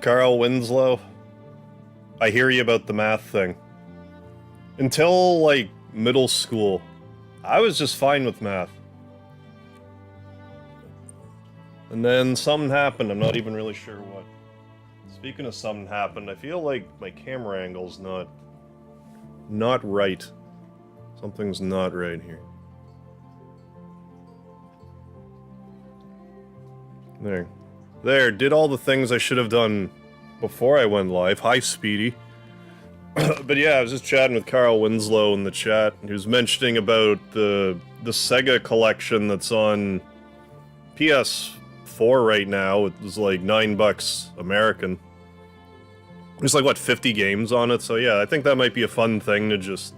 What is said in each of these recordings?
Carl Winslow, I hear you about the math thing. Until, like, middle school, I was just fine with math. And then something happened, I'm not even really sure what. Speaking of something happened, I feel like my camera angle's not right. Something's not right here. There, did all the things I should have done before I went live. Hi, Speedy. But yeah, I was just chatting with Carl Winslow in the chat. He was mentioning about the Sega collection that's on PS4 right now. It was like $9 American. There's like, what, 50 games on it? So yeah, I think that might be a fun thing to just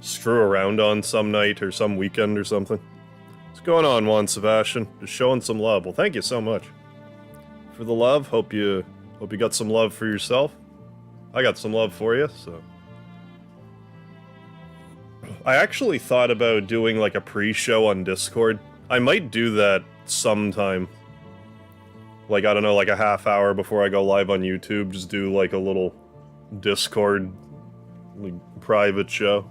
screw around on some night or some weekend or something. What's going on, Juan Sebastian? Just showing some love. Well, thank you so much for the love. Hope you got some love for yourself. I got some love for you, so. I actually thought about doing like a pre-show on Discord. I might do that sometime. Like, I don't know, like a half hour before I go live on YouTube, just do like a little Discord, like, private show.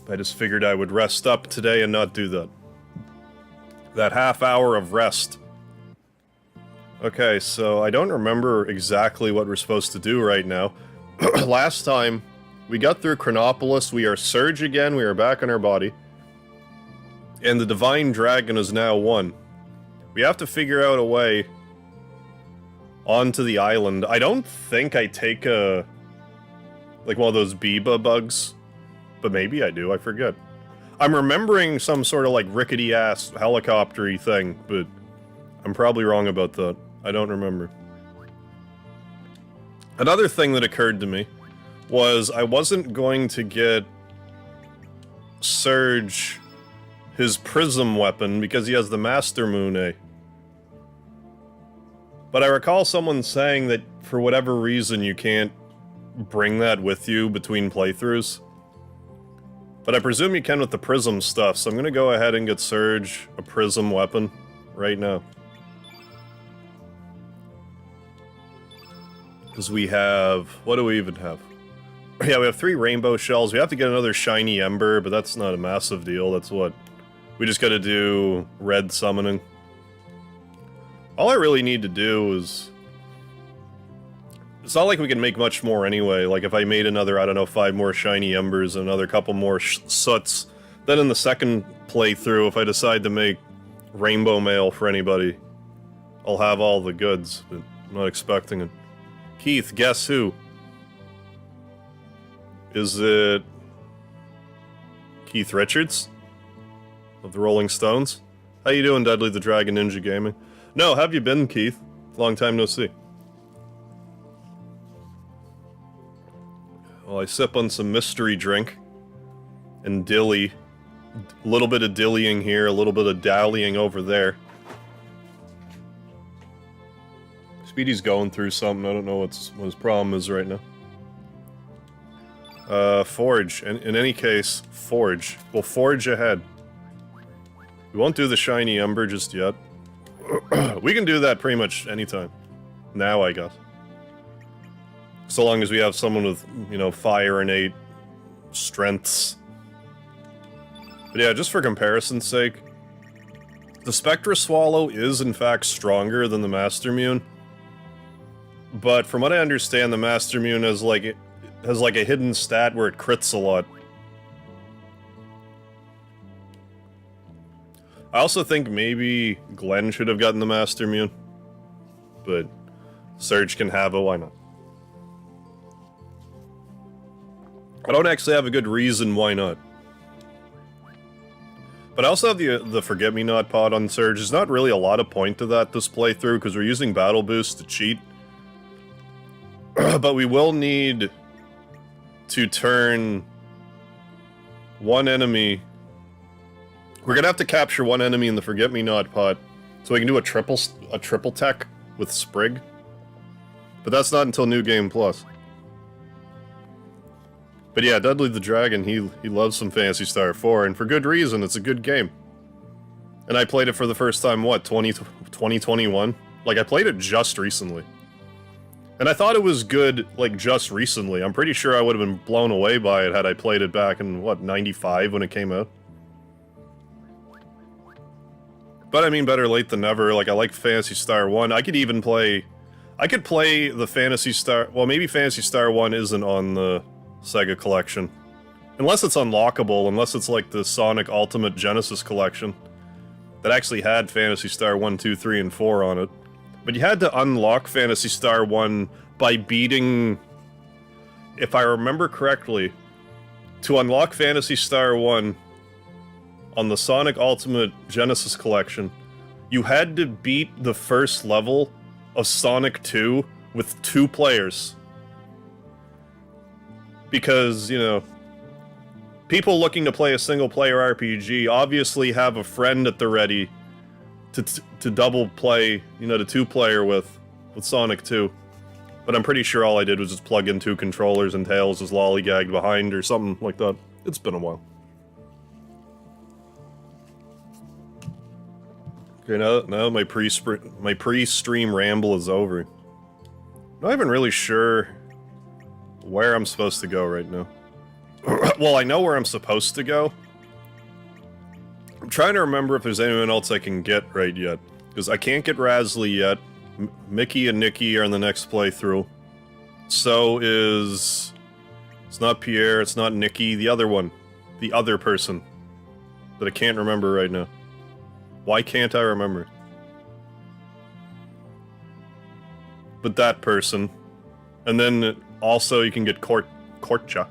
I just figured I would rest up today and not do that. That half hour of rest. Okay, so I don't remember exactly what we're supposed to do right now. Last time, we got through Chronopolis, we are Serge again, we are back in our body. And the Divine Dragon is now won. We have to figure out a way onto the island. I don't think I take a... like one of those Biba bugs. But maybe I do, I forget. I'm remembering some sort of like rickety-ass helicopter-y thing, but I'm probably wrong about that. I don't remember. Another thing that occurred to me was I wasn't going to get Serge his prism weapon because he has the Master Moon A. But I recall someone saying that for whatever reason you can't bring that with you between playthroughs. But I presume you can with the prism stuff, so I'm gonna go ahead and get Serge a prism weapon right now. Because we have... what do we even have? Yeah, we have 3 rainbow shells. We have to get another shiny ember, but that's not a massive deal. That's what... we just gotta do red summoning. All I really need to do is... it's not like we can make much more anyway. Like, if I made another, I don't know, 5 more shiny embers and another couple more soots, then in the second playthrough, if I decide to make rainbow mail for anybody, I'll have all the goods, but I'm not expecting it. Keith, guess who? Is it... Keith Richards? Of the Rolling Stones? How you doing, Dudley the Dragon Ninja Gaming? No, have you been, Keith? Long time no see. Well, I sip on some mystery drink. And dilly. A little bit of dillying here, a little bit of dallying over there. Speedy's going through something, I don't know what his problem is right now. Forge. In any case, forge. We'll forge ahead. We won't do the shiny ember just yet. We can do that pretty much anytime. Now, I guess. So long as we have someone with, you know, fire innate strengths. But yeah, just for comparison's sake, the Spectra Swallow is in fact stronger than the Master Mune. But from what I understand, the Master Mune has like a hidden stat where it crits a lot. I also think maybe Glenn should have gotten the Master Mune. But Serge can have it, why not? I don't actually have a good reason why not. But I also have the Forget-Me-Not pod on Serge. There's not really a lot of point to that this playthrough, because we're using Battle Boost to cheat. But we will need to turn one enemy... we're gonna have to capture one enemy in the Forget-Me-Not pod, so we can do a triple tech with Sprig. But that's not until New Game Plus. But yeah, Dudley the Dragon, he loves some Phantasy Star 4, and for good reason, it's a good game. And I played it for the first time, what, 2021? Like, I played it just recently. And I thought it was good, like, just recently. I'm pretty sure I would have been blown away by it had I played it back in, what, 95 when it came out? But I mean, better late than never. Like, I like Phantasy Star 1. I could even play... I could play the Phantasy Star... Well, maybe Phantasy Star 1 isn't on the Sega Collection. Unless it's unlockable, unless it's like the Sonic Ultimate Genesis Collection. That actually had Phantasy Star 1, 2, 3, and 4 on it. But you had to unlock Phantasy Star 1 by beating... If I remember correctly, to unlock Phantasy Star 1 on the Sonic Ultimate Genesis Collection, you had to beat the first level of Sonic 2 with 2 players. Because, you know, people looking to play a single-player RPG obviously have a friend at the ready to double play, you know, to 2-player with Sonic 2. But I'm pretty sure all I did was just plug in 2 controllers and Tails is lollygagged behind or something like that. It's been a while. Okay, now my pre-stream ramble is over. I'm not even really sure where I'm supposed to go right now. Well, I know where I'm supposed to go. I'm trying to remember if there's anyone else I can get right yet. Because I can't get Razly yet. Mickey and Nikki are in the next playthrough. So is... It's not Pierre, it's not Nikki, the other one. The other person. That I can't remember right now. Why can't I remember? But that person. And then also you can get Korcha.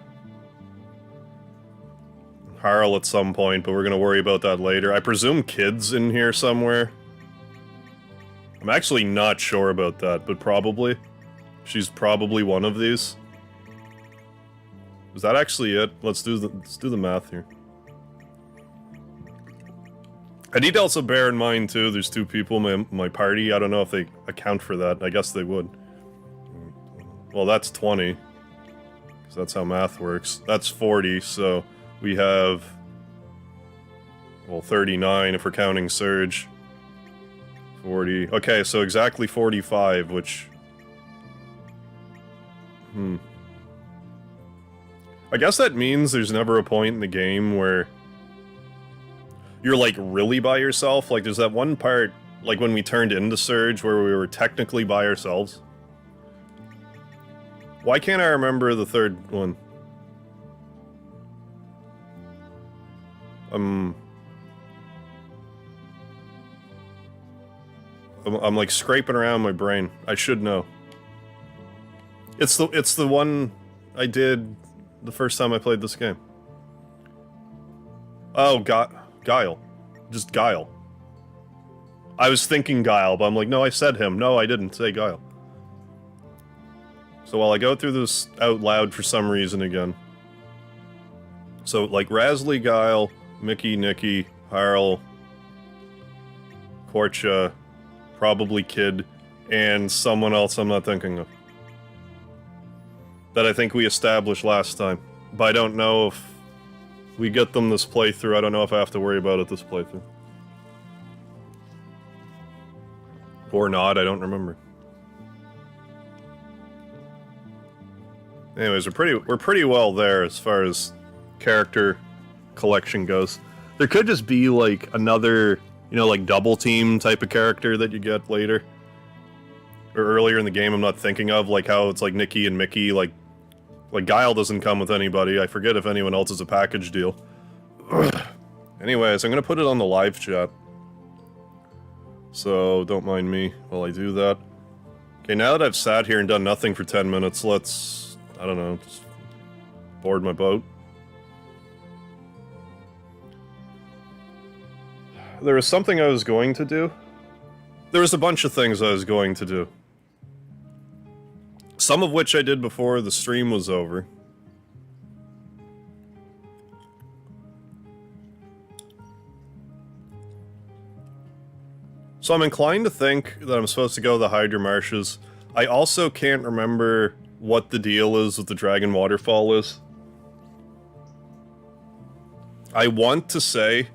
Harl at some point, but we're gonna worry about that later. I presume Kid's in here somewhere. I'm actually not sure about that, but probably. She's probably one of these. Is that actually it? Let's do the math here. I need to also bear in mind too, there's 2 people in my party. I don't know if they account for that. I guess they would. Well, that's 20. Because that's how math works. That's 40, so we have... Well, 39 if we're counting Serge. 40. Okay, so exactly 45, which... I guess that means there's never a point in the game where... you're, like, really by yourself. Like, there's that one part, like, when we turned into Serge, where we were technically by ourselves. Why can't I remember the third one? I'm, like, scraping around my brain. I should know. It's the one I did the first time I played this game. Oh, Guile. Just Guile. I was thinking Guile, but I'm like, no, I said him. No, I didn't say Guile. So while I go through this out loud for some reason again. So, like, Razly, Guile, Mickey, Nikki, Harl, Korcha, probably Kid, and someone else I'm not thinking of. That I think we established last time. But I don't know if we get them this playthrough. I don't know if I have to worry about it this playthrough. Or not, I don't remember. Anyways, we're pretty well there as far as character collection goes. There could just be, like, another, you know, like, double team type of character that you get later. Or earlier in the game I'm not thinking of, like how it's like Nikki and Mickey, like Guile doesn't come with anybody. I forget if anyone else is a package deal. Anyways, I'm gonna put it on the live chat. So, don't mind me while I do that. Okay, now that I've sat here and done nothing for 10 minutes, let's... I don't know, just board my boat. There was something I was going to do. There was a bunch of things I was going to do. Some of which I did before the stream was over. So I'm inclined to think that I'm supposed to go to the Hydra Marshes. I also can't remember what the deal is with the Dragon Waterfall is. I want to say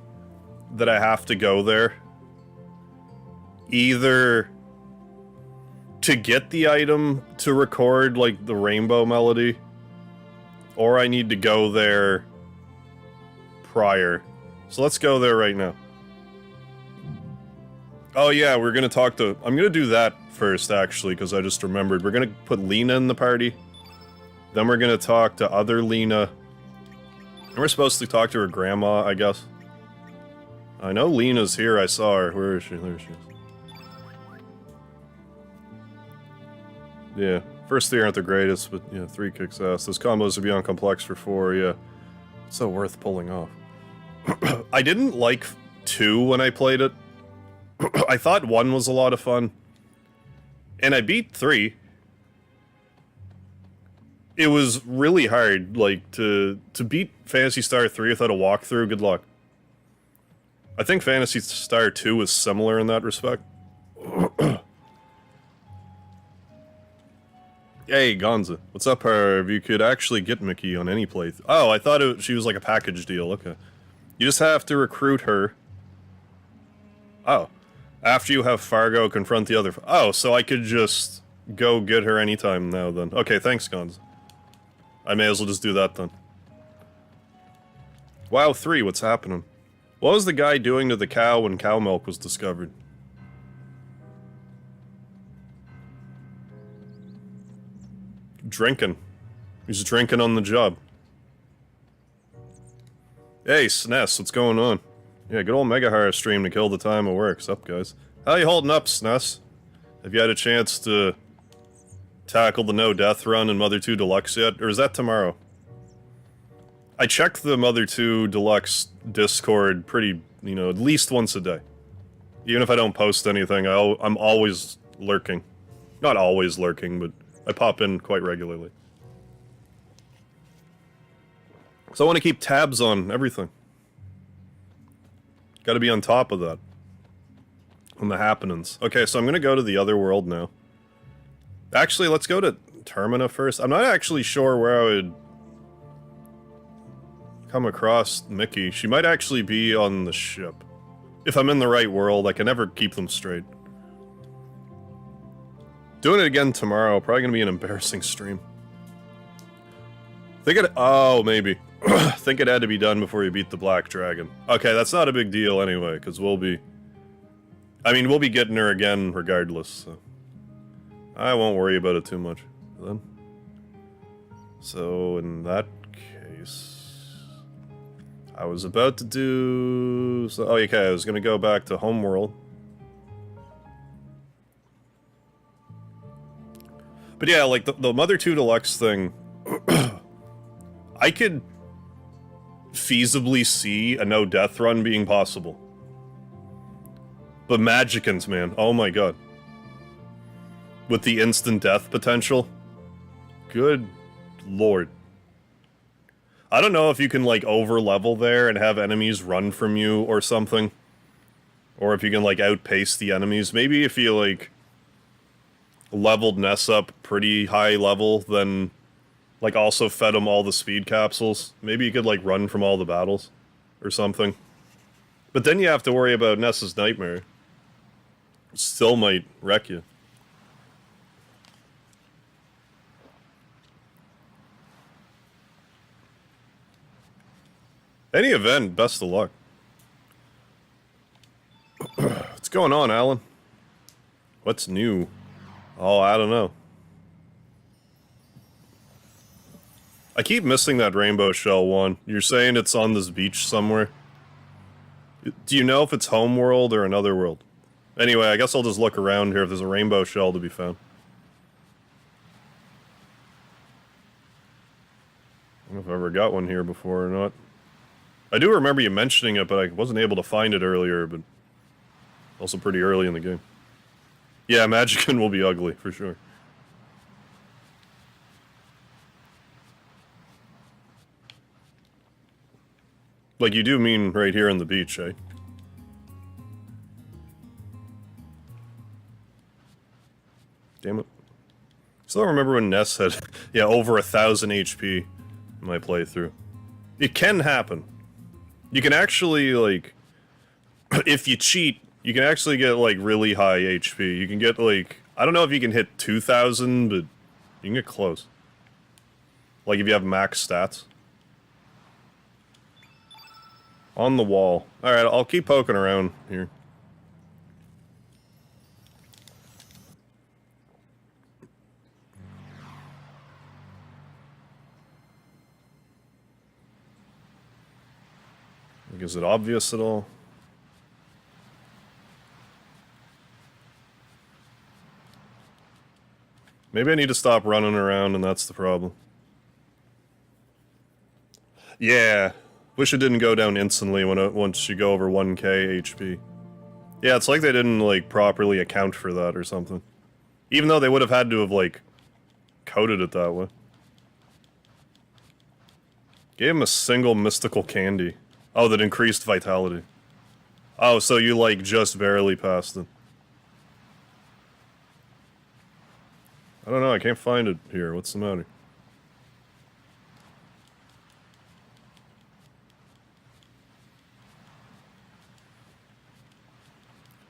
that I have to go there either to get the item to record, like, the rainbow melody, or I need to go there prior. So let's go there right now. Oh yeah, we're gonna talk to... I'm gonna do that first, actually, because I just remembered. We're gonna put Lena in the party. Then we're gonna talk to other Lena. And we're supposed to talk to her grandma, I guess. I know Lena's here, I saw her. Where is she? There she is. Yeah, first 3 aren't the greatest, but yeah, 3 kicks ass. Those combos are beyond complex for 4, yeah. It's so worth pulling off. I didn't like 2 when I played it. I thought 1 was a lot of fun. And I beat 3. It was really hard, like, to beat Phantasy Star 3 without a walkthrough. Good luck. I think Phantasy Star 2 is similar in that respect. Hey, Gonza. What's up, Herb? You could actually get Mickey on any playthrough. Oh, I thought she was like a package deal. Okay. You just have to recruit her. Oh. After you have Fargo confront the other... Oh, so I could just go get her anytime now, then. Okay, thanks, Gonza. I may as well just do that, then. WoW 3, what's happening? What was the guy doing to the cow when cow milk was discovered? Drinking. He's drinking on the job. Hey, SNES, what's going on? Yeah, good old Megahara stream to kill the time of work. What's up, guys? How you holding up, SNES? Have you had a chance to tackle the No Death run in Mother 2 Deluxe yet? Or is that tomorrow? I check the Mother 2 Deluxe Discord pretty, you know, at least once a day. Even if I don't post anything, I'm always lurking. Not always lurking, but I pop in quite regularly. So I want to keep tabs on everything. Gotta be on top of that. On the happenings. Okay, so I'm gonna go to the other world now. Actually, let's go to Termina first. I'm not actually sure where I would come across Mickey. She might actually be on the ship. If I'm in the right world, I can never keep them straight. Doing it again tomorrow, probably gonna be an embarrassing stream. Think it- oh, maybe. Think it had to be done before you beat the Black Dragon. Okay, that's not a big deal anyway, because we'll be... I mean, we'll be getting her again regardless, so... I won't worry about it too much, then. So, in that case... I was about to do... So, oh, okay, I was gonna go back to Homeworld. But yeah, like, the Mother 2 Deluxe thing... I could feasibly see a no-death run being possible. But Magicans, man, oh my god. With the instant death potential? Good lord. I don't know if you can, like, over-level there and have enemies run from you or something. Or if you can, like, outpace the enemies. Maybe if you, like, leveled Ness up pretty high level, then... like, also fed him all the speed capsules. Maybe you could, like, run from all the battles. Or something. But then you have to worry about Ness's Nightmare. It still might wreck you. Any event, best of luck. What's going on, Alan? What's new? Oh, I don't know. I keep missing that Rainbow Shell one. You're saying it's on this beach somewhere? Do you know if it's Homeworld or another world? Anyway, I guess I'll just look around here if there's a Rainbow Shell to be found. I don't know if I've ever got one here before or not. I do remember you mentioning it, but I wasn't able to find it earlier, but... also pretty early in the game. Yeah, Magickin will be ugly, for sure. Like, you do mean right here on the beach, eh? Damn it. Still remember when Ness had, yeah, over 1,000 HP in my playthrough. It can happen. You can actually, like, if you cheat, You can actually get, like, really high HP. You can get, like... I don't know if you can hit 2,000, but you can get close. Like, if you have max stats. On the wall. Alright, I'll keep poking around here. Like, is it obvious at all? Maybe I need to stop running around and that's the problem. Yeah. Wish it didn't go down instantly once you go over 1k HP. Yeah, it's like they didn't, like, properly account for that or something. Even though they would have had to have, like, coded it that way. Gave him a single mystical candy. Oh, that increased vitality. Oh, so you, like, just barely passed it. I don't know, I can't find it here. What's the matter?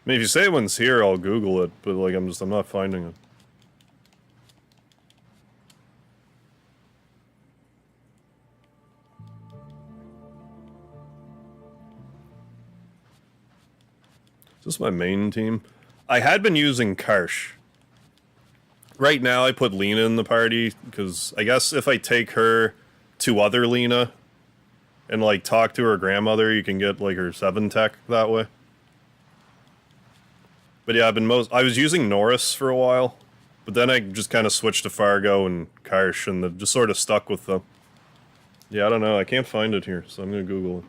I mean, if you say one's here, I'll Google it, but, like, I'm not finding it. Is this my main team? I had been using Karsh. Right now, I put Lena in the party, because I guess if I take her to other Lena and, like, talk to her grandmother, you can get, like, her 7 tech that way. But yeah, I was using Norris for a while, but then I just kind of switched to Fargo and Karsh, and just sort of stuck with them. Yeah, I don't know, I can't find it here, so I'm gonna Google it.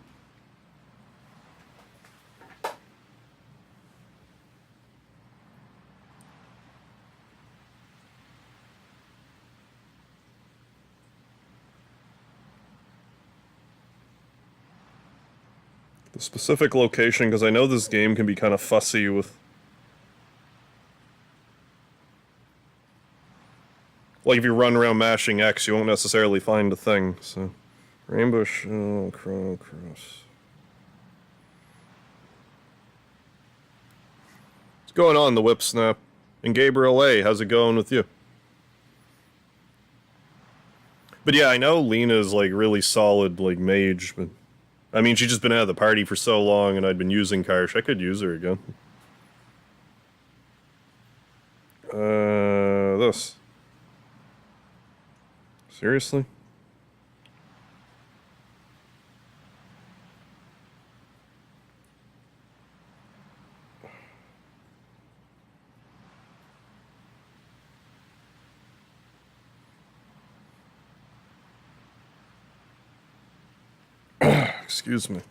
The specific location, because I know this game can be kind of fussy with... Like, if you run around mashing X, you won't necessarily find a thing, so... Rainbow Shell, Chrono Cross... What's going on, the Whip Snap? And Gabriel A., how's it going with you? But yeah, I know Lena's, like, really solid, like, mage, but... I mean, she's just been out of the party for so long, and I'd been using Karsh. I could use her again. This. Seriously? Excuse me.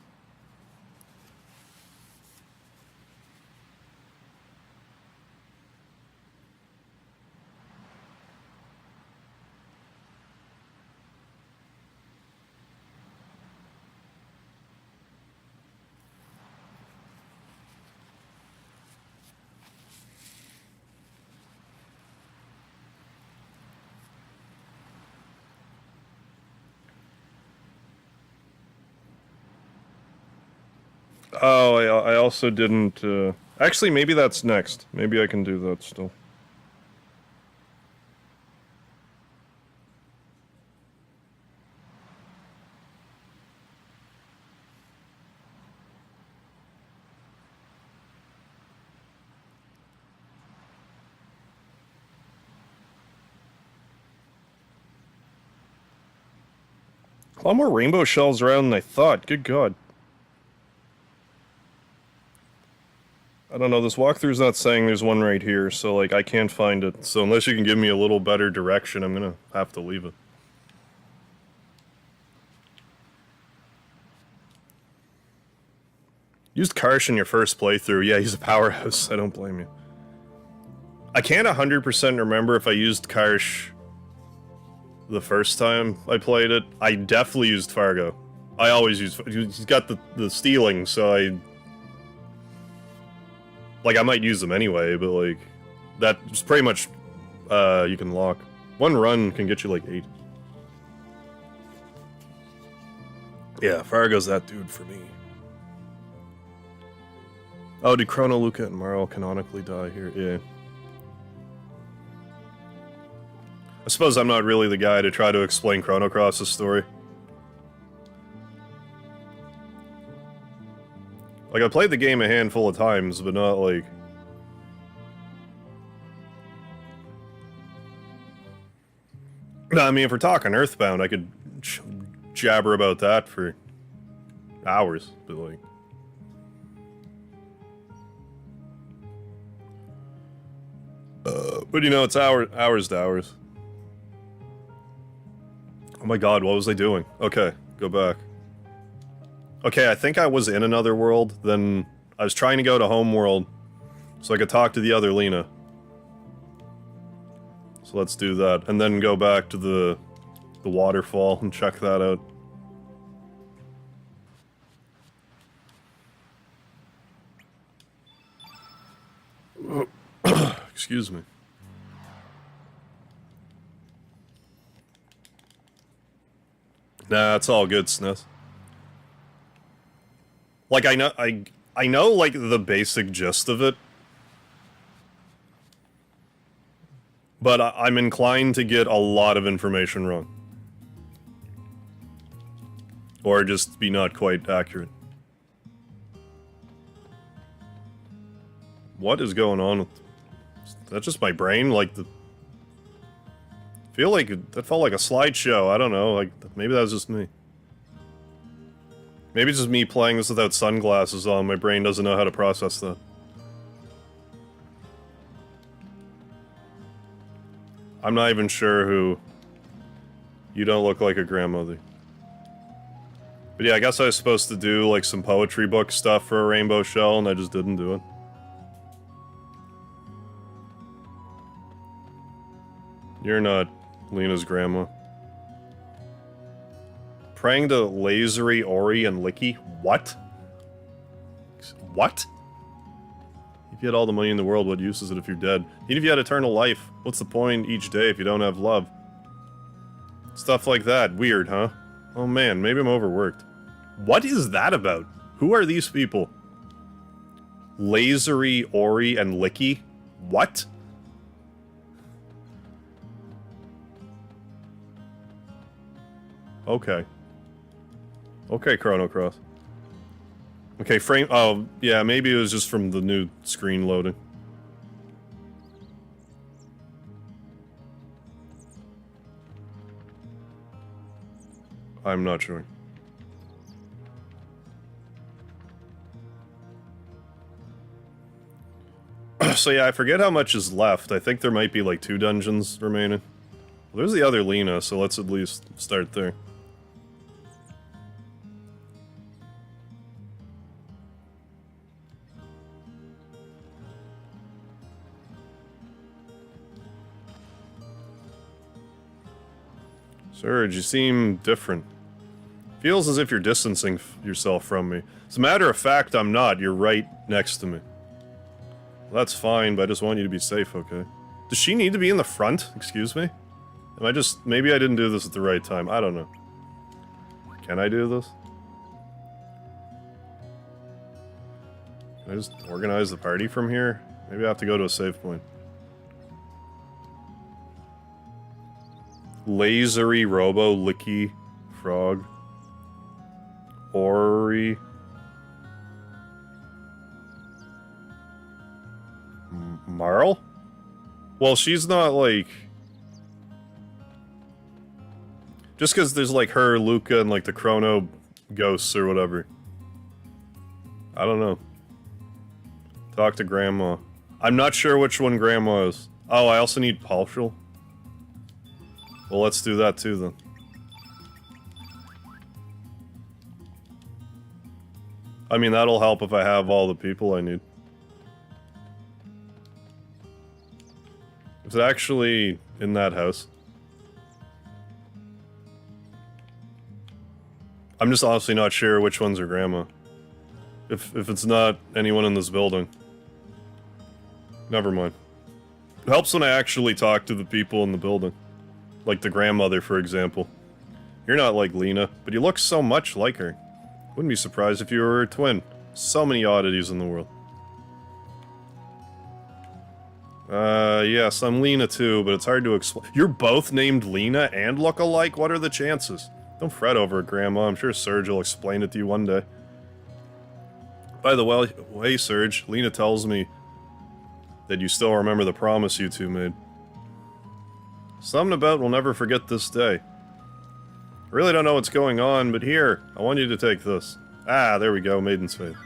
Oh, I also didn't, Actually, maybe that's next. Maybe I can do that still. A lot more rainbow shells around than I thought. Good God. I don't know, this walkthrough's not saying there's one right here, so, like, I can't find it. So unless you can give me a little better direction, I'm gonna have to leave it. Used Karsh in your first playthrough. Yeah, he's a powerhouse. I don't blame you. I can't 100% remember if I used Karsh the first time I played it. I definitely used Fargo. I always use... He's got the stealing, so I... Like, I might use them anyway, but, like... That's pretty much... you can lock. One run can get you, like, 8. Yeah, Fargo's that dude for me. Oh, did Chrono, Luca, and Marl canonically die here? Yeah. I suppose I'm not really the guy to try to explain Chrono Cross's story. Like, I played the game a handful of times, but not, like... No, I mean, if we're talking Earthbound, I could jabber about that for hours, but, like... But, you know, it's hours to hours. Oh my god, what was I doing? Okay, go back. Okay, I think I was in another world, then I was trying to go to Homeworld so I could talk to the other Lena. So let's do that, and then go back to the waterfall and check that out. Excuse me. Nah, it's all good, Snith. Like, I know, like, the basic gist of it. But I'm inclined to get a lot of information wrong. Or just be not quite accurate. What is going on with... Is that just my brain? Like, the... I feel like that felt like a slideshow. I don't know, like, maybe that was just me. Maybe it's just me playing this without sunglasses on. My brain doesn't know how to process that. I'm not even sure who... You don't look like a grandmother. But yeah, I guess I was supposed to do, like, some poetry book stuff for a Rainbow Shell, and I just didn't do it. You're not Lena's grandma. Praying to Lasery, Ori, and Licky? What? What? If you had all the money in the world, what use is it if you're dead? Even if you had eternal life, what's the point each day if you don't have love? Stuff like that. Weird, huh? Oh man, maybe I'm overworked. What is that about? Who are these people? Lasery, Ori, and Licky? What? Okay. Okay, Chrono Cross. Okay, frame... Oh, yeah, maybe it was just from the new screen loading. I'm not sure. So yeah, I forget how much is left. I think there might be like 2 dungeons remaining. Well, there's the other Lena, so let's at least start there. Serge, you seem different. Feels as if you're distancing yourself from me. As a matter of fact, I'm not. You're right next to me. Well, that's fine, but I just want you to be safe, okay? Does she need to be in the front? Excuse me? Am I just... Maybe I didn't do this at the right time. I don't know. Can I do this? Can I just organize the party from here? Maybe I have to go to a save point. Lasery, Robo, Licky, Frog, Ori, Marl? Well, she's not like... Just because there's like her, Luca, and like the Chrono ghosts or whatever. I don't know. Talk to Grandma. I'm not sure which one Grandma is. Oh, I also need Partial. Well, let's do that too, then. I mean, that'll help if I have all the people I need. Is it actually in that house? I'm just honestly not sure which ones are Grandma. If it's not anyone in this building. Never mind. It helps when I actually talk to the people in the building. Like the grandmother, for example. You're not like Lena, but you look so much like her. Wouldn't be surprised if you were her twin. So many oddities in the world. Yes, I'm Lena too, but it's hard to explain. You're both named Lena and look alike? What are the chances? Don't fret over it, Grandma. I'm sure Serge will explain it to you one day. By the way, Serge, Lena tells me that you still remember the promise you two made. Something about we'll never forget this day. I really don't know what's going on, but here, I want you to take this. Ah, there we go, Maiden's Faith.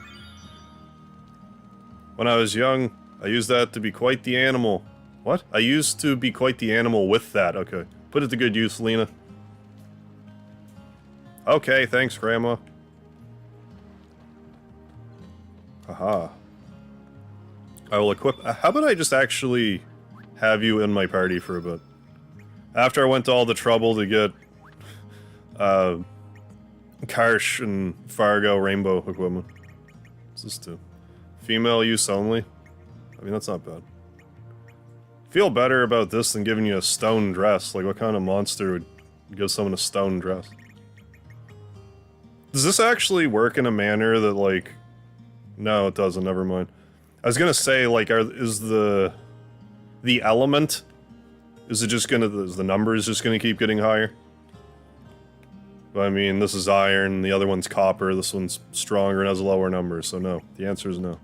When I was young, I used that to be quite the animal. What? I used to be quite the animal with that. Okay. Put it to good use, Lena. Okay, thanks, Grandma. Haha. I will equip... how about I just actually have you in my party for a bit? After I went to all the trouble to get... Karsh and Fargo rainbow equipment. What's this do? Female use only? I mean, that's not bad. Feel better about this than giving you a stone dress. Like, what kind of monster would give someone a stone dress? Does this actually work in a manner that, like... No, it doesn't, never mind. I was gonna say, like, is the element... Is it just gonna... Is the numbers just gonna keep getting higher? But, I mean, this is iron, the other one's copper, this one's stronger and has a lower number, so no. The answer is no.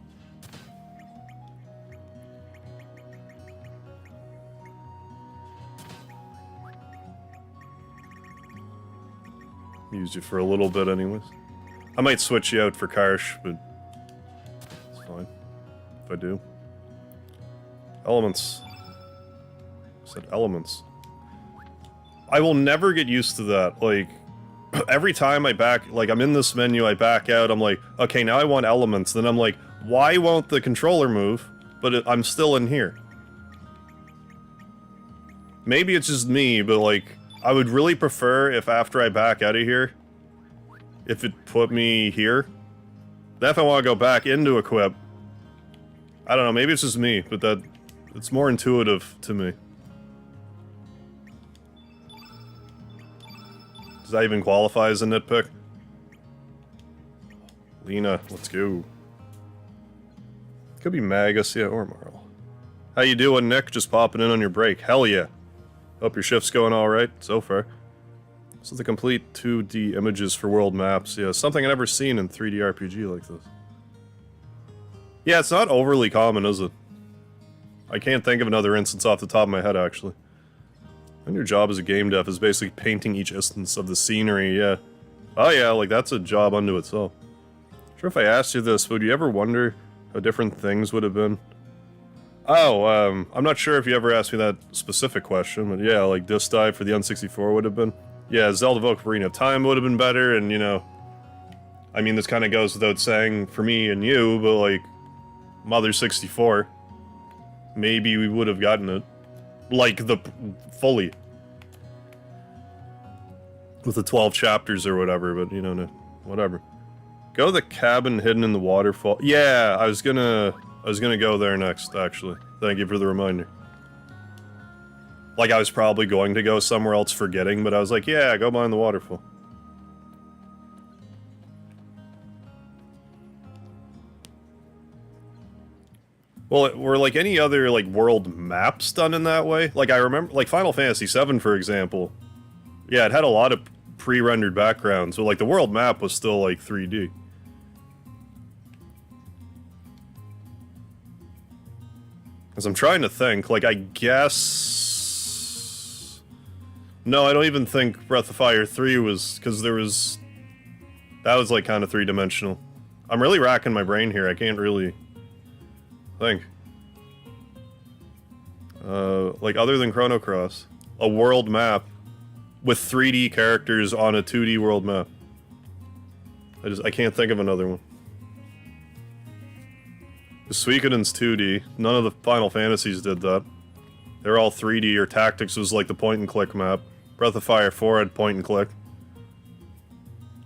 Use you for a little bit anyways. I might switch you out for Karsh, but it's fine if I do. Elements. I said elements. I will never get used to that. Like, every time I back, like, I'm in this menu, I back out, I'm like, okay, now I want elements. Then I'm like, why won't the controller move? But I'm still in here. Maybe it's just me, but like, I would really prefer if after I back out of here, if it put me here. Then if I want to go back into equip, I don't know, maybe it's just me, but it's more intuitive to me. Does that even qualify as a nitpick? Lena, let's go. Could be Magus, yeah, or Marl. How you doing, Nick? Just popping in on your break. Hell yeah. Hope your shift's going alright so far. This is the complete 2D images for world maps. Yeah, something I've never seen in 3D RPG like this. Yeah, it's not overly common, is it? I can't think of another instance off the top of my head, actually. And your job as a game dev is basically painting each instance of the scenery, yeah. Oh yeah, like that's a job unto itself. Sure, if I asked you this, would you ever wonder how different things would have been? Oh, I'm not sure if you ever asked me that specific question, but yeah, like Disc Dive for the N64 would have been. Yeah, Zelda Ocarina of Time would have been better, and you know... I mean, this kind of goes without saying for me and you, but like... Mother 64. Maybe we would have gotten it. Like, fully. With the 12 chapters or whatever, but you know, no, whatever. Go to the cabin hidden in the waterfall. Yeah, I was gonna go there next, actually. Thank you for the reminder. Like, I was probably going to go somewhere else forgetting, but I was like, yeah, go behind the waterfall. Well, were like any other, like, world maps done in that way? Like, I remember, like, Final Fantasy VII, for example. Yeah, it had a lot of pre-rendered backgrounds, but, like, the world map was still, like, 3D. Because I'm trying to think, like, I guess... No, I don't even think Breath of Fire 3 was... Because there was... That was, like, kind of three-dimensional. I'm really racking my brain here, I can't really... think. Like, other than Chrono Cross. A world map with 3D characters on a 2D world map. I can't think of another one. Suikoden's 2D. None of the Final Fantasies did that. They're all 3D, or Tactics was like the point-and-click map. Breath of Fire 4 had point-and-click.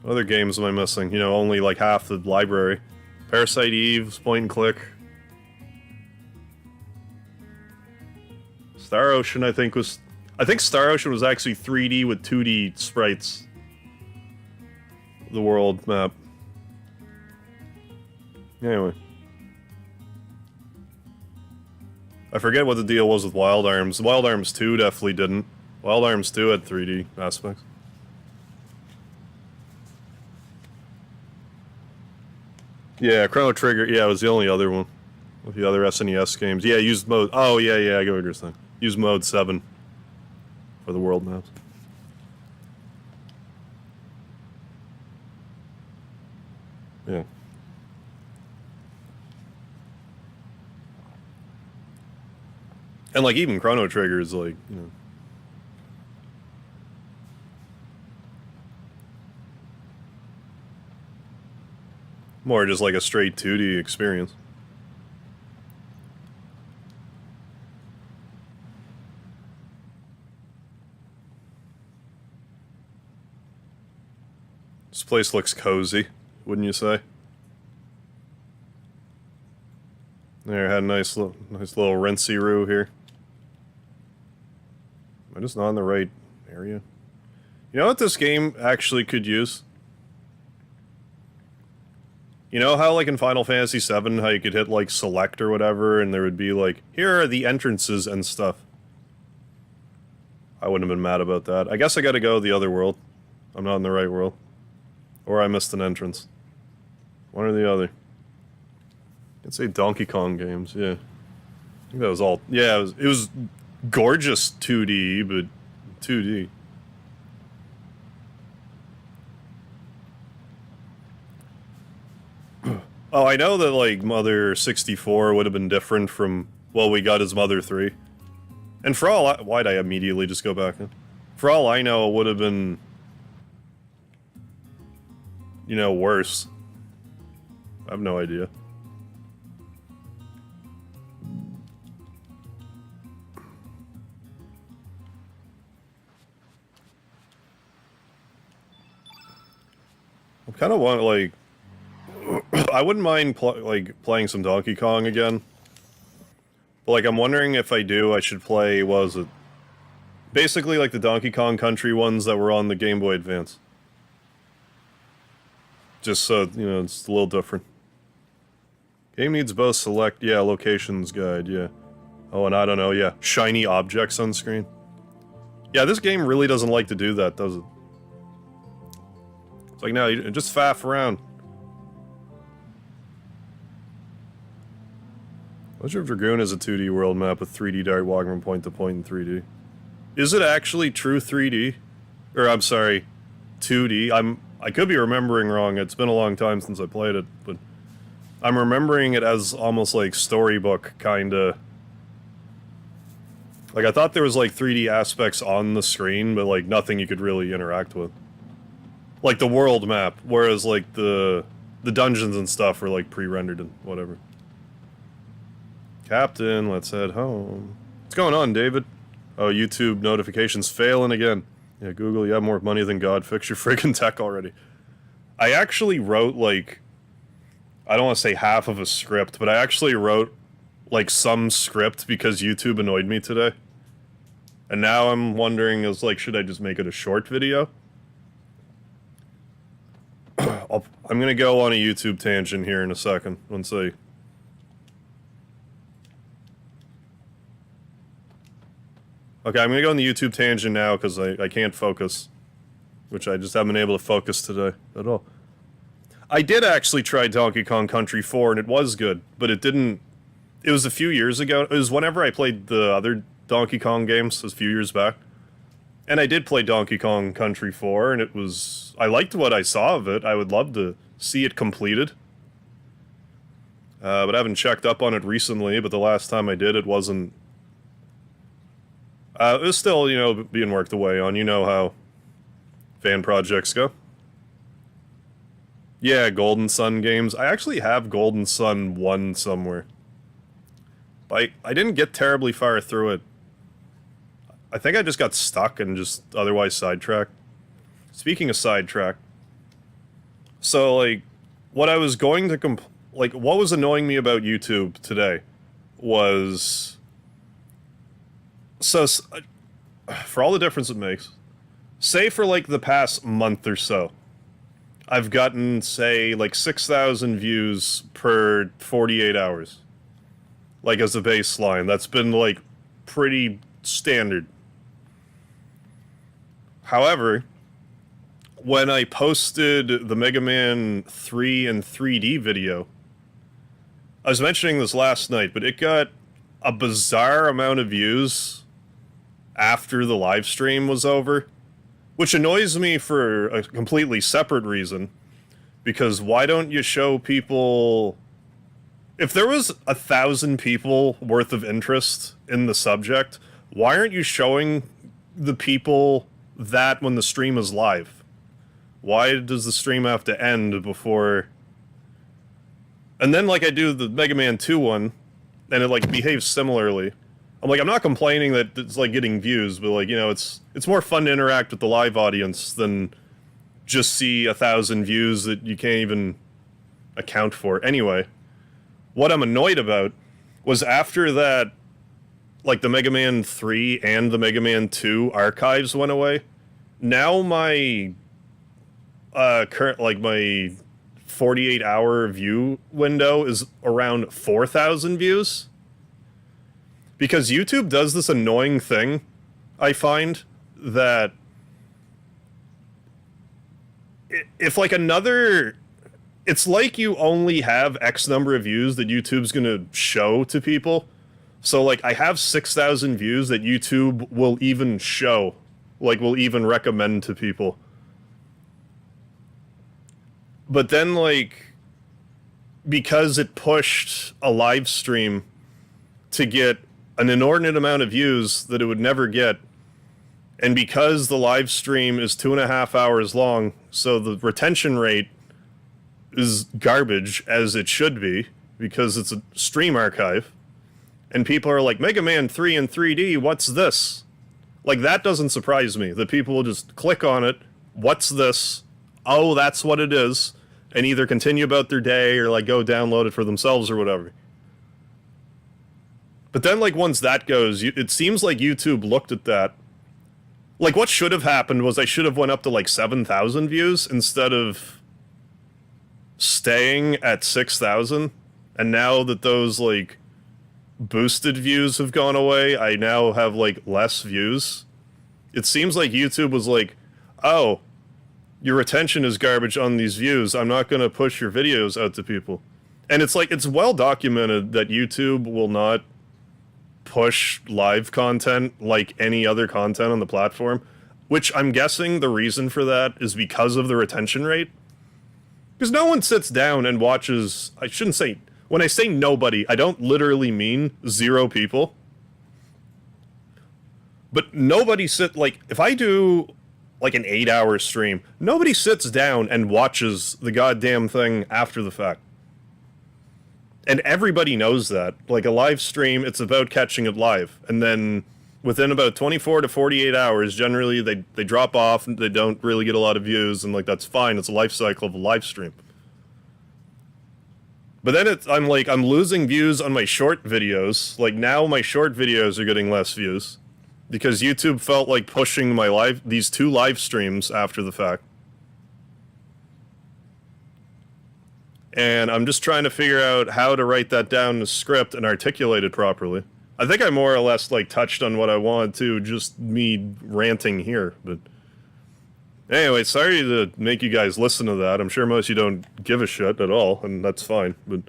What other games am I missing? You know, only like half the library. Parasite Eve was point-and-click. Star Ocean, I think Star Ocean was actually 3D with 2D sprites. The world map. Anyway. I forget what the deal was with Wild Arms. Wild Arms 2 definitely didn't. Wild Arms 2 had 3D aspects. Yeah, Chrono Trigger, yeah, it was the only other one. With the other SNES games. Yeah, used mode... Oh, yeah, I get what you're saying. Use mode 7 for the world maps. Yeah. And, like, even Chrono Trigger is, like, you know... more just like a straight 2D experience. This place looks cozy, wouldn't you say? There, had a nice little rinsey-roo here. Am I just not in the right area? You know what this game actually could use? You know how, like, in Final Fantasy VII, how you could hit, like, select or whatever, and there would be, like, here are the entrances and stuff. I wouldn't have been mad about that. I guess I gotta go the other world. I'm not in the right world. Or I missed an entrance. One or the other. I'd say Donkey Kong games, yeah. I think that was all... Yeah, it was gorgeous 2D, but 2D. Oh, I know that, like, Mother 64 would have been different from what we got as Mother 3. And for all why'd I immediately just go back in? For all I know, it would have been... you know, worse. I have no idea. I kind of want, like... I wouldn't mind, playing some Donkey Kong again. But, like, I'm wondering if I do, I should play, what was it? Basically, like, the Donkey Kong Country ones that were on the Game Boy Advance. Just so, you know, it's a little different. Game needs both select, yeah, locations guide, yeah. Oh, and I don't know, yeah, shiny objects on screen. Yeah, this game really doesn't like to do that, does it? It's like, no, you just faff around. Legend of Dragoon is a 2D world map with 3D dart walking from point to point in 3D. Is it actually true 3D? Or, I'm sorry, 2D? I could be remembering wrong, it's been a long time since I played it, but... I'm remembering it as almost like storybook, kinda... Like, I thought there was, like, 3D aspects on the screen, but, like, nothing you could really interact with. Like, the world map, whereas, like, the dungeons and stuff were, like, pre-rendered and whatever. Captain, let's head home. What's going on, David? Oh, YouTube notifications failing again. Yeah, Google, you have more money than God. Fix your friggin' tech already. I actually wrote, like... I don't want to say half of a script, but I actually wrote, like, some script because YouTube annoyed me today. And now I'm wondering, should I just make it a short video? I'm gonna go on a YouTube tangent here in a second, once I... Okay, I'm gonna go on the YouTube tangent now, because I can't focus. Which I just haven't been able to focus today, at all. I did actually try Donkey Kong Country 4, and it was good, but it didn't... It was a few years ago. It was whenever I played the other Donkey Kong games, a few years back. And I did play Donkey Kong Country 4, and it was... I liked what I saw of it. I would love to see it completed. But I haven't checked up on it recently, but the last time I did, it wasn't... it was still, you know, being worked away on. You know how fan projects go. Yeah, Golden Sun games. I actually have Golden Sun 1 somewhere. But I didn't get terribly far through it. I think I just got stuck and just otherwise sidetracked. Speaking of sidetracked, so, like, what I was going to what was annoying me about YouTube today was... So, for all the difference it makes, say for, like, the past month or so, I've gotten, say, like, 6,000 views per 48 hours. like as a baseline. That's been like pretty standard. However, when I posted the Mega Man 3 and 3D video, I was mentioning this last night, but it got a bizarre amount of views after the live stream was over, which annoys me for a completely separate reason, because why don't you show people... If there was 1,000 people worth of interest in the subject, why aren't you showing the people that when the stream is live? Why does the stream have to end before... And then, like, I do the Mega Man 2 one, and it, like, behaves similarly. I'm like, I'm not complaining that it's, like, getting views, but, like, you know, it's more fun to interact with the live audience than just see 1,000 views that you can't even account for. Anyway, what I'm annoyed about was after that, like, the Mega Man 3 and the Mega Man 2 archives went away, now my current, like, my 48-hour view window is around 4,000 views. Because YouTube does this annoying thing, I find, that if, like, another... It's like you only have X number of views that YouTube's gonna show to people. So, like, I have 6,000 views that YouTube will even show. Like, will even recommend to people. But then, like, because it pushed a live stream to get an inordinate amount of views that it would never get, and because the live stream is 2.5 hours long, so the retention rate is garbage, as it should be, because it's a stream archive, and people are like, Mega Man 3 in 3D, what's this? Like, that doesn't surprise me, that people will just click on it, what's this? Oh, that's what it is, and either continue about their day or, like, go download it for themselves or whatever. But then, like, once that goes, it seems like YouTube looked at that. Like, what should have happened was I should have went up to, like, 7,000 views instead of staying at 6,000. And now that those, like, boosted views have gone away, I now have, like, less views. It seems like YouTube was like, oh, your retention is garbage on these views. I'm not going to push your videos out to people. And it's like, it's well documented that YouTube will not push live content like any other content on the platform, which I'm guessing the reason for that is because of the retention rate. Because no one sits down and watches... I shouldn't say... When I say nobody, I don't literally mean 0 people. But nobody like, if I do, like, an 8-hour stream, nobody sits down and watches the goddamn thing after the fact. And everybody knows that. Like, a live stream, it's about catching it live. And then within about 24 to 48 hours, generally they drop off, and they don't really get a lot of views, and, like, that's fine. It's a life cycle of a live stream. But then I'm losing views on my short videos. Like, now my short videos are getting less views. Because YouTube felt like pushing these 2 live streams after the fact. And I'm just trying to figure out how to write that down in a script and articulate it properly. I think I more or less, like, touched on what I wanted to, just me ranting here, but... Anyway, sorry to make you guys listen to that. I'm sure most of you don't give a shit at all, and that's fine, but...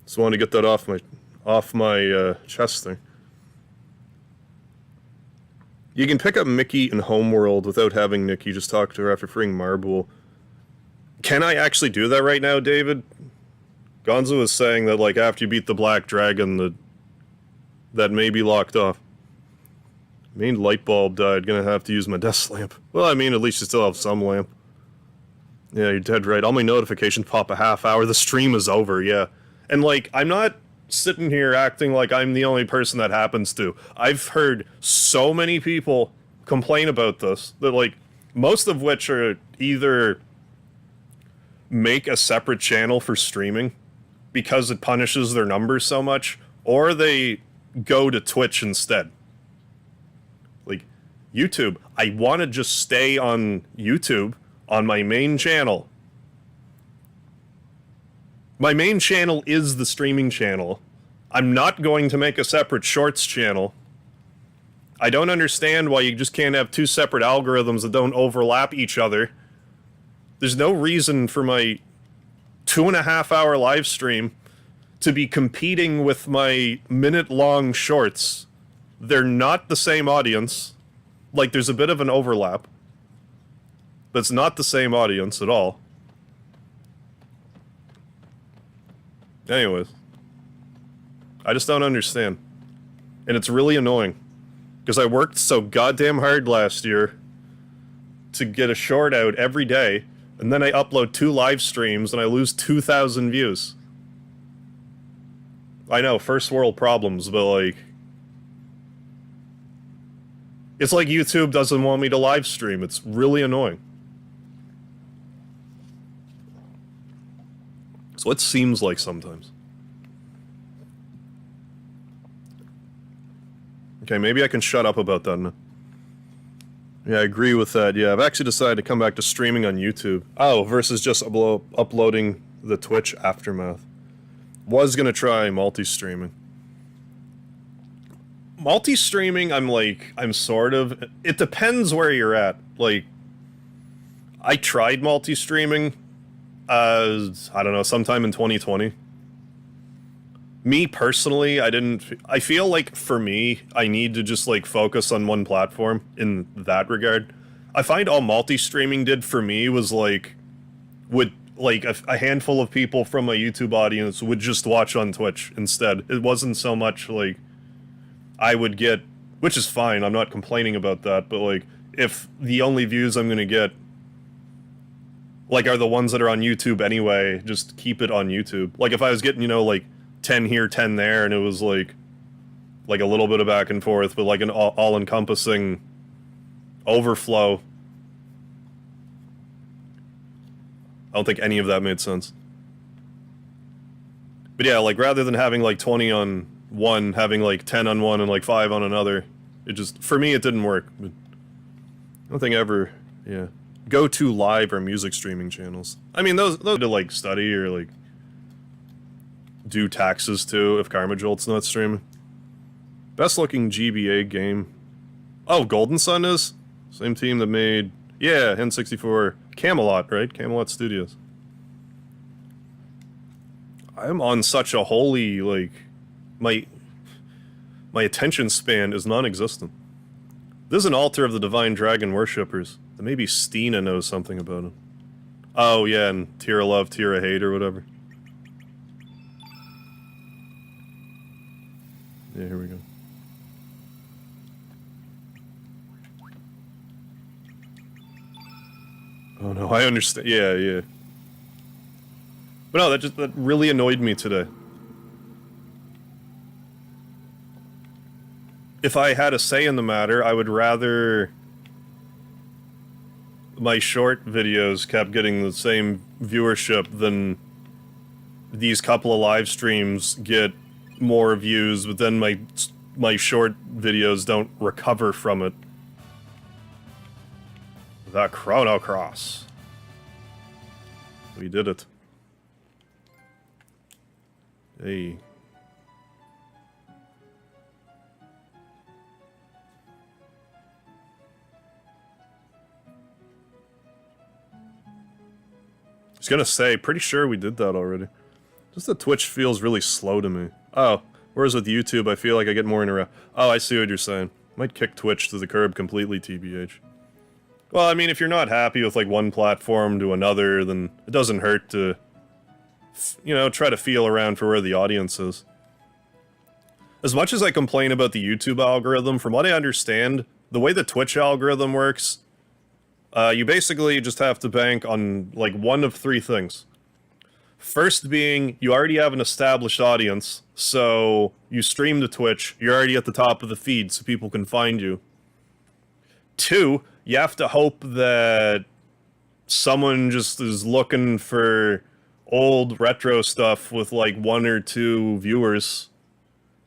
Just wanted to get that off my chest thing. You can pick up Mickey in Homeworld without having Nikki just talk to her after freeing Marble. Can I actually do that right now, David? Gonzo is saying that, like, after you beat the Black Dragon, that may be locked off. Main light bulb died, gonna have to use my desk lamp. Well, I mean, at least you still have some lamp. Yeah, you're dead right. All my notifications pop a half hour, the stream is over, yeah. And, like, I'm not sitting here acting like I'm the only person that happens to. I've heard so many people complain about this, that, like, most of which are either make a separate channel for streaming because it punishes their numbers so much, or they go to Twitch instead. Like, YouTube. I want to just stay on YouTube on my main channel. My main channel is the streaming channel. I'm not going to make a separate shorts channel. I don't understand why you just can't have two separate algorithms that don't overlap each other. There's no reason for my 2.5-hour live stream to be competing with my minute-long shorts. They're not the same audience. Like, there's a bit of an overlap, but it's not the same audience at all. Anyways, I just don't understand. And it's really annoying, because I worked so goddamn hard last year to get a short out every day, and then I upload 2 live streams and I lose 2,000 views. I know, first world problems, but like... It's like YouTube doesn't want me to live stream. It's really annoying. It's what it seems like sometimes. Okay, maybe I can shut up about that now. Yeah, I agree with that. Yeah, I've actually decided to come back to streaming on YouTube. Oh, versus just uploading the Twitch aftermath. Was gonna try multi-streaming. Multi-streaming, I'm sort of... It depends where you're at. Like, I tried multi-streaming, I don't know, sometime in 2020. Me, personally, I feel like, for me, I need to just, like, focus on one platform in that regard. I find all multi-streaming did for me was, like, a handful of people from my YouTube audience would just watch on Twitch instead. It wasn't so much, like, I would get, which is fine, I'm not complaining about that, but, like, if the only views I'm gonna get, like, are the ones that are on YouTube anyway, just keep it on YouTube. Like, if I was getting, you know, like, 10 here, 10 there, and it was, like a little bit of back and forth, but, like, an all-encompassing overflow. I don't think any of that made sense. But yeah, like, rather than having, like, 20 on one, having, like, 10 on one and, like, 5 on another, it just, for me, it didn't work. But I don't think ever, yeah. Go to live or music streaming channels. I mean, those to, like, study or, like, do taxes to if Karma Jolt's not streaming. Best looking GBA game. Oh, Golden Sun is? Same team that made, yeah, N64. Camelot, right? Camelot Studios. I'm on such a holy, like, my attention span is non-existent. This is an altar of the Divine Dragon worshippers. Maybe Stina knows something about it. Oh, yeah, and Tear of Love, Tear of Hate, or whatever. Yeah, here we go. Oh no, I understand. Yeah, yeah. But no, that really annoyed me today. If I had a say in the matter, I would rather my short videos kept getting the same viewership than these couple of live streams get more views, but then my short videos don't recover from it. The Chrono Cross. We did it. Hey. I was gonna say, pretty sure we did that already. Just that Twitch feels really slow to me. Oh, whereas with YouTube, I feel like I get more interact. Oh, I see what you're saying. Might kick Twitch to the curb completely, TBH. Well, I mean, if you're not happy with, like, one platform to another, then it doesn't hurt to, you know, try to feel around for where the audience is. As much as I complain about the YouTube algorithm, from what I understand, the way the Twitch algorithm works, you basically just have to bank on, like, one of 3 things. First being, you already have an established audience, so you stream to Twitch, you're already at the top of the feed so people can find you. 2, you have to hope that someone just is looking for old retro stuff with, like, 1 or 2 viewers.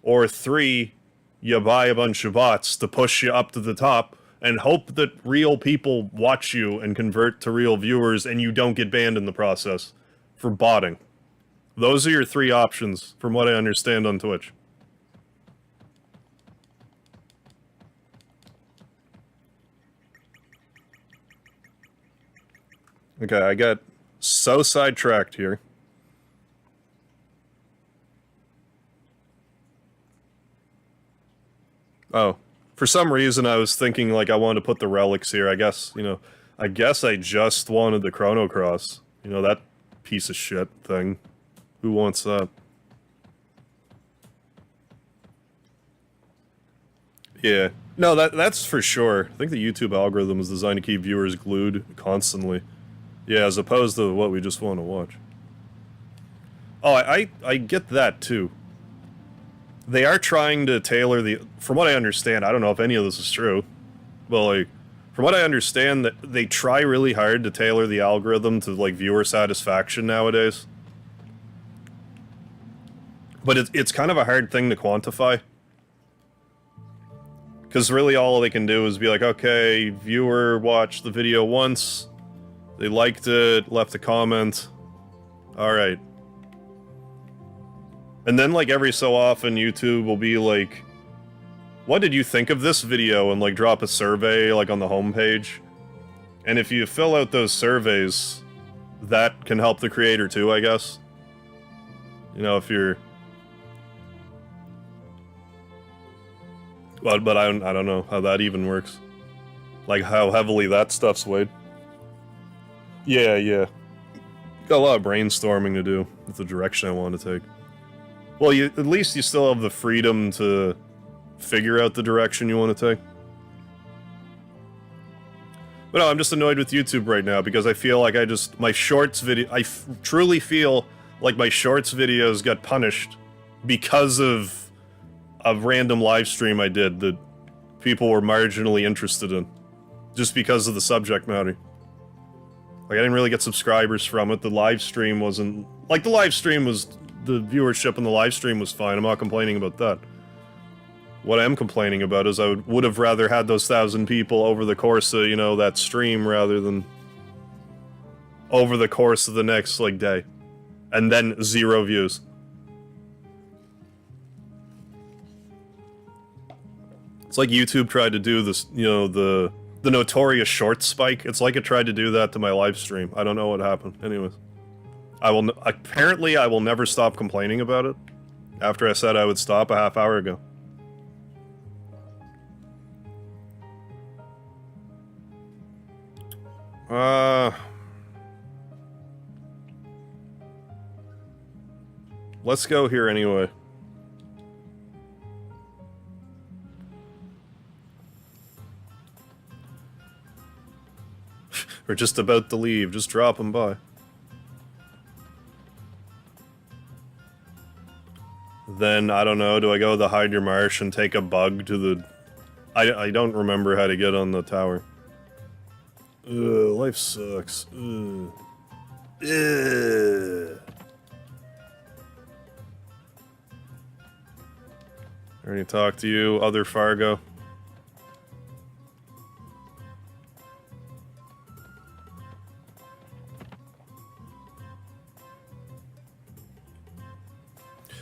Or 3, you buy a bunch of bots to push you up to the top and hope that real people watch you and convert to real viewers and you don't get banned in the process for botting. Those are your 3 options, from what I understand on Twitch. Okay, I got so sidetracked here. Oh, for some reason I was thinking like I wanted to put the relics here. I guess, you know, I guess I just wanted the Chrono Cross. You know, that piece of shit thing. Who wants that? Yeah. No, that's for sure. I think the YouTube algorithm is designed to keep viewers glued constantly. Yeah, as opposed to what we just want to watch. Oh, I get that too. They are trying to tailor the... From what I understand, I don't know if any of this is true, but like, from what I understand, that they try really hard to tailor the algorithm to like viewer satisfaction nowadays. But it's kind of a hard thing to quantify. Because really all they can do is be like, okay, viewer watched the video once, they liked it, left a comment, alright. And then like every so often YouTube will be like, what did you think of this video? And like drop a survey like on the homepage. And if you fill out those surveys, that can help the creator too, I guess. You know, if you're... But I don't know how that even works. Like, how heavily that stuff's weighed. Yeah, yeah. Got a lot of brainstorming to do with the direction I want to take. Well, at least you still have the freedom to figure out the direction you want to take. But no, I'm just annoyed with YouTube right now because I feel like my shorts video... I truly feel like my shorts videos got punished because of a random live stream I did that people were marginally interested in. Just because of the subject matter. Like, I didn't really get subscribers from it. The live stream wasn't... Like, the live stream was... The viewership in the live stream was fine. I'm not complaining about that. What I am complaining about is I would have rather had those 1,000 people over the course of, you know, that stream rather than over the course of the next, like, day. And then 0 views. It's like YouTube tried to do this, you know, the notorious short spike. It's like it tried to do that to my live stream. I don't know what happened. Anyways. Apparently I will never stop complaining about it. After I said I would stop a half hour ago. Let's go here anyway. We're just about to leave, just drop them by. Then, I don't know, do I go to the Hide Your Marsh and take a bug to the... I don't remember how to get on the tower. Ugh, life sucks. Ugh. Ugh. I already talked to you, other Fargo.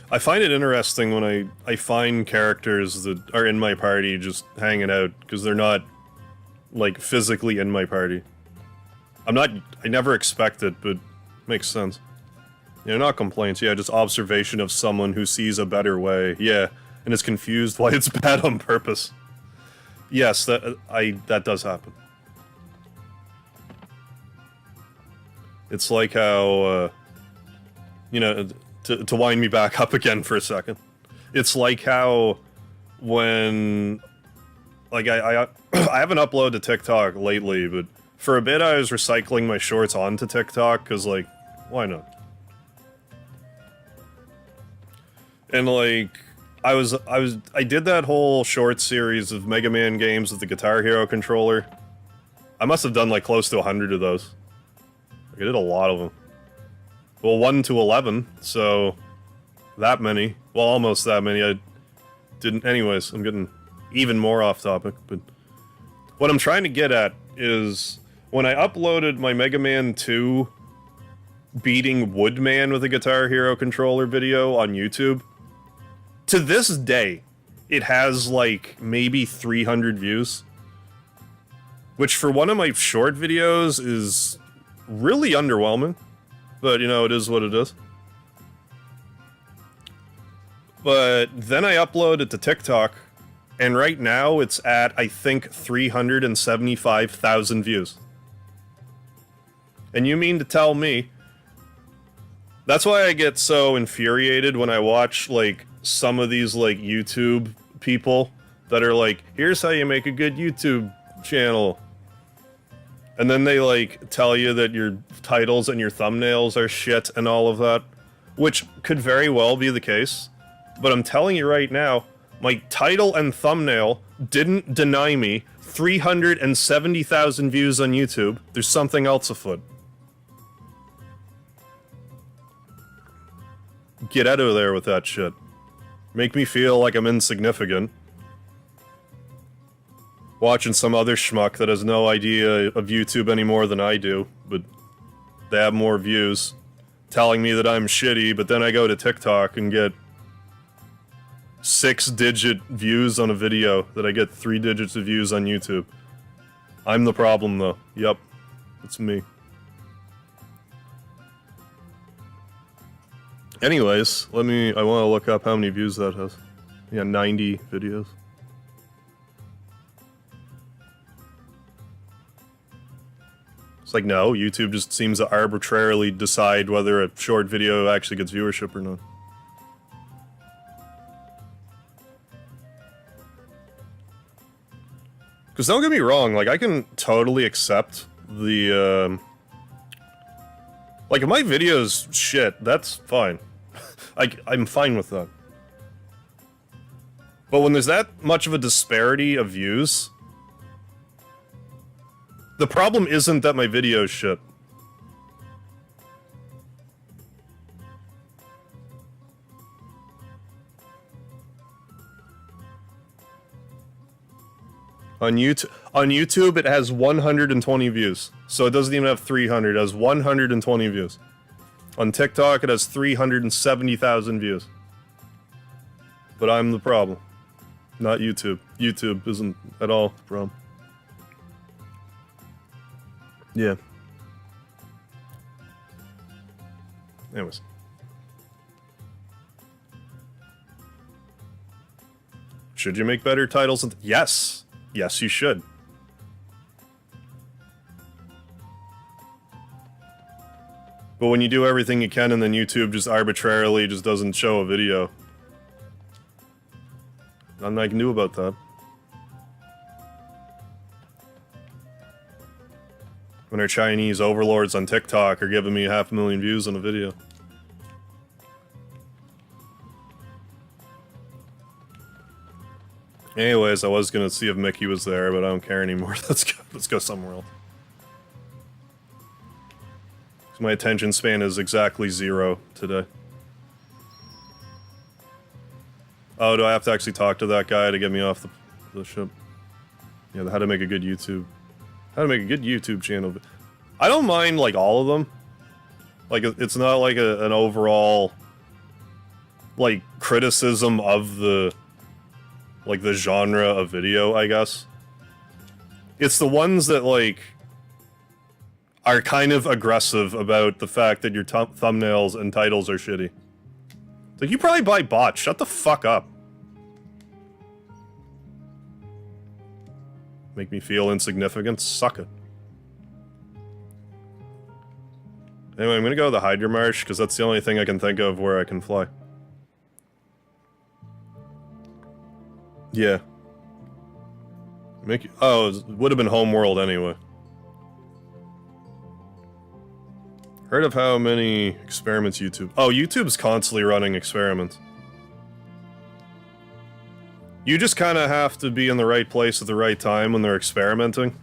I find it interesting when I find characters that are in my party just hanging out, because they're not, like, physically in my party. I never expect it, but makes sense. Yeah, not complaints, yeah, just observation of someone who sees a better way, yeah, and is confused why it's bad on purpose. Yes, that does happen. It's like how, you know... To wind me back up again for a second. It's like how when... Like, I haven't uploaded to TikTok lately, but for a bit I was recycling my shorts onto TikTok, because, like, why not? And, like, I did that whole short series of Mega Man games with the Guitar Hero controller. I must have done, like, close to 100 of those. Like, I did a lot of them. Well, 1 to 11, so that many. Well, almost that many. I didn't... Anyways, I'm getting even more off topic, but... What I'm trying to get at is, when I uploaded my Mega Man 2 beating Woodman with a Guitar Hero controller video on YouTube, to this day, it has, like, maybe 300 views. Which, for one of my short videos, is really underwhelming. But, you know, it is what it is. But then I upload it to TikTok, and right now it's at, I think, 375,000 views. And you mean to tell me... That's why I get so infuriated when I watch, like, some of these, like, YouTube people that are like, here's how you make a good YouTube channel. And then they, like, tell you that your titles and your thumbnails are shit and all of that. Which could very well be the case. But I'm telling you right now, my title and thumbnail didn't deny me 370,000 views on YouTube. There's something else afoot. Get out of there with that shit. Make me feel like I'm insignificant. Watching some other schmuck that has no idea of YouTube any more than I do, but they have more views, telling me that I'm shitty, but then I go to TikTok and get 6-digit views on a video that I get 3 digits of views on YouTube. I'm the problem, though. Yep. It's me. Anyways, I want to look up how many views that has. Yeah, 90 videos. It's like, no, YouTube just seems to arbitrarily decide whether a short video actually gets viewership or not. Because don't get me wrong, like, I can totally accept the, like, if my video's shit, that's fine. I'm fine with that. But when there's that much of a disparity of views, the problem isn't that my video's shit. On YouTube, it has 120 views. So it doesn't even have 300, it has 120 views. On TikTok, it has 370,000 views. But I'm the problem. Not YouTube. YouTube isn't at all the problem. Yeah. Anyways. Should you make better titles? Yes. Yes, you should. But when you do everything you can and then YouTube just arbitrarily just doesn't show a video, nothing I can do about that. When our Chinese overlords on TikTok are giving me 500,000 views on a video. Anyways, I was gonna see if Mickey was there, but I don't care anymore. Let's go somewhere else. My attention span is exactly 0 today. Oh, do I have to actually talk to that guy to get me off the ship? Yeah, how to make a good YouTube. How to make a good YouTube channel. I don't mind, like, all of them. Like, it's not like an overall, like, criticism of the, like, the genre of video, I guess. It's the ones that, like, are kind of aggressive about the fact that your thumbnails and titles are shitty. It's like, you probably buy bots. Shut the fuck up. Make me feel insignificant? Suck it. Anyway, I'm gonna go to the Hydra Marsh, because that's the only thing I can think of where I can fly. Yeah. Oh, it would have been Homeworld anyway. Heard of how many experiments YouTube... Oh, YouTube's constantly running experiments. You just kind of have to be in the right place at the right time when they're experimenting.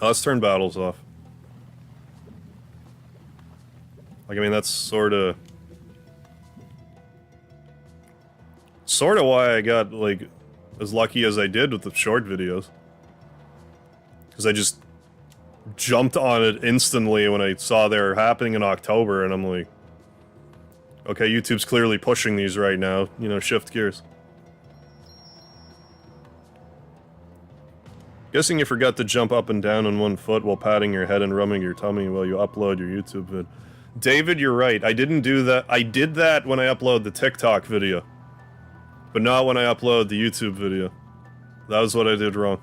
Oh, let's turn battles off. Like, I mean, that's sorta why I got, like, as lucky as I did with the short videos. Because I just jumped on it instantly when I saw they were happening in October, and I'm like, okay, YouTube's clearly pushing these right now, you know, shift gears. Guessing you forgot to jump up and down on one foot while patting your head and rubbing your tummy while you upload your YouTube vid. David, you're right. I didn't do that. I did that when I upload the TikTok video. But not when I upload the YouTube video. That was what I did wrong.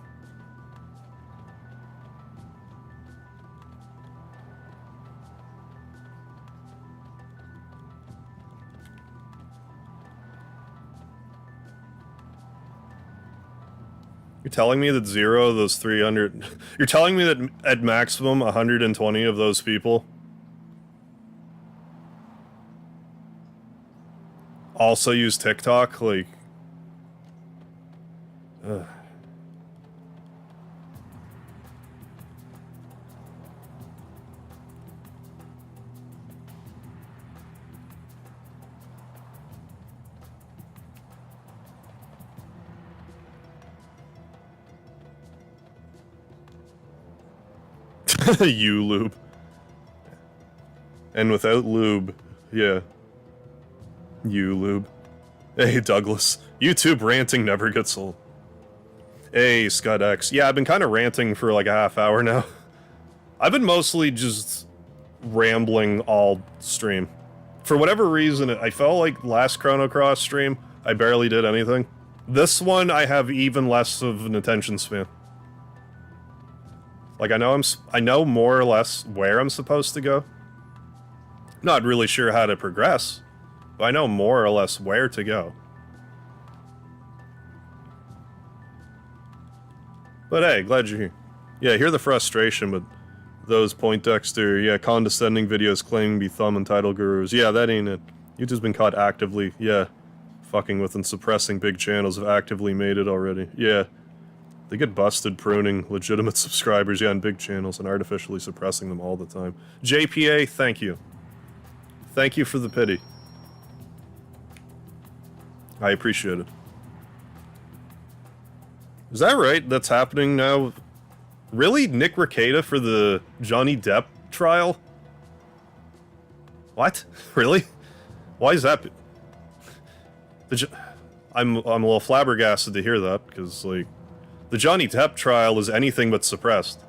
You're telling me that 0 of those 300... You're telling me that at maximum 120 of those people also use TikTok? Like... Ugh. You lube. And without lube, yeah. You lube. Hey, Douglas. YouTube ranting never gets old. Hey, Scud X. Yeah, I've been kind of ranting for like a half hour now. I've been mostly just rambling all stream. For whatever reason, I felt like last Chrono Cross stream, I barely did anything. This one, I have even less of an attention span. Like, I know more or less where I'm supposed to go. Not really sure how to progress, but I know more or less where to go. But hey, glad you're here. Yeah, I hear the frustration, but those Poindexter, yeah, condescending videos claiming to be thumb and title gurus. Yeah, that ain't it. YouTube's been caught actively, yeah, fucking with and suppressing big channels have actively made it already. Yeah. They get busted pruning legitimate subscribers, yeah, on big channels and artificially suppressing them all the time. JPA, thank you. Thank you for the pity. I appreciate it. Is that right? That's happening now? Really? Nick Rekieta for the Johnny Depp trial? What? Really? Why is that? I'm a little flabbergasted to hear that, because, like, the Johnny Depp trial is anything but suppressed.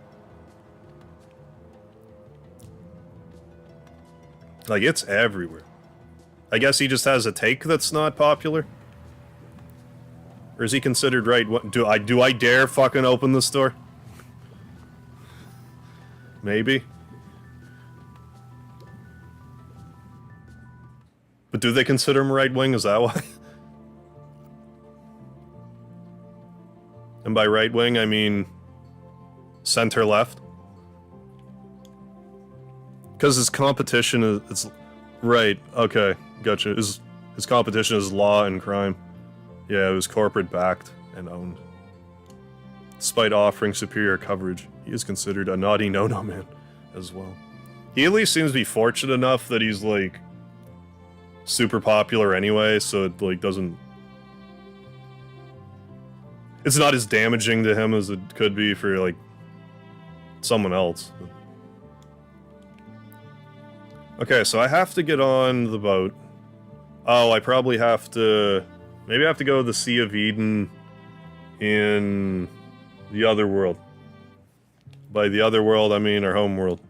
Like, it's everywhere. I guess he just has a take that's not popular? Or is he considered right? What, do I dare fucking open this door? Maybe. But do they consider him right-wing? Is that why? And by right-wing, I mean center-left. Because his competition is... It's, right, okay, gotcha. His competition is law and crime. Yeah, it was corporate-backed and owned. Despite offering superior coverage, he is considered a naughty no-no man as well. He at least seems to be fortunate enough that he's, like, super popular anyway, so it, like, doesn't... It's not as damaging to him as it could be for, like, someone else. Okay, so I have to get on the boat. Oh, I probably have to... Maybe I have to go to the Sea of Eden in the other world. By the other world, I mean our home world.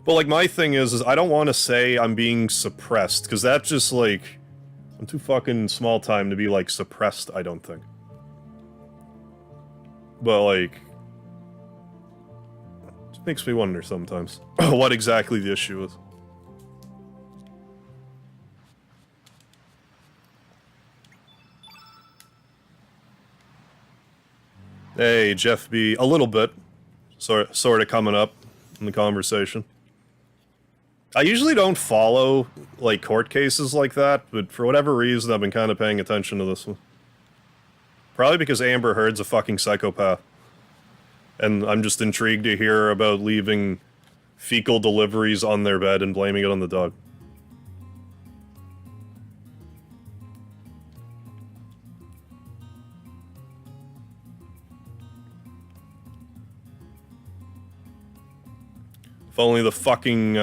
But, like, my thing is I don't want to say I'm being suppressed, because that just, like... I'm too fucking small time to be, like, suppressed, I don't think. But, like... It makes me wonder sometimes what exactly the issue is. Hey, Jeff B. A little bit. Sort of coming up in the conversation. I usually don't follow, like, court cases like that, but for whatever reason, I've been kind of paying attention to this one. Probably because Amber Heard's a fucking psychopath. And I'm just intrigued to hear about leaving fecal deliveries on their bed and blaming it on the dog. If only the fucking,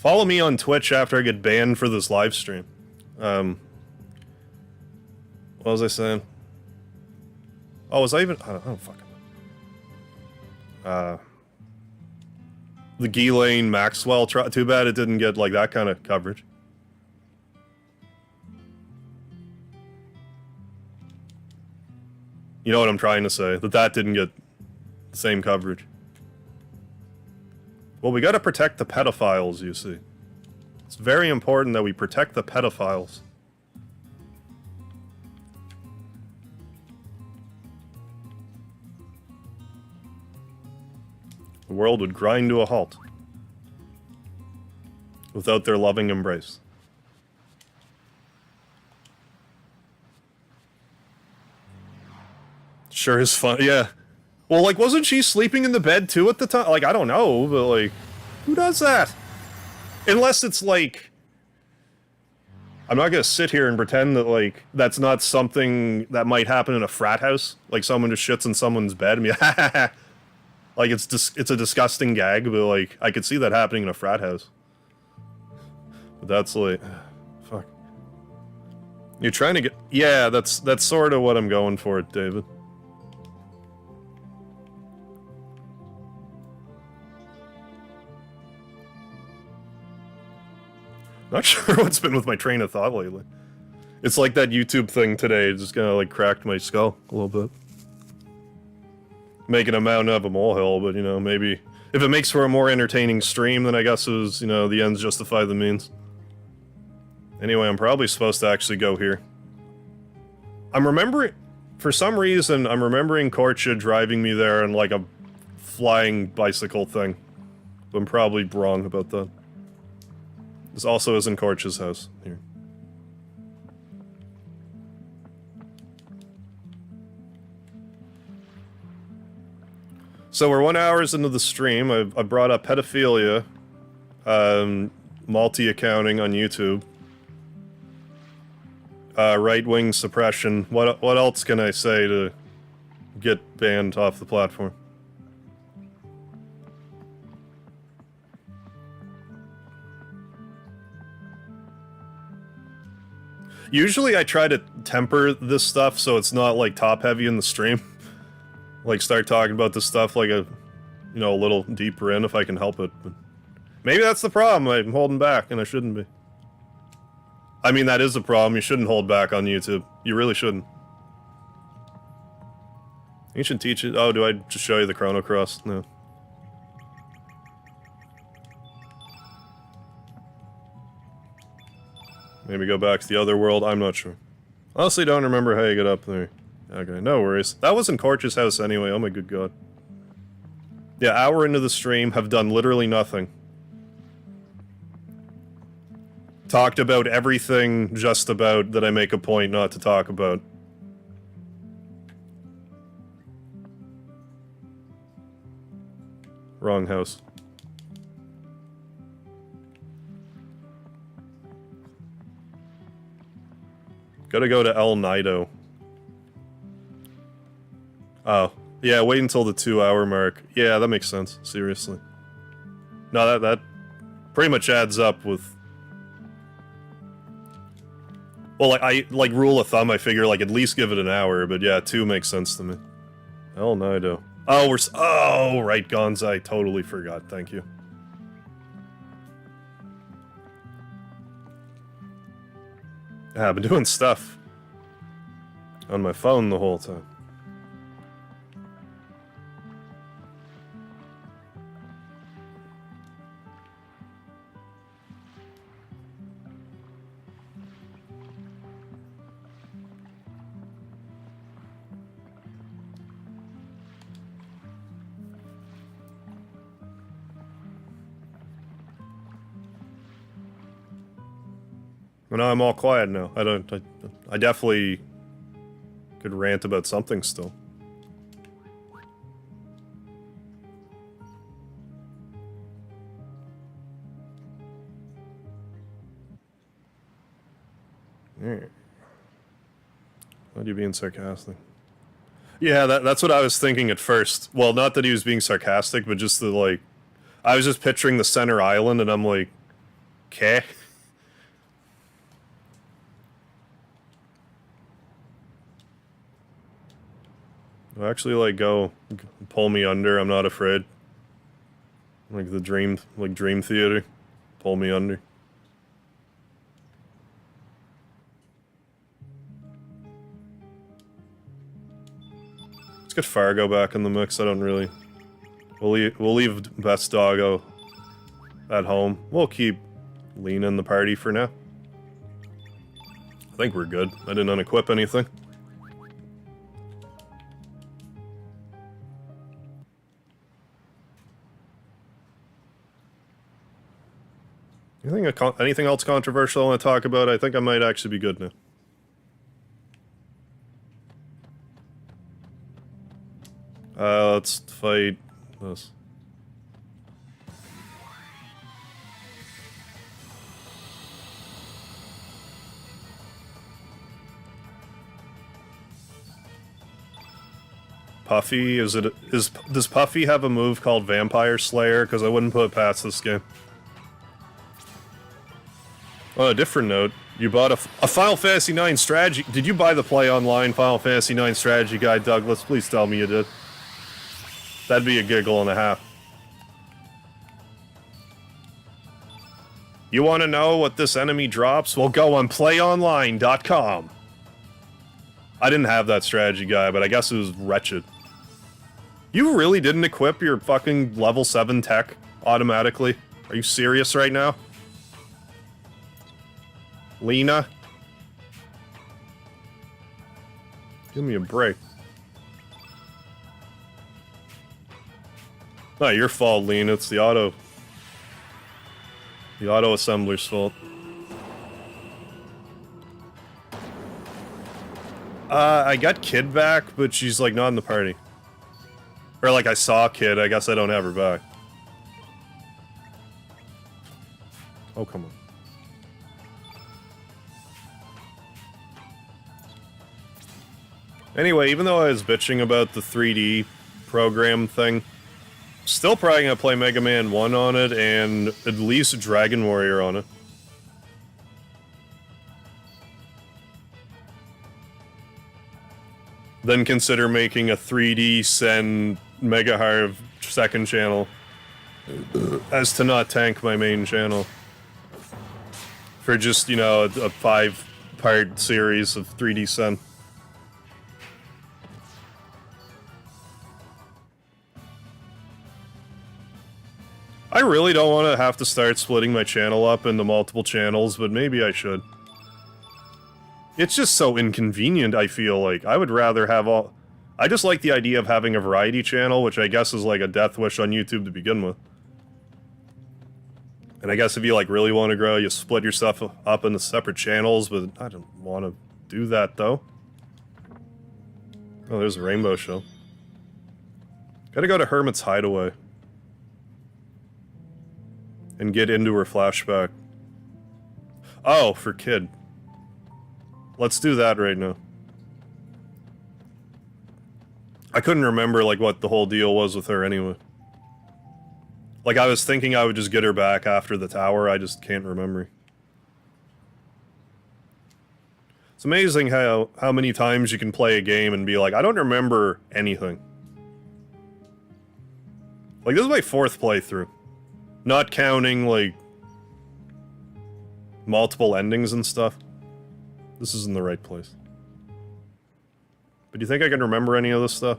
Follow me on Twitch after I get banned for this live stream. What was I saying? Oh, was I even... I don't fucking know. The Ghislaine Maxwell trial. Too bad it didn't get, like, that kind of coverage. You know what I'm trying to say? That didn't get the same coverage. Well, we gotta protect the pedophiles, you see. It's very important that we protect the pedophiles. The world would grind to a halt without their loving embrace. Sure is fun, yeah. Well, like, wasn't she sleeping in the bed too at the time? Like, I don't know, but like, who does that? Unless it's like... I'm not gonna sit here and pretend that, like, that's not something that might happen in a frat house. Like, someone just shits in someone's bed and be like, it's a disgusting gag, but, like, I could see that happening in a frat house. But that's, like... Fuck. You're trying to get... Yeah, that's sort of what I'm going for, David. Not sure what's been with my train of thought lately. It's like that YouTube thing today, just kinda like cracked my skull a little bit. Making a mountain out of a molehill, but you know, maybe... If it makes for a more entertaining stream, then I guess it was, you know, the ends justify the means. Anyway, I'm probably supposed to actually go here. I'm remembering... For some reason, I'm remembering Korcha driving me there in like a flying bicycle thing. But I'm probably wrong about that. This also is in Korcha's house, here. So we're 1 hour into the stream. I brought up pedophilia, multi-accounting on YouTube, right-wing suppression. What else can I say to get banned off the platform? Usually I try to temper this stuff so it's not, like, top-heavy in the stream. Like, start talking about this stuff like a, you know, a little deeper in if I can help it. But maybe that's the problem. I'm holding back, and I shouldn't be. I mean, that is a problem. You shouldn't hold back on YouTube. You really shouldn't. You should teach it. Oh, do I just show you the Chrono Cross? No. Maybe go back to the other world, I'm not sure. Honestly, don't remember how you get up there. Okay, no worries. That was in Korcha's house anyway, oh my good god. Yeah, hour into the stream, have done literally nothing. Talked about everything just about that I make a point not to talk about. Wrong house. Gotta go to El Nido. Oh. Yeah, wait until the 2 hour mark. Yeah, that makes sense. Seriously. No, that pretty much adds up with... Well, like, rule of thumb, I figure, like, at least give it an hour, but yeah, 2 makes sense to me. El Nido. Oh, oh, right, Gonza, I totally forgot, thank you. Yeah, I've been doing stuff on my phone the whole time. Well, now I'm all quiet now. I definitely could rant about something still. Yeah. Why are you being sarcastic? Yeah, that's what I was thinking at first. Well, not that he was being sarcastic, but just the, like... I was just picturing the center island, and I'm like... "Keh?" Actually, like, go pull me under. I'm not afraid. Like the dream theater. Pull me under. Let's get Fargo back in the mix. I don't really. We'll leave Best Doggo at home. We'll keep Lena in the party for now. I think we're good. I didn't unequip anything. Anything else controversial I want to talk about? I think I might actually be good now. Let's fight this. Puffy, does Puffy have a move called Vampire Slayer? Because I wouldn't put it past this game. On a different note, you bought a Final Fantasy IX strategy. Did you buy the Play Online Final Fantasy IX strategy guide, Douglas? Please tell me you did. That'd be a giggle and a half. You want to know what this enemy drops? Well, go on playonline.com. I didn't have that strategy guide, but I guess it was wretched. You really didn't equip your fucking level 7 tech automatically? Are you serious right now? Lena? Give me a break. Not your fault, Lena. It's the auto assembler's fault. I got Kid back, but she's like not in the party. Or like I saw Kid, I guess I don't have her back. Oh, come on. Anyway, even though I was bitching about the 3D program thing, still probably gonna play Mega Man 1 on it, and at least Dragon Warrior on it. Then consider making a 3D Sen Mega Harv second channel, as to not tank my main channel. For just, you know, a 5-part series of 3D Sen. I really don't want to have to start splitting my channel up into multiple channels, but maybe I should. It's just so inconvenient, I feel like. I would rather have all... I just like the idea of having a variety channel, which I guess is like a death wish on YouTube to begin with. And I guess if you like really want to grow, you split your stuff up into separate channels, but I don't want to do that, though. Oh, there's a rainbow show. Gotta go to Hermit's Hideaway. And get into her flashback. Oh, for Kid. Let's do that right now. I couldn't remember, like, what the whole deal was with her anyway. Like, I was thinking I would just get her back after the tower, I just can't remember. It's amazing how many times you can play a game and be like, I don't remember anything. Like, this is my 4th playthrough. Not counting, like, multiple endings and stuff. This is in the right place. But do you think I can remember any of this stuff?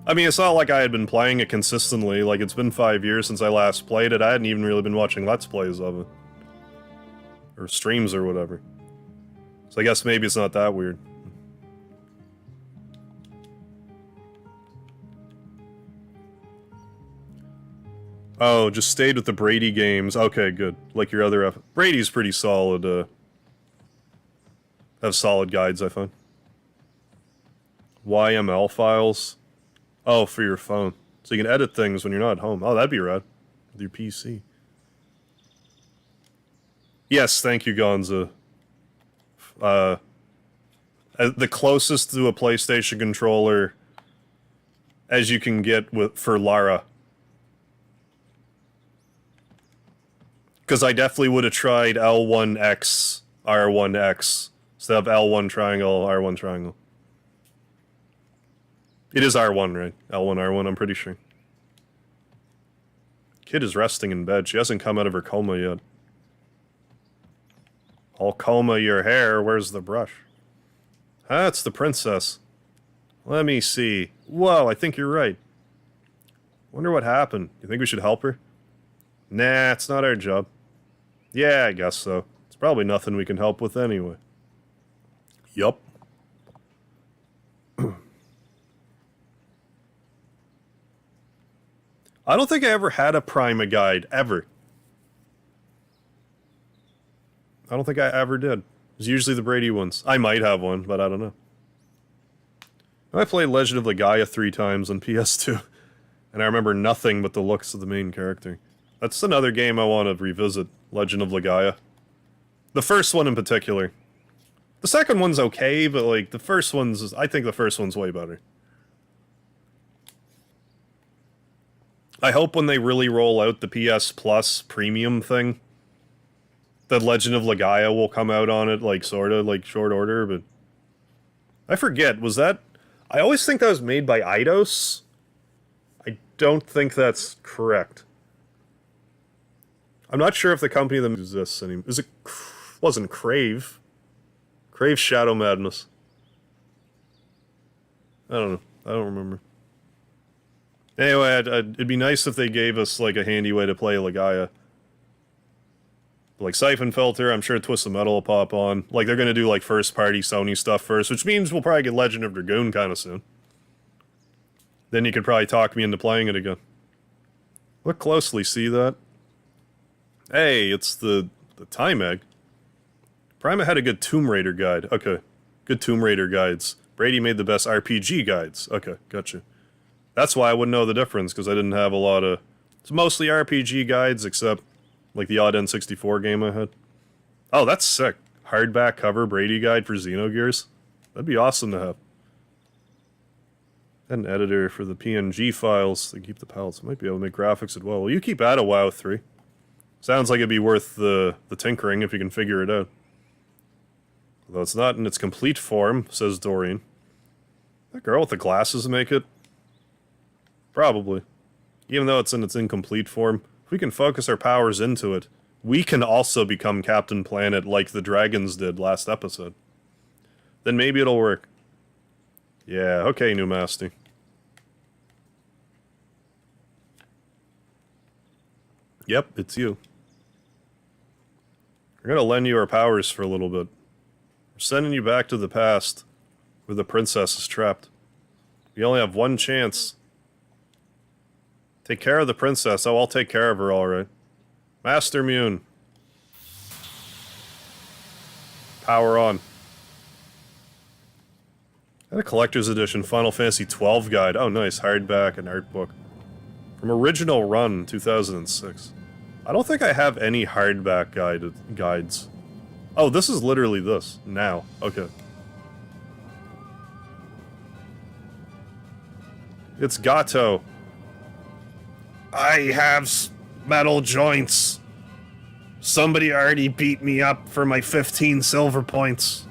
I mean, it's not like I had been playing it consistently. Like, it's been 5 years since I last played it. I hadn't even really been watching Let's Plays of it. Or streams or whatever. So I guess maybe it's not that weird. Oh, just stayed with the Brady games. Okay, good. Like your other... Brady's pretty solid, have solid guides, I find. YML files? Oh, for your phone. So you can edit things when you're not at home. Oh, that'd be rad. With your PC. Yes, thank you, Gonza. The closest to a PlayStation controller as you can get for Lara. Because I definitely would have tried L1X, R1X, Instead of L1 triangle, R1 triangle. It is R1, right? L1, R1, I'm pretty sure. Kid is resting in bed. She hasn't come out of her coma yet. I'll coma your hair. Where's the brush? That's the princess. Let me see. Whoa, I think you're right. Wonder what happened. You think we should help her? Nah, it's not our job. Yeah, I guess so. It's probably nothing we can help with anyway. Yup. I don't think I ever had a Prima guide, ever. I don't think I ever did. It was usually the Brady ones. I might have one, but I don't know. I played Legend of Legaia 3 times on PS2, and I remember nothing but the looks of the main character. That's another game I want to revisit, Legend of Legaia. The first one in particular. The second one's okay, but like, the first one's... I think the first one's way better. I hope when they really roll out the PS Plus premium thing, that Legend of Legaia will come out on it, like, sorta, like, short order, but... I forget, was that... I always think that was made by Eidos. I don't think that's correct. I'm not sure if the company that exists anymore. Is it... wasn't Crave. Crave Shadow Madness. I don't know. I don't remember. Anyway, it'd be nice if they gave us, like, a handy way to play Legaia. Like, Siphon Filter, I'm sure Twist of Metal will pop on. Like, they're gonna do, like, first-party Sony stuff first, which means we'll probably get Legend of Dragoon kind of soon. Then you could probably talk me into playing it again. Look closely, see that? Hey, it's the Time Egg. Prima had a good Tomb Raider guide. Okay. Good Tomb Raider guides. Brady made the best RPG guides. Okay, gotcha. That's why I wouldn't know the difference, because I didn't have a lot of... It's mostly RPG guides, except, like, the odd N64 game I had. Oh, that's sick. Hardback cover Brady guide for Xenogears. That'd be awesome to have. An editor for the PNG files to keep the palettes. Might be able to make graphics as well. Well, you keep at a WoW 3. Sounds like it'd be worth the tinkering if you can figure it out. Although it's not in its complete form, says Doreen. That girl with the glasses make it? Probably. Even though it's in its incomplete form, if we can focus our powers into it, we can also become Captain Planet like the dragons did last episode. Then maybe it'll work. Yeah, okay, new master. Yep, it's you. We're gonna lend you our powers for a little bit. We're sending you back to the past, where the princess is trapped. You only have one chance. Take care of the princess. Oh, I'll take care of her, alright. Master Mune. Power on. And a collector's edition Final Fantasy XII guide. Oh, nice. Hardback and art book. From original run, 2006. I don't think I have any hardback guides. Oh, this is literally this. Now. Okay. It's Gato. I have metal joints. Somebody already beat me up for my 15 silver points.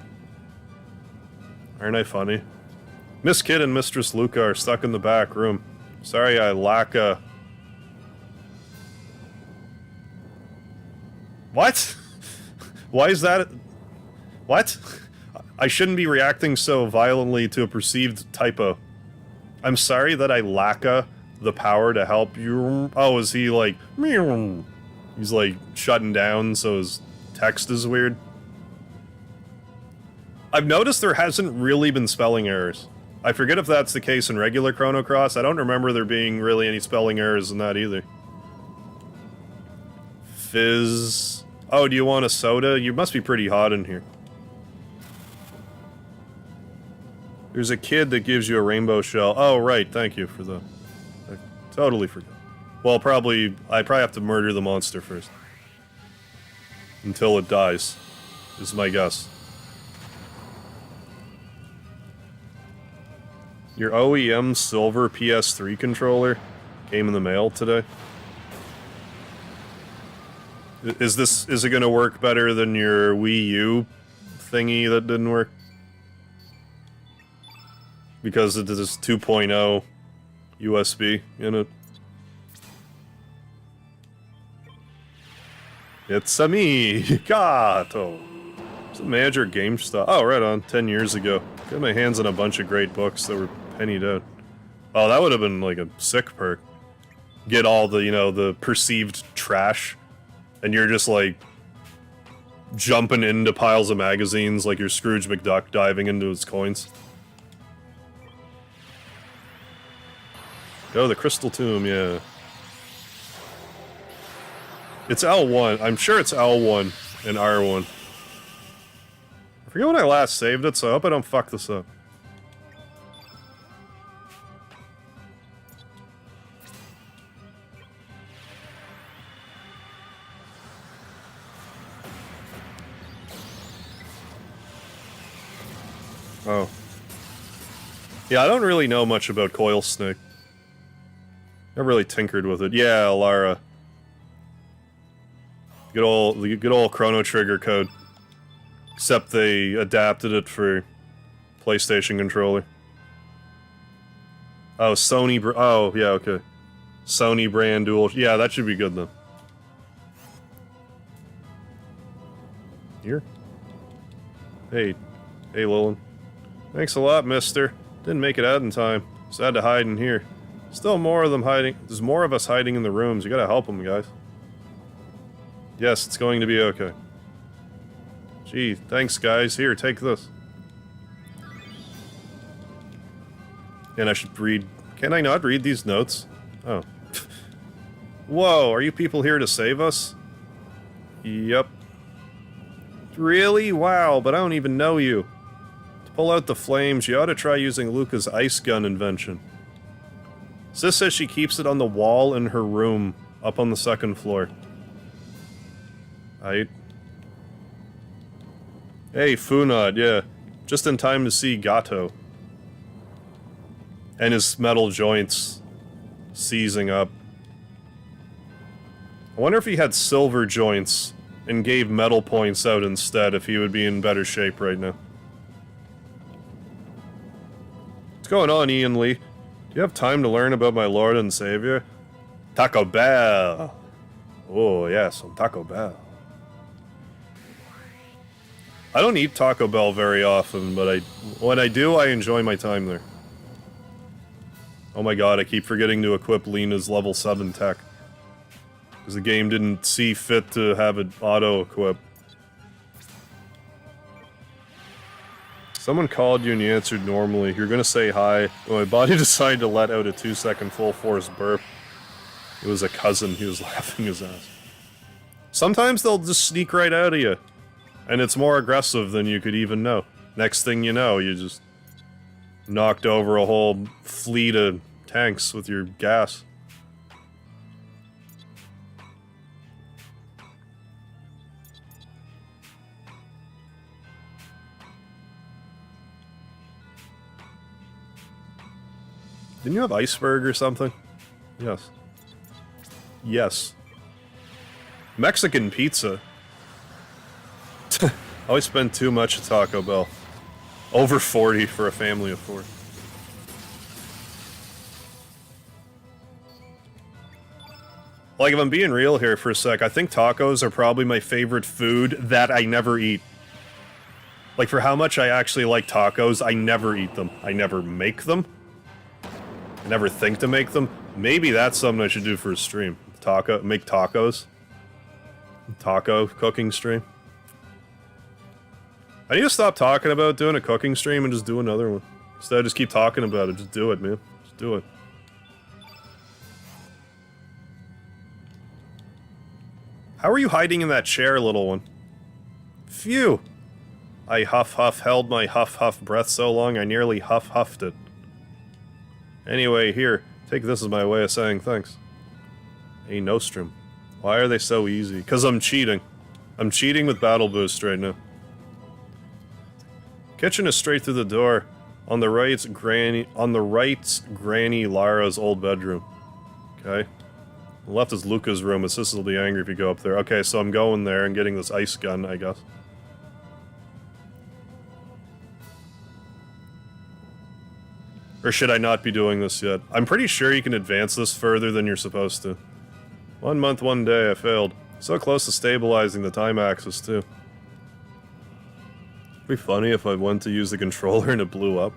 Aren't I funny? Miss Kid and Mistress Luca are stuck in the back room. Sorry I lack a... What? Why is that... What? I shouldn't be reacting so violently to a perceived typo. I'm sorry that I lack the power to help you. Oh, is he like... He's like shutting down so his text is weird. I've noticed there hasn't really been spelling errors. I forget if that's the case in regular Chrono Cross. I don't remember there being really any spelling errors in that either. Fizz... Oh, do you want a soda? You must be pretty hot in here. There's a kid that gives you a rainbow shell. Oh, right, thank you for the... I totally forgot. Well, I probably have to murder the monster first. Until it dies, is my guess. Your OEM silver PS3 controller came in the mail today. Is it gonna work better than your Wii U thingy that didn't work. Because it is 2.0 USB in it. It's a me, Gato. It's a major game stuff. Oh, right on. 10 years ago. Got my hands on a bunch of great books that were pennied out. Oh, that would have been like a sick perk. Get all the, you know, the perceived trash, and you're just like jumping into piles of magazines like you're Scrooge McDuck diving into his coins. Oh, the Crystal Tomb, yeah. It's L1. I'm sure it's L1 and R1. I forget when I last saved it, so I hope I don't fuck this up. Oh. Yeah, I don't really know much about Coil Snake. Never really tinkered with it. Yeah, Lara. The good old Chrono Trigger code. Except they adapted it for PlayStation controller. Oh, oh, yeah, okay. Sony brand dual. Yeah, that should be good then. Here? Hey. Hey, Lilin. Thanks a lot, mister. Didn't make it out in time. Just had to hide in here. Still more of them hiding. There's more of us hiding in the rooms. You gotta help them, guys. Yes, it's going to be okay. Gee, thanks, guys. Here, take this. And I should read... Can I not read these notes? Oh. Whoa, are you people here to save us? Yep. Really? Wow, but I don't even know you. To pull out the flames, you ought to try using Luca's ice gun invention. Sis says she keeps it on the wall in her room, up on the second floor. Aight. Hey, Funad, yeah. Just in time to see Gato. And his metal joints seizing up. I wonder if he had silver joints and gave metal points out instead, if he would be in better shape right now. What's going on, Ian Lee? Do you have time to learn about my Lord and Savior? Taco Bell! Oh, yes, some Taco Bell. I don't eat Taco Bell very often, but when I do, I enjoy my time there. Oh my god, I keep forgetting to equip Lena's level 7 tech. Because the game didn't see fit to have it auto-equip. Someone called you and you answered normally. You're gonna say hi. When my body decided to let out a 2-second full-force burp. It was a cousin. He was laughing his ass. Sometimes they'll just sneak right out of you. And it's more aggressive than you could even know. Next thing you know, you just knocked over a whole fleet of tanks with your gas. Didn't you have iceberg or something? Yes. Yes. Mexican pizza. I always spend too much at Taco Bell. Over 40 for a family of 4. Like, if I'm being real here for a sec, I think tacos are probably my favorite food that I never eat. Like, for how much I actually like tacos, I never eat them. I never make them. I never think to make them. Maybe that's something I should do for a stream. Make tacos. Taco cooking stream. I need to stop talking about doing a cooking stream and just do another one. Instead of just keep talking about it, just do it, man. Just do it. How are you hiding in that chair, little one? Phew! I held my huff breath so long I nearly huffed it. Anyway, here, take this as my way of saying thanks. Hey, Nostrum. Why are they so easy? Because I'm cheating. I'm cheating with Battle Boost right now. Kitchen is straight through the door. On the right's Granny Lara's old bedroom. Okay. On the left is Luca's room. His sister will be angry if you go up there. Okay, so I'm going there and getting this ice gun, I guess. Or should I not be doing this yet? I'm pretty sure you can advance this further than you're supposed to. 1 month, 1 day, I failed. So close to stabilizing the time axis, too. It'd be funny if I went to use the controller and it blew up.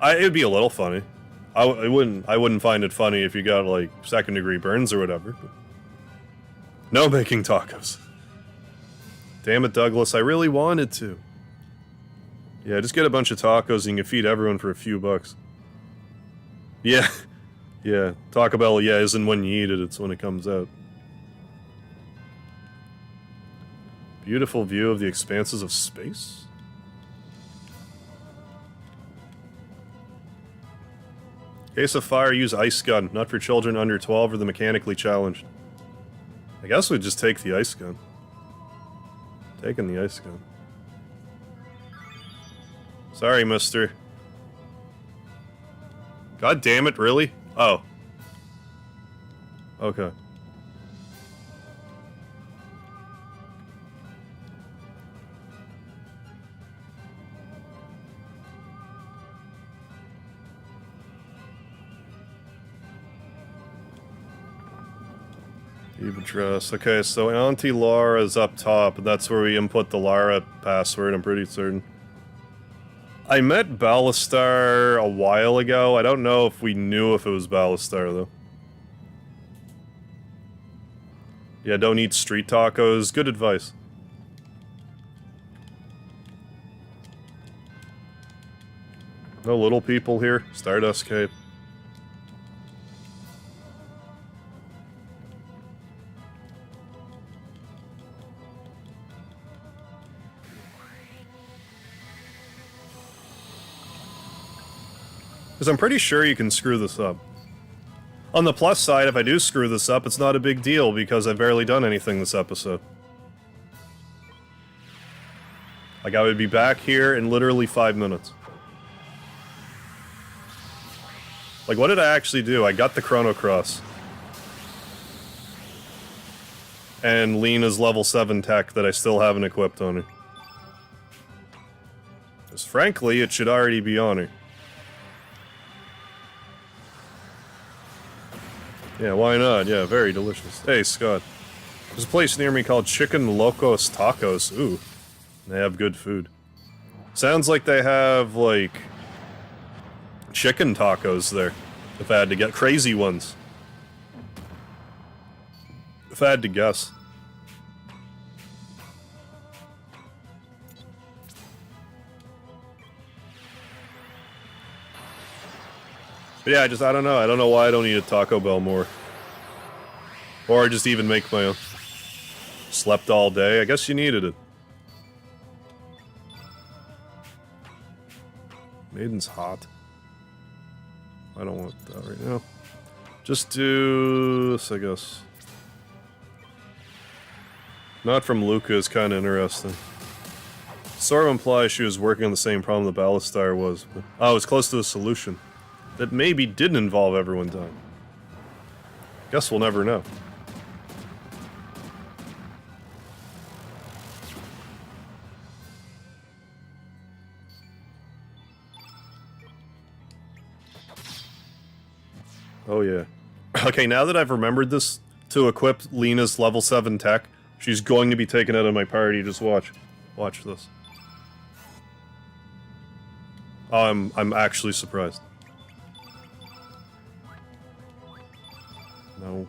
It'd be a little funny. I wouldn't find it funny if you got, like, second-degree burns or whatever. But no making tacos. Damn it, Douglas, I really wanted to. Yeah, just get a bunch of tacos and you can feed everyone for a few bucks. Yeah. Yeah, Taco Bell, yeah, isn't when you eat it, it's when it comes out. Beautiful view of the expanses of space? Case of fire, use ice gun. Not for children under 12 or the mechanically challenged. I guess we'd just take the ice gun. Taking the ice gun. Sorry, mister. God damn it, really? Oh. Okay. Eve address. Okay, so Auntie Laura's up top, and that's where we input the Lara password, I'm pretty certain. I met Ballastar a while ago. I don't know if we knew if it was Ballastar, though. Yeah, don't eat street tacos. Good advice. No little people here. Stardust Cape. Because I'm pretty sure you can screw this up. On the plus side, if I do screw this up, it's not a big deal because I've barely done anything this episode. Like, I would be back here in literally 5 minutes. Like, what did I actually do? I got the Chrono Cross. And Lena's level 7 tech that I still haven't equipped on her. Because frankly, it should already be on her. Yeah, why not? Yeah, very delicious. Hey, Scott. There's a place near me called Chicken Locos Tacos. Ooh. They have good food. Sounds like they have, like, chicken tacos there. If I had to get crazy ones. If I had to guess. But yeah, I don't know. I don't know why I don't eat a Taco Bell more. Or I just even make my own. Slept all day. I guess you needed it. Maiden's hot. I don't want that right now. Just do this, I guess. Not from Luca is kind of interesting. Sort of implies she was working on the same problem the Ballastar was. But, oh, it's close to a solution. That maybe didn't involve everyone dying. Guess we'll never know. Oh yeah. Okay, now that I've remembered this to equip Lena's level 7 tech, she's going to be taken out of my party. Just watch. Watch this. Oh, I'm actually surprised. No.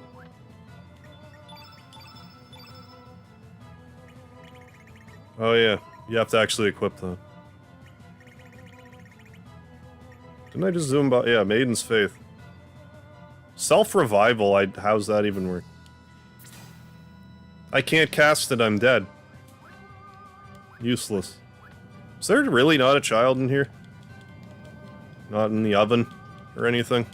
Oh yeah, you have to actually equip them. Didn't I just zoom by? Yeah, Maiden's Faith. Self-revival, how's that even work? I can't cast it, I'm dead. Useless. Is there really not a child in here? Not in the oven or anything?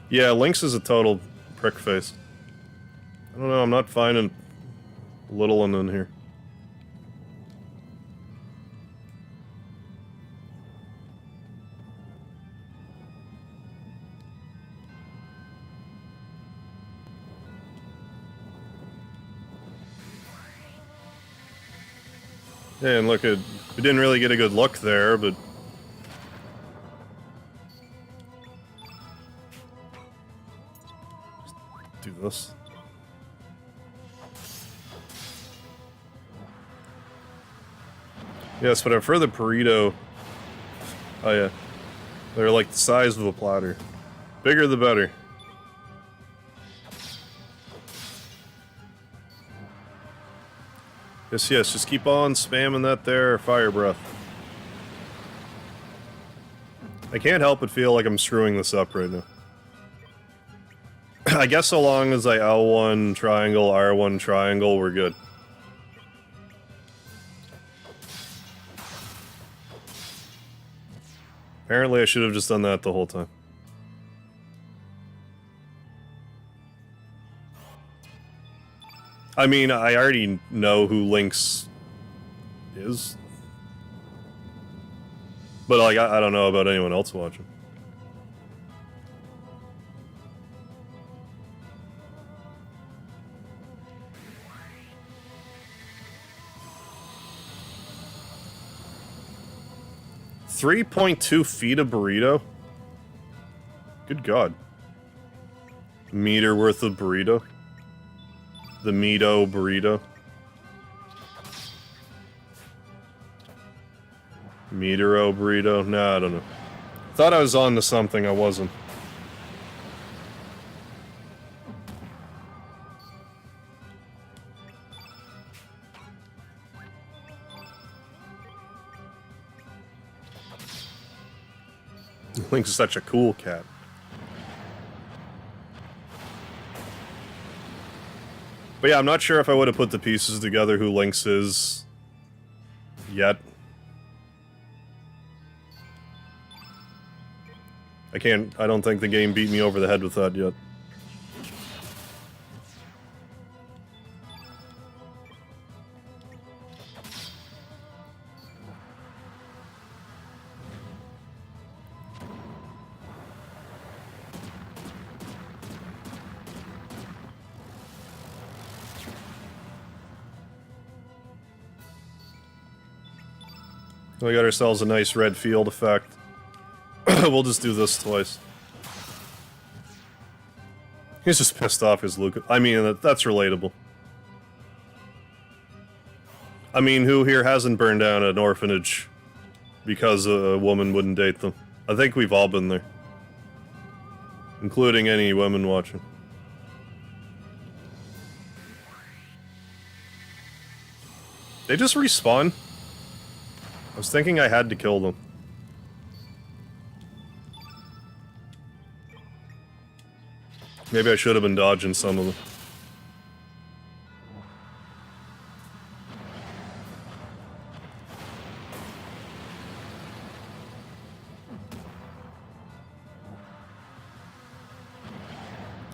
Yeah, Lynx is a total prick face. I don't know, I'm not finding little one in here. Yeah, and look at... We didn't really get a good look there, but... Just do this. Yes, but for the burrito... Oh yeah. They're like the size of a platter. Bigger the better. Yes, just keep on spamming that there fire breath. I can't help but feel like I'm screwing this up right now. I guess so long as I L1 triangle, R1 triangle, we're good. Apparently I should have just done that the whole time. I mean, I already know who Lynx is. But, like, I don't know about anyone else watching. $3.2 a burrito? Good God. Meter worth of burrito? The Meato burrito. Metero burrito? Nah, I don't know. Thought I was on to something, I wasn't. Link's such a cool cat. But yeah, I'm not sure if I would have put the pieces together who Lynx is yet. I don't think the game beat me over the head with that yet. We got ourselves a nice red field effect. We'll just do this twice. He's just pissed off because Luke. I mean, that's relatable. I mean, who here hasn't burned down an orphanage because a woman wouldn't date them? I think we've all been there. Including any women watching. They just respawn? I was thinking I had to kill them. Maybe I should have been dodging some of them.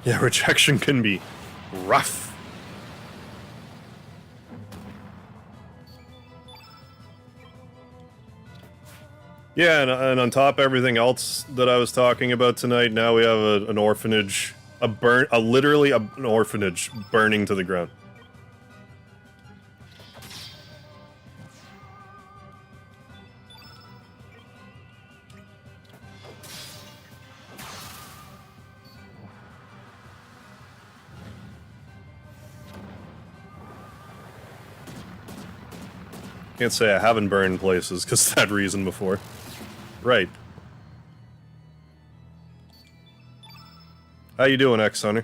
Yeah, rejection can be rough. Yeah, and on top of everything else that I was talking about tonight, now we have an orphanage, literally an orphanage burning to the ground. Can't say I haven't burned places, because that reason before. Right. How you doing, X-Hunter?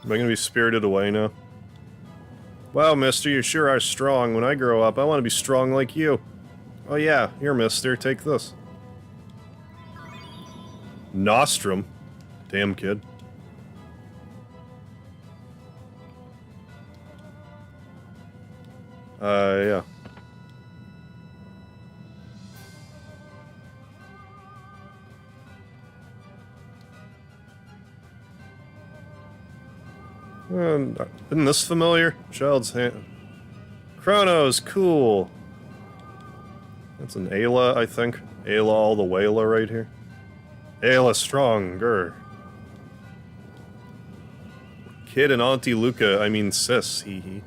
Am I gonna be spirited away now? Wow, mister, you sure are strong. When I grow up, I want to be strong like you. Oh yeah, here, mister, take this. Nostrum? Damn, kid. Yeah. Isn't this familiar? Child's hand. Chrono's cool. That's an Ayla, I think. Ayla all the wayla right here. Ayla stronger. Kid and Auntie Luca, I mean sis, hee.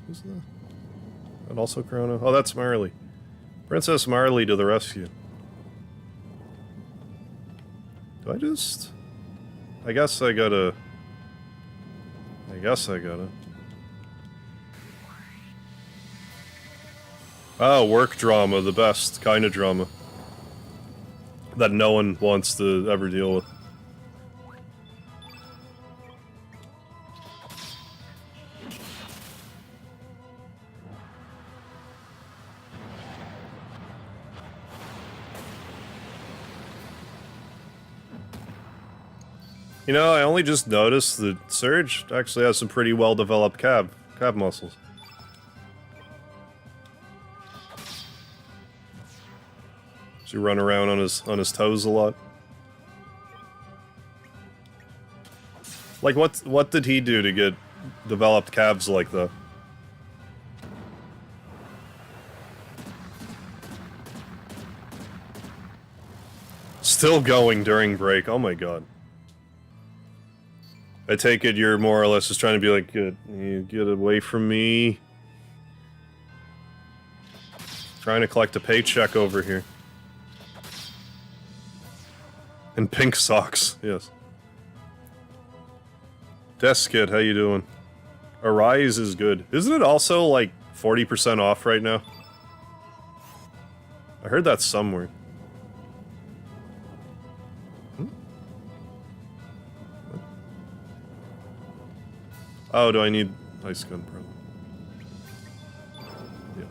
Who's that? And also Chrono? Oh, that's Marley. Princess Marley to the rescue. Do I just... I guess I gotta... Oh, work drama, the best kind of drama. That no one wants to ever deal with. You know, I only just noticed that Serge actually has some pretty well-developed cab muscles. Does he run around on his toes a lot? Like, what did he do to get developed calves like that? Still going during break, oh my god. I take it you're more or less just trying to be like, get away from me. Trying to collect a paycheck over here. And pink socks, yes. Desk Kid, how you doing? Arise is good. Isn't it also like 40% off right now? I heard that somewhere. Oh, do I need ice gun pro? Yeah.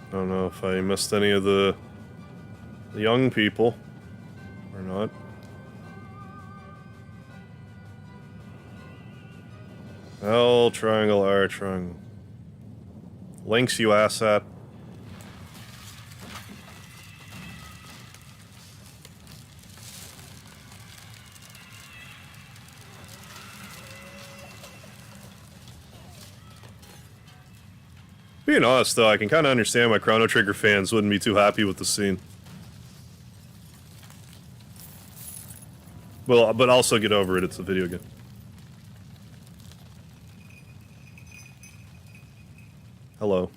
I don't know if I missed any of the young people or not. L, triangle, R, triangle. Links, you asshat. Being honest, though, I can kind of understand why Chrono Trigger fans wouldn't be too happy with the scene. Well, but also get over it, it's a video game. Hello.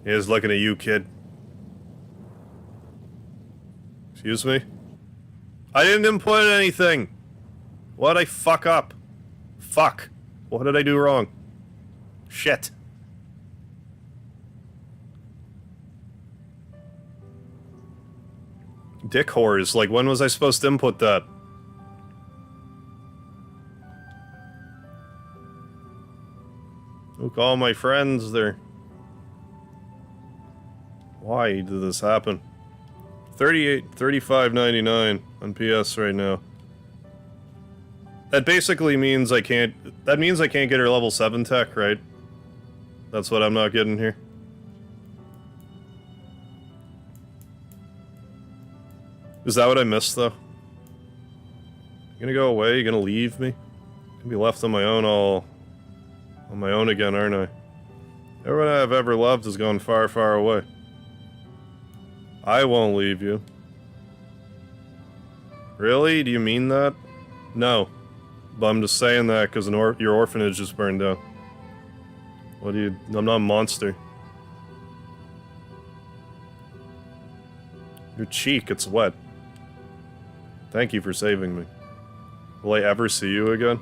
He is looking at you, kid. Excuse me? I didn't input anything! What'd I fuck up? Fuck. What did I do wrong? Shit. Dick whores, like when was I supposed to input that? Look, all my friends, they're... Why did this happen? $35.99 on PS right now. That basically means I can't... That means I can't get her level 7 tech, right? That's what I'm not getting here. Is that what I missed, though? You gonna go away? You gonna leave me? I'm gonna be left on my own all... on my own again, aren't I? Everyone I've ever loved has gone far, far away. I won't leave you. Really? Do you mean that? No. But I'm just saying that because your orphanage just burned down. What do you... I'm not a monster. Your cheek, it's wet. Thank you for saving me. Will I ever see you again?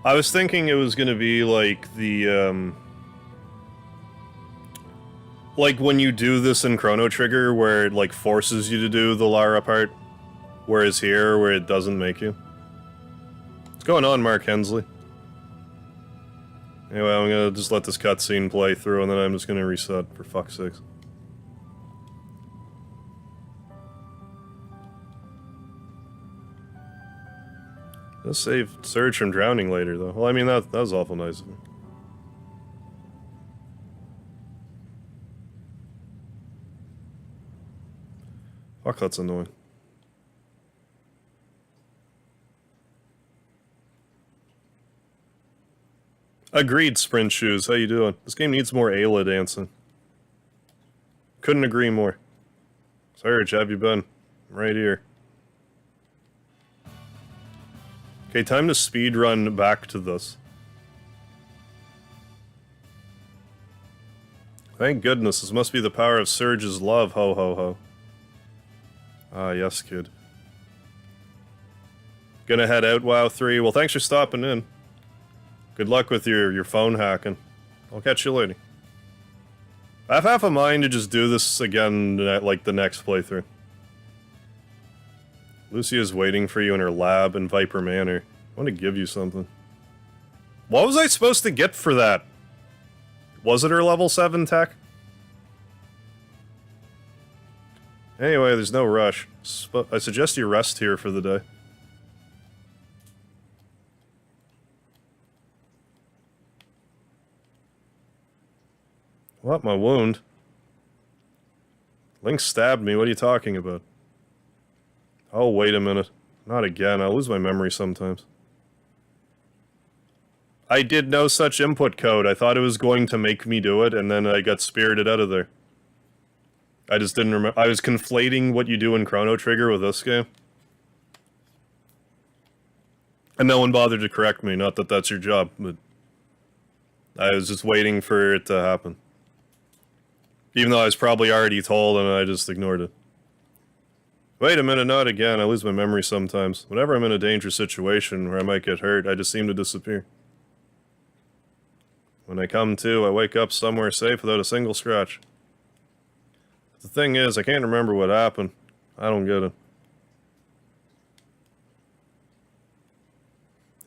I was thinking it was gonna be like the, like when you do this in Chrono Trigger, where it, like, forces you to do the Lara part, whereas here, where it doesn't make you. What's going on, Mark Hensley? Anyway, I'm gonna just let this cutscene play through, and then I'm just gonna reset, for fuck's sakes. I'll save Serge from drowning later, though. Well, I mean, that was awful nice of him. Fuck, that's annoying. Agreed, Sprint Shoes. How you doing? This game needs more Ayla dancing. Couldn't agree more. Serge, how have you been? I'm right here. Okay, time to speedrun back to this. Thank goodness, this must be the power of Serge's love, ho ho ho. Ah, yes, kid. Gonna head out, WoW 3. Well, thanks for stopping in. Good luck with your phone hacking. I'll catch you later. I have half a mind to just do this again, like, the next playthrough. Lucia's waiting for you in her lab in Viper Manor. I want to give you something. What was I supposed to get for that? Was it her level 7 tech? Anyway, there's no rush. I suggest you rest here for the day. What? My wound? Link stabbed me. What are you talking about? Oh, wait a minute. Not again. I lose my memory sometimes. I did no such input code. I thought it was going to make me do it, and then I got spirited out of there. I just didn't remember. I was conflating what you do in Chrono Trigger with this game. And no one bothered to correct me. Not that that's your job, but I was just waiting for it to happen. Even though I was probably already told and I just ignored it. Wait a minute, not again. I lose my memory sometimes. Whenever I'm in a dangerous situation where I might get hurt, I just seem to disappear. When I come to, I wake up somewhere safe without a single scratch. But the thing is, I can't remember what happened. I don't get it.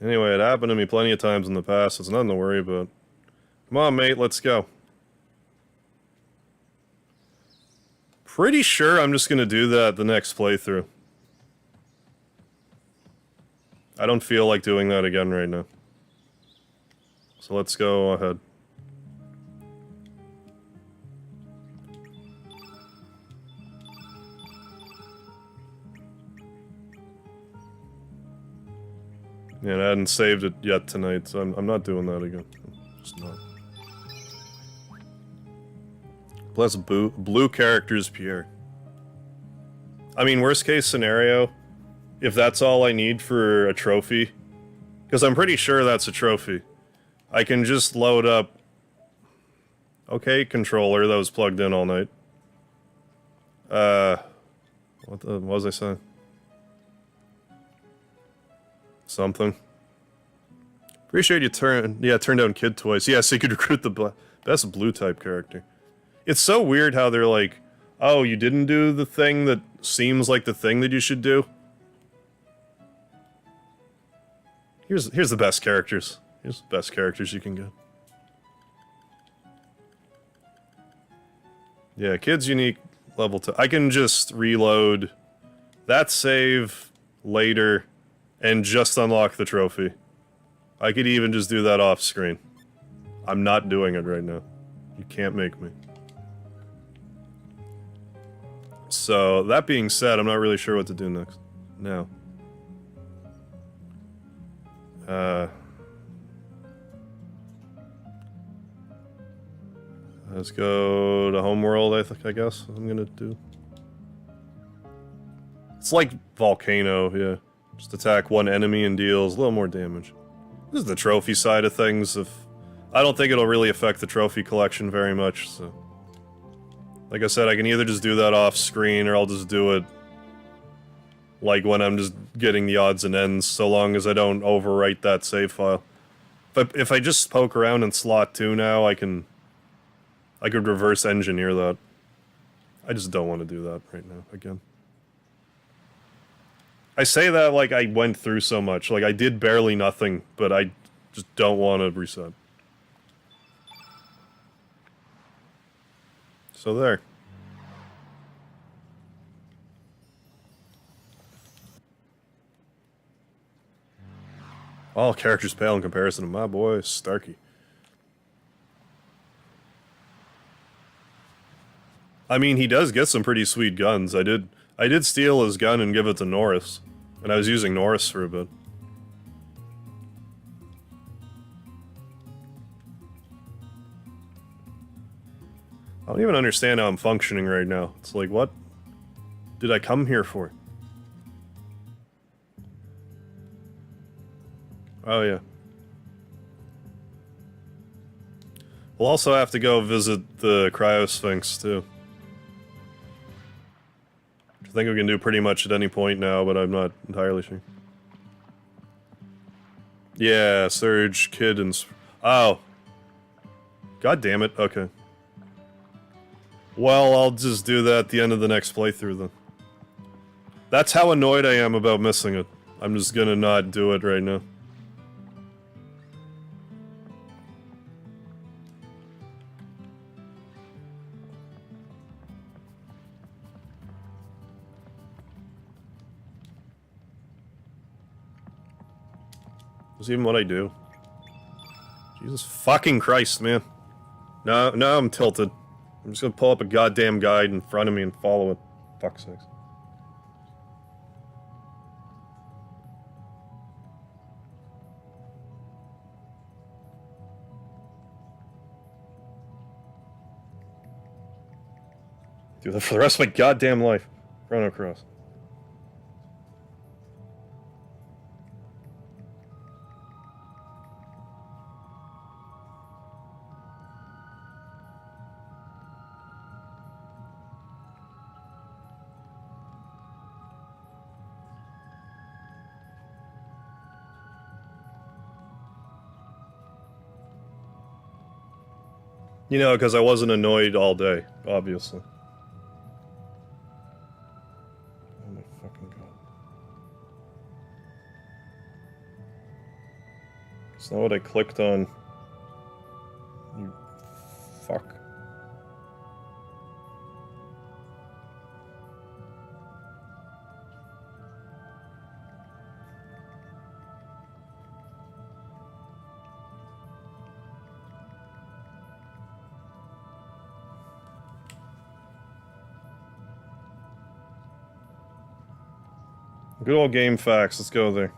Anyway, it happened to me plenty of times in the past. It's nothing to worry about. Come on, mate, let's go. Pretty sure I'm just gonna do that the next playthrough. I don't feel like doing that again right now. So let's go ahead. Yeah, I hadn't saved it yet tonight, so I'm not doing that again. Just not. Plus blue characters, Pierre. I mean, worst case scenario, if that's all I need for a trophy, because I'm pretty sure that's a trophy, I can just load up... Okay, controller that was plugged in all night. What was I saying? Something. Appreciate you turn down kid toys. Yeah, so you could recruit the best blue type character. It's so weird how they're like, oh, you didn't do the thing that seems like the thing that you should do? Here's the best characters. Here's the best characters you can get. Yeah, kid's unique level 2. I can just reload that save later and just unlock the trophy. I could even just do that off screen. I'm not doing it right now. You can't make me. So, that being said, I'm not really sure what to do next. Now. Let's go to Homeworld, I guess I'm gonna do. It's like Volcano, yeah. Just attack one enemy and deals a little more damage. This is the trophy side of things. I don't think it'll really affect the trophy collection very much, so... Like I said, I can either just do that off screen, or I'll just do it like when I'm just getting the odds and ends, so long as I don't overwrite that save file. But if I just poke around in slot 2 now, I could reverse engineer that. I just don't want to do that right now, again. I say that like I went through so much, like I did barely nothing, but I just don't want to reset. So there. All characters pale in comparison to my boy Starkey. I mean, he does get some pretty sweet guns. I did steal his gun and give it to Norris, and I was using Norris for a bit. I don't even understand how I'm functioning right now. It's like, what did I come here for? Oh, yeah. We'll also have to go visit the Cryosphinx, too. I think we can do pretty much at any point now, but I'm not entirely sure. Yeah, Serge, Kid, and... Oh. God damn it, okay. Well, I'll just do that at the end of the next playthrough, then. That's how annoyed I am about missing it. I'm just gonna not do it right now. That's even what I do. Jesus fucking Christ, man. No, I'm tilted. I'm just gonna pull up a goddamn guide in front of me and follow it. Fuck's sakes. Do that for the rest of my goddamn life. Chrono Cross. You know, because I wasn't annoyed all day, obviously. Oh my fucking god. It's not what I clicked on. You fuck. Good old game facts, let's go there.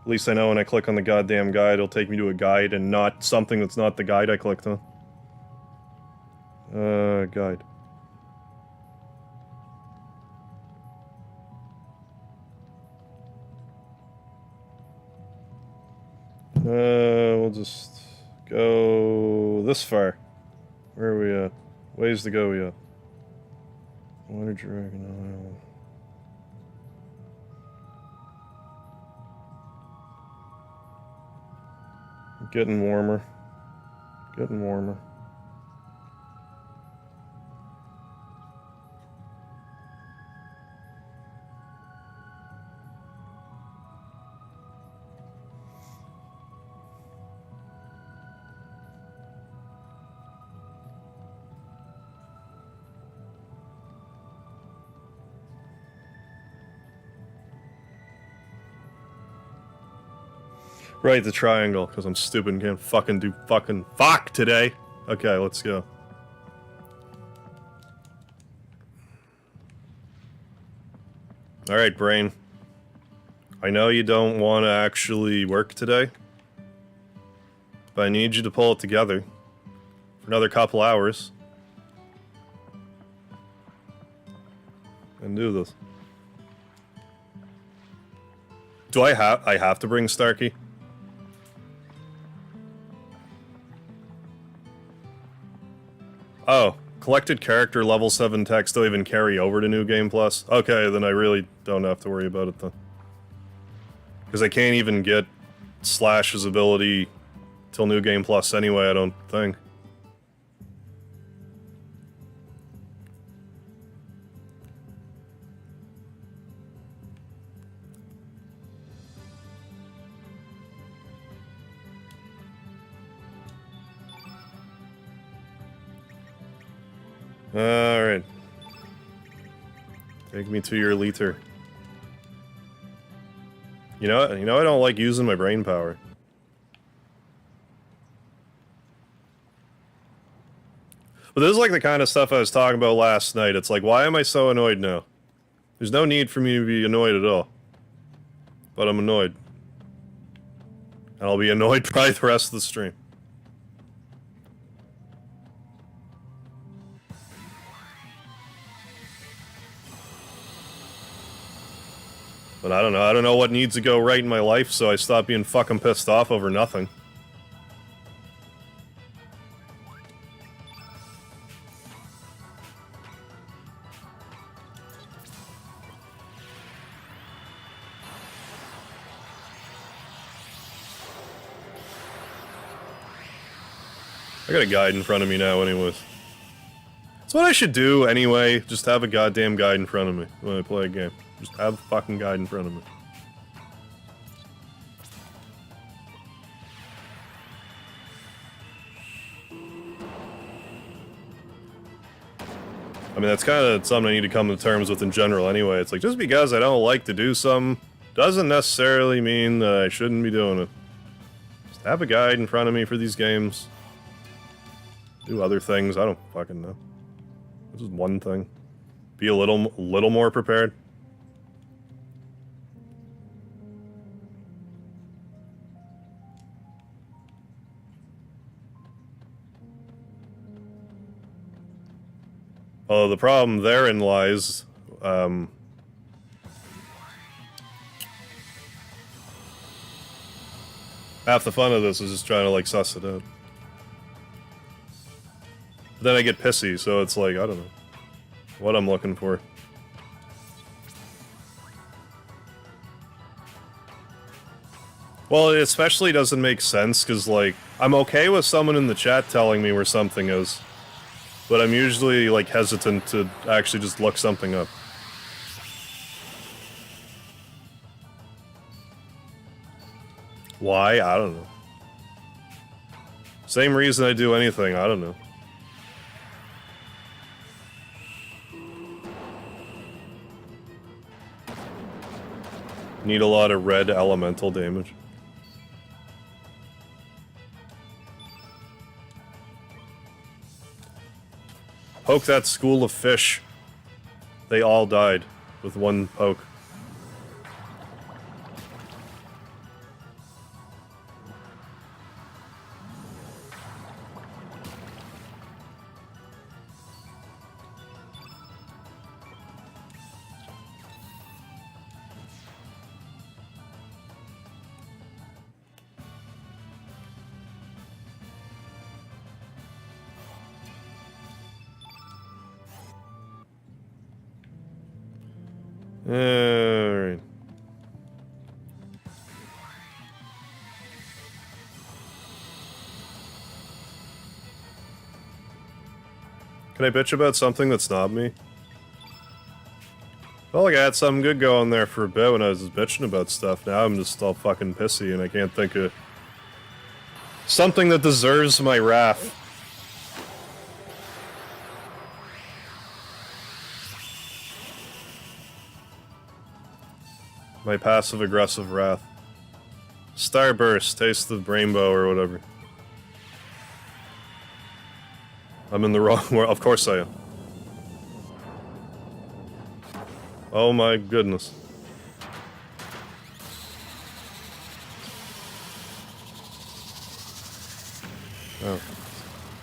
At least I know when I click on the goddamn guide, it'll take me to a guide and not something that's not the guide I clicked on. Guide. We'll just go this far. Where are we at? Ways to go yet? Water Dragon Isle. Getting warmer. Getting warmer. Right, the triangle, because I'm stupid and can't fucking do fucking fuck today. Okay, let's go. Alright, brain. I know you don't want to actually work today, but I need you to pull it together for another couple hours. And do this. Do I have to bring Starkey? Oh, collected character level 7 text don't even carry over to New Game Plus? Okay, then I really don't have to worry about it then. Because I can't even get Slash's ability till New Game Plus anyway, I don't think. Alright. Take me to your liter. You know I don't like using my brain power. But this is like the kind of stuff I was talking about last night. It's like, why am I so annoyed now? There's no need for me to be annoyed at all. But I'm annoyed. And I'll be annoyed probably the rest of the stream. But I don't know what needs to go right in my life, so I stop being fucking pissed off over nothing. I got a guide in front of me now anyways. That's what I should do anyway, just have a goddamn guide in front of me when I play a game. Just have a fucking guide in front of me. I mean, that's kind of something I need to come to terms with in general anyway. It's like, just because I don't like to do something doesn't necessarily mean that I shouldn't be doing it. Just have a guide in front of me for these games. Do other things, I don't fucking know. This is one thing. Be a little more prepared. Oh, the problem therein lies, half the fun of this is just trying to, like, suss it out. But then I get pissy, so it's like, I don't know what I'm looking for. Well, it especially doesn't make sense, because, like, I'm okay with someone in the chat telling me where something is. But I'm usually, like, hesitant to actually just look something up. Why? I don't know. Same reason I do anything, I don't know. Need a lot of red elemental damage. Poke that school of fish. They all died with one poke. Alright. Can I bitch about something that's not me? Felt like I had something good going there for a bit when I was just bitching about stuff. Now I'm just all fucking pissy and I can't think of something that deserves my wrath. My passive-aggressive wrath. Starburst, taste the rainbow or whatever. I'm in the wrong world. Of course I am. Oh my goodness. Oh.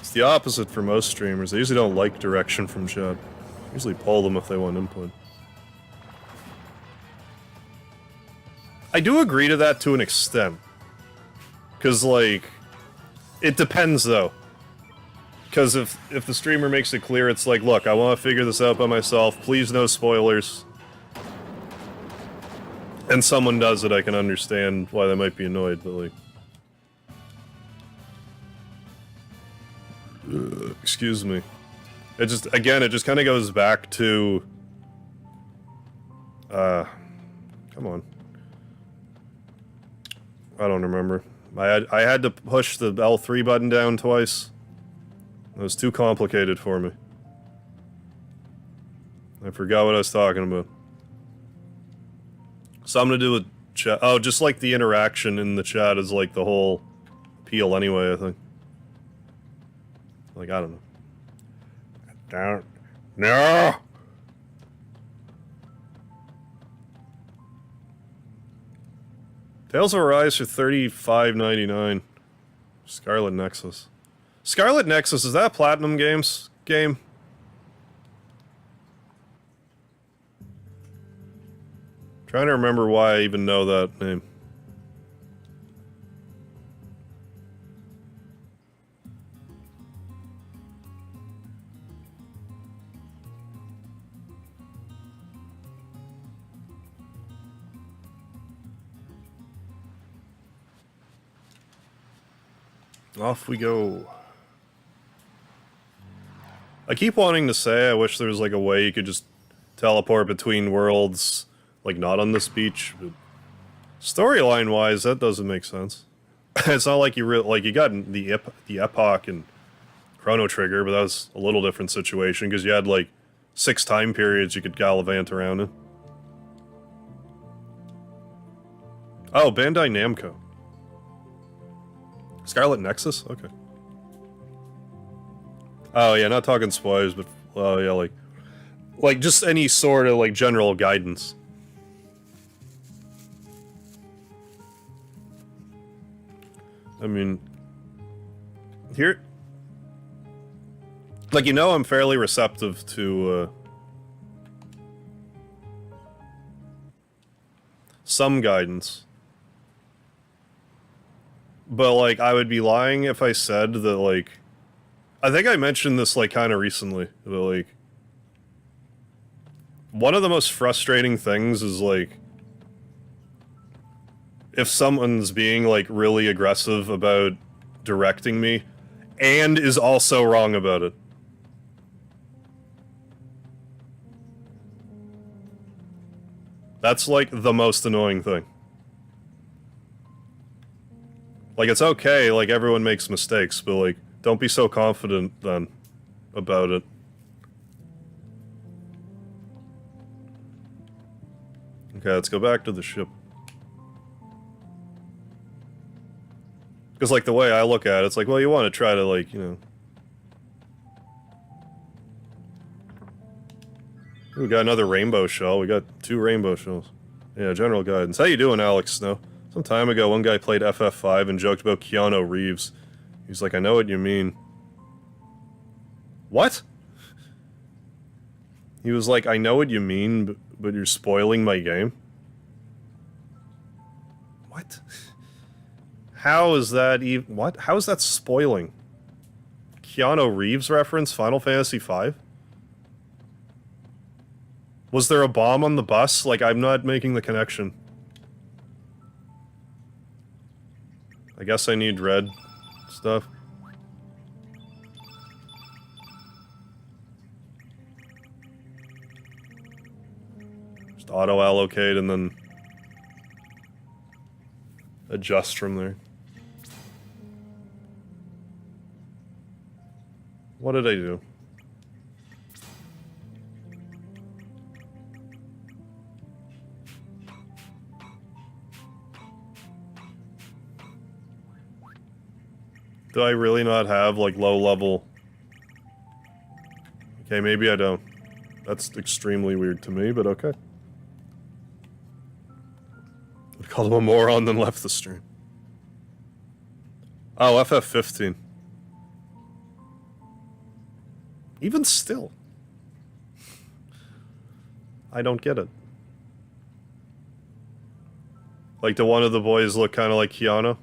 It's the opposite for most streamers. They usually don't like direction from chat. They usually pull them if they want input. I do agree to that to an extent. Because, like, it depends, though. Because if the streamer makes it clear, it's like, look, I want to figure this out by myself, please no spoilers. And someone does it, I can understand why they might be annoyed, but, like... excuse me. It just, again, it just kind of goes back to... come on. I don't remember. I had to push the L3 button down twice. It was too complicated for me. I forgot what I was talking about. Something to do with chat. Oh, just like the interaction in the chat is like the whole appeal anyway, I think. Like, I don't know. Don't. No! Tales of Arise for $35.99. Scarlet Nexus. Scarlet Nexus, is that a Platinum Games game? Trying to remember why I even know that name. Off we go. I keep wanting to say I wish there was like a way you could just teleport between worlds, like not on this beach, but storyline wise that doesn't make sense. It's not like you got the Epoch and Chrono Trigger, but that was a little different situation because you had like 6 time periods you could gallivant around in. Oh, Bandai Namco. Scarlet Nexus? Okay. Oh yeah, not talking spoilers, but oh yeah, like just any sort of like general guidance. I mean, here, like, you know, I'm fairly receptive to some guidance. But, like, I would be lying if I said that, like... I think I mentioned this, like, kind of recently. But, like... One of the most frustrating things is, like... if someone's being, like, really aggressive about directing me, and is also wrong about it. That's, like, the most annoying thing. Like, it's okay, like, everyone makes mistakes, but, like, don't be so confident, then, about it. Okay, let's go back to the ship. Because, like, the way I look at it, it's like, well, you want to try to, like, you know... We got another rainbow shell. We got 2 rainbow shells. Yeah, general guidance. How you doing, Alex Snow? Some time ago, one guy played FF5 and joked about Keanu Reeves. He's like, I know what you mean. What? He was like, I know what you mean, but you're spoiling my game? What? How is that even... What? How is that spoiling? Keanu Reeves reference? Final Fantasy V? Was there a bomb on the bus? Like, I'm not making the connection. I guess I need red stuff. Just auto-allocate and then adjust from there. What did I do? Do I really not have, like, low-level... Okay, maybe I don't. That's extremely weird to me, but okay. I called him a moron, then left the stream. Oh, FF15. Even still. I don't get it. Like, do one of the boys look kind of like Keanu?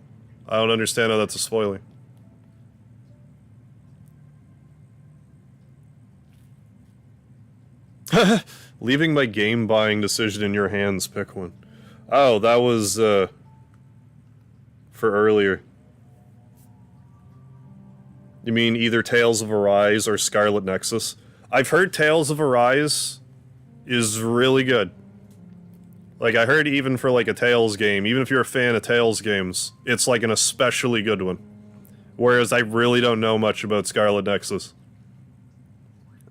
I don't understand how that's a spoiler. Leaving my game buying decision in your hands, pick one. Oh, that was, for earlier. You mean either Tales of Arise or Scarlet Nexus? I've heard Tales of Arise is really good. Like, I heard even for, like, a Tales game, even if you're a fan of Tales games, it's, like, an especially good one. Whereas I really don't know much about Scarlet Nexus.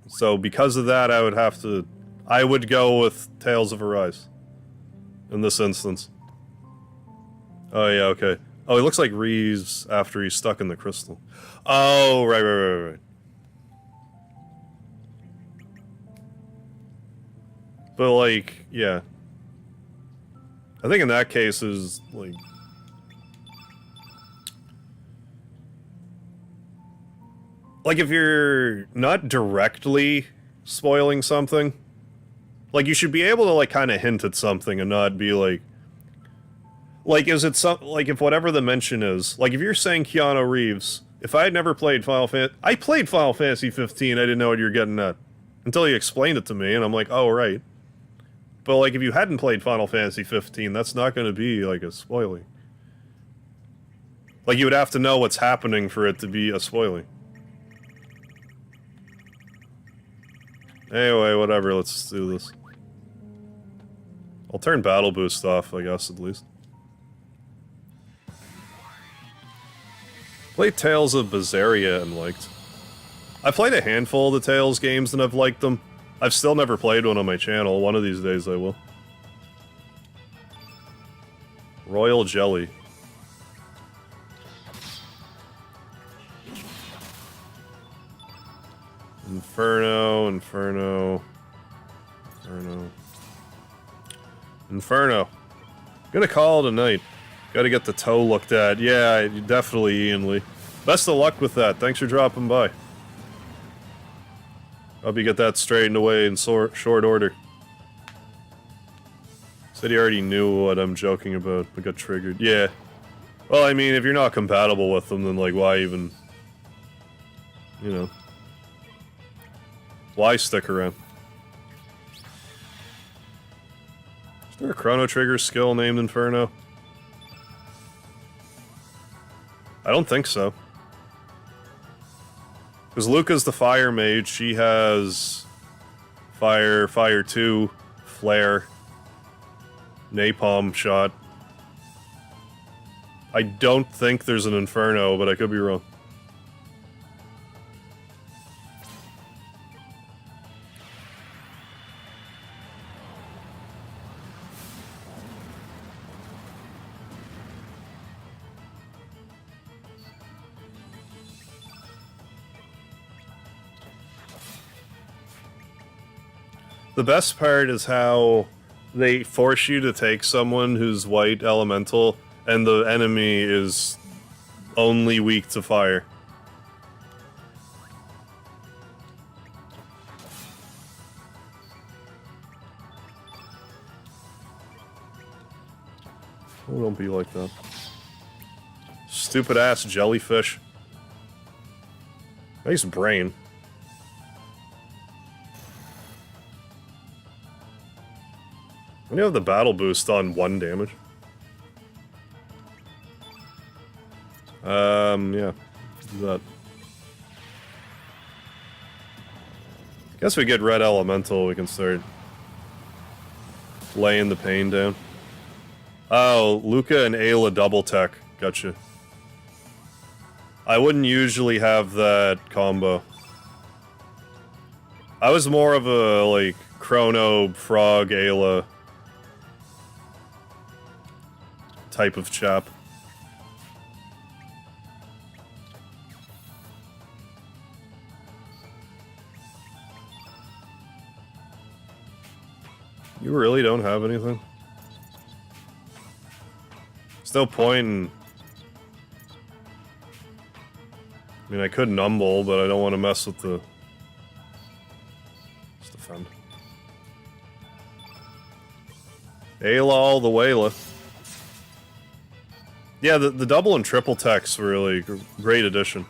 So, because of that, I would have to I would go with Tales of Arise. In this instance. Oh, yeah, okay. Oh, he looks like Reeves after he's stuck in the crystal. Oh, right. But, like, yeah. I think in that case is, like... Like, if you're not directly spoiling something, like, you should be able to, like, kind of hint at something and not be, like... Like, is it some... Like, if whatever the mention is... Like, if you're saying Keanu Reeves, if I had never played Final Fantasy... I played Final Fantasy 15, I didn't know what you were getting at. Until you explained it to me, and I'm like, oh, right. But, like, if you hadn't played Final Fantasy 15, that's not going to be, like, a spoiling. Like, you would have to know what's happening for it to be a spoiling. Anyway, whatever, let's do this. I'll turn Battle Boost off, I guess, at least. Played Tales of Berseria and liked. I played a handful of the Tales games and I've liked them. I've still never played one on my channel. One of these days I will. Royal Jelly. Inferno. Gonna call it a night. Gotta get the toe looked at. Yeah, definitely, Ian Lee. Best of luck with that. Thanks for dropping by. Hope you get that straightened away in short order. Said he already knew what I'm joking about, but got triggered. Yeah. Well, I mean, if you're not compatible with them, then, like, why even... You know. Why stick around? Is there a Chrono Trigger skill named Inferno? I don't think so. Because Luca's the fire mage, she has... Fire 2, Flare, Napalm Shot. I don't think there's an Inferno, but I could be wrong. The best part is how they force you to take someone who's white elemental, and the enemy is only weak to fire. Oh, don't be like that. Stupid ass jellyfish. Nice brain. When you have the battle boost on 1 damage. Yeah. Do that. Guess we get red elemental, we can start laying the pain down. Oh, Luca and Ayla double tech. Gotcha. I wouldn't usually have that combo. I was more of a, like, Chrono, Frog, Ayla type of chap. You really don't have anything? There's no point in... I mean, I could numble, but I don't want to mess with the... Just defend. Ayla all the way. Yeah, the double and triple tech's really great addition.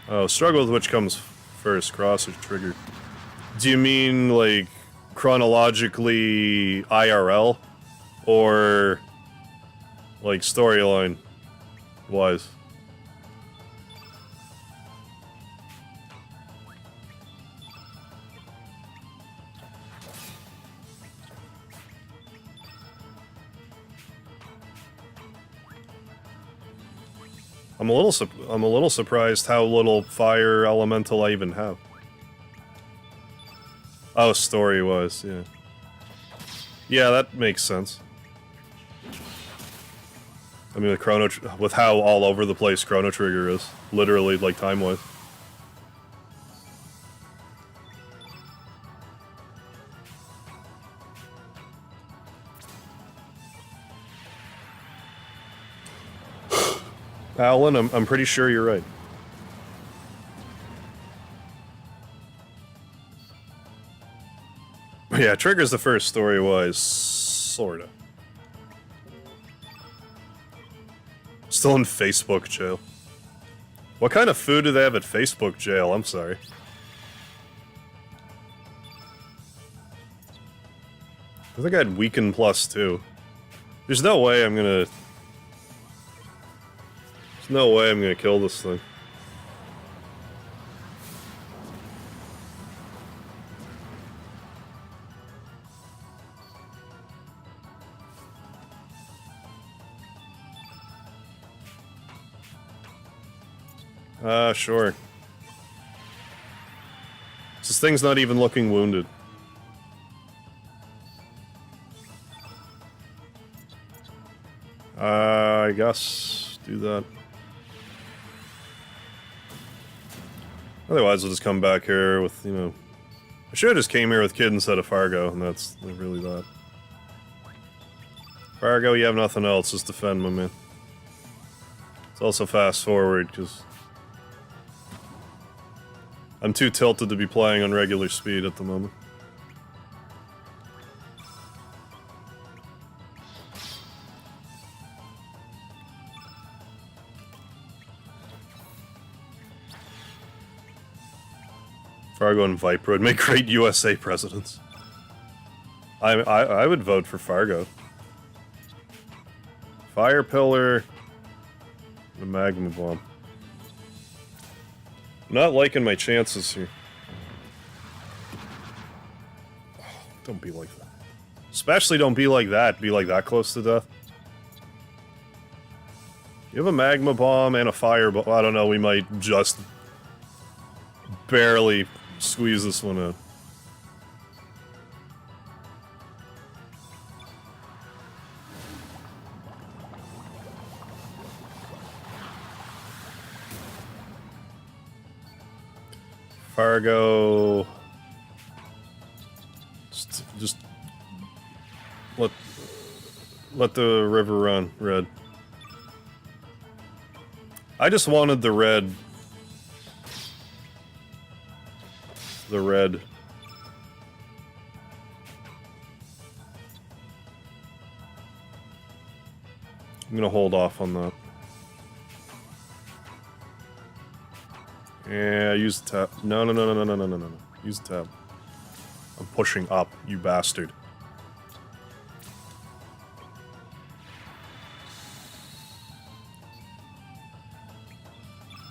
Oh, struggle with which comes first, cross or trigger. Do you mean, like, chronologically IRL? Or, like, storyline-wise? I'm a little surprised how little fire elemental I even have. Oh, story-wise, yeah. Yeah, that makes sense. I mean, with how all over the place Chrono Trigger is, literally, like, time-wise. Alan, I'm pretty sure you're right. Yeah, Trigger's the first story-wise, sorta. Still in Facebook jail. What kind of food do they have at Facebook jail? I'm sorry. I think I had Weaken Plus too. There's no way I'm gonna... There's no way I'm gonna kill this thing. Sure. This thing's not even looking wounded. I guess do that. Otherwise, we'll just come back here with, you know... I should've just came here with Kid instead of Fargo, and that's really that. Fargo, you have nothing else, just defend, my man. It's also fast forward, because... I'm too tilted to be playing on regular speed at the moment. Fargo and Viper would make great USA presidents. I would vote for Fargo. Fire Pillar... The Magma Bomb. Not liking my chances here. Oh, don't be like that. Especially don't be like that. Be like that close to death. You have a Magma Bomb and a Fire Bomb. I don't know, we might just barely squeeze this one out. Fargo... Just let the river run, red. I just wanted the red. The red. I'm gonna hold off on that. Yeah, use the tab. No. Use the tab. I'm pushing up, you bastard.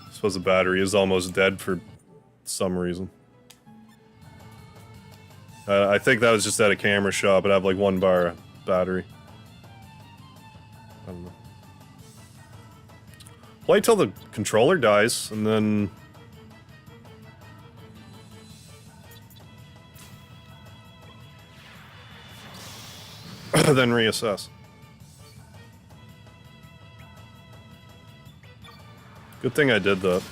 I suppose the battery is almost dead for some reason. I think that was just at a camera shop. It had like 1 bar battery. I don't know. Play till the controller dies, and then... then reassess. Good thing I did that.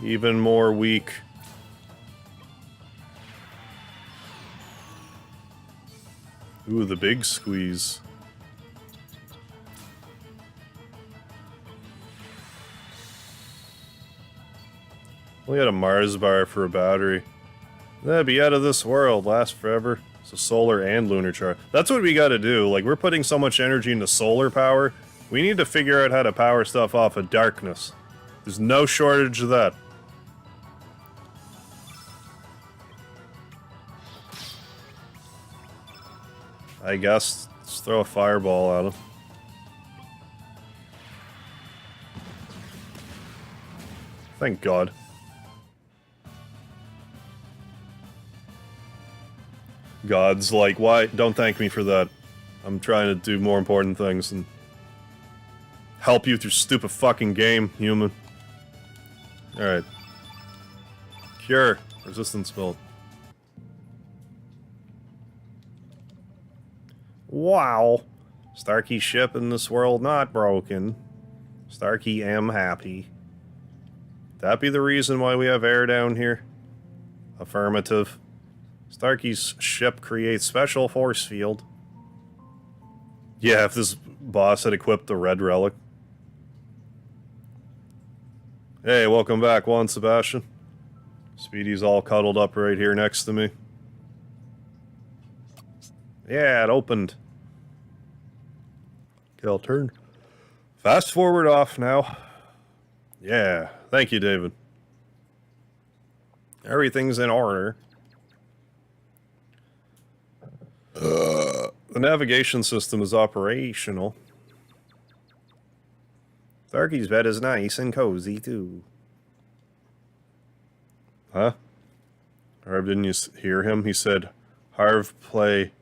Even more weak. Ooh, the big squeeze. We had a Mars bar for a battery. That'd be out of this world, last forever. So solar and lunar charge. That's what we gotta do. Like, we're putting so much energy into solar power. We need to figure out how to power stuff off of darkness. There's no shortage of that. I guess. Let's throw a fireball at him. Thank God. God's like, why? Don't thank me for that. I'm trying to do more important things and help you through stupid fucking game, human. Alright. Cure. Resistance build. Wow. Starkey ship in this world not broken. Starkey am happy. That be the reason why we have air down here? Affirmative. Starkey's ship creates special force field. Yeah, if this boss had equipped the red relic. Hey, welcome back, Juan Sebastian. Speedy's all cuddled up right here next to me. Yeah, it opened. Okay, I'll turn fast forward off now. Yeah, thank you, David. Everything's in order. The navigation system is operational. Starkey's bed is nice and cozy, too. Huh? Harv, didn't you hear him? He said, Harv play...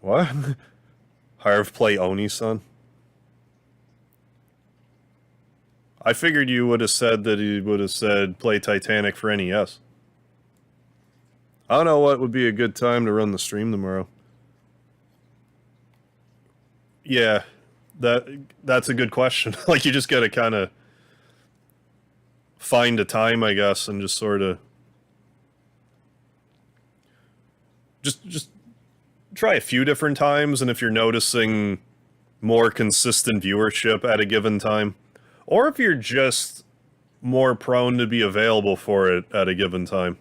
What? Harv play Oni-san? I figured you would have said that he would have said play Titanic for NES. I don't know what would be a good time to run the stream tomorrow. Yeah, that's a good question. Like, you just gotta kind of find a time, I guess, and just sort of just try a few different times, and if you're noticing more consistent viewership at a given time, or if you're just more prone to be available for it at a given time,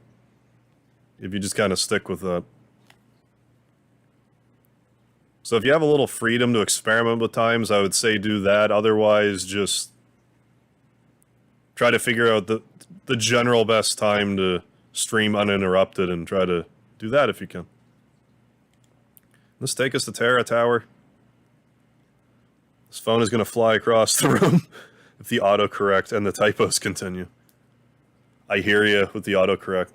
if you just kind of stick with that. So if you have a little freedom to experiment with times, I would say do that. Otherwise, just try to figure out the general best time to stream uninterrupted and try to do that if you can. Let's take us to Terra Tower. This phone is going to fly across the room if the autocorrect and the typos continue. I hear you with the autocorrect.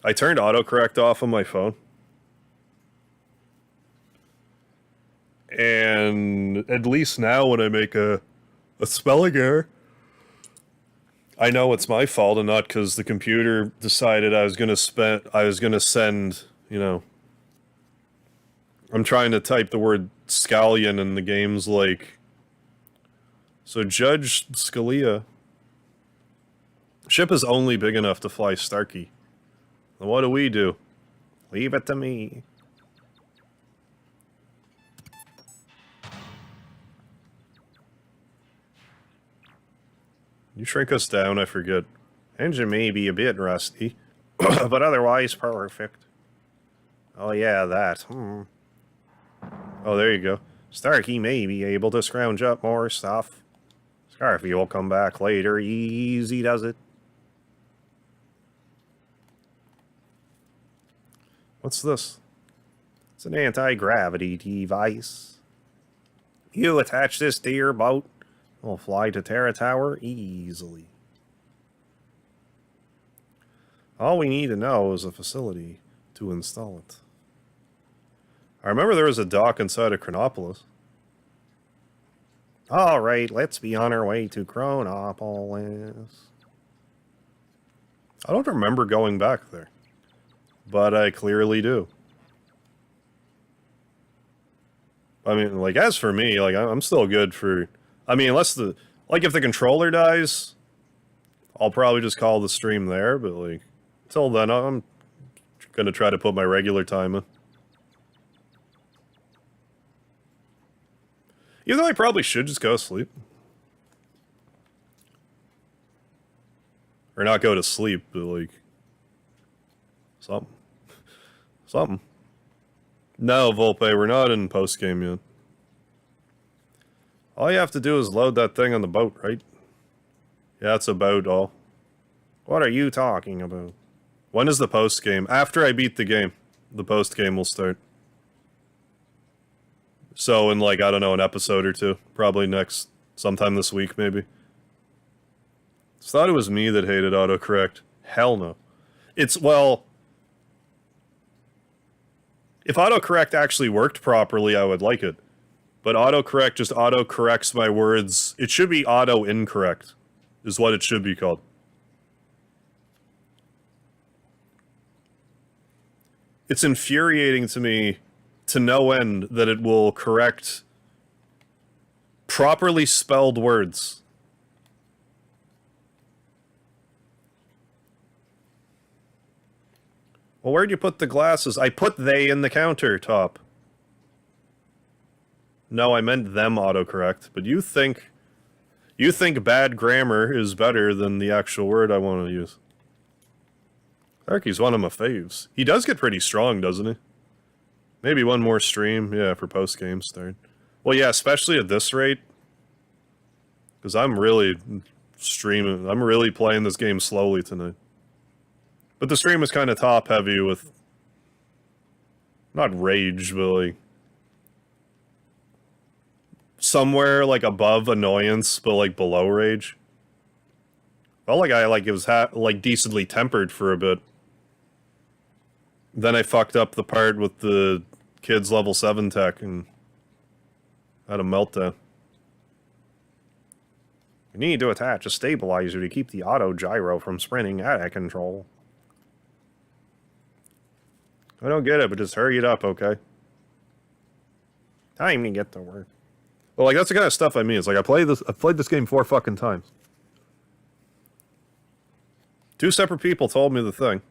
I turned autocorrect off on my phone. And at least now when I make a spelling error, I know it's my fault and not because the computer decided I was gonna send, you know, I'm trying to type the word scallion and the game's like, so Judge Scalia, ship is only big enough to fly Starkey. Then what do? Leave it to me. You shrink us down, I forget. Engine may be a bit rusty, but otherwise perfect. Oh yeah, that. Oh, there you go. Starkey may be able to scrounge up more stuff. Scarfy will come back later. Easy does it. What's this? It's an anti-gravity device. You attach this to your boat. We'll fly to Terra Tower easily. All we need to know is a facility to install it. I remember there was a dock inside of Chronopolis. Alright, let's be on our way to Chronopolis. I don't remember going back there, but I clearly do. I mean, like, as for me, like, I'm still good for... I mean, unless if the controller dies, I'll probably just call the stream there, but, like, until then, I'm gonna try to put my regular time in. Even though I probably should just go to sleep. Or not go to sleep, but, like, something. Something. No, Volpe, we're not in post-game yet. All you have to do is load that thing on the boat, right? Yeah, that's about all. What are you talking about? When is the post-game? After I beat the game. The post game will start. So in like, I don't know, an episode or two. Probably sometime this week, maybe. I thought it was me that hated autocorrect. Hell no. Well... If autocorrect actually worked properly, I would like it. But autocorrect just auto-corrects my words. It should be auto-incorrect, is what it should be called. It's infuriating to me to no end that it will correct properly spelled words. Well, where'd you put the glasses? I put they in the countertop. No, I meant them autocorrect, but you think bad grammar is better than the actual word I want to use. Arky's one of my faves. He does get pretty strong, doesn't he? Maybe one more stream, yeah, for post-game start. Well, yeah, especially at this rate. Because I'm really streaming, I'm really playing this game slowly tonight. But the stream was kind of top-heavy with... not rage, but like... somewhere, like, above annoyance, but, like, below rage. Felt like I, like, it was, like, decently tempered for a bit. Then I fucked up the part with the kids level 7 tech and had a meltdown. You need to attach a stabilizer to keep the auto gyro from spinning out of control. I don't get it, but just hurry it up, okay? Time to get to work. Well, like, that's the kind of stuff I mean. It's like, I've played this game 4 fucking times. 2 separate people told me the thing.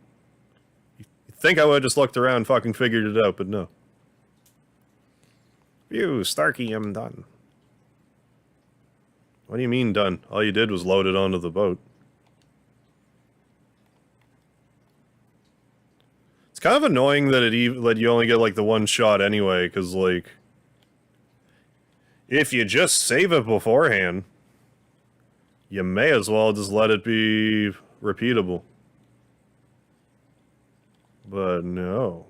You think I would have just looked around and fucking figured it out, but no. Phew, Starkey, I'm done. What do you mean done? All you did was load it onto the boat. It's kind of annoying that that you only get, like, the one shot anyway, because, like... if you just save it beforehand, you may as well just let it be repeatable. But no.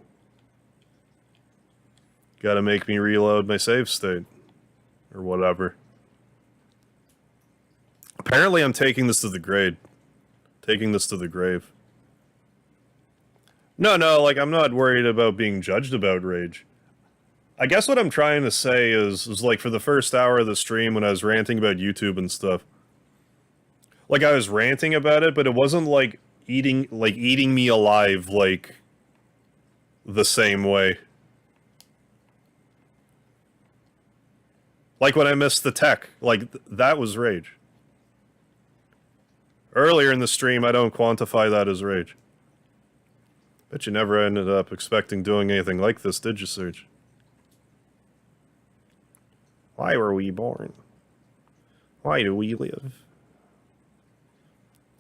Gotta make me reload my save state. Or whatever. Apparently I'm taking this to the grave. Taking this to the grave. No, like, I'm not worried about being judged about rage. I guess what I'm trying to say is like, for the first hour of the stream when I was ranting about YouTube and stuff, like, I was ranting about it, but it wasn't like eating me alive, like, the same way. Like when I missed the tech, like, that was rage. Earlier in the stream, I don't quantify that as rage. Bet you never ended up expecting doing anything like this, did you, Serge? Why were we born? Why do we live?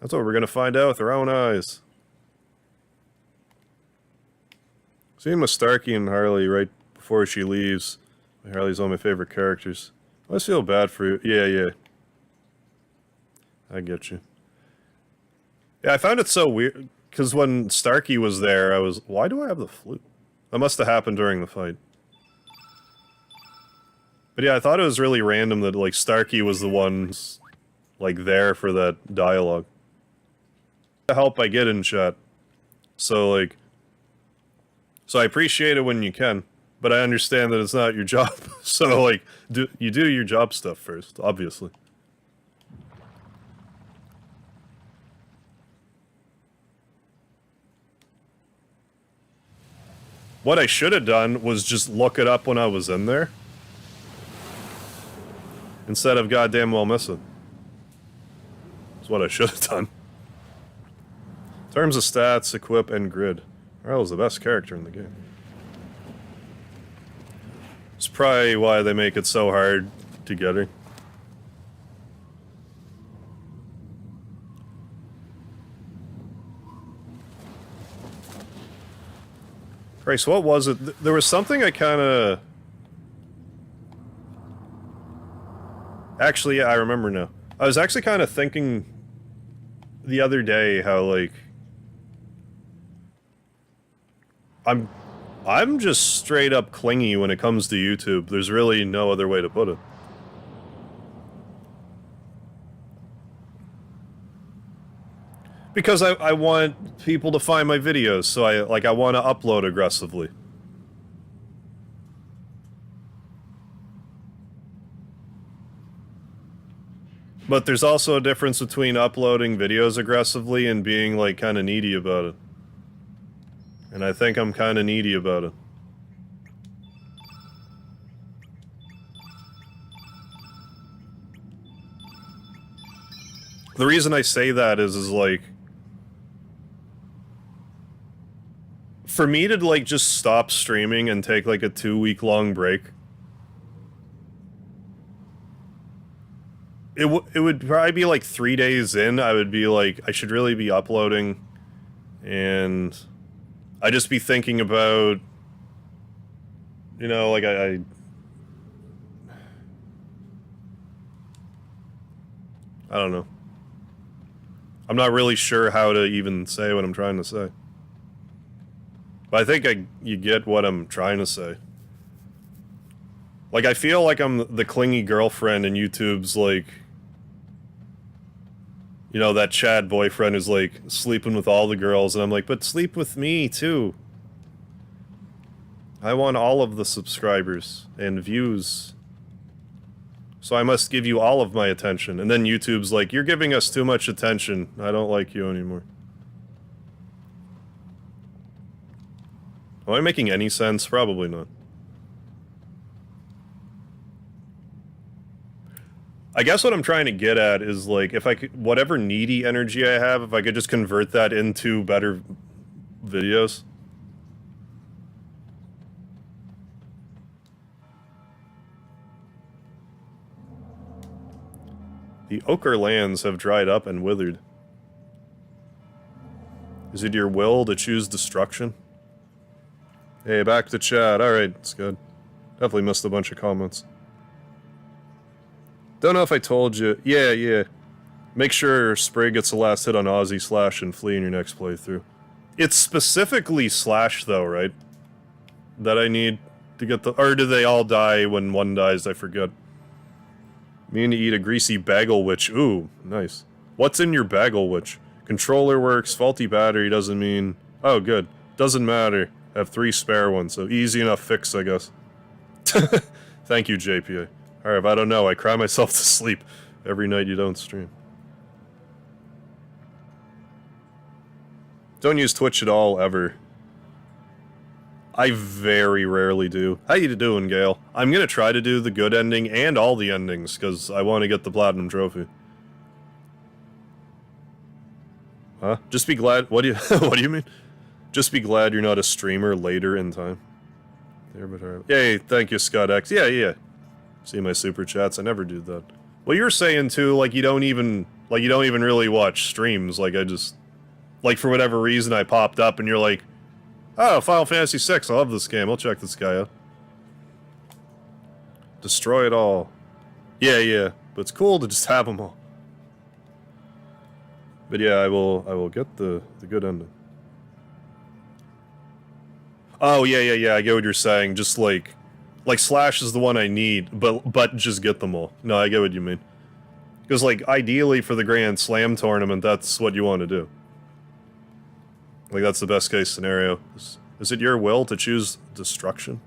That's what we're gonna find out with our own eyes. Seeing with Starkey and Harley right before she leaves. Harley's one of my favorite characters. I always feel bad for you. Yeah. I get you. Yeah, I found it so weird, because when Starkey was there, I was, why do I have the flute? That must have happened during the fight. But yeah, I thought it was really random that, like, Starkey was the one, like, there for that dialogue. The help I get in chat. So, like... so I appreciate it when you can, but I understand that it's not your job. So, like, you do your job stuff first, obviously. What I should have done was just look it up when I was in there. Instead of goddamn well missing. That's what I should have done. In terms of stats, equip, and grid, Ryl's the best character in the game. It's probably why they make it so hard to get her. Christ, what was it? There was something I kinda... actually, yeah, I remember now. I was actually kind of thinking the other day how, like... I'm just straight up clingy when it comes to YouTube. There's really no other way to put it. Because I want people to find my videos, so I want to upload aggressively. But there's also a difference between uploading videos aggressively and being, like, kind of needy about it. And I think I'm kind of needy about it. The reason I say that is like... For me to, like, just stop streaming and take, like, a 2-week-long break... It would probably be like 3 days in, I would be like, I should really be uploading, and I'd just be thinking about, you know, like I don't know. I'm not really sure how to even say what I'm trying to say. But I think you get what I'm trying to say. Like, I feel like I'm the clingy girlfriend and YouTube's like... You know, that Chad boyfriend who's, like, sleeping with all the girls, and I'm like, but sleep with me, too. I want all of the subscribers and views. So I must give you all of my attention. And then YouTube's like, you're giving us too much attention. I don't like you anymore. Am I making any sense? Probably not. I guess what I'm trying to get at is, like, if I could, whatever needy energy I have, if I could just convert that into better videos. The ochre lands have dried up and withered. Is it your will to choose destruction? Hey, back to chat. Alright, it's good. Definitely missed a bunch of comments. Don't know if I told you. Yeah. Make sure Spray gets the last hit on Aussie Slash and Flea in your next playthrough. It's specifically Slash, though, right? That I need to get the... Or do they all die when one dies? I forget. Mean to eat a greasy bagel witch. Ooh, nice. What's in your bagel witch? Controller works, faulty battery doesn't mean... Oh, good. Doesn't matter. I have 3 spare ones, so easy enough fix, I guess. Thank you, JPA. Alright, I don't know, I cry myself to sleep every night you don't stream. Don't use Twitch at all, ever. I very rarely do. How you doing, Gale? I'm gonna try to do the good ending and all the endings, because I want to get the Platinum Trophy. Huh? Just be glad- what do you- what do you mean? Just be glad you're not a streamer later in time. There, but yay, thank you, Scott X. Yeah. See my super chats, I never do that. Well, you're saying too, like, you don't even really watch streams, like, I just... Like, for whatever reason, I popped up and you're like, oh, Final Fantasy VI, I love this game, I'll check this guy out. Destroy it all. Yeah, but it's cool to just have them all. But yeah, I will get the good ending. Oh, yeah, I get what you're saying, just like Slash is the one I need, but just get them all. No, I get what you mean. Because, like, ideally for the Grand Slam tournament, that's what you want to do. Like, that's the best case scenario. Is it your will to choose destruction?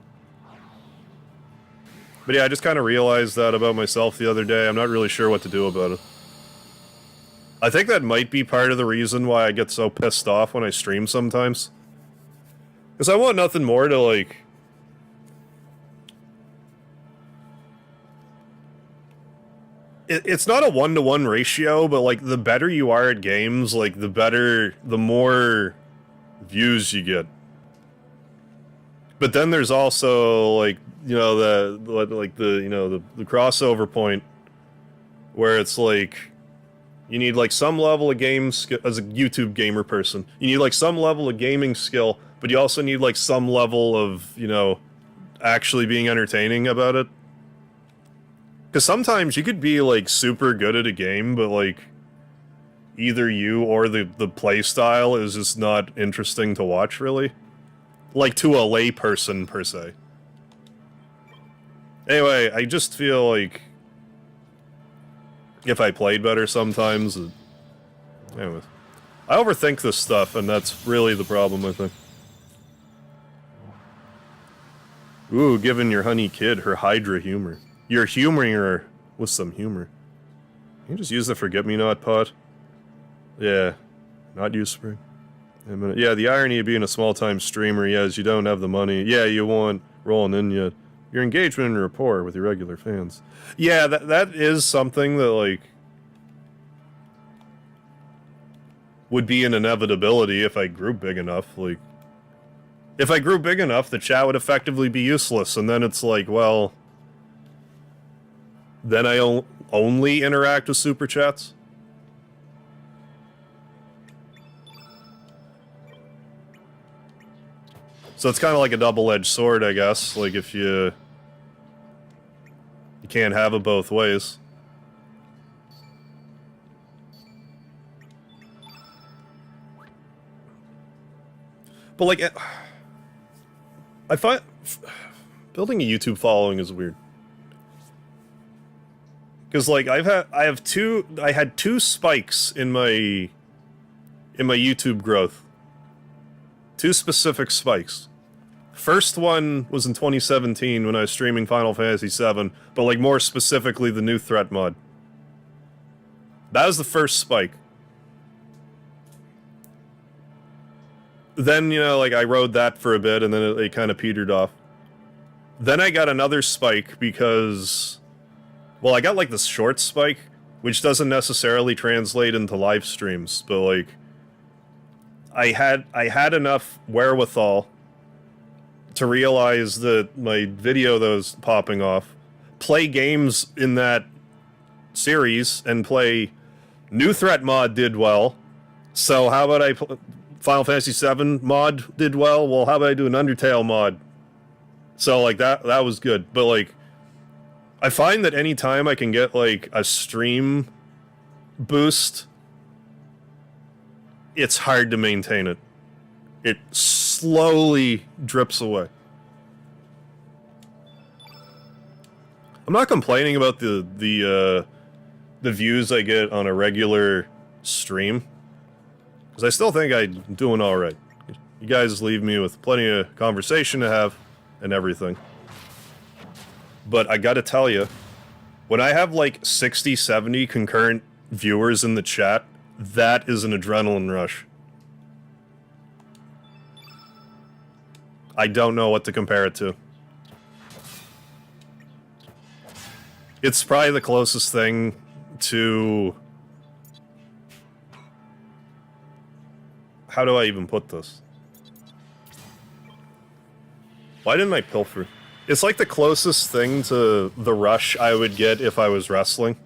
But yeah, I just kind of realized that about myself the other day. I'm not really sure what to do about it. I think that might be part of the reason why I get so pissed off when I stream sometimes. Because I want nothing more to, like... It's not a 1-to-1 ratio, but, like, the better you are at games, like, the more views you get. But then there's also, like, you know, the crossover point where it's like, you need, like, some level of game skill, as a YouTube gamer person, you need, like, some level of gaming skill, but you also need, like, some level of, you know, actually being entertaining about it. Because sometimes you could be, like, super good at a game, but, like, either you or the play style is just not interesting to watch, really. like, to a lay person, per se. Anyway, I just feel like if I played better sometimes... Anyways. I overthink this stuff, and that's really the problem, I think. Ooh, giving your honey kid her Hydra humor. You're humoring her with some humor. You can just use the forget-me-not pot. Yeah. Not use spring. Yeah, the irony of being a small-time streamer, is you don't have the money. Yeah, you won't rolling in yet. Your engagement and rapport with your regular fans. Yeah, that is something that, like, would be an inevitability if I grew big enough. Like, if I grew big enough, the chat would effectively be useless, and then it's like, well, then I only interact with super chats? So it's kind of like a double-edged sword, I guess. Like, if you can't have it both ways. But, like, I find building a YouTube following is weird. Because, like, I had two spikes in my YouTube growth. Two specific spikes. First one was in 2017 when I was streaming Final Fantasy VII, but, like, more specifically the new threat mod. That was the first spike. Then, you know, like, I rode that for a bit, and then it kind of petered off. Then I got another spike because... Well, I got, like, this short spike, which doesn't necessarily translate into live streams, but, like... I had enough wherewithal to realize that my video that was popping off, play games in that series, and play new threat mod did well, so how about Final Fantasy VII mod did well, well, how about I do an Undertale mod? So, like, that was good, but, like, I find that anytime I can get, like, a stream boost, it's hard to maintain it. It slowly drips away. I'm not complaining about the views I get on a regular stream, because I still think I'm doing alright. You guys leave me with plenty of conversation to have and everything. But I gotta tell you, when I have like 60, 70 concurrent viewers in the chat, that is an adrenaline rush. I don't know what to compare it to. It's probably the closest thing to... How do I even put this? Why didn't I pilfer? It's like the closest thing to the rush I would get if I was wrestling.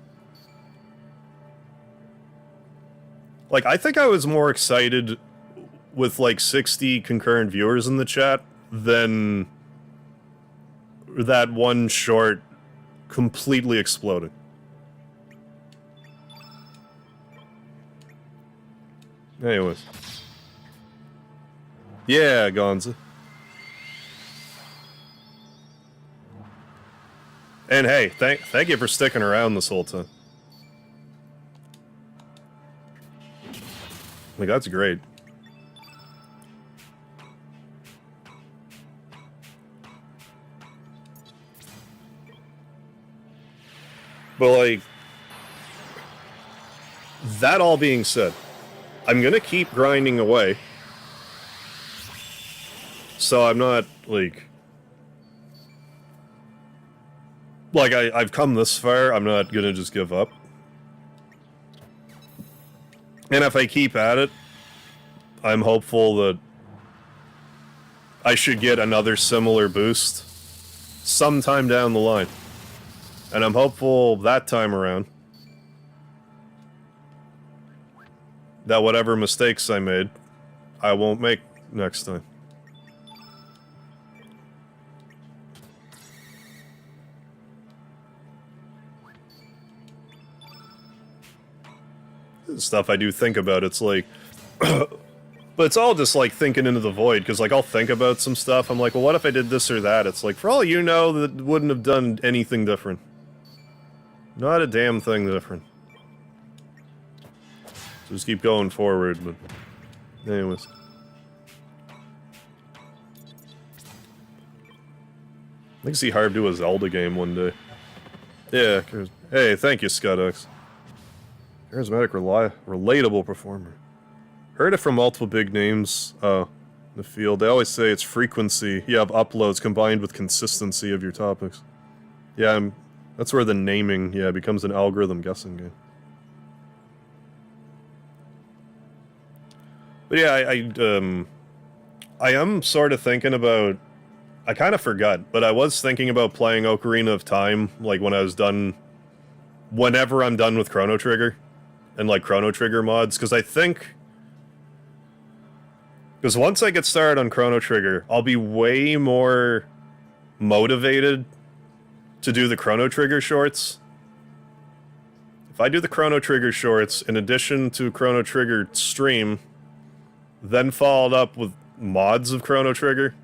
Like, I think I was more excited with, like, 60 concurrent viewers in the chat than that one short completely exploding. Anyways. Yeah, Gonza. And hey, thank you for sticking around this whole time. Like, that's great. But, like, that all being said, I'm gonna keep grinding away. So I'm not, like, I've come this far, I'm not gonna just give up. And if I keep at it, I'm hopeful that I should get another similar boost sometime down the line. And I'm hopeful that time around that whatever mistakes I made, I won't make next time. Stuff I do think about, it's like... But But it's all just, like, thinking into the void, because, like, I'll think about some stuff, I'm like, well, what if I did this or that? It's like, for all you know, that wouldn't have done anything different. Not a damn thing different. So just keep going forward, but... anyways. I can see Harv do a Zelda game one day. Yeah, hey, thank you, Scudux. Charismatic, relatable performer. Heard it from multiple big names in the field. They always say it's frequency. You have uploads combined with consistency of your topics. Yeah, that's where the naming, becomes an algorithm guessing game. But yeah, I am sort of thinking about... I kind of forgot, but I was thinking about playing Ocarina of Time, like, when I was done... whenever I'm done with Chrono Trigger. And, like, Chrono Trigger mods, because I think... because once I get started on Chrono Trigger, I'll be way more motivated to do the Chrono Trigger shorts. If I do the Chrono Trigger shorts, in addition to Chrono Trigger stream, then followed up with mods of Chrono Trigger...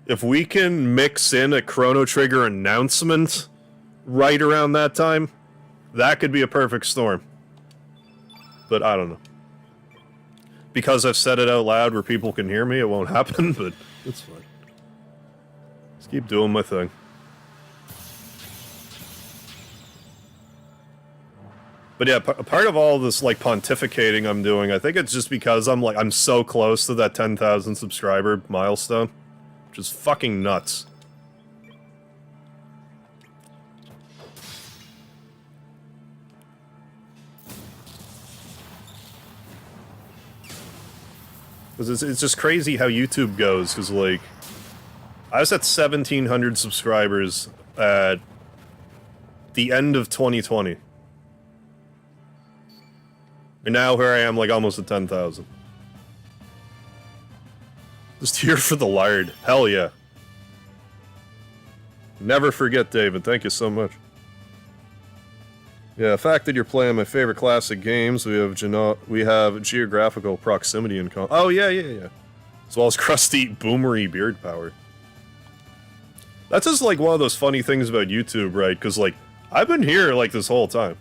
if we can mix in a Chrono Trigger announcement right around that time, that could be a perfect storm. But I don't know. Because I've said it out loud where people can hear me, it won't happen, but it's fine. Just keep doing my thing. But yeah, part of all this, like, pontificating I'm doing, I think it's just because I'm so close to that 10,000 subscriber milestone. Which is fucking nuts. Because it's just crazy how YouTube goes, because, like, I was at 1,700 subscribers at the end of 2020. And now here I am, like, almost at 10,000. Just here for the lard. Hell yeah. Never forget, David. Thank you so much. Yeah, the fact that you're playing my favorite classic games, we have geographical proximity in common. Oh, yeah. As well as crusty, boomery beard power. That's just, like, one of those funny things about YouTube, right? Because, like, I've been here, like, this whole time.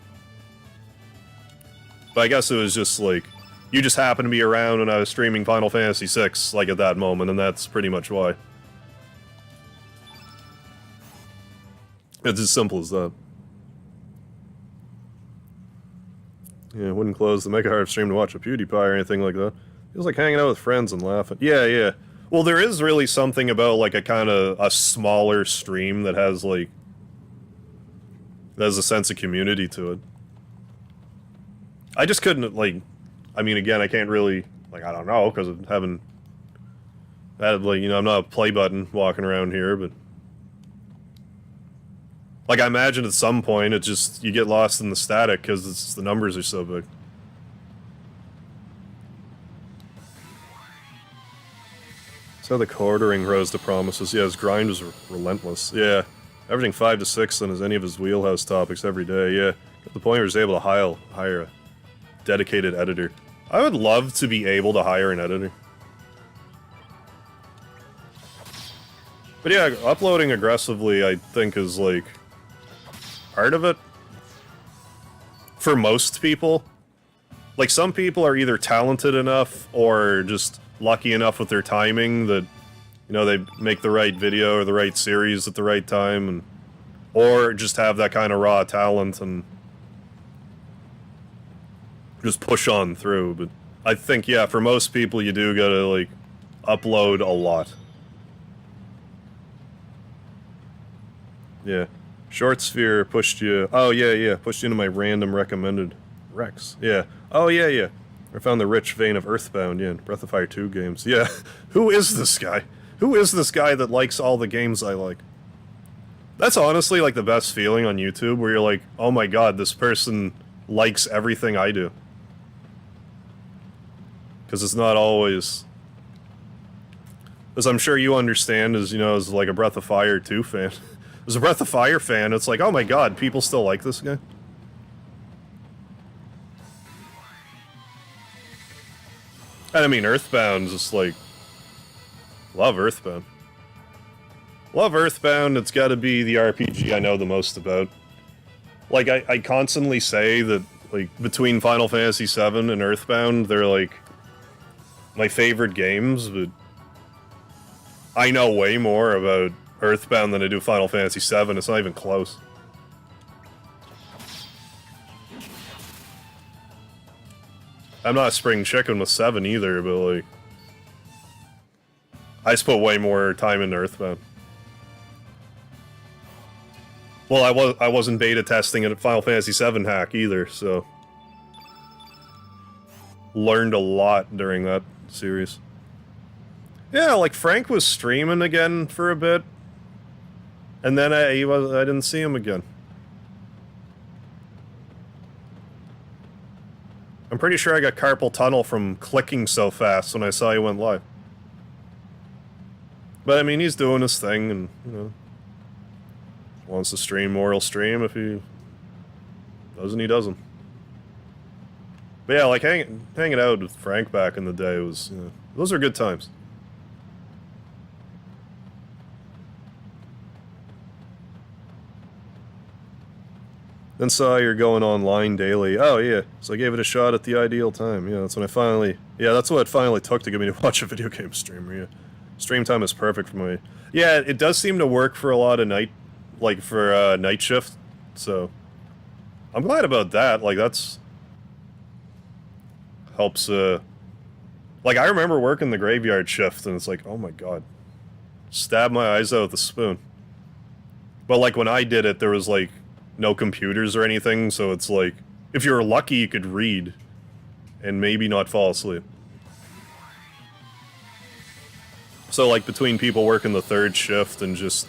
But I guess it was just, like, you just happened to be around when I was streaming Final Fantasy VI, like, at that moment, and that's pretty much why. It's as simple as that. Yeah, wouldn't close the Mega Harv stream to watch a PewDiePie or anything like that. Feels like hanging out with friends and laughing. Yeah. Well, there is really something about, like, a smaller stream that has, like... that has a sense of community to it. I just couldn't, like... I mean, again, I can't really... like, I don't know, because I haven't... like, you know, I'm not a play button walking around here, but... like, I imagine at some point, it just... you get lost in the static, because the numbers are so big. That's how the quartering rose to promises. Yeah, his grind was relentless. Yeah. Averaging 5 to 6 on any of his wheelhouse topics every day, yeah. At the point where he's able to hire a dedicated editor. I would love to be able to hire an editor. But yeah, uploading aggressively, I think, is, like, part of it. For most people. Like, some people are either talented enough or just lucky enough with their timing that, you know, they make the right video or the right series at the right time, and or just have that kind of raw talent and just push on through. But I think, yeah, for most people, you do gotta, like, upload a lot. Yeah. Short Sphere pushed you... oh, yeah, pushed you into my random recommended Rex. Yeah. Oh, yeah. I found the rich vein of Earthbound, yeah, Breath of Fire 2 games. Yeah. Who is this guy? Who is this guy that likes all the games I like? That's honestly, like, the best feeling on YouTube, where you're like, oh my god, this person likes everything I do. Because it's not always... as I'm sure you understand, as, you know, as, like, a Breath of Fire 2 fan. As a Breath of Fire fan, it's like, oh my god, people still like this guy? And I mean, Earthbound, just like... Love Earthbound. Love Earthbound, it's gotta be the RPG I know the most about. Like, I constantly say that, like, between Final Fantasy VII and Earthbound, they're, like, my favorite games, but... I know way more about Earthbound than I do Final Fantasy VII, it's not even close. I'm not a spring chicken with 7 either, but, like... I just put way more time into Earthbound. Well, I wasn't beta testing it at Final Fantasy VII hack either, so... Learned a lot during that series. Yeah, like, Frank was streaming again for a bit. And then I didn't see him again. I'm pretty sure I got carpal tunnel from clicking so fast when I saw he went live. But I mean, he's doing his thing, and, you know... Wants to stream more, he'll stream. If he doesn't, he doesn't. But yeah, like, hanging out with Frank back in the day was, you know, those are good times. Then saw you're going online daily. Oh, yeah. So I gave it a shot at the ideal time. Yeah, that's when I finally... Yeah, that's what it finally took to get me to watch a video game streamer, yeah. Stream time is perfect for me. Yeah, it does seem to work for a lot of night... Like, for, night shift. So... I'm glad about that. Like, that's... Helps, Like, I remember working the graveyard shift, and it's like, oh my god. Stab my eyes out with a spoon. But, like, when I did it, there was, like... no computers or anything, so it's like, if you were lucky, you could read, and maybe not fall asleep. So, like, between people working the third shift and just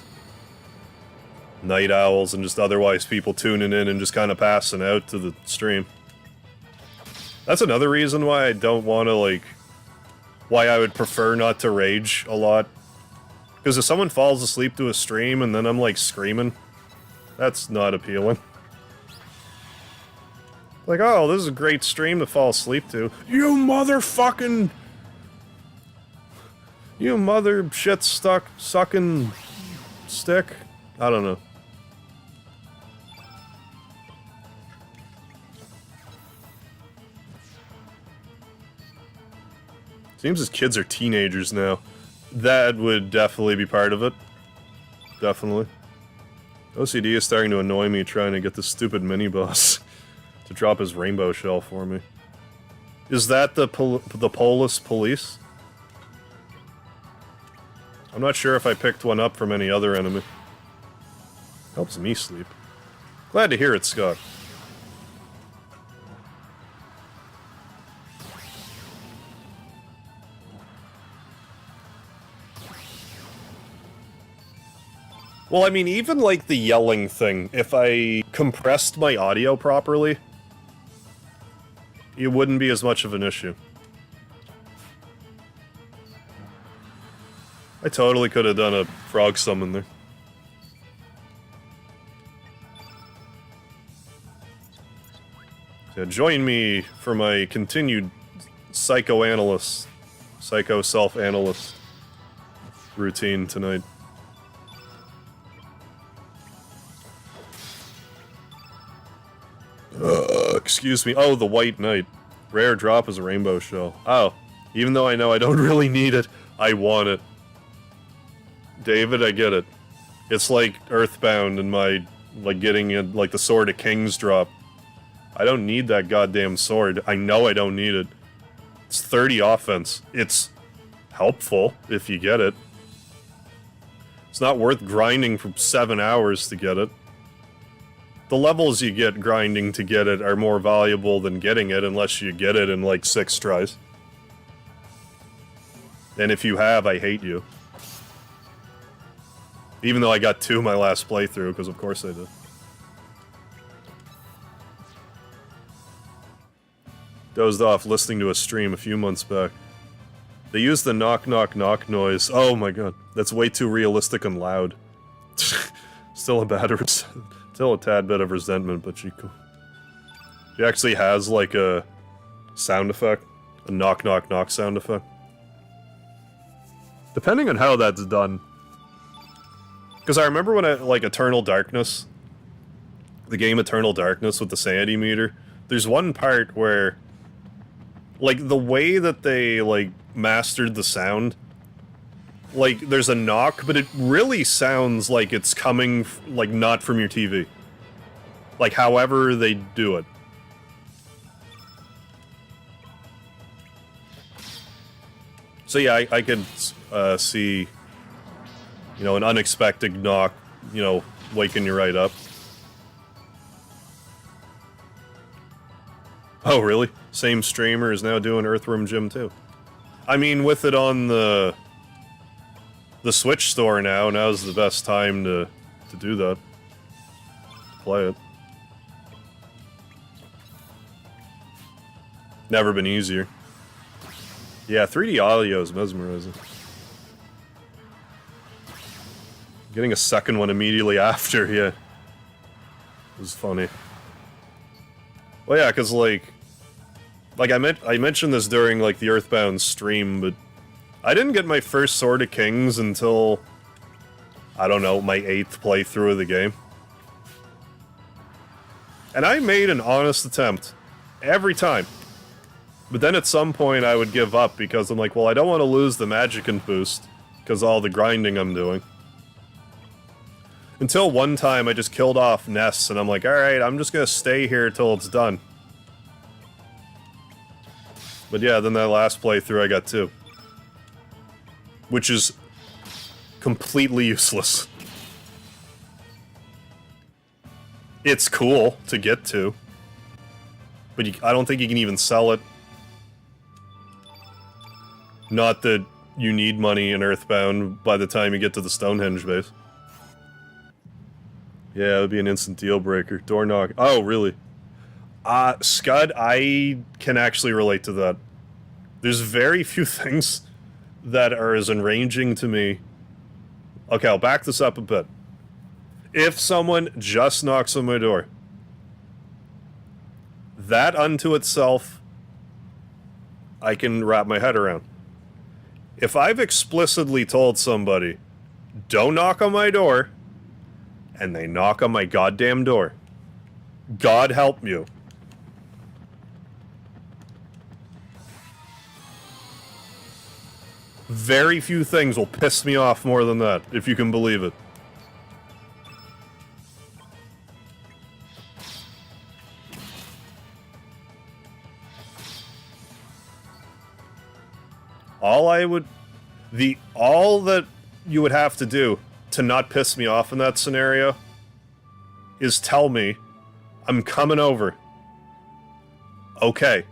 night owls and just otherwise people tuning in and just kind of passing out to the stream. That's another reason why I don't want to, like, why I would prefer not to rage a lot. Because if someone falls asleep to a stream and then I'm, like, screaming... That's not appealing. Like, oh, this is a great stream to fall asleep to. You motherfucking... You mother shit sucking stick? I don't know. Seems his kids are teenagers now. That would definitely be part of it. Definitely. OCD is starting to annoy me trying to get this stupid mini-boss to drop his rainbow shell for me. Is that the Polis police? I'm not sure if I picked one up from any other enemy. Helps me sleep. Glad to hear it, Scott. Well, I mean, even, like, the yelling thing, if I compressed my audio properly, it wouldn't be as much of an issue. I totally could have done a frog summon there. Yeah, join me for my continued psycho-self-analyst routine tonight. Excuse me. Oh, the White Knight. Rare drop is a rainbow shell. Oh. Even though I know I don't really need it, I want it. David, I get it. It's like Earthbound and my, like, getting it, like, the Sword of Kings drop. I don't need that goddamn sword. I know I don't need it. It's 30 offense. It's helpful if you get it. It's not worth grinding for 7 hours to get it. The levels you get grinding to get it are more valuable than getting it unless you get it in, like, 6 tries. And if you have, I hate you. Even though I got 2 my last playthrough, because of course I did. Dozed off listening to a stream a few months back. They used the knock knock knock noise. Oh my god, that's way too realistic and loud. Still a tad bit of resentment, but she actually has like a sound effect. A knock, knock, knock sound effect. Depending on how that's done. Because I remember when I, like, Eternal Darkness, the game Eternal Darkness with the sanity meter, there's one part where, like, the way that they, like, mastered the sound, like, there's a knock, but it really sounds like it's coming, like, not from your TV. Like, however they do it. So yeah, I could see, you know, an unexpected knock, you know, waking you right up. Oh, really? Same streamer is now doing Earthworm Jim too. I mean, with it on the Switch store now's the best time to do that. Play it. Never been easier. Yeah, 3D audio is mesmerizing. Getting a second one immediately after, yeah. It was funny. Well, yeah, because, like I mentioned this during, like, the Earthbound stream, but I didn't get my first Sword of Kings until, I don't know, my 8th playthrough of the game. And I made an honest attempt. Every time. But then at some point I would give up because I'm like, well, I don't want to lose the Magicant boost because all the grinding I'm doing. Until one time I just killed off Ness and I'm like, alright, I'm just gonna stay here till it's done. But yeah, then that last playthrough I got 2. Which is completely useless. It's cool to get to. But I don't think you can even sell it. Not that you need money in Earthbound by the time you get to the Stonehenge base. Yeah, it would be an instant deal breaker. Door knock. Oh, really? Scud, I can actually relate to that. There's very few things that are as enraging to me. Okay, I'll back this up a bit. If someone just knocks on my door, that unto itself, I can wrap my head around. If I've explicitly told somebody, don't knock on my door, and they knock on my goddamn door, God help you. Very few things will piss me off more than that, if you can believe it. All that you would have to do to not piss me off in that scenario is tell me, I'm coming over. Okay.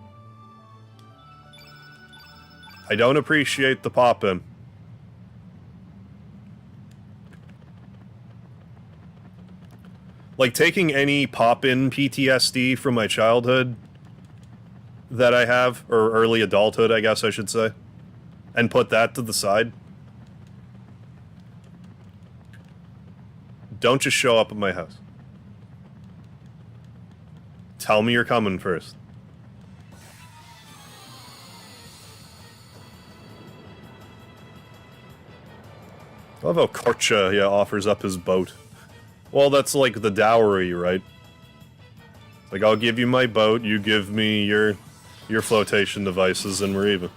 I don't appreciate the pop-in. Like, taking any pop-in PTSD from my childhood that I have, or early adulthood, I guess I should say, and put that to the side. Don't just show up at my house. Tell me you're coming first. I love how Korcha, yeah, offers up his boat. Well, that's like the dowry, right? It's like, I'll give you my boat, you give me your flotation devices, and we're even.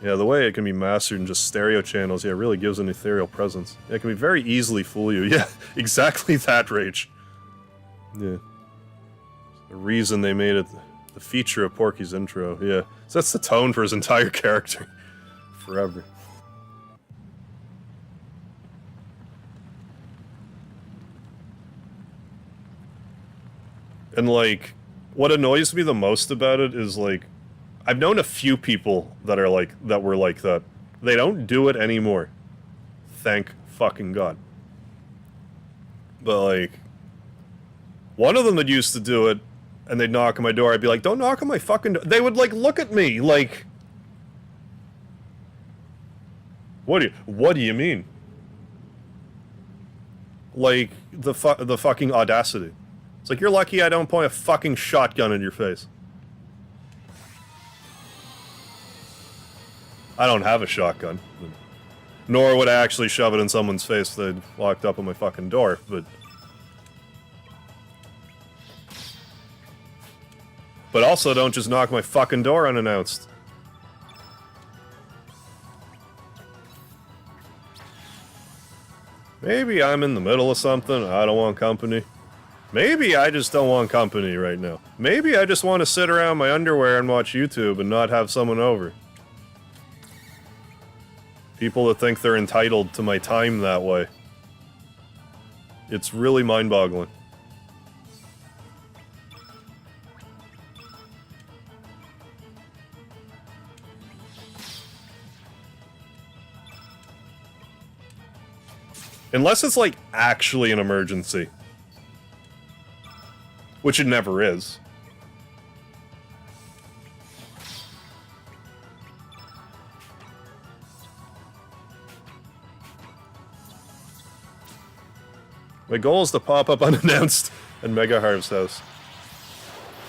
Yeah, the way it can be mastered in just stereo channels, yeah, really gives an ethereal presence. Yeah, it can be very easily fool you. Yeah, exactly that, Rage. Yeah. The reason they made it the feature of Porky's intro, yeah. So that's the tone for his entire character. Forever. And, like, what annoys me the most about it is, like, I've known a few people that are like, that were like that. They don't do it anymore. Thank fucking God. But, like, one of them that used to do it, and they'd knock on my door, I'd be like, don't knock on my fucking door. They would, like, look at me, like, what do you mean? Like, the fucking audacity. It's like, you're lucky I don't point a fucking shotgun in your face. I don't have a shotgun. Nor would I actually shove it in someone's face if they'd walked up on my fucking door, but... But also don't just knock my fucking door unannounced. Maybe I'm in the middle of something, I don't want company. Maybe I just don't want company right now. Maybe I just want to sit around my underwear and watch YouTube and not have someone over. People that think they're entitled to my time that way. It's really mind-boggling. Unless it's, like, actually an emergency. Which it never is. My goal is to pop up unannounced at Mega Harv's house.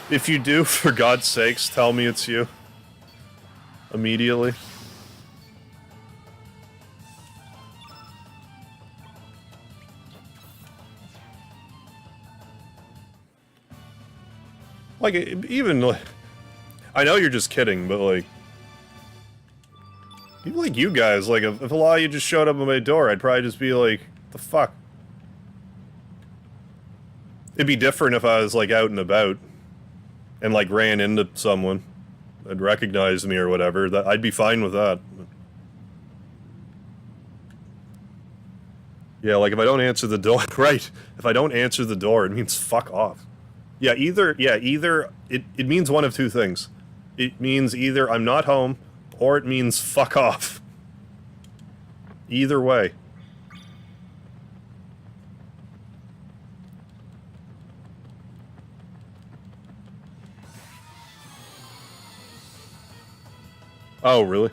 If you do, for God's sakes, tell me it's you. Immediately. Like, even, like... I know you're just kidding, but, like... Even like you guys, like, if a lot of you just showed up at my door, I'd probably just be like, the fuck? It'd be different if I was, like, out and about, and, like, ran into someone that recognized me or whatever. That I'd be fine with that. Yeah, like, if I don't answer the door... Right, if I don't answer the door, it means fuck off. Yeah, either it means one of two things. It means either I'm not home, or it means fuck off. Either way. Oh, really?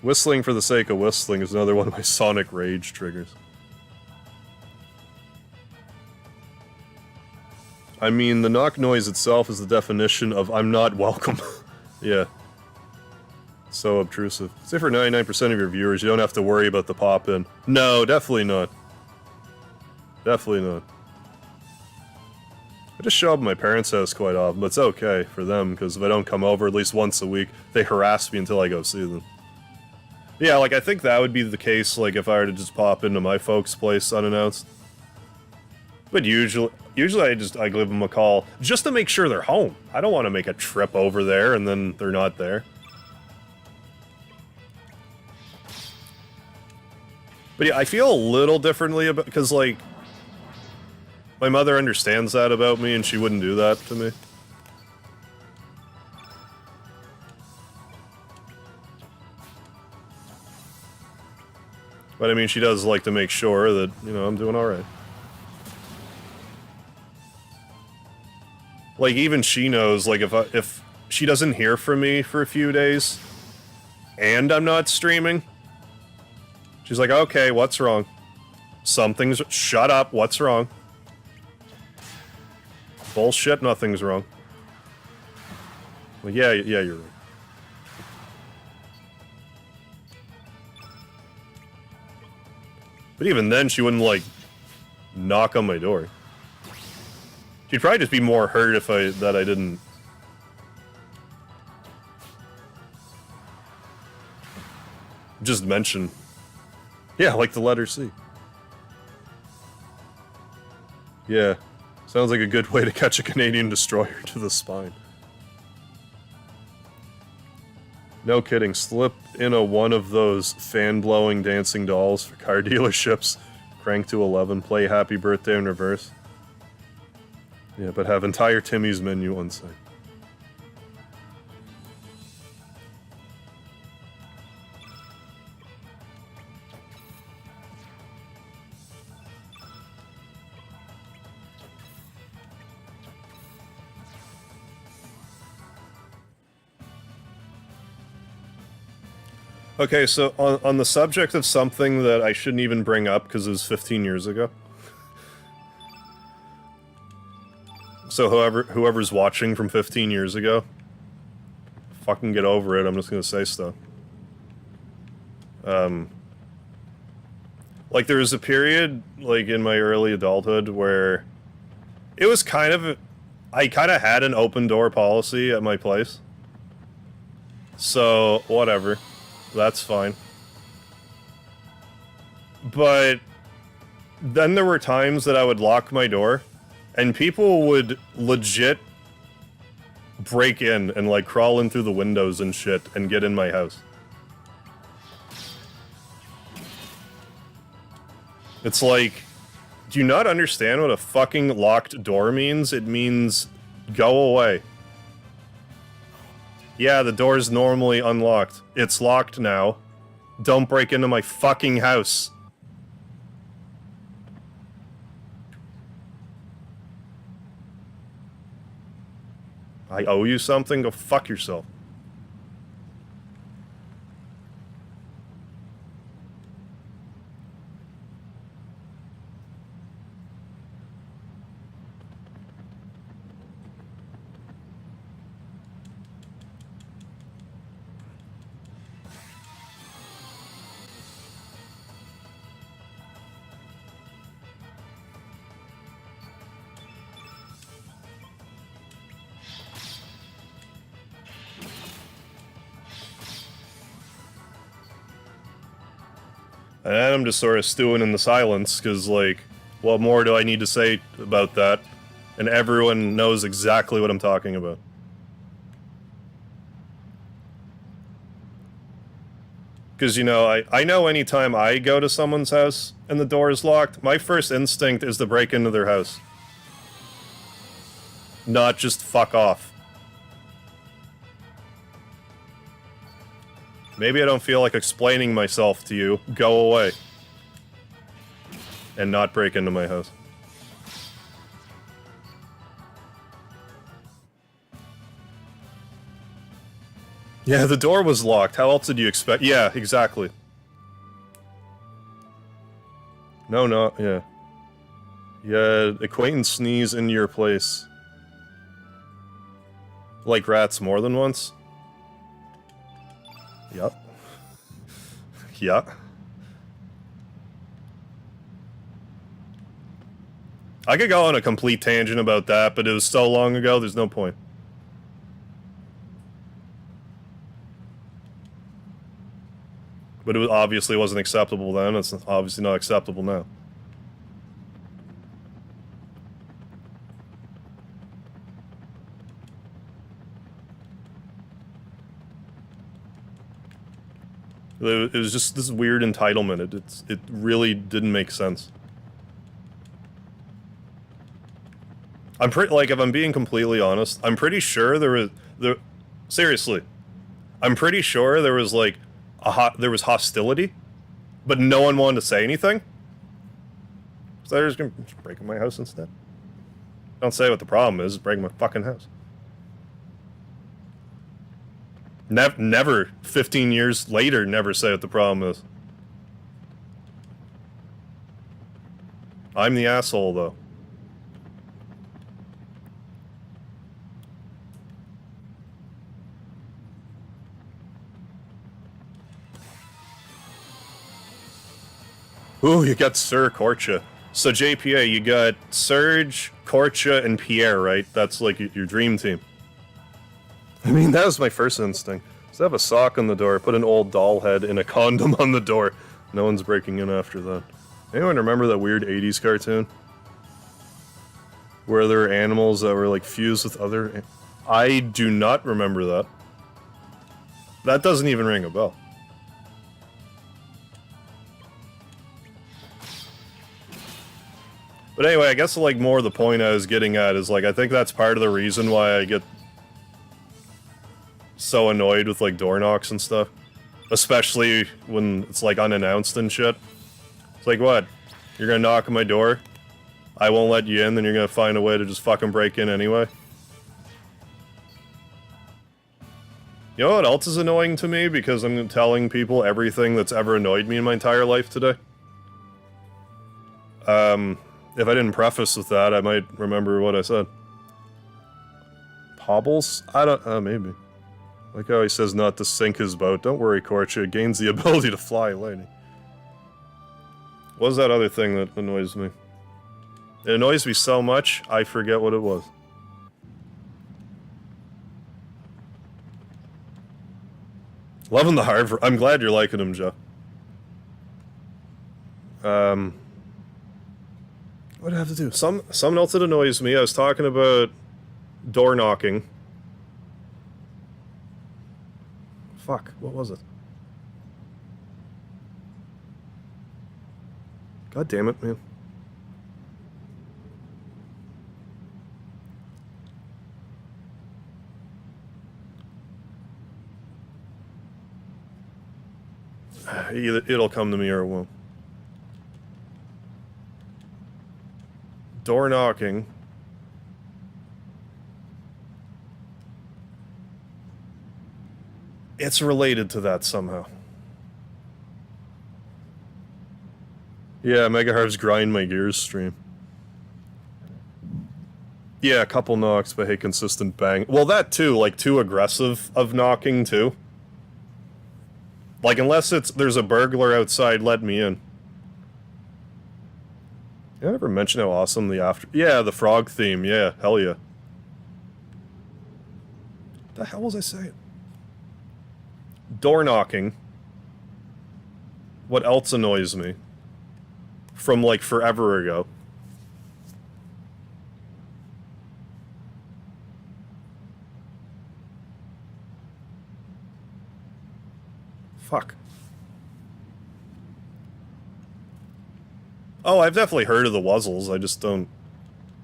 Whistling for the sake of whistling is another one of my Sonic Rage triggers. I mean, the knock noise itself is the definition of I'm not welcome. Yeah. So obtrusive. Say for 99% of your viewers, you don't have to worry about the pop-in. No, definitely not. Definitely not. I just show up at my parents' house quite often, but it's okay for them, because if I don't come over at least once a week, they harass me until I go see them. Yeah, like, I think that would be the case, like, if I were to just pop into my folks' place unannounced. But usually I give them a call just to make sure they're home. I don't want to make a trip over there and then they're not there. But yeah, I feel a little differently about, because, like, my mother understands that about me and she wouldn't do that to me. But I mean, she does like to make sure that, you know, I'm doing alright. Like, even she knows, like, if she doesn't hear from me for a few days, and I'm not streaming, she's like, okay, what's wrong? Something's... Shut up, what's wrong? Bullshit, nothing's wrong. Like, yeah, you're right. But even then, she wouldn't, like, knock on my door. She'd probably just be more hurt if I didn't... Just mention. Yeah, like the letter C. Yeah. Sounds like a good way to catch a Canadian destroyer to the spine. No kidding, slip in one of those fan-blowing dancing dolls for car dealerships. Crank to 11, play Happy Birthday in reverse. Yeah, but have entire Timmy's menu on site. Okay, so on the subject of something that I shouldn't even bring up because it was 15 years ago. So whoever's watching from 15 years ago, fucking get over it, I'm just gonna say stuff. Like, there was a period, like, in my early adulthood where it was kind of... I kind of had an open-door policy at my place. So, whatever. That's fine. But then there were times that I would lock my door, and people would legit break in and, like, crawl in through the windows and shit and get in my house. It's like, do you not understand what a fucking locked door means? It means, go away. Yeah, the door's normally unlocked. It's locked now. Don't break into my fucking house. I owe you something? Go fuck yourself. And I'm just sort of stewing in the silence, because, like, what more do I need to say about that? And everyone knows exactly what I'm talking about. Because, you know, I know anytime I go to someone's house and the door is locked, my first instinct is to break into their house. Not just fuck off. Maybe I don't feel like explaining myself to you. Go away. And not break into my house. Yeah, the door was locked. How else did you expect? Yeah, exactly. No, yeah. Yeah, acquaintance sneeze into your place. Like rats more than once? Yup. Yeah. I could go on a complete tangent about that, but it was so long ago, there's no point. But it obviously wasn't acceptable then, it's obviously not acceptable now. It was just this weird entitlement. It really didn't make sense. I'm pretty, like, if I'm being completely honest, I'm pretty sure seriously, I'm pretty sure there was, like, there was hostility, but no one wanted to say anything. So they're just gonna break in my house instead. Don't say what the problem is, break my fucking house. Never, 15 years later, never say what the problem is. I'm the asshole, though. Ooh, you got Sir Korcha. So JPA, you got Serge, Korcha, and Pierre, right? That's like your dream team. I mean, that was my first instinct. So have a sock on the door, put an old doll head and a condom on the door. No one's breaking in after that. Anyone remember that weird 80s cartoon? Where there were animals that were, like, fused with other... I do not remember that. That doesn't even ring a bell. But anyway, I guess, like, more the point I was getting at is, like, I think that's part of the reason why I get so annoyed with, like, door knocks and stuff. Especially when it's, like, unannounced and shit. It's like, what? You're gonna knock on my door? I won't let you in, then you're gonna find a way to just fucking break in anyway? You know what else is annoying to me? Because I'm telling people everything that's ever annoyed me in my entire life today? If I didn't preface with that, I might remember what I said. Pobbles? I don't... maybe. Like how he says not to sink his boat. Don't worry, Korcha. It gains the ability to fly, lady. What was that other thing that annoys me? It annoys me so much, I forget what it was. Loving the Harvard. I'm glad you're liking him, Joe. What did I have to do? Something else that annoys me. I was talking about door knocking. Fuck, what was it? God damn it, man. Either it'll come to me or it won't. Door knocking. It's related to that somehow. Yeah, Mega Harv's Grind My Gears stream. Yeah, a couple knocks, but hey, consistent bang. Well, that too, like, too aggressive of knocking, too. Like, unless there's a burglar outside, let me in. Did I ever mention how awesome the after... Yeah, the frog theme, yeah, hell yeah. What the hell was I saying? Door knocking. What else annoys me? From, like, forever ago. Fuck. Oh, I've definitely heard of the Wuzzles, I just don't...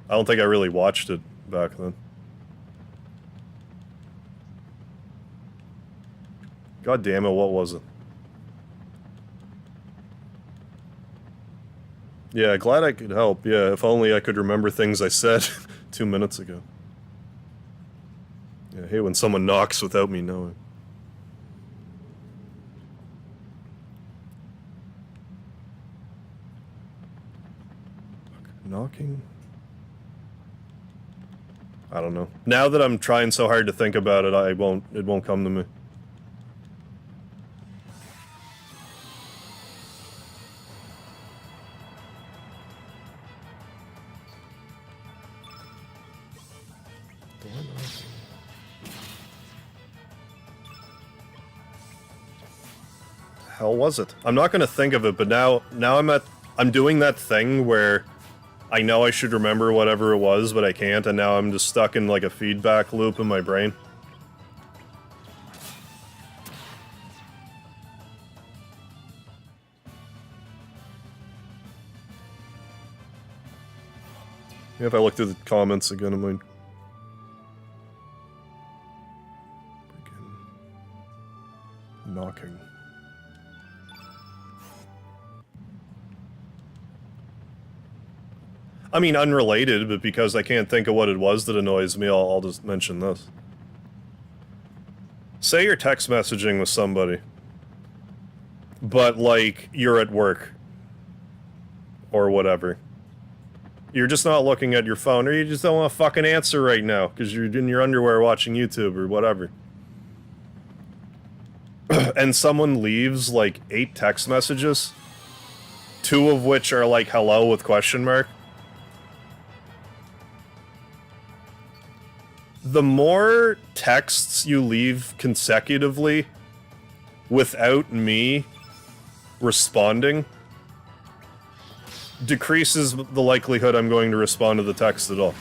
I don't think I really watched it back then. God damn it, what was it? Yeah, glad I could help. Yeah, if only I could remember things I said 2 minutes ago. Yeah, I hate when someone knocks without me knowing. Knocking? I don't know. Now that I'm trying so hard to think about it, it won't come to me. Hell was it? I'm not gonna think of it, but now I'm doing that thing where I know I should remember whatever it was, but I can't, and now I'm just stuck in like a feedback loop in my brain. If I look through the comments again, I might... Knocking. I mean, unrelated, but because I can't think of what it was that annoys me, I'll just mention this. Say you're text messaging with somebody, but, like, you're at work. Or whatever. You're just not looking at your phone, or you just don't want to fucking answer right now, because you're in your underwear watching YouTube or whatever. And someone leaves, like, 8 text messages, 2 of which are, like, hello with question mark. The more texts you leave consecutively without me responding decreases the likelihood I'm going to respond to the text at all.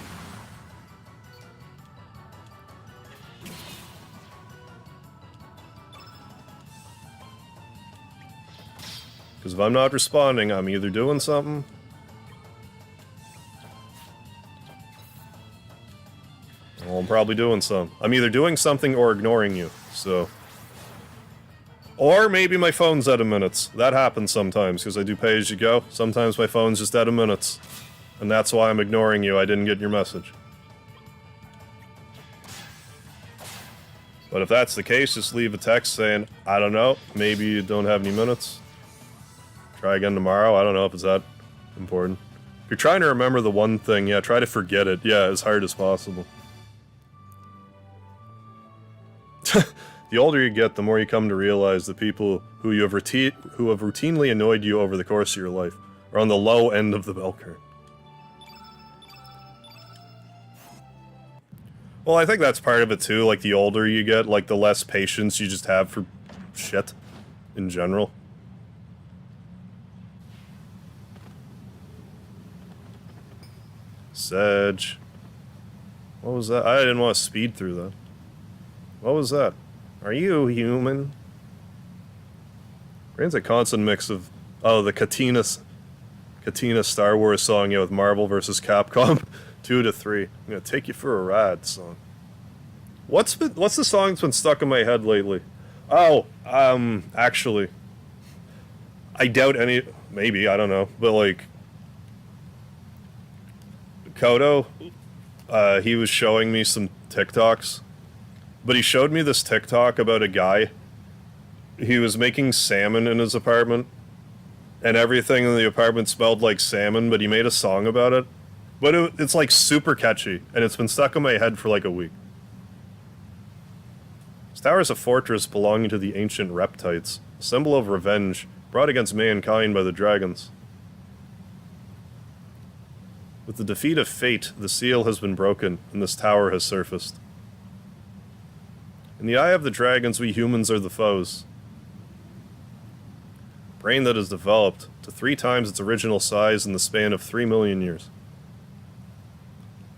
Because if I'm not responding, I'm either doing something... Well, I'm probably doing some. I'm either doing something or ignoring you, so... Or maybe my phone's out of minutes. That happens sometimes, because I do pay-as-you-go. Sometimes my phone's just out of minutes. And that's why I'm ignoring you. I didn't get your message. But if that's the case, just leave a text saying, I don't know, maybe you don't have any minutes. Try again tomorrow. I don't know if it's that important. If you're trying to remember the one thing, yeah, try to forget it. Yeah, as hard as possible. The older you get, the more you come to realize the people who have routinely annoyed you over the course of your life are on the low end of the bell curve. Well, I think that's part of it too, like the older you get, like the less patience you just have for shit in general. Serge. What was that? I didn't want to speed through that. What was that? Are you human? Rain's a constant mix of... Oh, the Katina Star Wars song, yeah, with Marvel vs. Capcom 2 to 3. I'm gonna take you for a ride song. What's the song that's been stuck in my head lately? Oh, actually, I doubt any... Maybe, I don't know. But, like... Kodo, he was showing me some TikToks. But he showed me this TikTok about a guy. He was making salmon in his apartment. And everything in the apartment smelled like salmon, but he made a song about it. But it's like super catchy, and it's been stuck in my head for like a week. This tower is a fortress belonging to the ancient Reptites, a symbol of revenge brought against mankind by the dragons. With the defeat of fate, the seal has been broken, and this tower has surfaced. In the eye of the dragons, we humans are the foes. A brain that has developed to 3 times its original size in the span of 3 million years.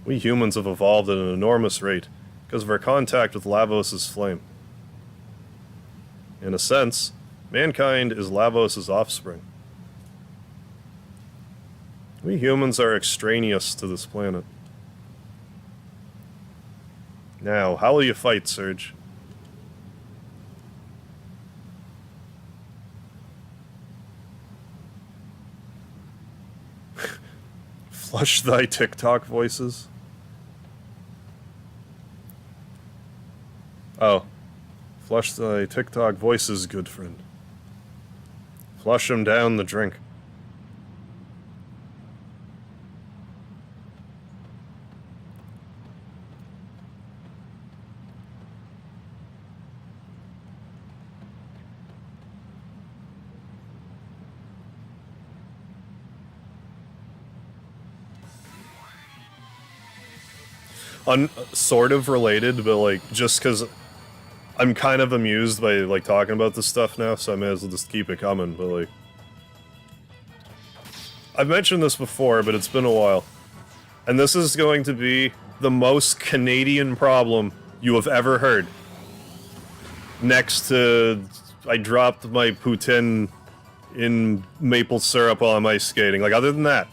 We humans have evolved at an enormous rate because of our contact with Lavos' flame. In a sense, mankind is Lavos' offspring. We humans are extraneous to this planet. Now, how will you fight, Serge? Flush thy TikTok voices. Oh. Flush thy TikTok voices, good friend. Flush him down the drink. Sort of related, but like, just because I'm kind of amused by like talking about this stuff now, so I may as well just keep it coming, but like... I've mentioned this before, but it's been a while. And this is going to be the most Canadian problem you have ever heard. Next to... I dropped my poutine in maple syrup while I'm ice skating. Like, other than that.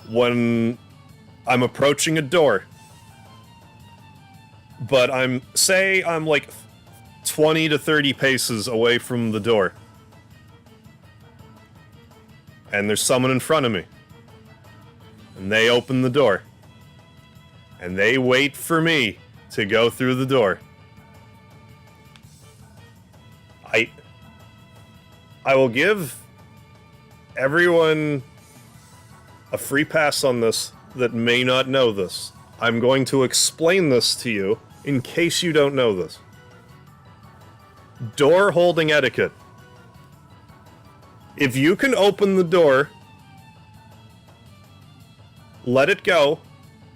When I'm approaching a door, but say I'm like 20 to 30 paces away from the door, and there's someone in front of me, and they open the door, and they wait for me to go through the door. I will give everyone a free pass on this that may not know this. I'm going to explain this to you in case you don't know this. Door holding etiquette. If you can open the door, let it go,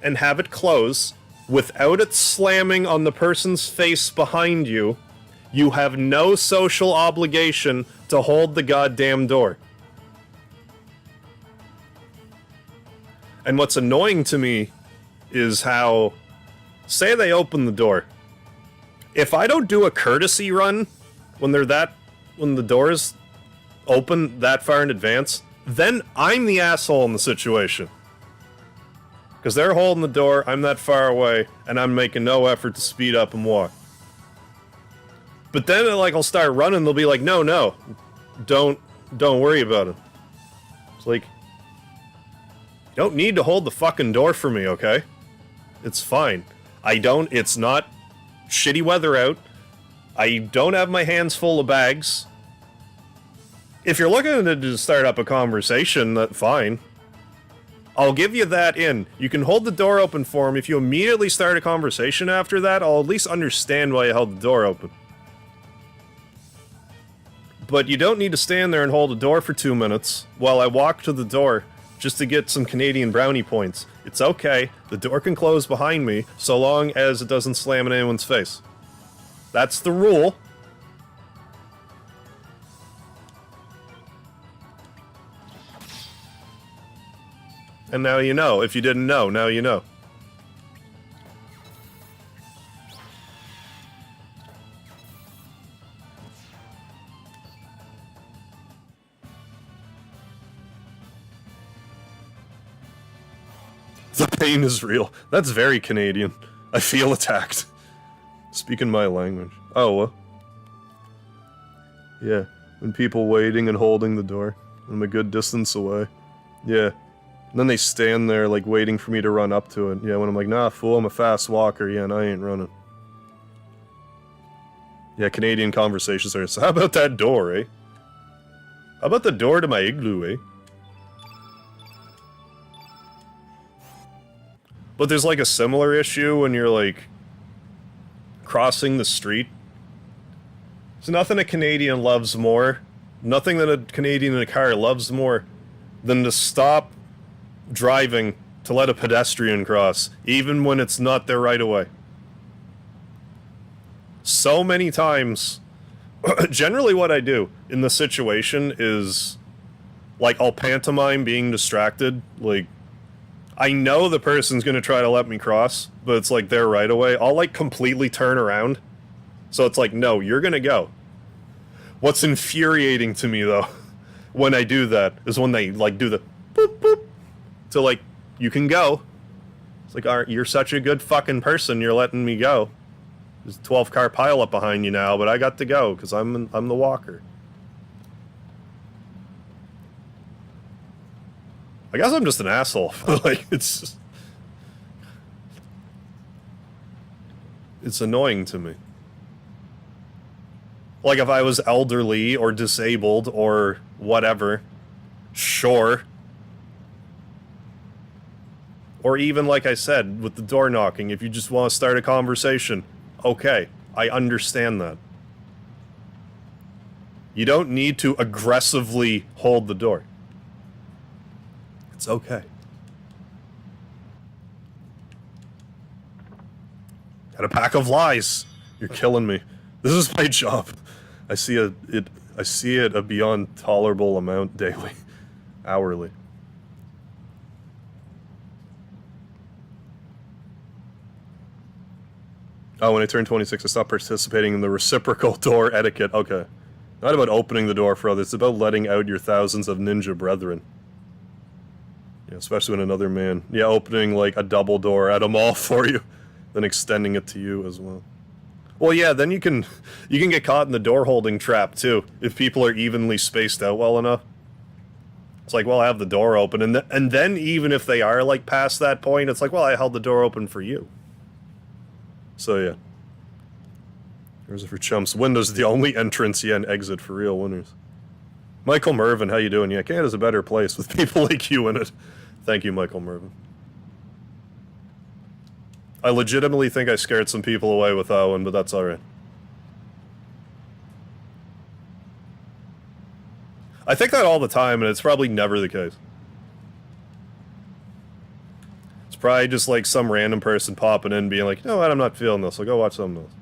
and have it close without it slamming on the person's face behind you, you have no social obligation to hold the goddamn door. And what's annoying to me is how, say they open the door. If I don't do a courtesy run when the door's open that far in advance, then I'm the asshole in the situation. Because they're holding the door, I'm that far away, and I'm making no effort to speed up and walk. But then, like, I'll start running, they'll be like, no, don't worry about it. It's like, you don't need to hold the fucking door for me, okay? It's fine. It's not shitty weather out. I don't have my hands full of bags. If you're looking to just start up a conversation, that's fine. I'll give you that in. You can hold the door open for him. If you immediately start a conversation after that, I'll at least understand why you held the door open. But you don't need to stand there and hold the door for 2 minutes while I walk to the door just to get some Canadian brownie points. It's okay. The door can close behind me so long as it doesn't slam in anyone's face. That's the rule. And now you know. If you didn't know, now you know. The pain is real. That's very Canadian. I feel attacked. Speaking my language. Oh, yeah. When people waiting and holding the door. I'm a good distance away. Yeah. And then they stand there, like, waiting for me to run up to it. Yeah, when I'm like, nah, fool, I'm a fast walker. Yeah, and I ain't running. Yeah, Canadian conversations are, so how about that door, eh? How about the door to my igloo, eh? But there's, like, a similar issue when you're, like, crossing the street. There's nothing a Canadian loves more, nothing that a Canadian in a car loves more than to stop driving to let a pedestrian cross, even when it's not their right of way. So many times, generally what I do in the situation is, like, I'll pantomime being distracted, like, I know the person's gonna try to let me cross, but it's like their right of way. I'll like completely turn around. So it's like, no, you're gonna go. What's infuriating to me though, when I do that, is when they like do the boop boop to like, you can go. It's like, aren't you're such a good fucking person, you're letting me go. There's a 12-car pileup behind you now, but I got to go because I'm the walker. I guess I'm just an asshole. Like, it's annoying to me. Like, if I was elderly or disabled or whatever, sure. Or even, like I said, with the door knocking, if you just want to start a conversation, okay, I understand that. You don't need to aggressively hold the door. It's okay. Got a pack of lies. You're killing me. This is my job. I see it a beyond tolerable amount daily, hourly. Oh, when I turned 26, I stopped participating in the reciprocal door etiquette. Okay. Not about opening the door for others, it's about letting out your thousands of ninja brethren. Yeah, especially when another man, yeah, opening like a double door at a mall for you, then extending it to you as well. Well, yeah, then you can get caught in the door holding trap too if people are evenly spaced out well enough. It's like, well, I have the door open, and then even if they are like past that point, it's like, well, I held the door open for you. So yeah, here's it for chumps. Windows the only entrance, yeah, and exit for real winners. Michael Mervin, how you doing? Yeah, Canada's a better place with people like you in it. Thank you, Michael Mervin. I legitimately think I scared some people away with that one, but that's alright. I think that all the time, and it's probably never the case. It's probably just like some random person popping in being like, you know what, I'm not feeling this, I'll go watch something else.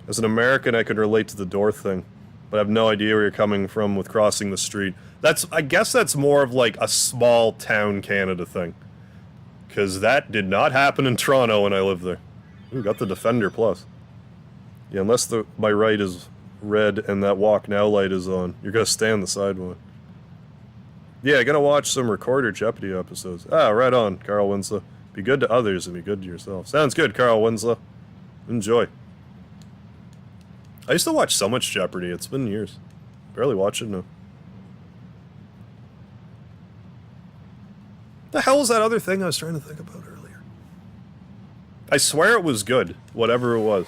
As an American, I could relate to the door thing, but I have no idea where you're coming from with crossing the street. I guess that's more of like a small town Canada thing. Because that did not happen in Toronto when I lived there. Ooh, got the Defender Plus. Yeah, unless my right is red and that walk now light is on, you're gonna stay on the sidewalk. Yeah, gonna watch some Recorder Jeopardy episodes. Ah, right on, Carl Winslow. Be good to others and be good to yourself. Sounds good, Carl Winslow. Enjoy. I used to watch so much Jeopardy, it's been years. Barely watch it now. The hell was that other thing I was trying to think about earlier? I swear it was good, whatever it was.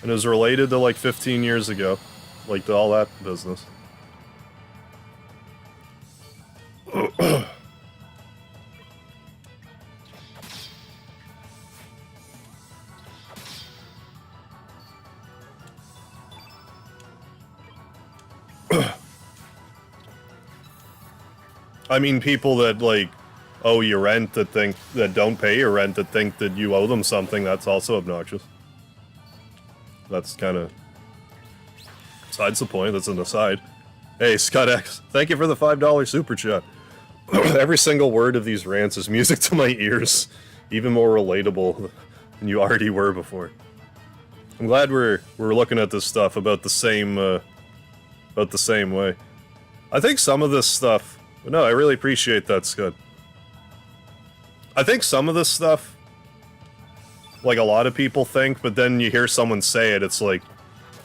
And it was related to like 15 years ago. like all that business. I mean, people that, like, owe you rent that don't pay your rent that think that you owe them something, that's also obnoxious. That's kind of... besides the point, that's an aside. Hey, Scott X, thank you for the $5 super chat. Every single word of these rants is music to my ears. Even more relatable than you already were before. I'm glad we're looking at this stuff about the same way. I think some of this stuff... no, I really appreciate that, Scott. I think some of this stuff, like a lot of people think, but then you hear someone say it, it's like,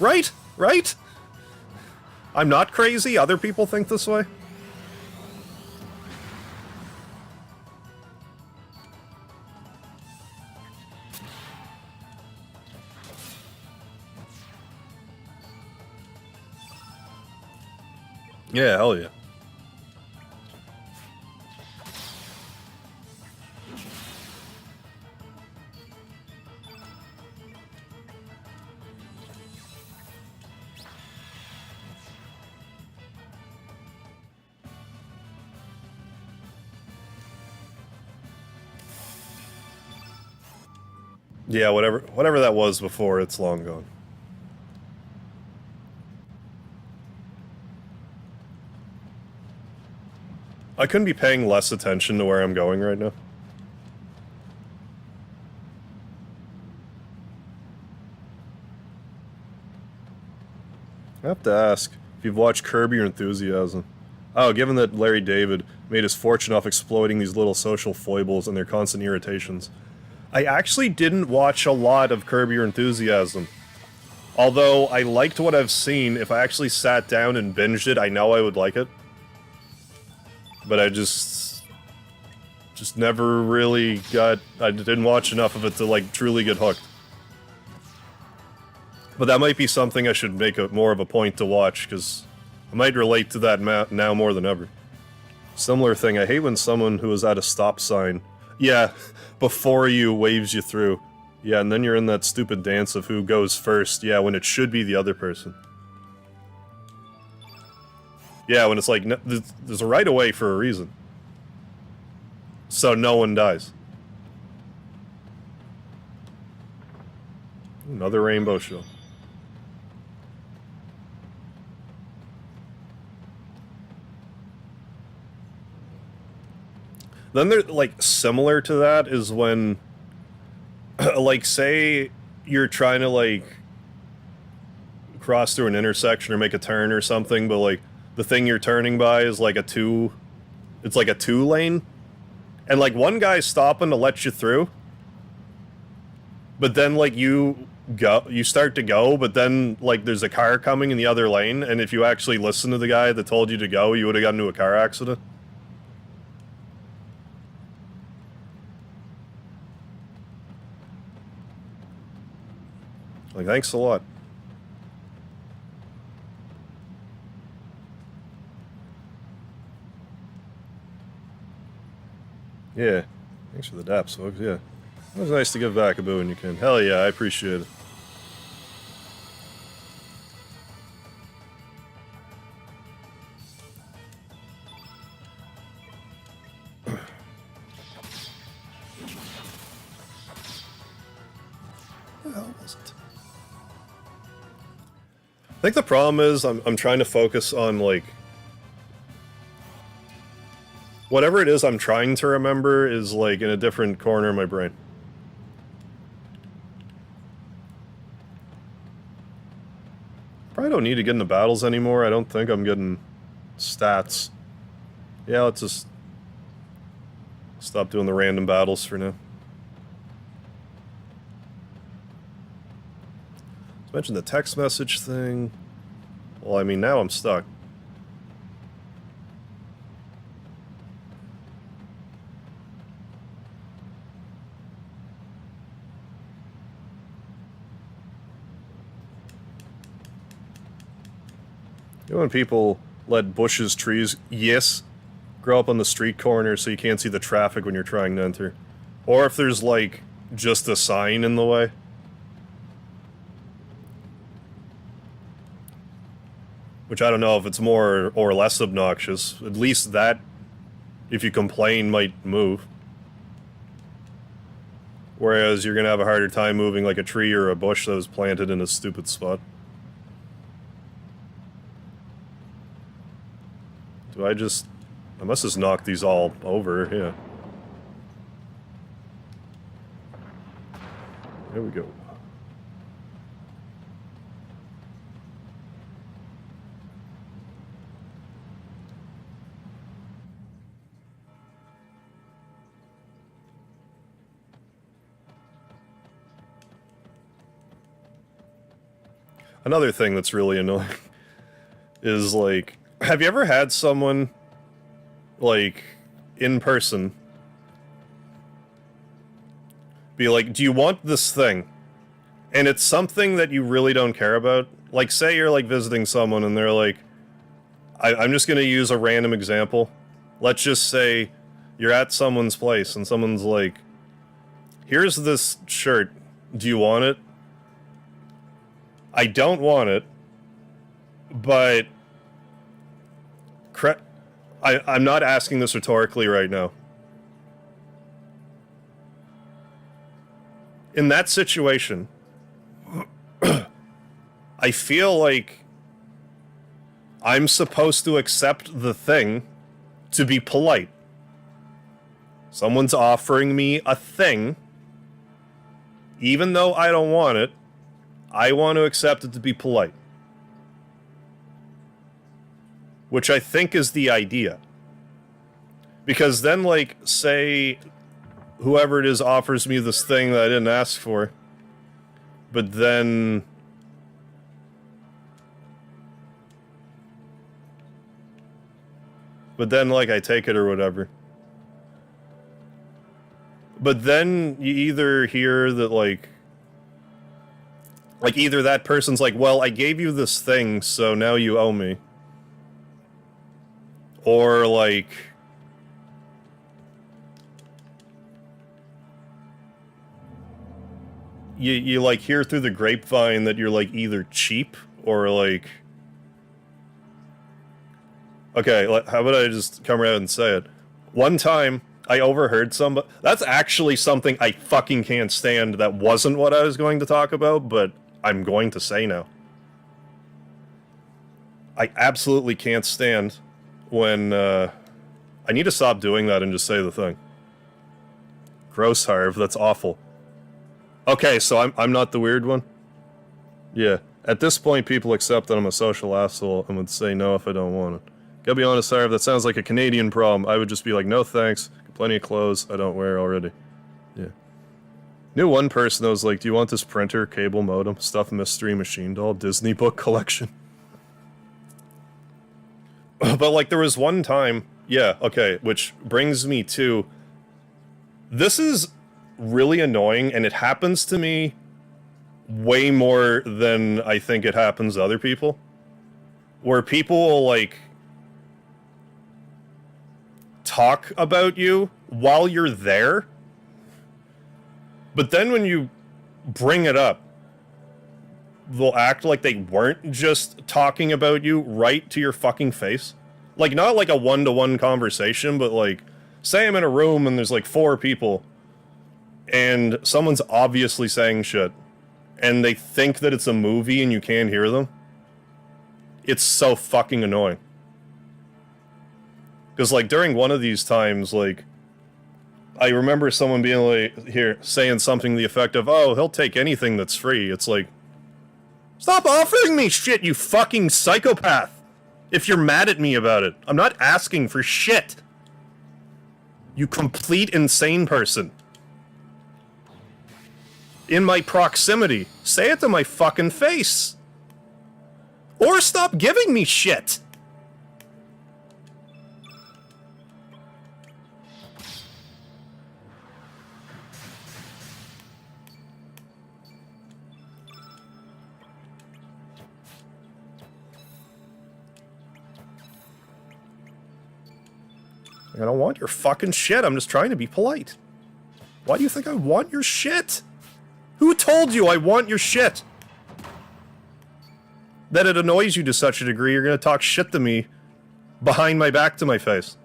right? Right? I'm not crazy, other people think this way? Yeah, hell yeah. Yeah, whatever that was before, it's long gone. I couldn't be paying less attention to where I'm going right now. I have to ask if you've watched Curb Your Enthusiasm. Oh, given that Larry David made his fortune off exploiting these little social foibles and their constant irritations, I actually didn't watch a lot of Curb Your Enthusiasm. Although I liked what I've seen, if I actually sat down and binged it, I know I would like it. But I just never really I didn't watch enough of it to, like, truly get hooked. But that might be something I should make more of a point to watch, because I might relate to that now more than ever. Similar thing, I hate when someone who is at a stop sign, yeah, before you waves you through. Yeah, and then you're in that stupid dance of who goes first, yeah, when it should be the other person. Yeah, when it's like, there's a right-of-way for a reason. So no one dies. Another rainbow show. Then they're, like, similar to that is when, like, say you're trying to, like, cross through an intersection or make a turn or something, but, like, the thing you're turning by is, like, it's like a 2-lane, and, like, one guy's stopping to let you through, but then, like, you start to go, but then, like, there's a car coming in the other lane, and if you actually listen to the guy that told you to go, you would have gotten into a car accident. Like, thanks a lot. Yeah. Thanks for the daps, folks, yeah. It was nice to give back a boo when you can. Hell yeah, I appreciate it. What the hell was it? I think the problem is I'm trying to focus on, like, whatever it is I'm trying to remember is, like, in a different corner of my brain. Probably don't need to get into battles anymore. I don't think I'm getting stats. Yeah, let's just stop doing the random battles for now. Let's mention the text message thing. Well, I mean, now I'm stuck. You know when people let bushes, trees, yes, grow up on the street corner so you can't see the traffic when you're trying to enter. Or if there's, like, just a sign in the way. Which I don't know if it's more or less obnoxious. At least that, if you complain, might move. Whereas you're gonna have a harder time moving like a tree or a bush that was planted in a stupid spot. Do I just... I must just knock these all over, yeah. There we go. Another thing that's really annoying is, like, have you ever had someone, like, in person, be like, do you want this thing? And it's something that you really don't care about. Like, say you're, like, visiting someone and they're like, I'm just gonna use a random example. Let's just say you're at someone's place and someone's like, here's this shirt, do you want it? I don't want it, but I'm not asking this rhetorically right now. In that situation, I feel like I'm supposed to accept the thing to be polite. Someone's offering me a thing, even though I don't want it, I want to accept it to be polite. Which I think is the idea. Because then, like, say whoever it is offers me this thing that I didn't ask for, but then... like, I take it or whatever. But then you either hear that, like, either that person's like, well, I gave you this thing, so now you owe me. Or, like... You like, hear through the grapevine that you're, like, either cheap or, like... Okay, how about I just come around and say it? One time, I overheard somebody... That's actually something I fucking can't stand. That wasn't what I was going to talk about, but I'm going to say now. I absolutely can't stand when, I need to stop doing that and just say the thing. Gross, Harv, that's awful. Okay, so I'm not the weird one? Yeah. At this point, people accept that I'm a social asshole and would say no if I don't want it. Gotta be honest, Harv, that sounds like a Canadian problem. I would just be like, no thanks, got plenty of clothes I don't wear already. Yeah. Knew one person that was like, do you want this printer, cable modem, stuff mystery machine doll, Disney book collection? But, like, there was one time... Yeah, okay, which brings me to... This is really annoying, and it happens to me way more than I think it happens to other people. Where people will, like, talk about you while you're there, but then when you bring it up, they'll act like they weren't just talking about you right to your fucking face. Like, not like a one-to-one conversation, but, like, say I'm in a room and there's, like, 4 people, and someone's obviously saying shit, and they think that it's a movie and you can't hear them. It's so fucking annoying. Because, like, during one of these times, like, I remember someone being like, saying something to the effect of, oh, he'll take anything that's free. It's like, stop offering me shit, you fucking psychopath! If you're mad at me about it. I'm not asking for shit. You complete insane person. In my proximity. Say it to my fucking face. Or stop giving me shit. I don't want your fucking shit, I'm just trying to be polite. Why do you think I want your shit? Who told you I want your shit? That it annoys you to such a degree you're gonna talk shit to me behind my back to my face.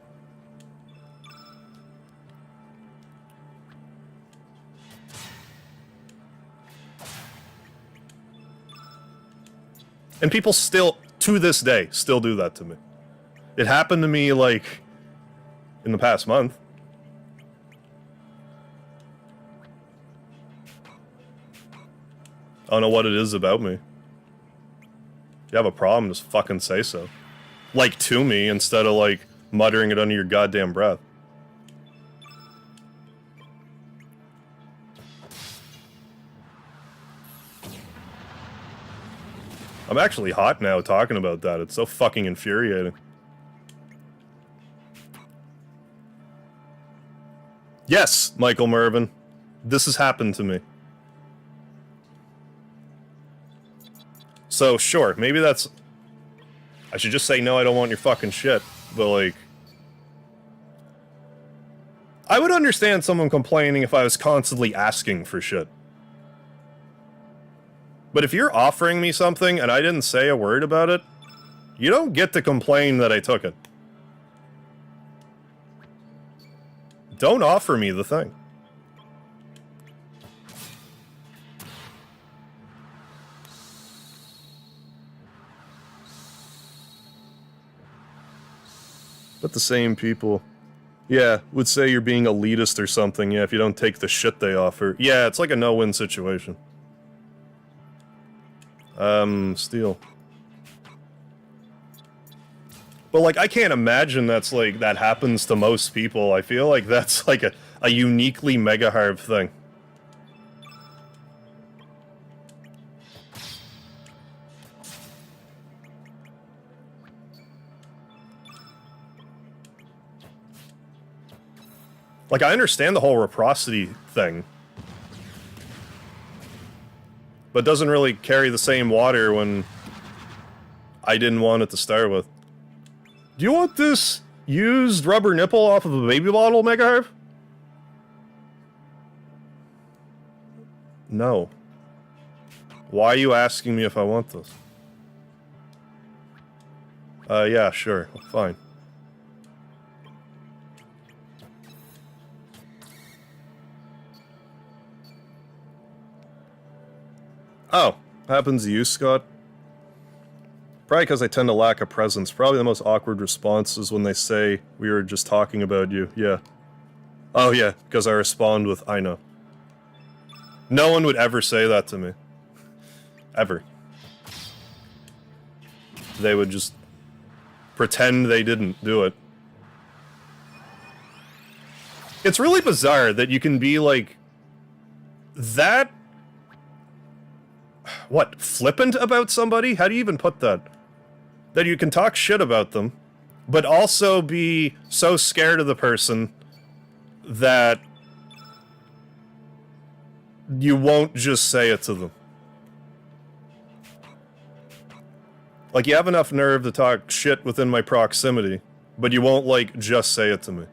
And people still, to this day, still do that to me. It happened to me, like, in the past month. I don't know what it is about me. If you have a problem, just fucking say so. Like, to me, instead of, like, muttering it under your goddamn breath. I'm actually hot now talking about that. It's so fucking infuriating. Yes, Michael Mervin. This has happened to me. So, sure, maybe that's... I should just say, no, I don't want your fucking shit. But, like... I would understand someone complaining if I was constantly asking for shit. But if you're offering me something and I didn't say a word about it, you don't get to complain that I took it. Don't offer me the thing. But the same people, yeah, would say you're being elitist or something, yeah, if you don't take the shit they offer. Yeah, it's like a no-win situation. Steel. But, like, I can't imagine that's, like, that happens to most people. I feel like that's, like, a uniquely Megaharv thing. Like, I understand the whole reciprocity thing. But it doesn't really carry the same water when I didn't want it to start with. Do you want this used rubber nipple off of a baby bottle, Megaharv? No. Why are you asking me if I want this? Yeah, sure. Fine. Oh, happens to you, Scott? Probably because I tend to lack a presence. Probably the most awkward response is when they say, we were just talking about you. Yeah. Oh yeah, because I respond with, I know. No one would ever say that to me. Ever. They would just pretend they didn't do it. It's really bizarre that you can be like... that... what, flippant about somebody? How do you even put that? That you can talk shit about them, but also be so scared of the person that you won't just say it to them. Like, you have enough nerve to talk shit within my proximity, but you won't, like, just say it to me.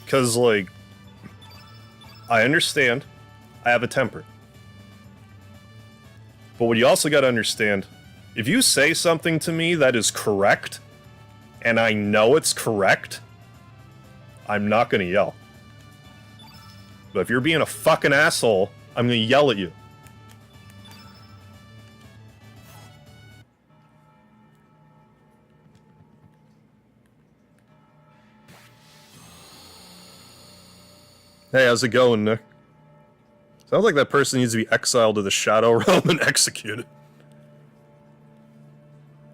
Because, like, I understand I have a temper. But what you also gotta understand, if you say something to me that is correct, and I know it's correct, I'm not gonna yell. But if you're being a fucking asshole, I'm gonna yell at you. Hey, how's it going, Nick? Sounds like that person needs to be exiled to the Shadow Realm and executed.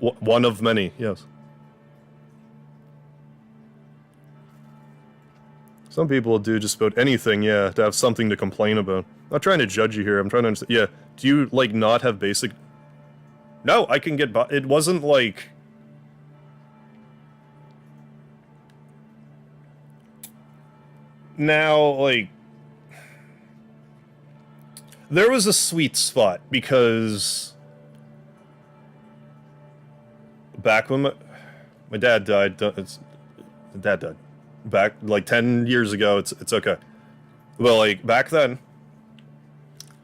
One of many, yes. Some people will do just about anything, yeah, to have something to complain about. I'm not trying to judge you here, I'm trying to understand. Yeah, do you, like, not have basic... No, I can get by. It wasn't like... Now, like, there was a sweet spot because back when my dad died, dad died back like 10 years ago. It's okay. Well, like back then,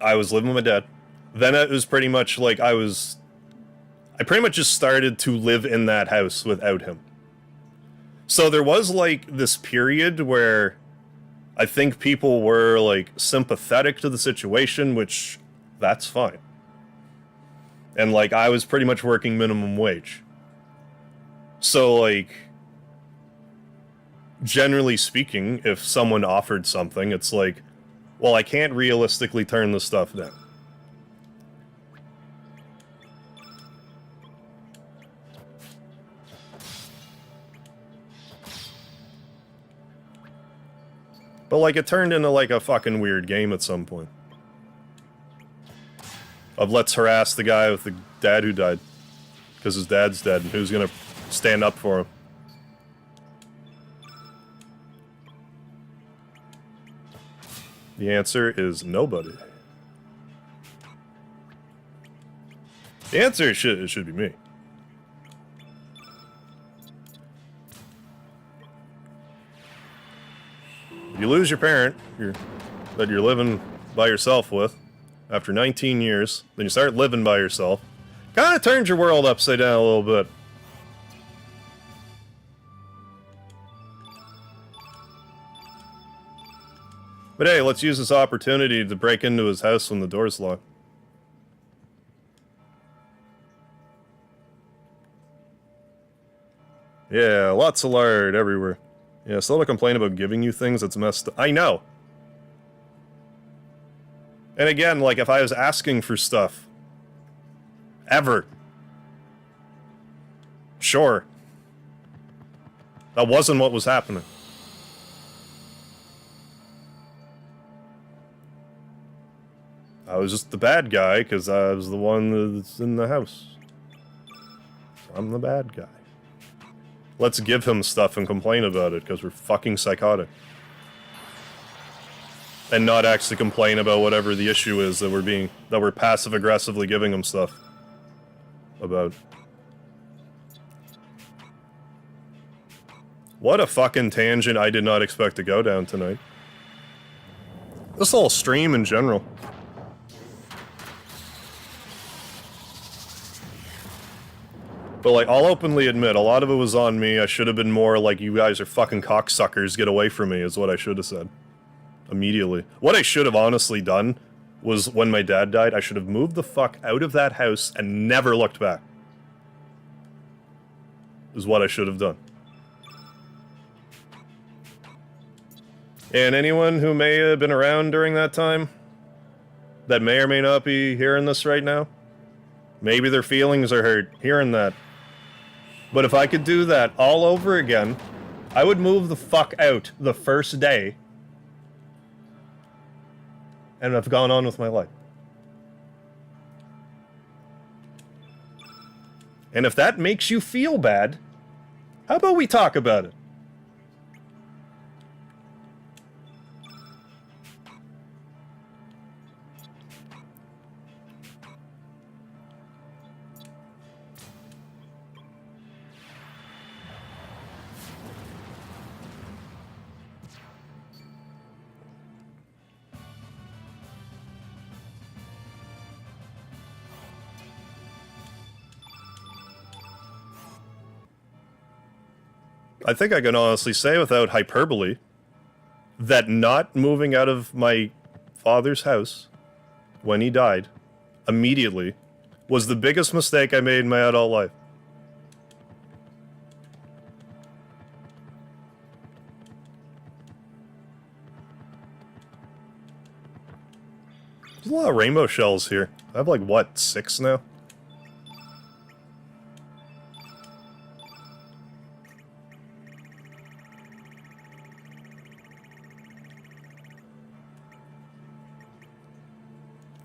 I was living with my dad. Then it was pretty much like I pretty much just started to live in that house without him. So there was like this period where I think people were like sympathetic to the situation, which that's fine. And like I was pretty much working minimum wage. So like generally speaking, if someone offered something, it's like, well, I can't realistically turn this stuff down. But, like, it turned into, like, a fucking weird game at some point. Of let's harass the guy with the dad who died. Because his dad's dead, and who's gonna stand up for him? The answer is nobody. The answer it should be me. You lose your parent that you're living by yourself with after 19 years, then you start living by yourself. Kind of turns your world upside down a little bit. But hey, let's use this opportunity to break into his house when the door's locked. Yeah, lots of lard everywhere. Yeah, slow to complain about giving you things that's messed up. I know. And again, like, if I was asking for stuff, ever, sure. That wasn't what was happening. I was just the bad guy, because I was the one that's in the house. I'm the bad guy. Let's give him stuff and complain about it, because we're fucking psychotic. And not actually complain about whatever the issue is that we're passive-aggressively giving him stuff about. What a fucking tangent I did not expect to go down tonight. This whole stream in general. But, like, I'll openly admit, a lot of it was on me. I should have been more like, you guys are fucking cocksuckers, get away from me, is what I should have said. Immediately. What I should have honestly done was, when my dad died, I should have moved the fuck out of that house and never looked back. Is what I should have done. And anyone who may have been around during that time, that may or may not be hearing this right now, maybe their feelings are hurt hearing that. But if I could do that all over again, I would move the fuck out the first day and have gone on with my life. And if that makes you feel bad, how about we talk about it? I think I can honestly say without hyperbole that not moving out of my father's house when he died immediately was the biggest mistake I made in my adult life. There's a lot of rainbow shells here. I have like, what, 6 now?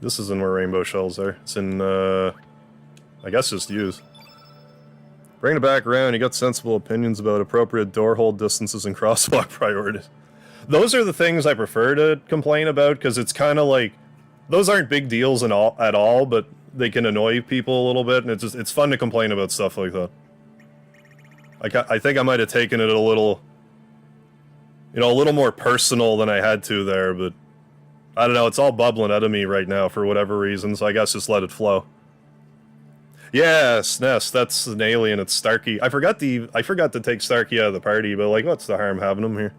This isn't where rainbow shells are. It's in, I guess just use. Bring it back around. You got sensible opinions about appropriate door hold distances and crosswalk priorities. Those are the things I prefer to complain about, because it's kind of like, those aren't big deals at all, but they can annoy people a little bit, and it's fun to complain about stuff like that. I think I might have taken it a little, you know, a little more personal than I had to there, but I don't know, it's all bubbling out of me right now for whatever reason, so I guess just let it flow. Yes, Ness, that's an alien, it's Starkey. I forgot to take Starkey out of the party, but like, what's the harm having him here?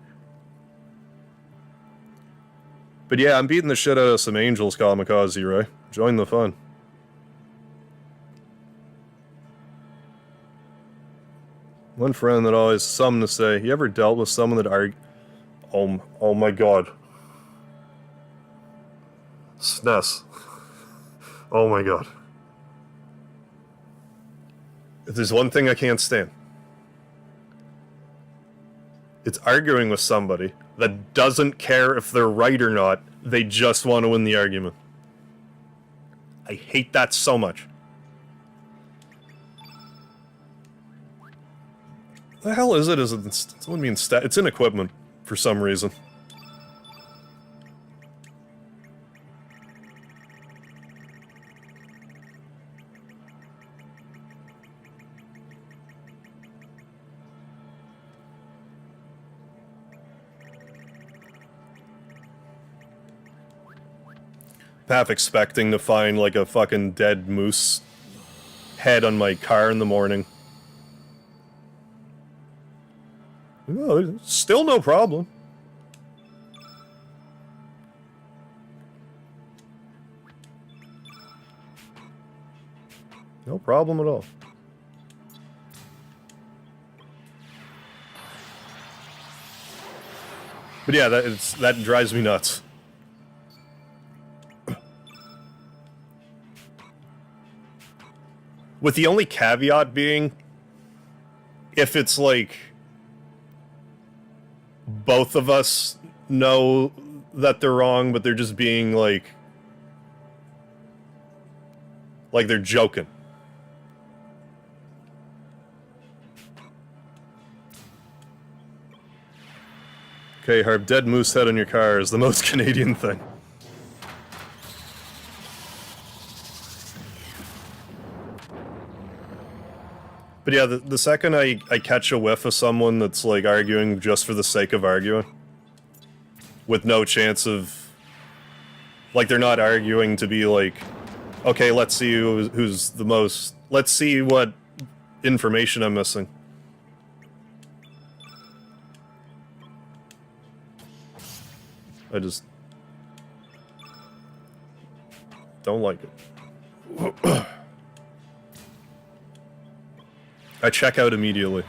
But yeah, I'm beating the shit out of some angels, Kamikaze, right? Join the fun. One friend that always has something to say. You ever dealt with someone that oh my god. SNES. Oh my god. If there's one thing I can't stand, it's arguing with somebody that doesn't care if they're right or not, they just want to win the argument. I hate that so much. The hell is it? It's in equipment for some reason. Half expecting to find like a fucking dead moose head on my car in the morning. No, still no problem. No problem at all. But yeah, that drives me nuts. With the only caveat being, if it's like both of us know that they're wrong, but they're just being like they're joking. Okay, Harp, dead moose head on your car is the most Canadian thing. But yeah, the second I catch a whiff of someone that's like arguing just for the sake of arguing, with no chance of, like, they're not arguing to be like, okay, let's see who's the most, let's see what information I'm missing. I just don't like it. I check out immediately.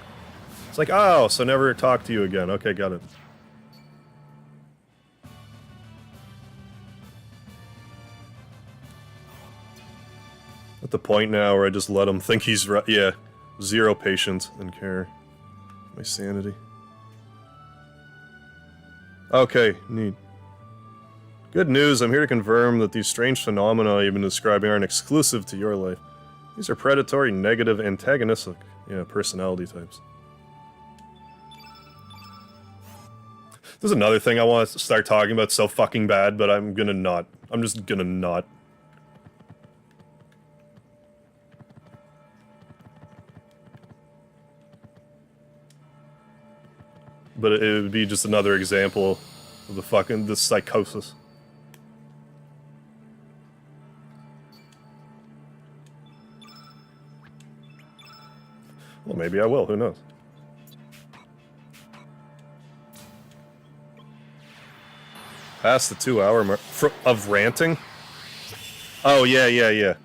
It's like, oh, so never talk to you again. Okay, got it. At the point now where I just let him think he's right. Yeah, zero patience and care. My sanity. Okay, neat. Good news, I'm here to confirm that these strange phenomena you've been describing aren't exclusive to your life. These are predatory, negative, antagonistic, personality types. There's another thing I want to start talking about so fucking bad, but I'm gonna not. I'm just gonna not. But it would be just another example of the psychosis. Well, maybe I will, who knows? Past the 2-hour mark of ranting? Oh, yeah.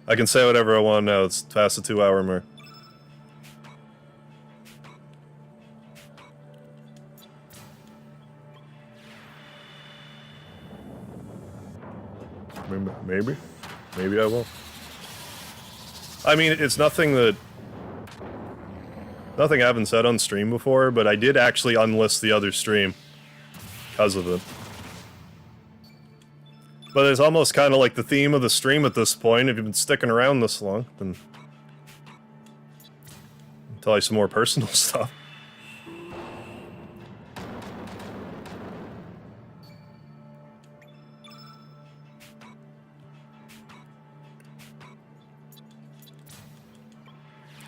I can say whatever I want now, it's past the 2-hour mark. Maybe I will. I mean, it's nothing I haven't said on stream before, but I did actually unlist the other stream because of it. But it's almost kind of like the theme of the stream at this point, if you've been sticking around this long, then I'll tell you some more personal stuff.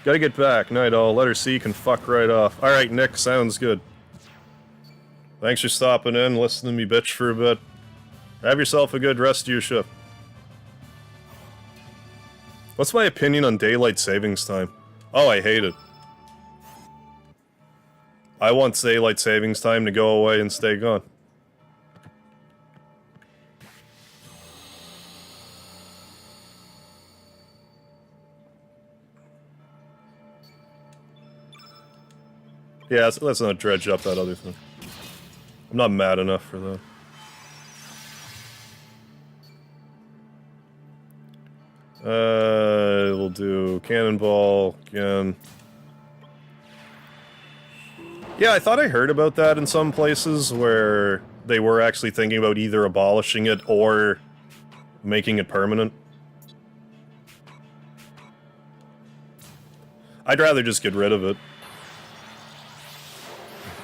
Gotta get back. Night all. Let her see you can fuck right off. Alright, Nick, sounds good. Thanks for stopping in, listening to me bitch for a bit. Have yourself a good rest of your shift. What's my opinion on daylight savings time? Oh, I hate it. I want daylight savings time to go away and stay gone. Yeah, let's not dredge up that other thing. I'm not mad enough for that. We'll do cannonball again. Yeah, I thought I heard about that in some places where they were actually thinking about either abolishing it or making it permanent. I'd rather just get rid of it.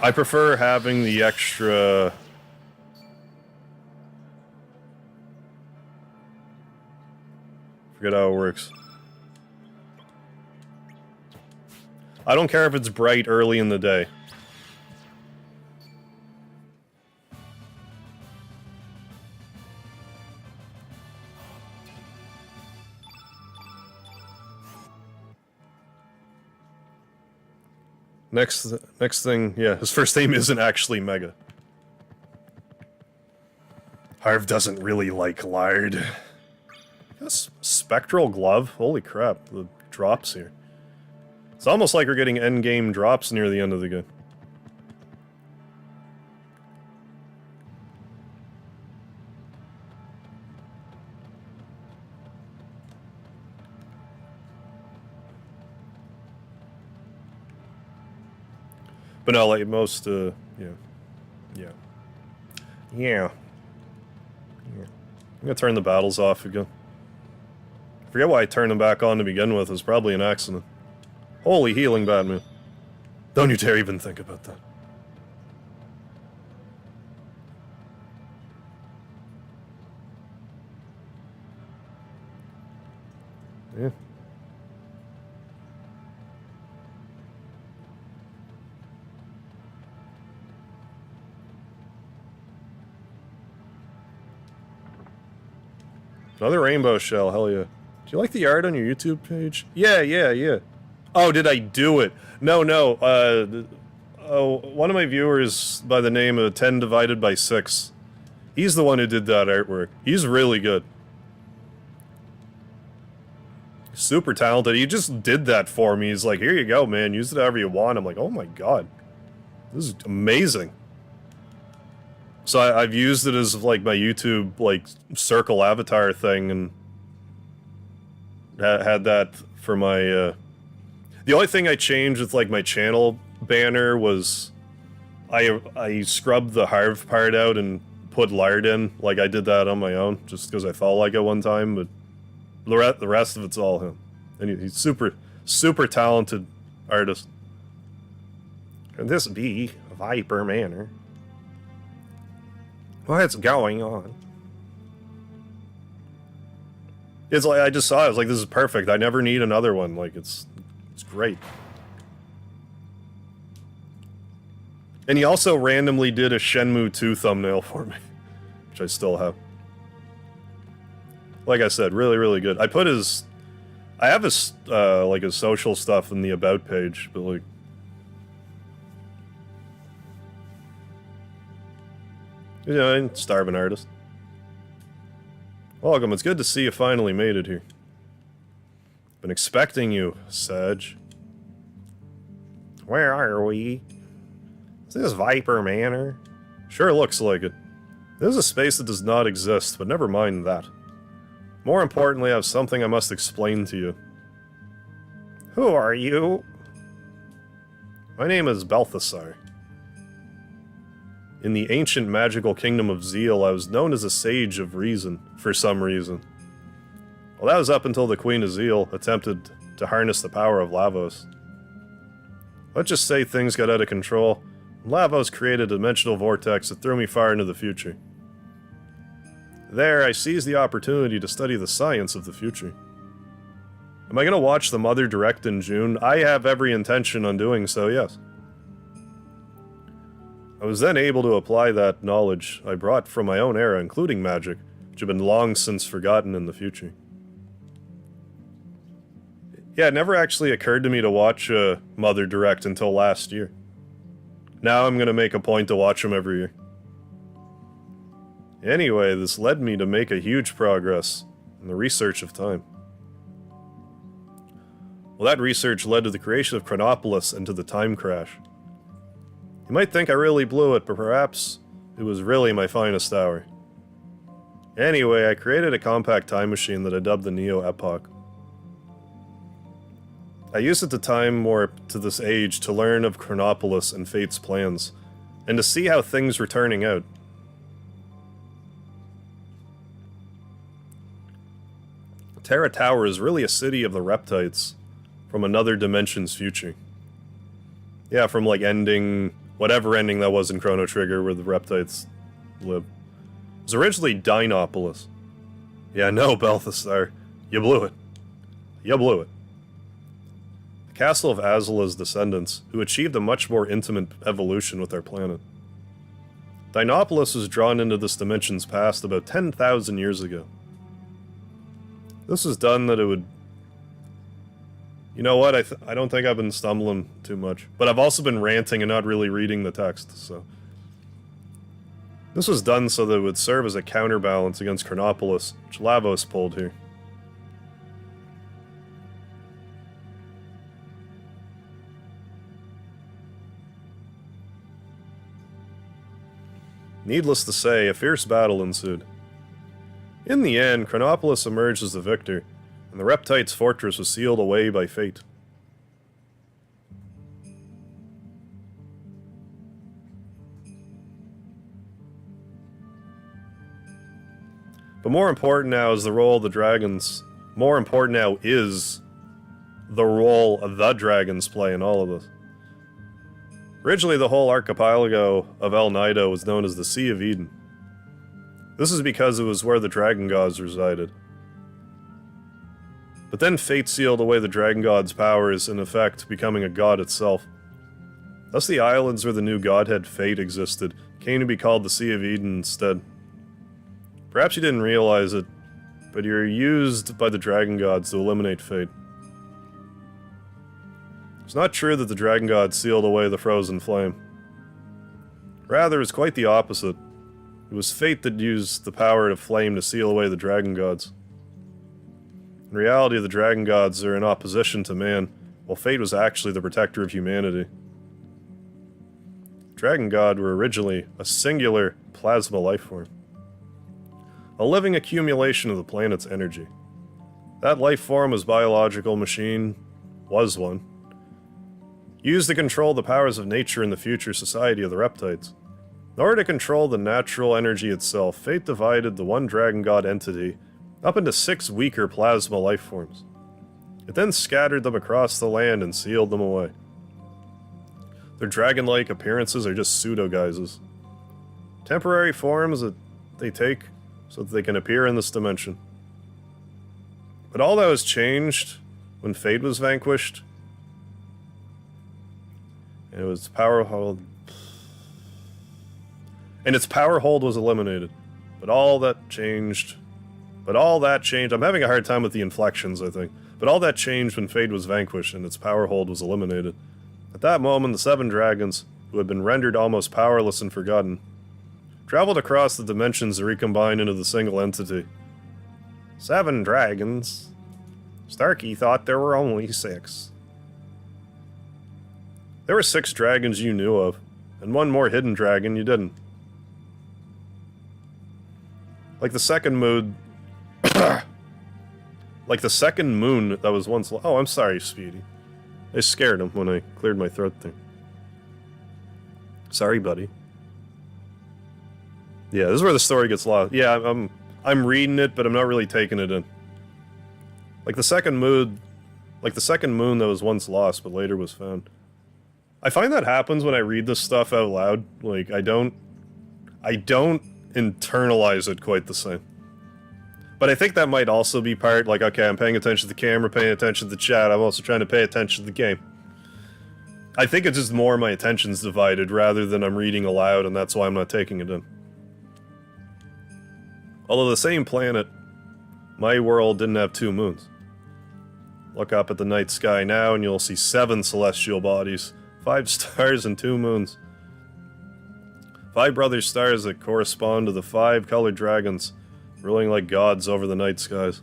I prefer having the extra... Forget how it works. I don't care if it's bright early in the day. Next thing, yeah, his first name isn't actually Mega. Harv doesn't really like lard. Yes, spectral glove? Holy crap, the drops here. It's almost like we're getting endgame drops near the end of the game. But no, like most, yeah. I'm gonna turn the battles off again. Forget why I turned them back on to begin with. It was probably an accident. Holy healing Batman. Don't you dare even think about that. Yeah. Another rainbow shell, hell yeah. Do you like the art on your YouTube page? Yeah. Oh, did I do it? No. One of my viewers by the name of 10 divided by 6. He's the one who did that artwork. He's really good. Super talented. He just did that for me. He's like, here you go, man. Use it however you want. I'm like, oh my god. This is amazing. So I've used it as, like, my YouTube, like, circle avatar thing, and had that for my, The only thing I changed with, like, my channel banner was I scrubbed the Harv part out and put lard in. Like, I did that on my own, just because I felt like it one time, but the rest of it's all him. And he's super talented artist. Can this be Viper Manor? What's going on? It's like, I just saw it, I was like, this is perfect. I never need another one. Like, it's great. And he also randomly did a Shenmue 2 thumbnail for me, which I still have. Like I said, really good. I put his... I have his, like, his social stuff in the About page, but, like... You know, starving artist. Welcome, it's good to see you finally made it here. Been expecting you, Serge. Where are we? Is this Viper Manor? Sure looks like it. There's a space that does not exist, but never mind that. More importantly, I have something I must explain to you. Who are you? My name is Balthasar. In the ancient magical kingdom of Zeal, I was known as a sage of reason, for some reason. Well, that was up until the Queen of Zeal attempted to harness the power of Lavos. Let's just say things got out of control, and Lavos created a dimensional vortex that threw me far into the future. There, I seized the opportunity to study the science of the future. Am I gonna watch the Mother Direct in June? I have every intention on doing so, yes. I was then able to apply that knowledge I brought from my own era, including magic, which had been long since forgotten in the future. Yeah, it never actually occurred to me to watch Mother Direct until last year. Now I'm gonna make a point to watch them every year. Anyway, this led me to make a huge progress in the research of time. Well, that research led to the creation of Chronopolis and to the time crash. You might think I really blew it, but perhaps it was really my finest hour. Anyway, I created a compact time machine that I dubbed the Neo Epoch. I used it to time warp to this age to learn of Chronopolis and Fate's plans, and to see how things were turning out. Terra Tower is really a city of the Reptites, from another dimension's future. Yeah, from like ending, whatever ending that was in Chrono Trigger where the Reptites live. It was originally Dinopolis. Yeah, no, Balthasar. You blew it. You blew it. The castle of Azula's descendants, who achieved a much more intimate evolution with their planet. Dinopolis was drawn into this dimension's past about 10,000 years ago. This was done that it would... You know what, I don't think I've been stumbling too much. But I've also been ranting and not really reading the text, so... This was done so that it would serve as a counterbalance against Chronopolis, which Lavos pulled here. Needless to say, a fierce battle ensued. In the end, Chronopolis emerged as the victor, and the Reptites' fortress was sealed away by fate. But more important now is the role of the dragons. More important now is the role of the dragons play in all of this. Originally, the whole archipelago of El Nido was known as the Sea of Eden. This is because it was where the dragon gods resided. But then fate sealed away the dragon god's powers, in effect becoming a god itself. Thus the islands where the new godhead Fate existed came to be called the Sea of Eden instead. Perhaps you didn't realize it, but you're used by the dragon gods to eliminate fate. It's not true that the dragon gods sealed away the frozen flame. Rather, it's quite the opposite. It was fate that used the power of flame to seal away the dragon gods. In reality, the dragon gods are in opposition to man, while fate was actually the protector of humanity. Dragon god were originally a singular plasma life form. A living accumulation of the planet's energy. That life form was biological machine, was one. Used to control the powers of nature in the future society of the Reptites. In order to control the natural energy itself, fate divided the one dragon god entity up into 6 weaker plasma life forms. It then scattered them across the land and sealed them away. Their dragon-like appearances are just pseudo-guises. Temporary forms that they take so that they can appear in this dimension. But all that was changed when fate was vanquished. And it was power hold. And its power hold was eliminated. But all that changed. I'm having a hard time with the inflections, I think. But all that changed when fate was vanquished and its power hold was eliminated. At that moment, the 7 dragons, who had been rendered almost powerless and forgotten, traveled across the dimensions to recombine into the single entity. 7 dragons? Starkey thought there were only 6. There were 6 dragons you knew of, and 1 more hidden dragon you didn't. Like the second moon... like the second moon that was once... Oh, I'm sorry, Speedy. I scared him when I cleared my throat there. Sorry, buddy. Yeah, this is where the story gets lost. Yeah, I'm reading it, but I'm not really taking it in. Like the second moon that was once lost, but later was found. I find that happens when I read this stuff out loud. Like, I don't internalize it quite the same. But I think that might also be part, like, okay, I'm paying attention to the camera, paying attention to the chat, I'm also trying to pay attention to the game. I think it's just more my attention's divided rather than I'm reading aloud, and that's why I'm not taking it in. Although the same planet, my world didn't have 2 moons. Look up at the night sky now and you'll see 7 celestial bodies, 5 stars and 2 moons. 5 brother stars that correspond to the 5 colored dragons, ruling like gods over the night skies.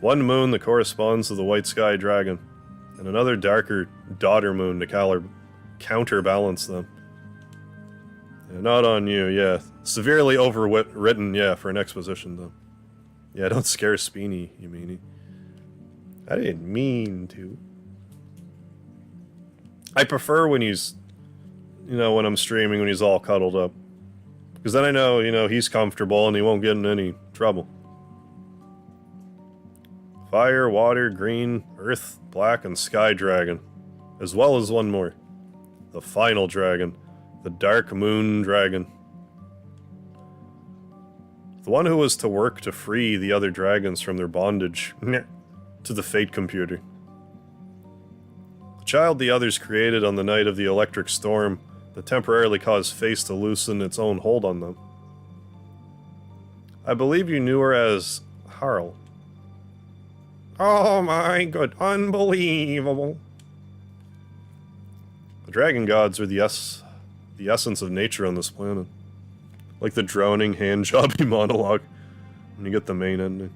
1 moon that corresponds to the white sky dragon, and another darker daughter moon to counterbalance them. Yeah, not on you, yeah. Severely overwritten, yeah, for an exposition, though. Yeah, don't scare Speeny, you meanie. I didn't mean to. I prefer when he's, you know, when I'm streaming, when he's all cuddled up. Because then I know, you know, he's comfortable and he won't get in any trouble. Fire, water, green, earth, black, and sky dragon. As well as 1 more. The final dragon. The dark moon dragon. The one who was to work to free the other dragons from their bondage to the fate computer. The child the others created on the night of the electric storm that temporarily caused Face to loosen its own hold on them. I believe you knew her as Harl. Oh my god, unbelievable. The dragon gods are the essence of nature on this planet. Like the droning, hand-jobby monologue when you get the main ending.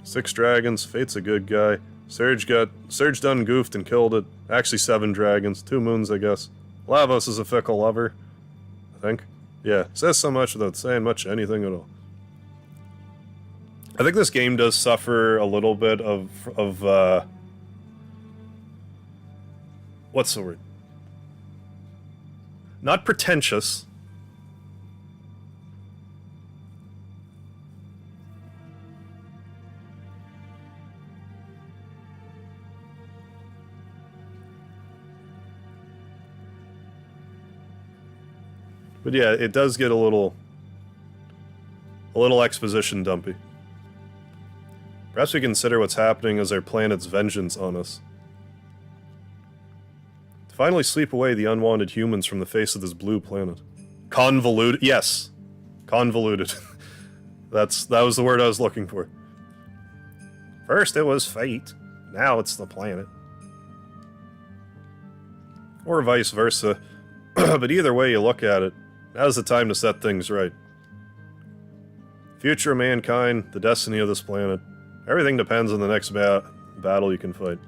6 dragons, Fate's a good guy. Serge done goofed and killed it. Actually 7 dragons, 2 moons I guess. Lavos is a fickle lover, I think. Yeah, says so much without saying much anything at all. I think this game does suffer a little bit of what's the word? Not pretentious. But yeah, it does get a little exposition dumpy. Perhaps we consider what's happening as our planet's vengeance on us. To finally sweep away the unwanted humans from the face of this blue planet. Convoluted, yes. Convoluted. That was the word I was looking for. First it was fate, now it's the planet. Or vice versa. But either way you look at it, now's the time to set things right. Future of mankind, the destiny of this planet. Everything depends on the next battle you can fight.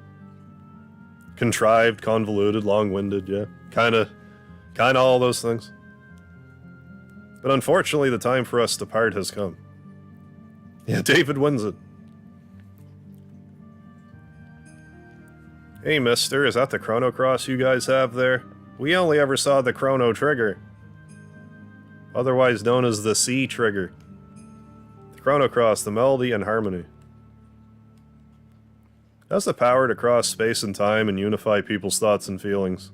Contrived, convoluted, long-winded, yeah. Kinda all those things. But unfortunately, the time for us to part has come. Yeah, David wins it. Hey, mister, is that the Chrono Cross you guys have there? We only ever saw the Chrono Trigger. Otherwise known as the C Trigger. The Chrono Cross, the melody and harmony. It has the power to cross space and time and unify people's thoughts and feelings.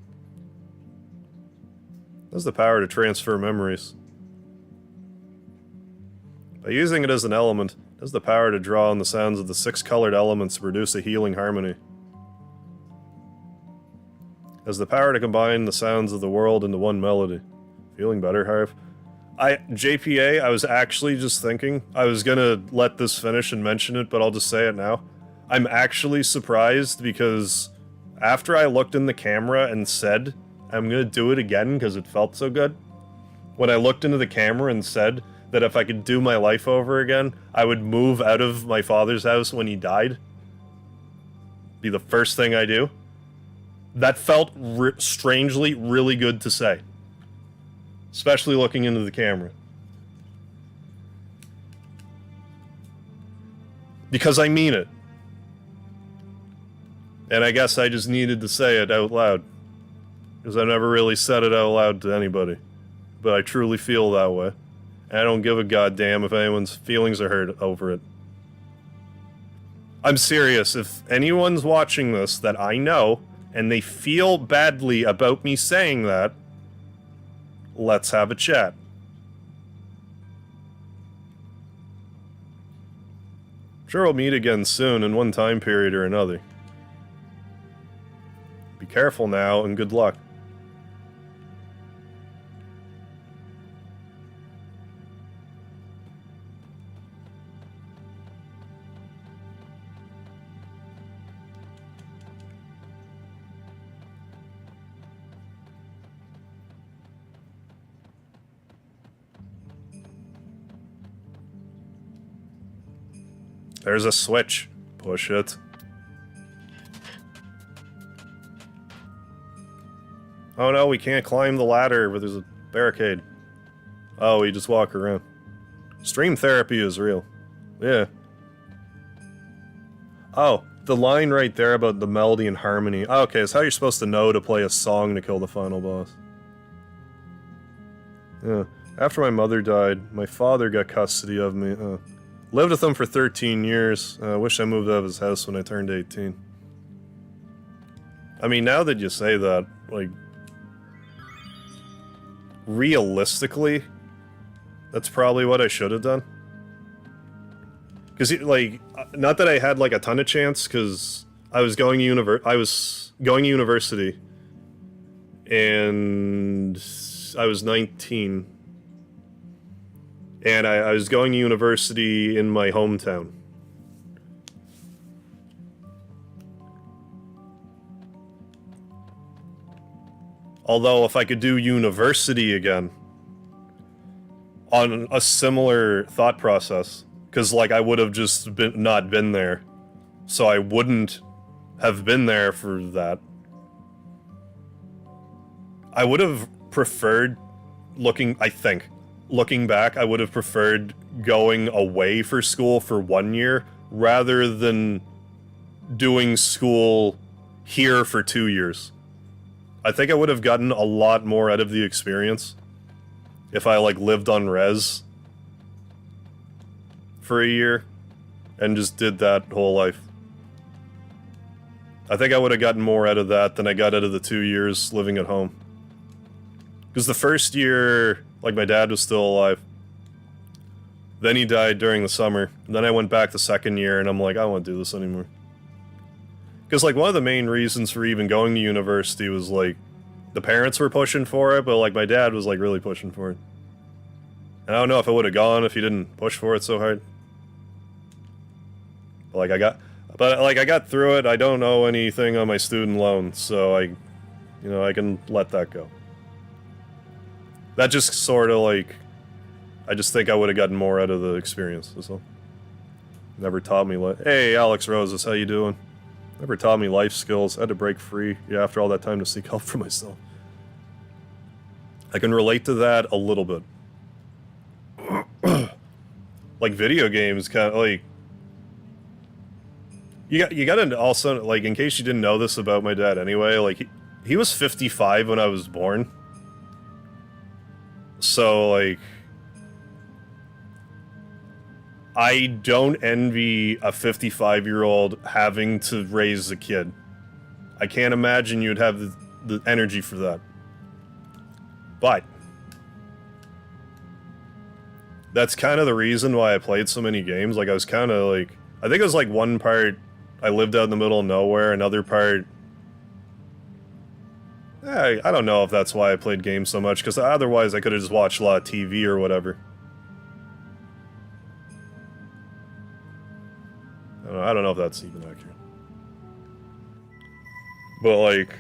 It has the power to transfer memories. By using it as an element, it has the power to draw on the sounds of the 6 colored elements to produce a healing harmony. It has the power to combine the sounds of the world into one melody. Feeling better, Harv? JPA, I was actually just thinking, I was gonna let this finish and mention it, but I'll just say it now. I'm actually surprised because after I looked in the camera and said, I'm gonna do it again because it felt so good, when I looked into the camera and said that if I could do my life over again, I would move out of my father's house when he died. Be the first thing I do. That felt strangely really good to say. Especially looking into the camera. Because I mean it. And I guess I just needed to say it out loud. Because I never really said it out loud to anybody. But I truly feel that way. And I don't give a goddamn if anyone's feelings are hurt over it. I'm serious, if anyone's watching this that I know, and they feel badly about me saying that, let's have a chat. Sure, we'll meet again soon in one time period or another. Be careful now, and good luck. There's a switch. Push it. Oh no, we can't climb the ladder, but there's a barricade. Oh, we just walk around. Stream therapy is real. Yeah. Oh, the line right there about the melody and harmony. Oh, okay, it's how you're supposed to know to play a song to kill the final boss. Yeah. After my mother died, my father got custody of me. Lived with him for 13 years. I wish I moved out of his house when I turned 18. I mean, now that you say that, like, realistically, that's probably what I should have done. Because, like, not that I had, like, a ton of chance, because I was going to university, and I was 19. And I was going to university in my hometown. Although, if I could do university again, on a similar thought process, because, like, I would have just not been there, so I wouldn't have been there for that. I would have preferred looking back, I would have preferred going away for school for 1 year rather than doing school here for 2 years. I think I would have gotten a lot more out of the experience if I, like, lived on res for a year and just did that whole life. I think I would have gotten more out of that than I got out of the 2 years living at home. Because the first year, like, my dad was still alive. Then he died during the summer. And then I went back the second year, and I'm like, I don't want to do this anymore. Because, like, one of the main reasons for even going to university was, like, the parents were pushing for it, but, like, my dad was, like, really pushing for it. And I don't know if I would have gone if he didn't push for it so hard. But, like, I got through it. I don't owe anything on my student loan, so I can let that go. That just sort of, like, I just think I would have gotten more out of the experience, so. Never taught me, hey, Alex Roses, how you doing? Never taught me life skills. I had to break free, after all that time to seek help for myself. I can relate to that a little bit. Like, video games, kind of, like... You gotta also, like, in case you didn't know this about my dad anyway, like, he was 55 when I was born. So, like, I don't envy a 55-year-old having to raise a kid. I can't imagine you'd have the energy for that. But that's kind of the reason why I played so many games. Like, I was kind of, like... I think it was, like, one part I lived out in the middle of nowhere, another part... I don't know if that's why I played games so much, because otherwise I could have just watched a lot of TV or whatever. I don't know if that's even accurate. But, like...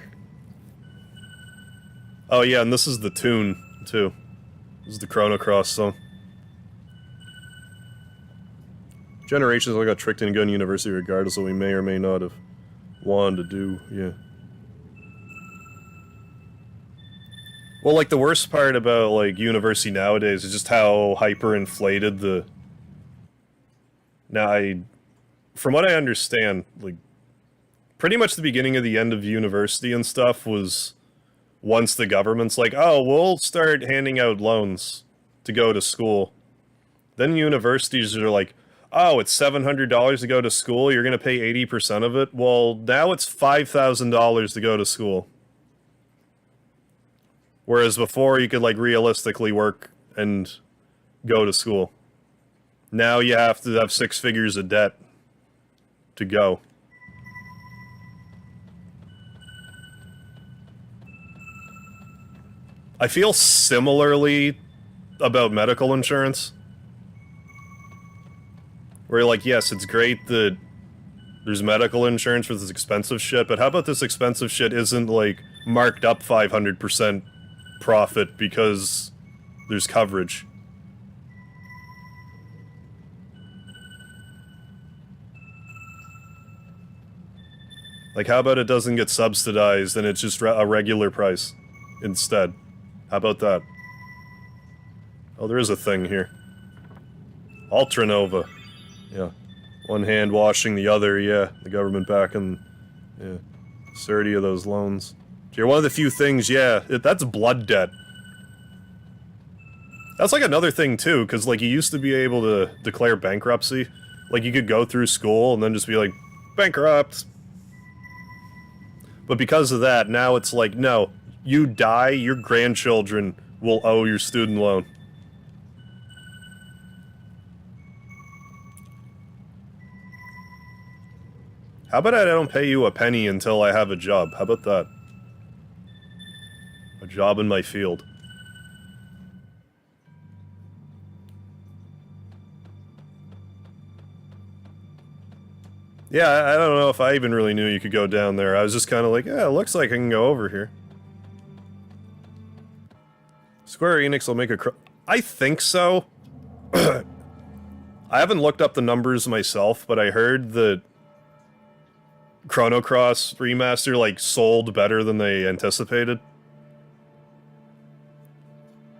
Oh yeah, and this is the tune, too. This is the Chrono Cross song. Generations I got tricked into going to university regardless of what we may or may not have wanted to do, yeah. Well, like, the worst part about, like, university nowadays is just how hyper-inflated the... Now, from what I understand, like, pretty much the beginning of the end of university and stuff was once the government's like, oh, we'll start handing out loans to go to school. Then universities are like, oh, it's $700 to go to school, you're gonna pay 80% of it? Well, now it's $5,000 to go to school. Whereas before, you could, like, realistically work and go to school. Now you have to have 6 figures of debt to go. I feel similarly about medical insurance. Where you're like, yes, it's great that there's medical insurance for this expensive shit, but how about this expensive shit isn't, like, marked up 500% profit because there's coverage? Like, how about it doesn't get subsidized and it's just a regular price instead? How about that? Oh, there is a thing here. Ultranova. Yeah. One hand washing the other, yeah. The government backing, yeah. 30 of those loans. You're one of the few things, yeah, that's blood debt. That's like another thing, too, because, like, you used to be able to declare bankruptcy. Like, you could go through school and then just be like, bankrupt. But because of that, now it's like, no, you die, your grandchildren will owe your student loan. How about I don't pay you a penny until I have a job? How about that? A job in my field. Yeah, I don't know if I even really knew you could go down there. I was just kind of like, yeah, it looks like I can go over here. Square Enix will make a I think so. I haven't looked up the numbers myself, but I heard that Chrono Cross remaster, like, sold better than they anticipated.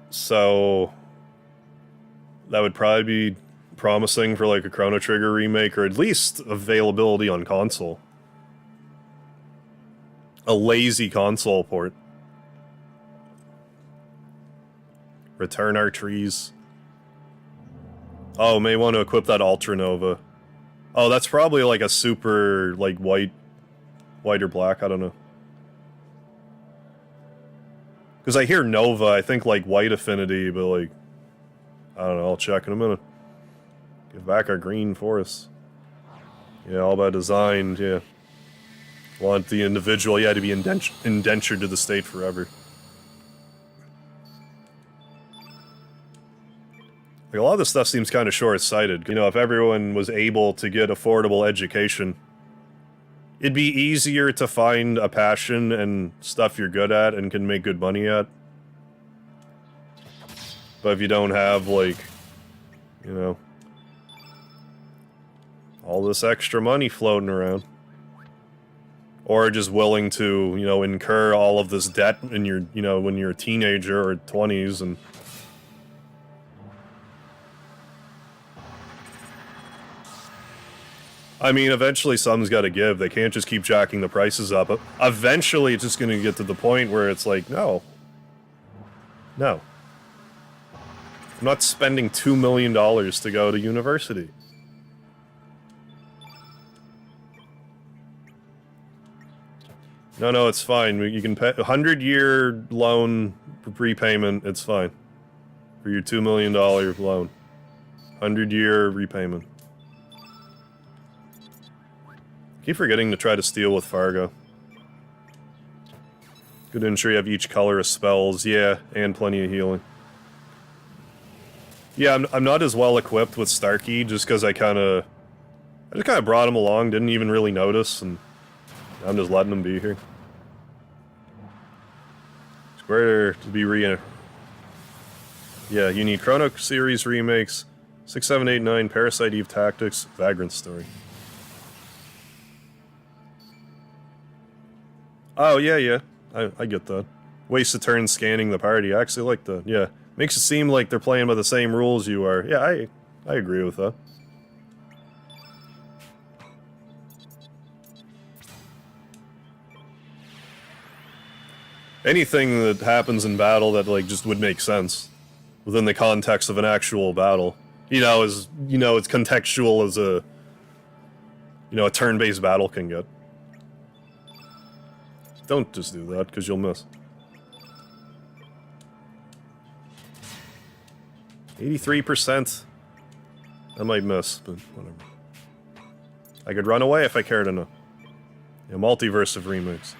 So that would probably be promising for, like, a Chrono Trigger remake, or at least availability on console. A lazy console port. Return our trees. Oh, may want to equip that Ultranova. Oh, that's probably like a super, like, white or black, I don't know. Because I hear Nova, I think, like, white affinity, but, like, I don't know, I'll check in a minute. Give back our green forests. Yeah, all by design, yeah. Want the individual, yeah, to be indentured to the state forever. Like, a lot of this stuff seems kind of short-sighted. You know, if everyone was able to get affordable education, it'd be easier to find a passion and stuff you're good at and can make good money at. But if you don't have, like, you know, all this extra money floating around, or just willing to, you know, incur all of this debt in your, you know, when you're a teenager or 20s, and I mean, eventually something's got to give. They can't just keep jacking the prices up. Eventually, it's just going to get to the point where it's like, no. No. I'm not spending $2 million to go to university. No, it's fine. You can pay a 100-year loan repayment. It's fine. For your $2 million loan. 100-year repayment. Keep forgetting to try to steal with Fargo. Good ensure you have each color of spells, yeah, and plenty of healing. Yeah, I'm not as well equipped with Starkey, just because I just kind of brought him along, didn't even really notice, and I'm just letting him be here. Square to be yeah, you need Chrono Series remakes, 6, 7, 8, 9, Parasite Eve Tactics, Vagrant Story. Oh, yeah. I get that. Waste a turn scanning the party. I actually like that, yeah. Makes it seem like they're playing by the same rules you are. Yeah, I agree with that. Anything that happens in battle that, like, just would make sense within the context of an actual battle. You know, as, you know, it's contextual as a, you know, a turn-based battle can get. Don't just do that, because you'll miss. 83%. I might miss, but whatever. I could run away if I cared enough. Yeah, multiverse of remakes.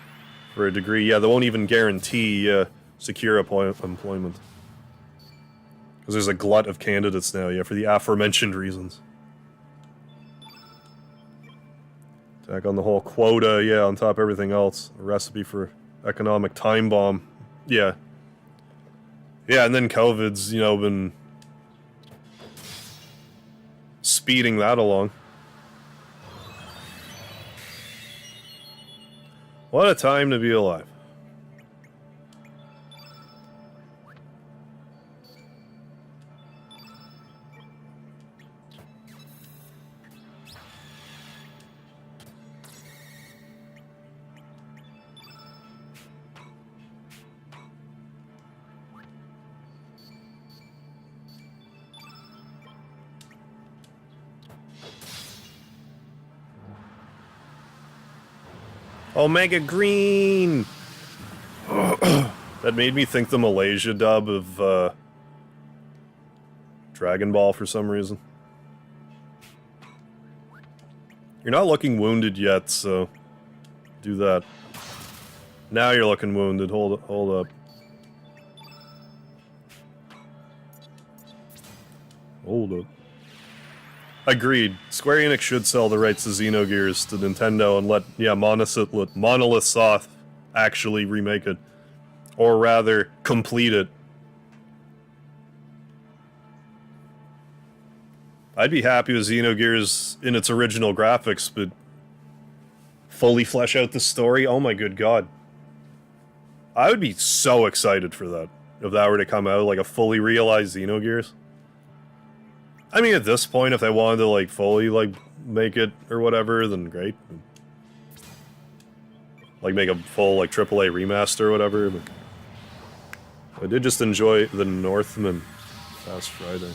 For a degree, yeah, they won't even guarantee secure employment. Because there's a glut of candidates now, yeah, for the aforementioned reasons. Tack on the whole quota, yeah, on top of everything else. A recipe for economic time bomb. Yeah. Yeah, and then COVID's, you know, been speeding that along. What a time to be alive. Omega Green! That made me think the Malaysia dub of Dragon Ball for some reason. You're not looking wounded yet, so do that. Now you're looking wounded. Hold up. Hold up. Agreed. Square Enix should sell the rights to Xenogears to Nintendo and let, yeah, Monolith Soft actually remake it. Or rather, complete it. I'd be happy with Xenogears in its original graphics, but fully flesh out the story? Oh my good god. I would be so excited for that, if that were to come out, like a fully realized Xenogears. I mean, at this point, if they wanted to, like, fully, like, make it or whatever, then great. Like, make a full, like, AAA remaster or whatever, but I did just enjoy The Northman last Friday.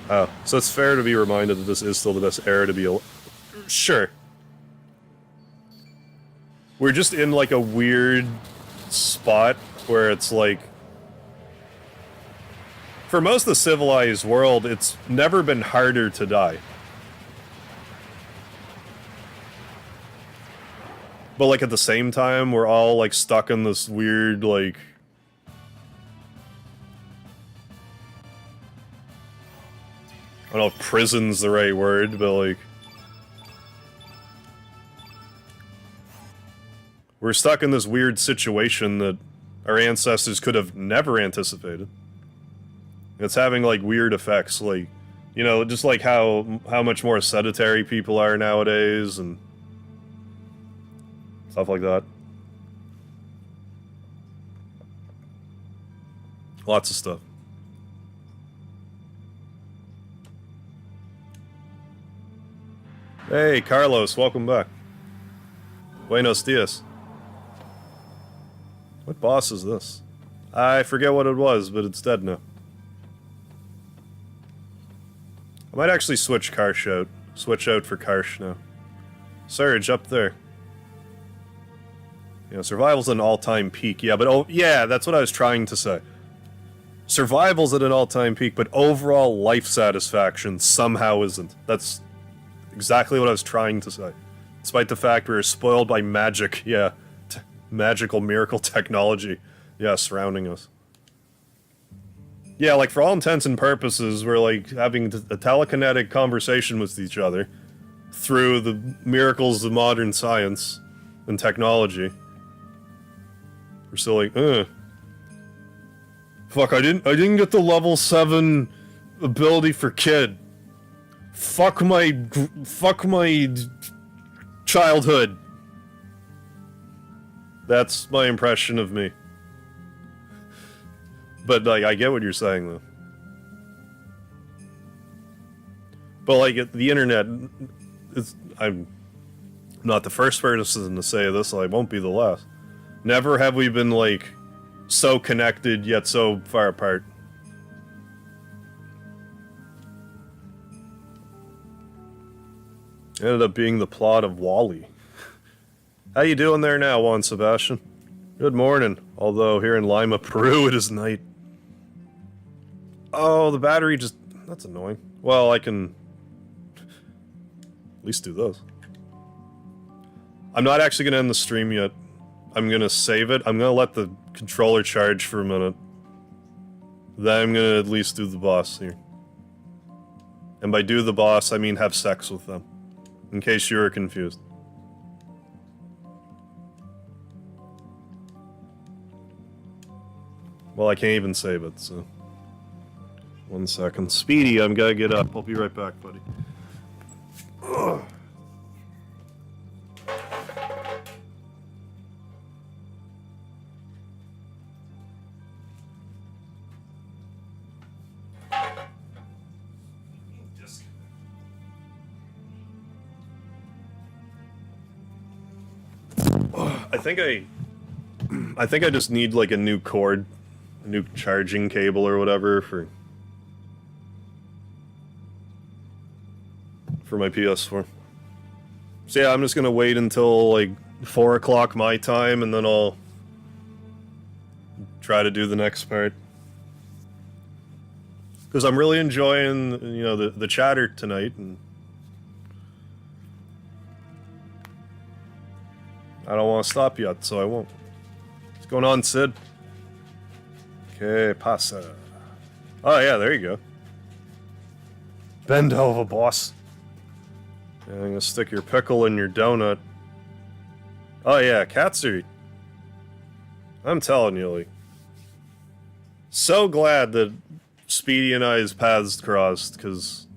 Oh, so it's fair to be reminded that this is still the best era to be Sure. We're just in, like, a weird spot where it's, like... For most of the civilized world, it's never been harder to die. But, like, at the same time, we're all, like, stuck in this weird, like... I don't know if prison's the right word, but, like... We're stuck in this weird situation that our ancestors could have never anticipated. It's having, like, weird effects, like, you know, just like how much more sedentary people are nowadays, and stuff like that. Lots of stuff. Hey, Carlos, welcome back. Buenos dias. What boss is this? I forget what it was, but it's dead now. I might actually switch Karsh out. Switch out for Karsh now. Serge, up there. You know, survival's at an all-time peak. Yeah, but oh, yeah, that's what I was trying to say. Survival's at an all-time peak, but overall life satisfaction somehow isn't. That's exactly what I was trying to say. Despite the fact we were spoiled by magic, yeah. Magical miracle technology, yeah, surrounding us. Yeah, like, for all intents and purposes, we're, like, having a telekinetic conversation with each other through the miracles of modern science and technology. We're still like, fuck, I didn't get the level 7 ability for kid. Fuck my childhood. That's my impression of me. But, like, I get what you're saying, though. But, like, the internet, I'm not the first person to say this, so I won't be the last. Never have we been, like, so connected, yet so far apart. Ended up being the plot of WALL-E. How you doing there now, Juan Sebastian? Good morning. Although here in Lima, Peru, it is night. Oh, the battery just... That's annoying. Well, I can... least do those. I'm not actually gonna end the stream yet. I'm gonna save it. I'm gonna let the controller charge for a minute. Then I'm gonna at least do the boss here. And by do the boss, I mean have sex with them. In case you were confused. Well, I can't even save it, so... 1 second. Speedy, I'm gonna get up. I'll be right back, buddy. Ugh. I think I just need like a new cord, a new charging cable or whatever for my PS4. So yeah, I'm just gonna wait until like 4 o'clock my time, and then I'll try to do the next part. Because I'm really enjoying, you know, the chatter tonight, and I don't want to stop yet, so I won't. What's going on, Sid? Okay, pasa. Oh yeah, there you go. Bend over, boss. Yeah, I'm gonna stick your pickle in your donut. Oh yeah, cats are... I'm telling you, like... So glad that Speedy and I's paths crossed, because...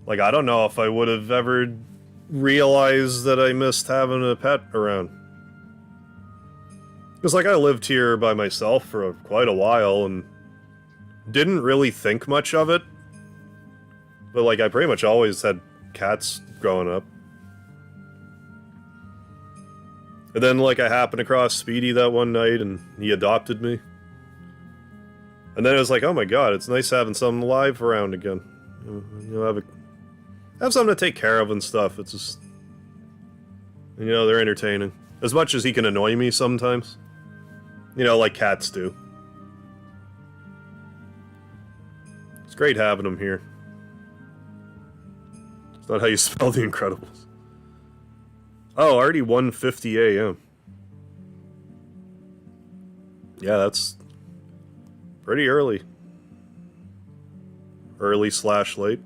Like, I don't know if I would have ever realized that I missed having a pet around. Because, like, I lived here by myself for quite a while, and didn't really think much of it. But, like, I pretty much always had cats growing up. And then, like, I happened across Speedy that one night, and he adopted me. And then it was like, oh my god, it's nice having something alive around again. You know, have something to take care of and stuff. It's just... You know, they're entertaining. As much as he can annoy me sometimes. You know, like cats do. It's great having them here. It's not how you spell The Incredibles. Oh, already 1:50 a.m. Yeah, that's... pretty early. Early/late.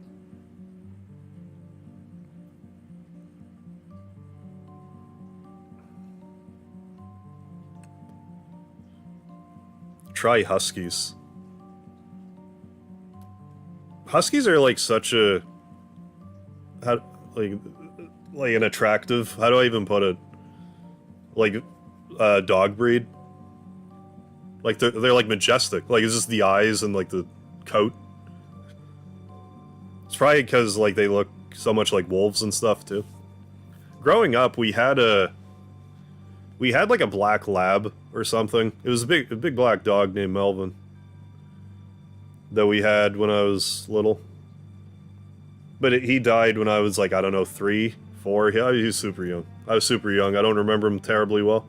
Try huskies. Huskies are like such a... How, like an attractive... How do I even put it? Like, dog breed. Like, they're like majestic. Like, it's just the eyes and, like, the coat. It's probably because, like, they look so much like wolves and stuff, too. Growing up, we had, like, a black lab or something. It was a big black dog named Melvin. That we had when I was little. But he died when I was, like, I don't know, 3, 4. Yeah, he was super young. I was super young. I don't remember him terribly well.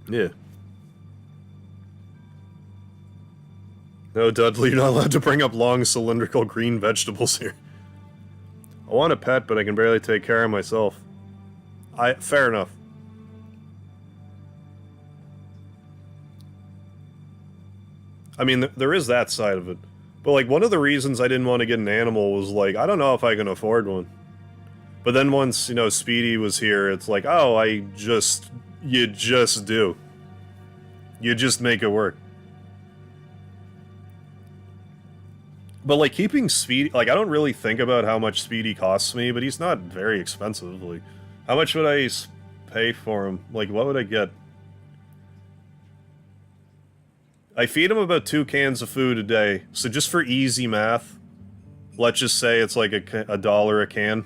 Yeah. No, Dudley, you're not allowed to bring up long, cylindrical green vegetables here. I want a pet, but I can barely take care of myself. Fair enough. I mean, there is that side of it. But, like, one of the reasons I didn't want to get an animal was, like, I don't know if I can afford one. But then once, you know, Speedy was here, it's like, oh, you just do. You just make it work. But, like, keeping Speedy... Like, I don't really think about how much Speedy costs me, but he's not very expensive. Like, how much would I pay for him? Like, what would I get? I feed him about 2 cans of food a day, so just for easy math, let's just say it's like $1 a can.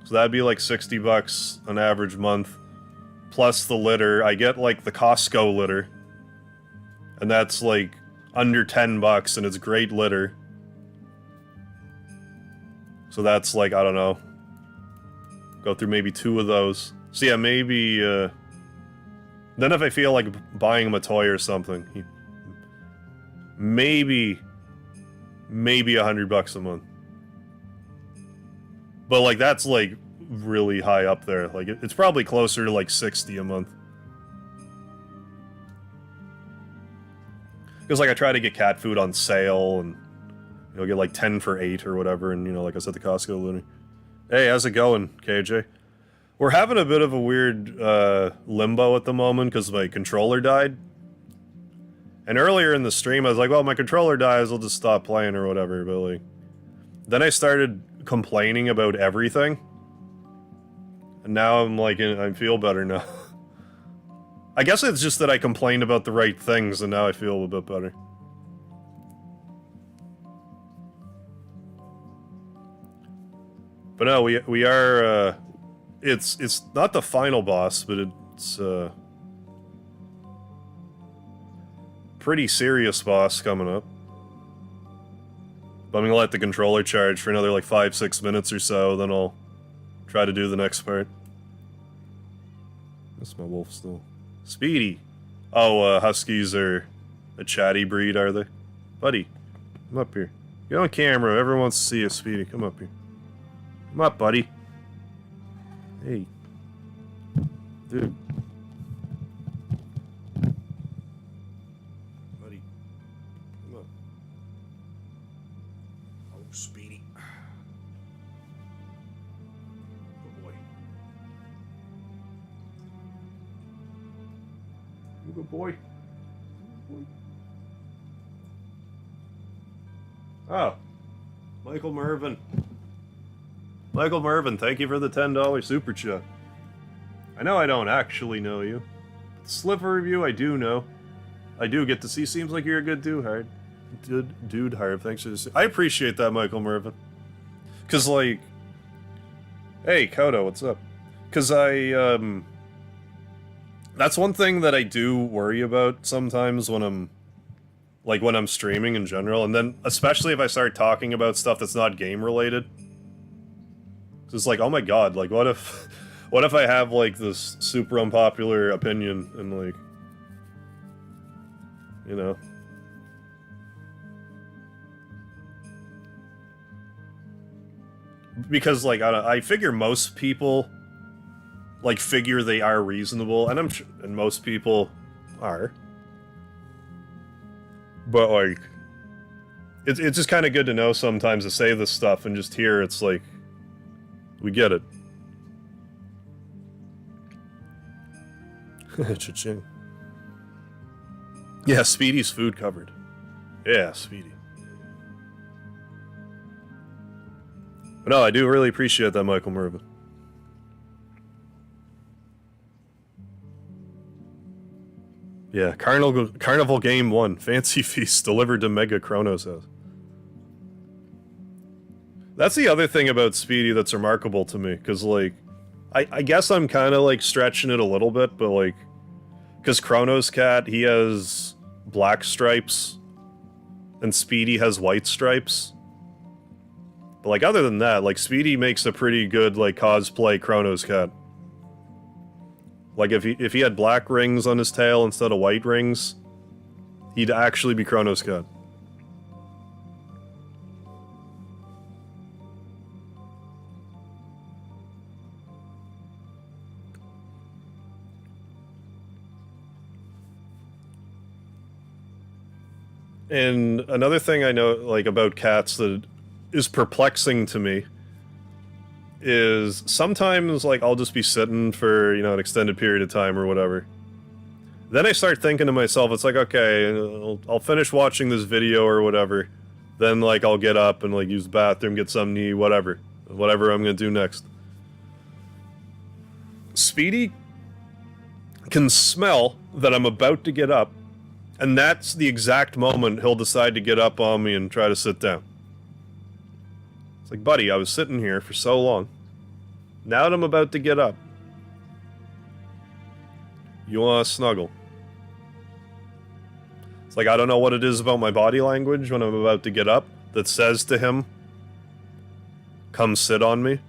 So that'd be like 60 bucks an average month. Plus the litter. I get like the Costco litter. And that's like under 10 bucks and it's great litter. So that's like, I don't know. Go through maybe 2 of those. So yeah, maybe, then if I feel like buying him a toy or something, maybe maybe $100 a month. But like that's like really high up there. Like it's probably closer to like 60 a month. Because like I try to get cat food on sale and you know get like 10 for 8 or whatever, and you know like I said the Costco Looney. Hey, how's it going, KJ? We're having a bit of a weird limbo at the moment because my controller died. And earlier in the stream I was like, well, my controller dies, I'll just stop playing or whatever, but like then I started complaining about everything. And now I'm like, I feel better now. I guess it's just that I complained about the right things and now I feel a bit better. But no, we are, it's not the final boss, but it's, pretty serious boss coming up. But I'm gonna let the controller charge for another like 5-6 minutes or so, then I'll try to do the next part. That's my wolf still. Speedy! Oh, huskies are a chatty breed, are they? Buddy, come up here. Get on camera, everyone wants to see you, Speedy. Come up here. Come up, buddy. Hey. Dude. Buddy. Come up. Oh, Speedy. Good boy. You good boy. Good boy. Oh. Michael Mervin. Michael Mervin, thank you for the $10 super chat. I know I don't actually know you. The sliver of you I do know. I do get to see. Seems like you're a good dude, Hard. Dude, Hard. Thanks for this. I appreciate that, Michael Mervin. Cause like, hey, Kodo, what's up? Cause that's one thing that I do worry about sometimes when I'm streaming in general, and then especially if I start talking about stuff that's not game related. It's like, oh my god, like what if I have like this super unpopular opinion and like, you know. Because like, I figure most people like figure they are reasonable, and and most people are. But like, it's just kind of good to know sometimes to say this stuff and just hear it's like, we get it. Cha-ching. Yeah, Speedy's food covered. Yeah, Speedy. But no, I do really appreciate that, Michael Mervin. Yeah, Carnival Game 1, Fancy Feast, delivered to Mega Chrono's house. That's the other thing about Speedy that's remarkable to me, because, like, I guess I'm kind of, like, stretching it a little bit, but, like, because Chrono's cat, he has black stripes, and Speedy has white stripes. But, like, other than that, like, Speedy makes a pretty good, like, cosplay Chrono's cat. Like, if he had black rings on his tail instead of white rings, he'd actually be Chrono's cat. And another thing I know, like, about cats that is perplexing to me is sometimes, like, I'll just be sitting for, you know, an extended period of time or whatever. Then I start thinking to myself, it's like, okay, I'll finish watching this video or whatever. Then, like, I'll get up and, like, use the bathroom, get something to eat, whatever I'm gonna do next. Speedy can smell that I'm about to get up, and that's the exact moment he'll decide to get up on me and try to sit down. It's like, buddy, I was sitting here for so long. Now that I'm about to get up, you want to snuggle. It's like, I don't know what it is about my body language when I'm about to get up that says to him, come sit on me.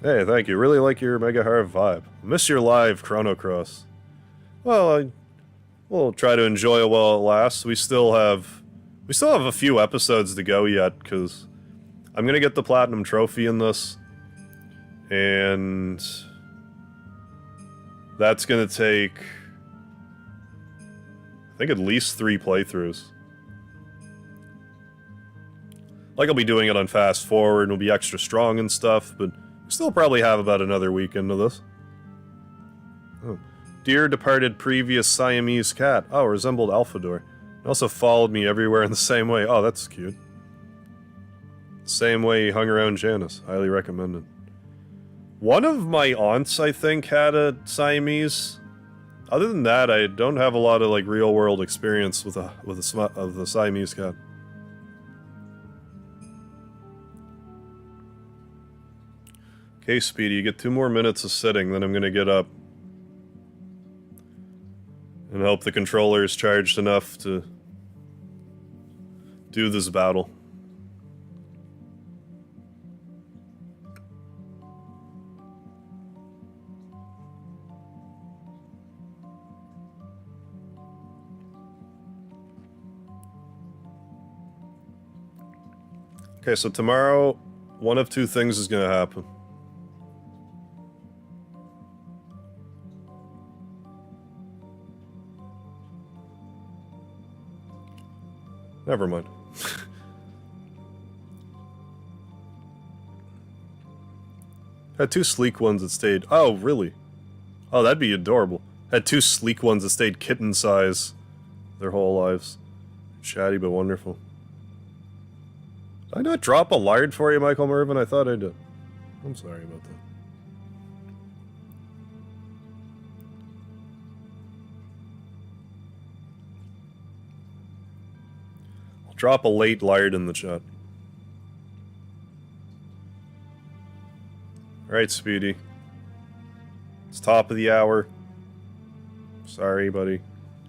Hey, thank you. Really like your Mega Harv vibe. Miss your live Chrono Cross. Well, we'll try to enjoy it while it lasts. We still have a few episodes to go yet, because I'm gonna get the platinum trophy in this, and that's gonna take, I think, at least 3 playthroughs. Like, I'll be doing it on fast forward, and we'll be extra strong and stuff, but we still probably have about another week into this. Oh. Dear departed previous Siamese cat. Oh, resembled Alphador. It also followed me everywhere in the same way. Oh, that's cute. Same way he hung around Janice. Highly recommended. One of my aunts, I think, had a Siamese. Other than that, I don't have a lot of, like, real-world experience with the Siamese cat. Okay, Speedy, you get 2 more minutes of sitting, then I'm gonna get up. And hope the controller is charged enough to do this battle. Okay, so tomorrow, one of 2 things is gonna happen. Never mind. Had 2 sleek ones that stayed... Oh, really? Oh, that'd be adorable. Had 2 sleek ones that stayed kitten size their whole lives. Chatty but wonderful. Did I not drop a lard for you, Michael Mervin? I thought I did. I'm sorry about that. Drop a late lard in the chat. Alright, Speedy. It's top of the hour. Sorry, buddy.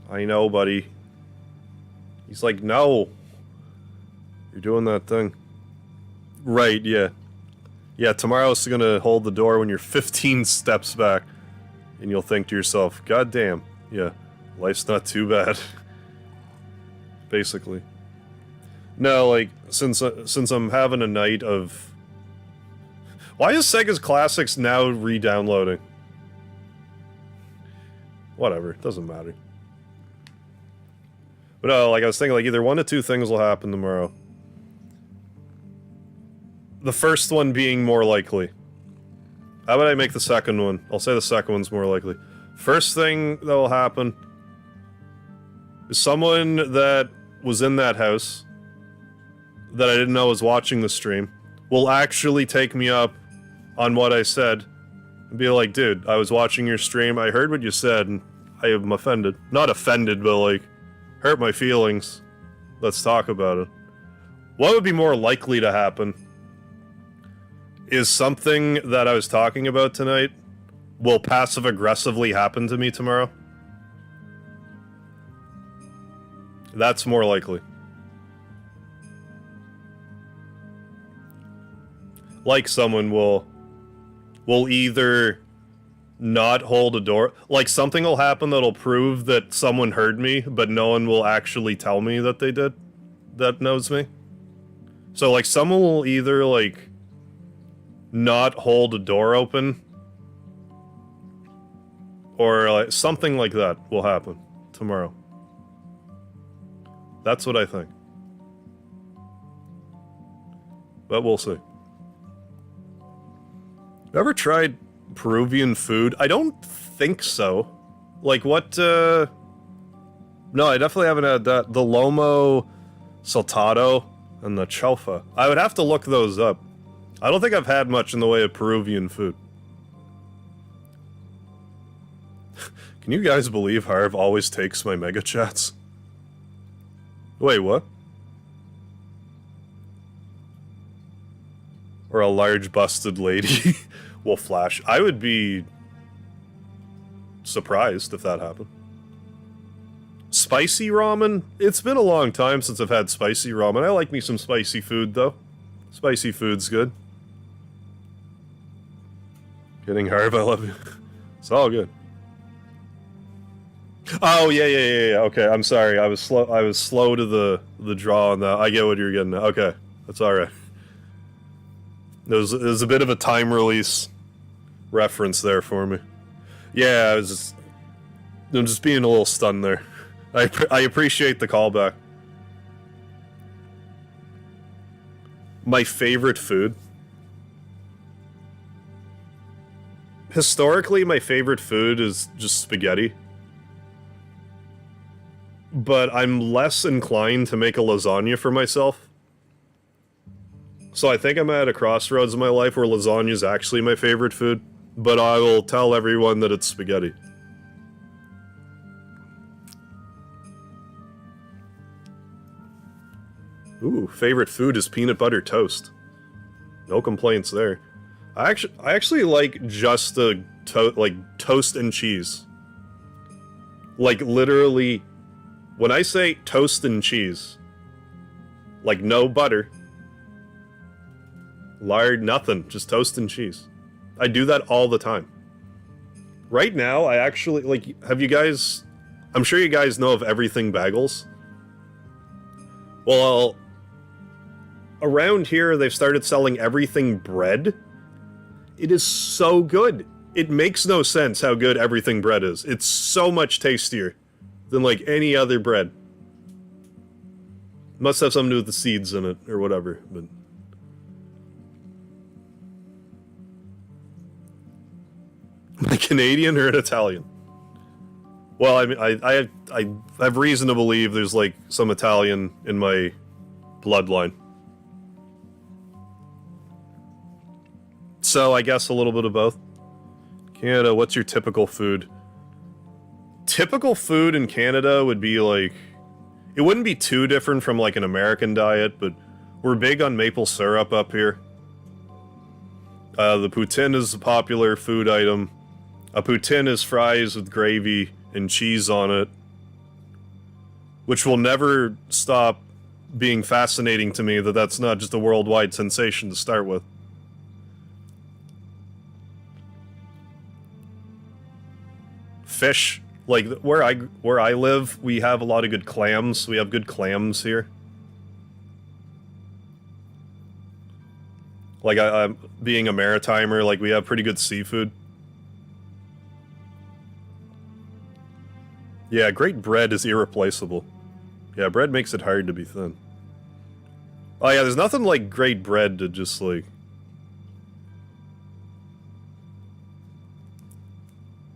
I know, buddy. He's like, no. You're doing that thing. Right, yeah. Yeah, tomorrow's gonna hold the door when you're 15 steps back. And you'll think to yourself, God damn, yeah, life's not too bad. Basically. No, like, since I'm having a night of... Why is Sega's Classics now re-downloading? Whatever, it doesn't matter. But no, like, I was thinking, like, either 1 of 2 things will happen tomorrow. The first one being more likely. How about I make the second one? I'll say the second one's more likely. First thing that will happen is someone that was in that house that I didn't know was watching the stream will actually take me up on what I said and be like, dude, I was watching your stream, I heard what you said, and I am offended. Not offended, but like, hurt my feelings. Let's talk about it. What would be more likely to happen is something that I was talking about tonight will passive-aggressively happen to me tomorrow. That's more likely. Like someone will either not hold a door, like something will happen that'll prove that someone heard me, but no one will actually tell me that they did, that knows me. So like someone will either like not hold a door open, or like something like that will happen tomorrow. That's what I think. But we'll see. Ever tried Peruvian food? I don't think so. Like what, No, I definitely haven't had that. The lomo saltado and the chaufa. I would have to look those up. I don't think I've had much in the way of Peruvian food. Can you guys believe Harv always takes my mega chats? Wait, what? Or a large busted lady will flash. I would be surprised if that happened. Spicy ramen? It's been a long time since I've had spicy ramen. I like me some spicy food, though. Spicy food's good. Kidding, Harv, I love you. It's all good. Oh yeah. Okay, I'm sorry. I was slow. I was slow to the draw on that. I get what you're getting at. Okay, that's all right. There's a bit of a time release reference there for me. Yeah, I'm just being a little stunned there. I appreciate the callback. My favorite food. Historically, my favorite food is just spaghetti. But I'm less inclined to make a lasagna for myself. So I think I'm at a crossroads in my life where lasagna is actually my favorite food, but I will tell everyone that it's spaghetti. Ooh, favorite food is peanut butter toast. No complaints there. I actually like just the toast and cheese. Like literally, when I say toast and cheese, like no butter, lard, nothing, just toast and cheese. I do that all the time. Right now, I actually, like, have you guys, I'm sure you guys know of Everything Bagels. Well, around here, they've started selling Everything Bread. It is so good. It makes no sense how good Everything Bread is. It's so much tastier than, like, any other bread. Must have something to do with the seeds in it, or whatever, but... Am I Canadian or an Italian? Well, I mean, I have reason to believe there's, like, some Italian in my bloodline. So, I guess a little bit of both. Canada, what's your typical food? Typical food in Canada would be, like... It wouldn't be too different from, like, an American diet, but we're big on maple syrup up here. The poutine is a popular food item. A poutine is fries with gravy and cheese on it, which will never stop being fascinating to me that that's not just a worldwide sensation to start with. Fish, like where I live, we have a lot of good clams. We have good clams here. Like I'm being a maritimer, like we have pretty good seafood. Yeah, great bread is irreplaceable. Yeah, bread makes it hard to be thin. Oh yeah, there's nothing like great bread to just like...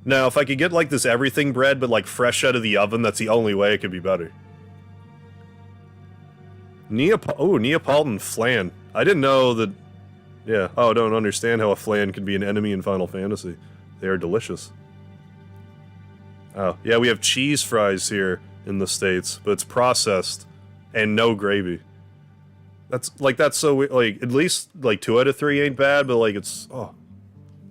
Now, if I could get like this everything bread, but like fresh out of the oven, that's the only way it could be better. Neapolitan flan. I didn't know that... Yeah, oh, I don't understand how a flan could be an enemy in Final Fantasy. They are delicious. Oh, yeah, we have cheese fries here in the States, but it's processed and no gravy. That's so weird. Like, at least, like, 2 out of 3 ain't bad, but, like, it's, oh.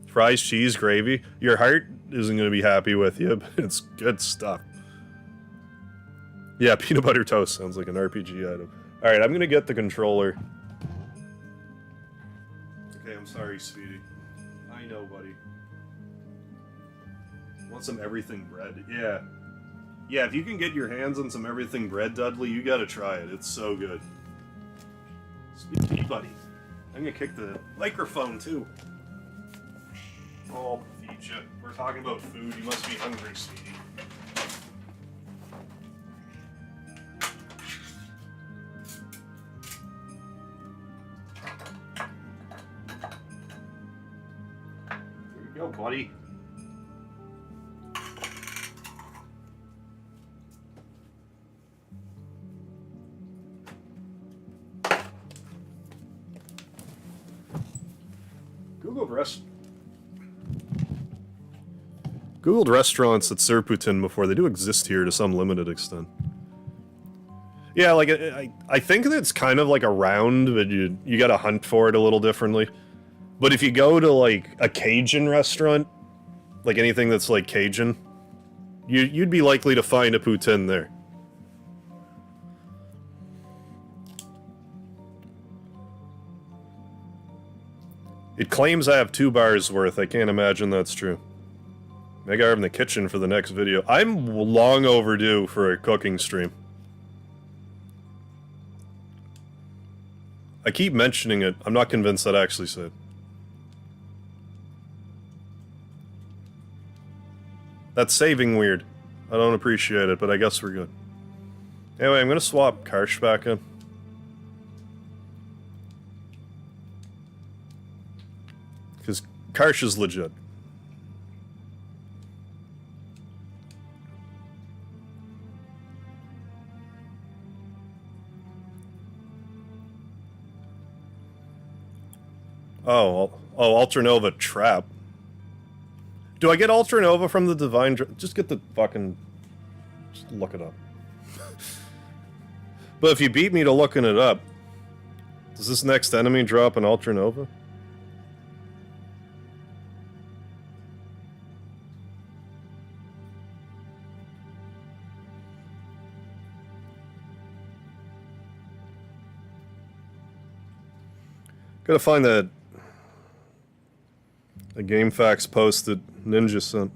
Fries, cheese, gravy. Your heart isn't gonna be happy with you, but it's good stuff. Yeah, peanut butter toast sounds like an RPG item. Alright, I'm gonna get the controller. Okay, I'm sorry, sweetie. I know, buddy. Want some everything bread? Yeah. Yeah, if you can get your hands on some everything bread, Dudley, you gotta try it. It's so good. Sweetie, buddy. I'm gonna kick the microphone, too. Oh, feed you. We're talking about food. You must be hungry, sweetie. There you go, buddy. Googled restaurants that serve poutine before. They do exist here to some limited extent. Yeah, like, I think that it's kind of like around, but you gotta hunt for it a little differently. But if you go to, like, a Cajun restaurant, like anything that's, like, Cajun, you'd be likely to find a poutine there. It claims I have 2 bars worth. I can't imagine that's true. Maybe I'm in the kitchen for the next video. I'm long overdue for a cooking stream. I keep mentioning it. I'm not convinced that I actually said. That's saving weird. I don't appreciate it, but I guess we're good. Anyway, I'm gonna swap Karsh back in. Because Karsh is legit. Oh, Ultranova trap. Do I get Ultranova from the Divine just get the fucking... Just look it up. But if you beat me to looking it up, does this next enemy drop an Ultranova? Gotta find that... The GameFAQs post that Ninja sent.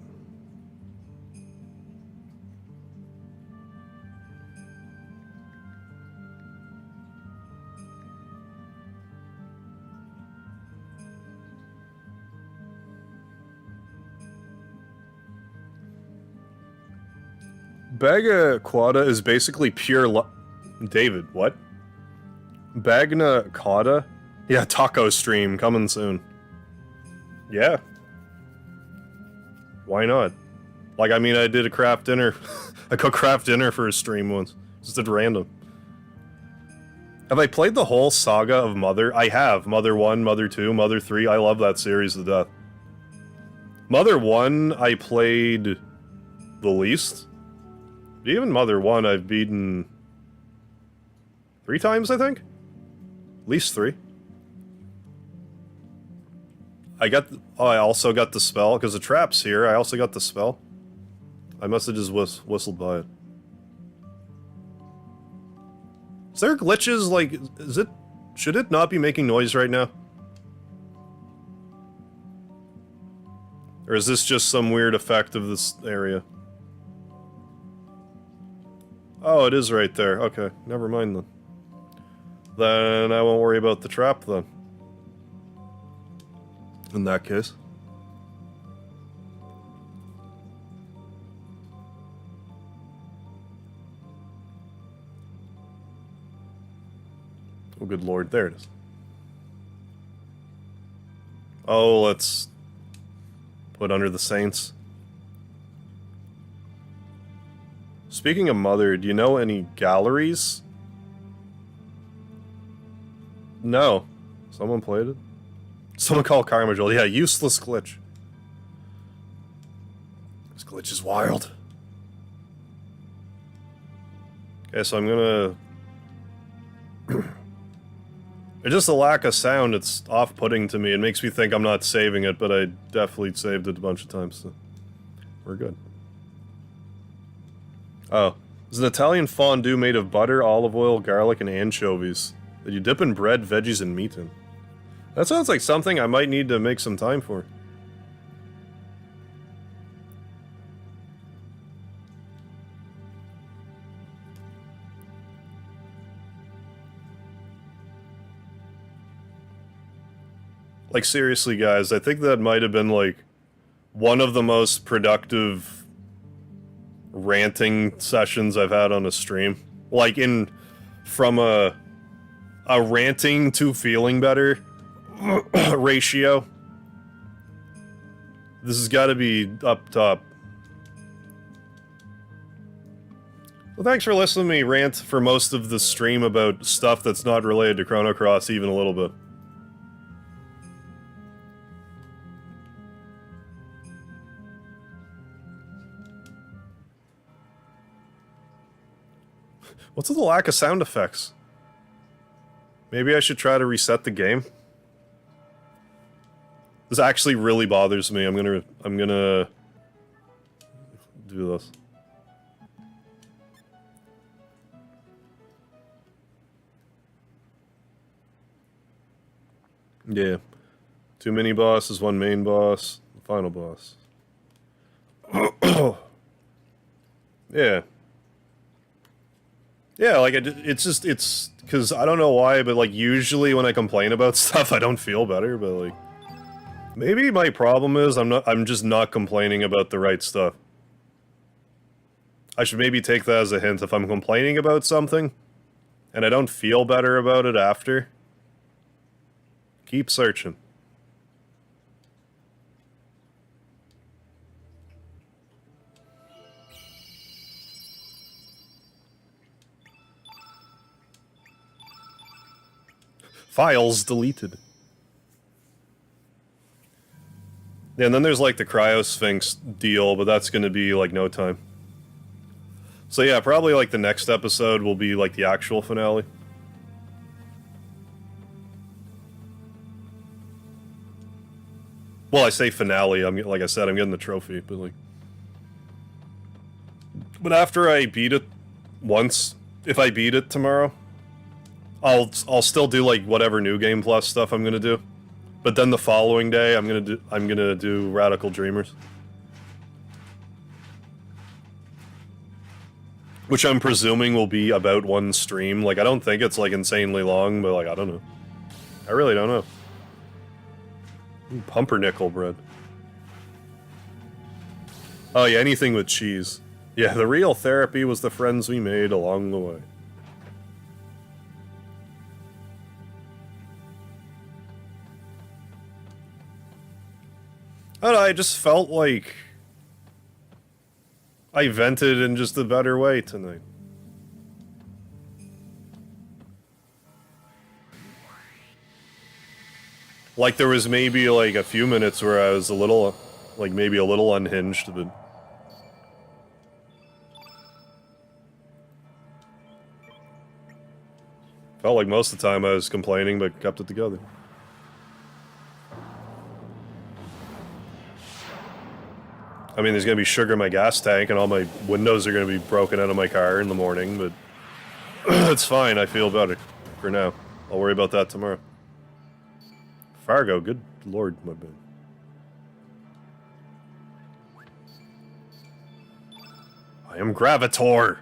Baga Quada is basically pure David, what? Bagna Quada? Yeah, taco stream coming soon. Yeah. Why not? Like, I mean, I did a craft dinner. I cooked craft dinner for a stream once. Just at random. Have I played the whole saga of Mother? I have. Mother 1, Mother 2, Mother 3. I love that series to death. Mother 1, I played the least. Even Mother 1, I've beaten 3 times, I think? At least 3. I also got the spell, because the trap's here, I also got the spell. I must have just whistled by it. Is there glitches, like, should it not be making noise right now? Or is this just some weird effect of this area? Oh, it is right there, okay, never mind then. Then I won't worry about the trap then. In that case. Oh, good lord, there it is. Oh, let's put under the Saints. Speaking of Mother, do you know any galleries? No. Someone played it? Someone called Carmagel. Yeah, useless glitch. This glitch is wild. Okay, so I'm gonna... It's just a lack of sound. It's off-putting to me. It makes me think I'm not saving it, but I definitely saved it a bunch of times, so... We're good. Oh. It's an Italian fondue made of butter, olive oil, garlic, and anchovies that you dip in bread, veggies, and meat in. That sounds like something I might need to make some time for. Like, seriously, guys, I think that might have been, like, one of the most productive ranting sessions I've had on a stream. Like, from a ranting to feeling better ratio. This has got to be up top. Well, thanks for listening to me rant for most of the stream about stuff that's not related to Chrono Cross even a little bit. What's with the lack of sound effects? Maybe I should try to reset the game. This actually really bothers me. I'm gonna do this. Yeah. 2 mini bosses, 1 main boss, the final boss. Yeah. Yeah, like, it's because I don't know why, but, like, usually when I complain about stuff, I don't feel better, but, like, maybe my problem is I'm just not complaining about the right stuff. I should maybe take that as a hint. If I'm complaining about something, and I don't feel better about it after, keep searching. Files deleted. Yeah, and then there's, like, the Cryosphinx deal, but that's gonna be, like, no time. So yeah, probably, like, the next episode will be, like, the actual finale. Well, I say finale, like I said, I'm getting the trophy, but, like... But after I beat it once, if I beat it tomorrow, I'll still do, like, whatever New Game Plus stuff I'm gonna do. But then the following day, I'm gonna do Radical Dreamers. Which I'm presuming will be about one stream. Like, I don't think it's, like, insanely long, but, like, I don't know. I really don't know. Ooh, pumpernickel bread. Oh yeah, anything with cheese. Yeah, the real therapy was the friends we made along the way. I don't know, I just felt like I vented in just a better way tonight. Like, there was maybe, like, a few minutes where I was a little, like, maybe a little unhinged, but... Felt like most of the time I was complaining, but kept it together. I mean, there's gonna be sugar in my gas tank, and all my windows are gonna be broken out of my car in the morning, but... it's fine, I feel better. For now. I'll worry about that tomorrow. Fargo, good lord, my bad. I am Gravitor!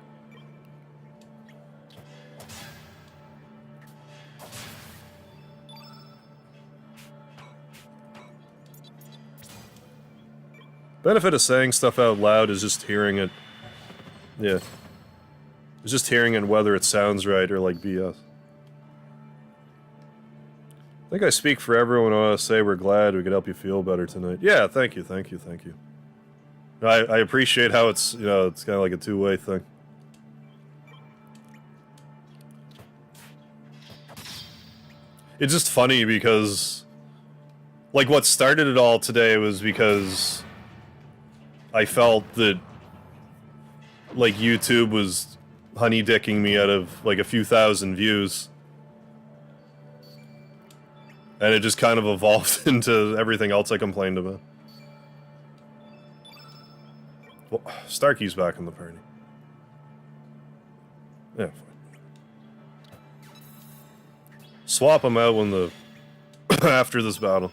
Benefit of saying stuff out loud is just hearing it. Yeah. It's just hearing it whether it sounds right or like BS. I think I speak for everyone when I say we're glad we could help you feel better tonight. Yeah, thank you, thank you, thank you. I appreciate how it's, you know, it's kind of like a two-way thing. It's just funny because, like, what started it all today was because I felt that, like, YouTube was honey-dicking me out of, like, a few thousand views. And it just kind of evolved into everything else I complained about. Well, Starkey's back in the party. Yeah, fine. Swap him out when the... after this battle.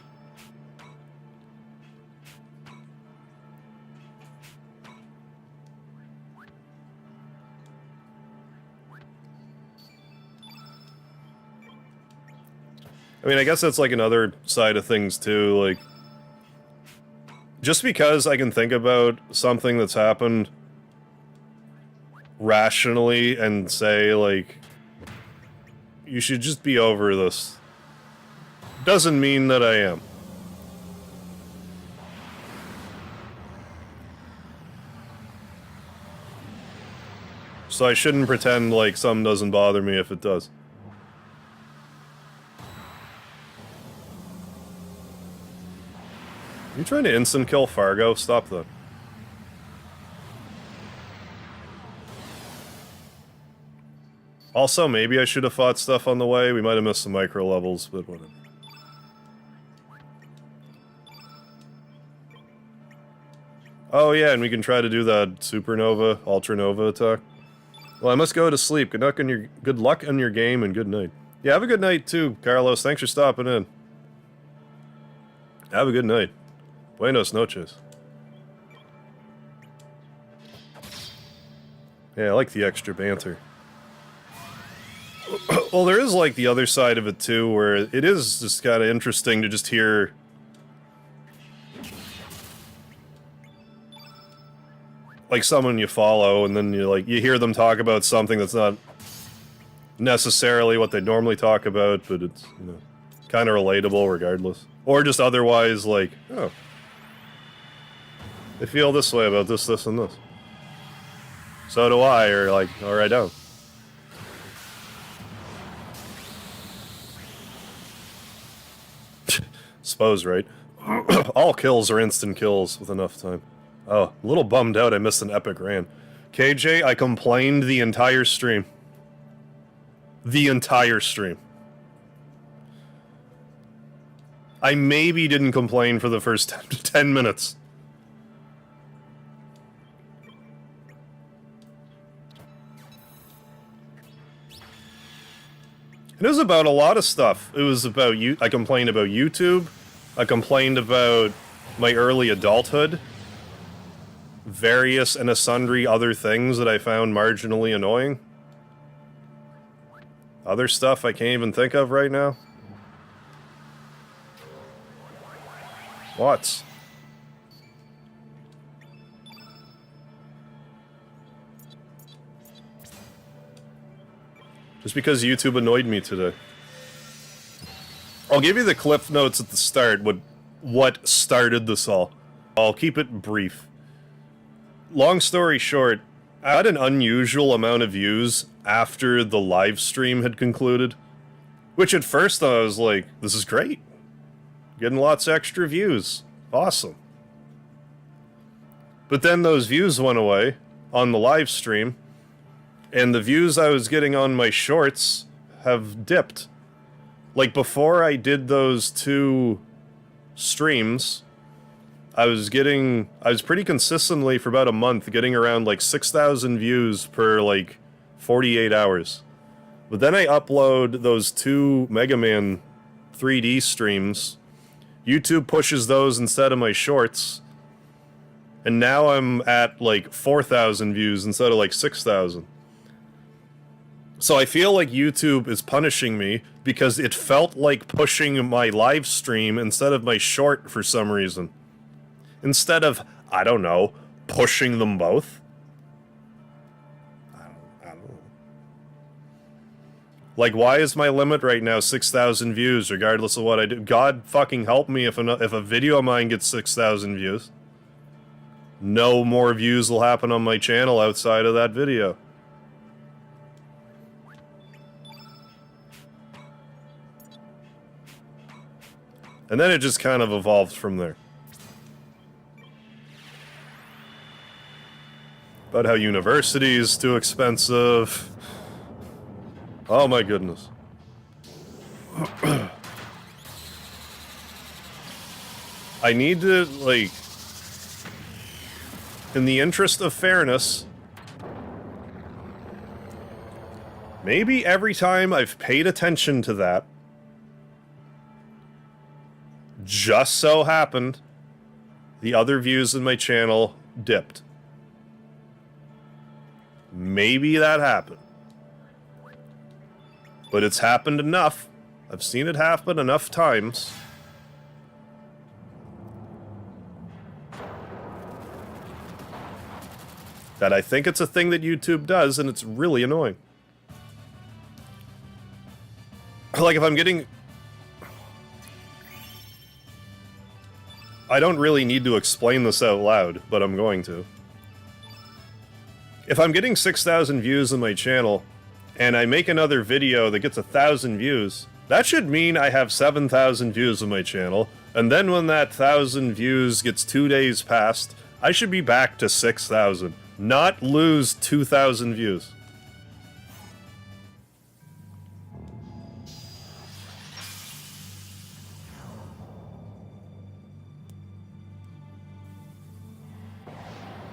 I mean, I guess that's, like, another side of things, too, like... Just because I can think about something that's happened rationally and say, like, you should just be over this, doesn't mean that I am. So I shouldn't pretend like something doesn't bother me if it does. You trying to instant kill Fargo? Stop that. Also, maybe I should have fought stuff on the way. We might have missed some micro levels, but whatever. Oh yeah, and we can try to do that supernova, ultranova attack. Well, I must go to sleep. Good luck on your game, and good night. Yeah, have a good night too, Carlos. Thanks for stopping in. Have a good night. Buenos noches. Yeah, I like the extra banter. Well, there is, like, the other side of it, too, where it is just kind of interesting to just hear... like, someone you follow, and then you hear them talk about something that's not necessarily what they normally talk about, but it's, you know, kind of relatable regardless. Or just otherwise, like, oh, they feel this way about this, this, and this. So do I, or like, or I don't. Suppose, right? All kills are instant kills with enough time. Oh, a little bummed out I missed an epic ran. KJ, I complained the entire stream. The entire stream. I maybe didn't complain for the first 10 minutes. It was about a lot of stuff. It was about I complained about YouTube. I complained about my early adulthood. Various and sundry other things that I found marginally annoying. Other stuff I can't even think of right now. What? Just because YouTube annoyed me today. I'll give you the cliff notes at the start, what started this all. I'll keep it brief. Long story short, I had an unusual amount of views after the live stream had concluded. Which at first I was like, this is great. Getting lots of extra views. Awesome. But then those views went away on the live stream, and the views I was getting on my shorts have dipped. Like, before I did those 2 streams, I was pretty consistently for about a month getting around like 6,000 views per like 48 hours. But then I upload those 2 Mega Man 3D streams. YouTube pushes those instead of my shorts. And now I'm at like 4,000 views instead of like 6,000. So I feel like YouTube is punishing me because it felt like pushing my live stream instead of my short for some reason. Instead of, I don't know, pushing them both. I don't know. Like, why is my limit right now 6,000 views, regardless of what I do? God fucking help me if a video of mine gets 6,000 views. No more views will happen on my channel outside of that video. And then it just kind of evolved from there. About how university is too expensive. Oh my goodness. I need to, like, in the interest of fairness, maybe every time I've paid attention to that, just so happened, the other views in my channel dipped. Maybe that happened. But it's happened enough. I've seen it happen enough times. That I think it's a thing that YouTube does, and it's really annoying. Like, if I'm getting... I don't really need to explain this out loud, but I'm going to. If I'm getting 6,000 views on my channel, and I make another video that gets 1,000 views, that should mean I have 7,000 views on my channel, and then when that 1,000 views gets 2 days past, I should be back to 6,000, not lose 2,000 views.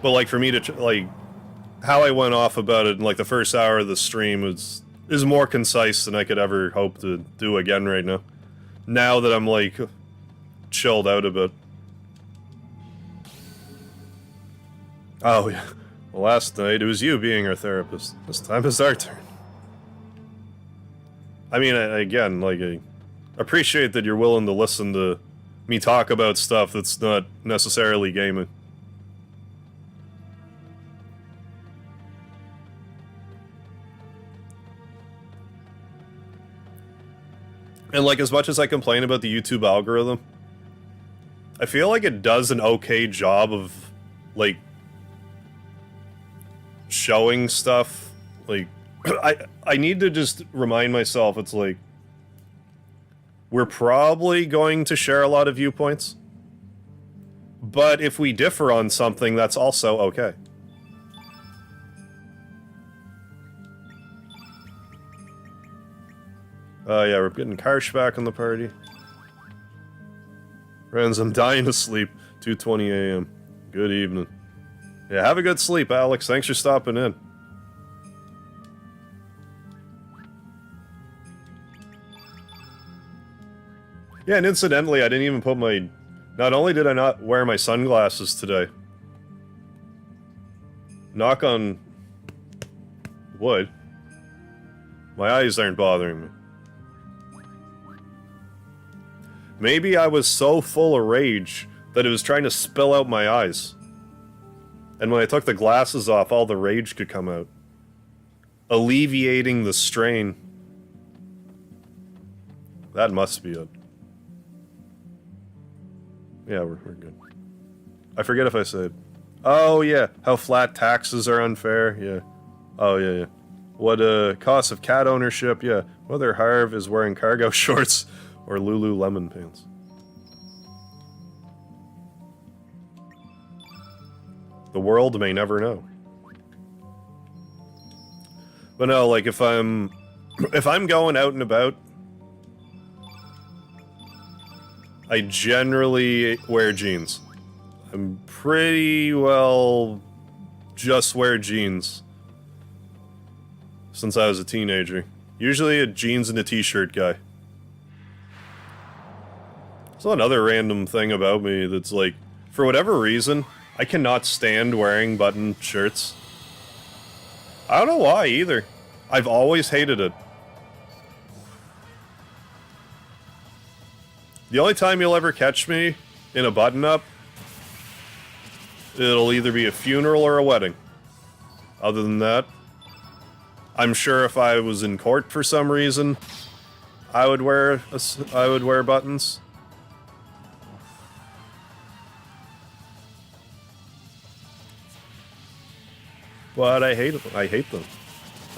But, like, for me to, like, how I went off about it in, like, the first hour of the stream is more concise than I could ever hope to do again right now. Now that I'm, like, chilled out a bit. Oh, yeah. Last night, it was you being our therapist. This time it's our turn. I mean, again, like, I appreciate that you're willing to listen to me talk about stuff that's not necessarily gaming. And, like, as much as I complain about the YouTube algorithm, I feel like it does an okay job of, like, showing stuff. Like, I need to just remind myself, it's like, we're probably going to share a lot of viewpoints, but if we differ on something, that's also okay. Yeah, we're getting Karsh back in the party. Friends, I'm dying to sleep. 2:20 a.m. Good evening. Yeah, have a good sleep, Alex. Thanks for stopping in. Yeah, and incidentally, I didn't even put my... Not only did I not wear my sunglasses today... Knock on... wood. My eyes aren't bothering me. Maybe I was so full of rage that it was trying to spill out my eyes. And when I took the glasses off, all the rage could come out. Alleviating the strain. That must be it. Yeah, we're good. I forget if I said... Oh, yeah. How flat taxes are unfair. Yeah. Oh, yeah. What, cost of cat ownership. Yeah. Whether Harv is wearing cargo shorts or Lululemon pants. The world may never know. But no, like, if I'm going out and about, I generally wear jeans. I'm pretty well just wear jeans since I was a teenager. Usually a jeans and a t-shirt guy. So another random thing about me that's like, for whatever reason, I cannot stand wearing button shirts. I don't know why either. I've always hated it. The only time you'll ever catch me in a button-up, it'll either be a funeral or a wedding. Other than that, I'm sure if I was in court for some reason, I would wear buttons. But I hate them. I hate them.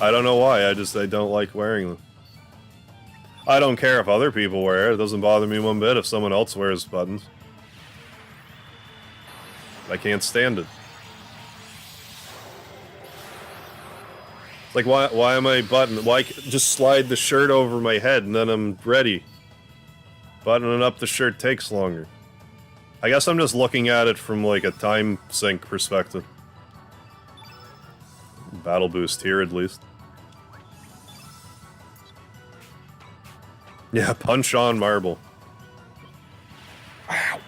I don't know why. I don't like wearing them. I don't care if other people wear it. It doesn't bother me one bit if someone else wears buttons. I can't stand it. It's like, why am I buttoned? Why just slide the shirt over my head and then I'm ready? Buttoning up the shirt takes longer. I guess I'm just looking at it from like a time sink perspective. Battle boost here at least. Yeah, punch on marble. Ow.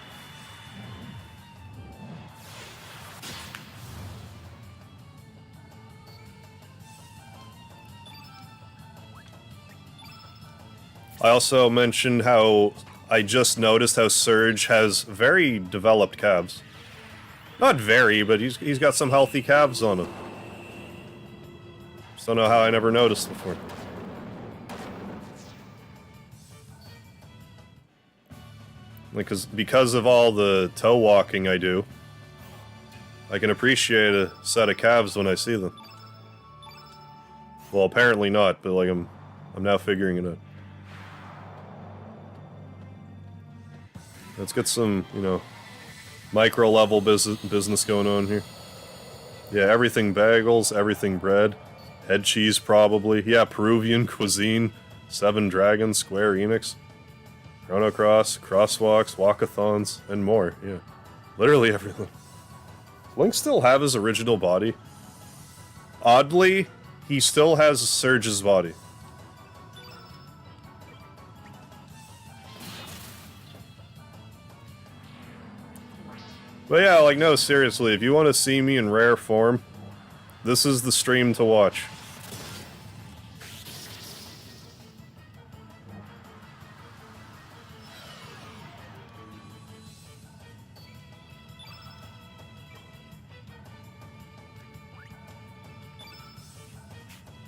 I also mentioned how I just noticed how Serge has very developed calves. Not very, but he's got some healthy calves on him. Just don't know how I never noticed before. Like, because of all the toe walking I do, I can appreciate a set of calves when I see them. Well, apparently not, but like I'm now figuring it out. Let's get some, you know, micro level business going on here. Yeah, everything bagels, everything bread, head cheese probably. Yeah, Peruvian cuisine, 7 Dragons, Square Enix, Chrono Cross, crosswalks, walkathons, and more. Yeah, literally everything. Link still have his original body. Oddly, he still has Serge's body. But yeah, like, no, seriously, if you want to see me in rare form, This is the stream to watch.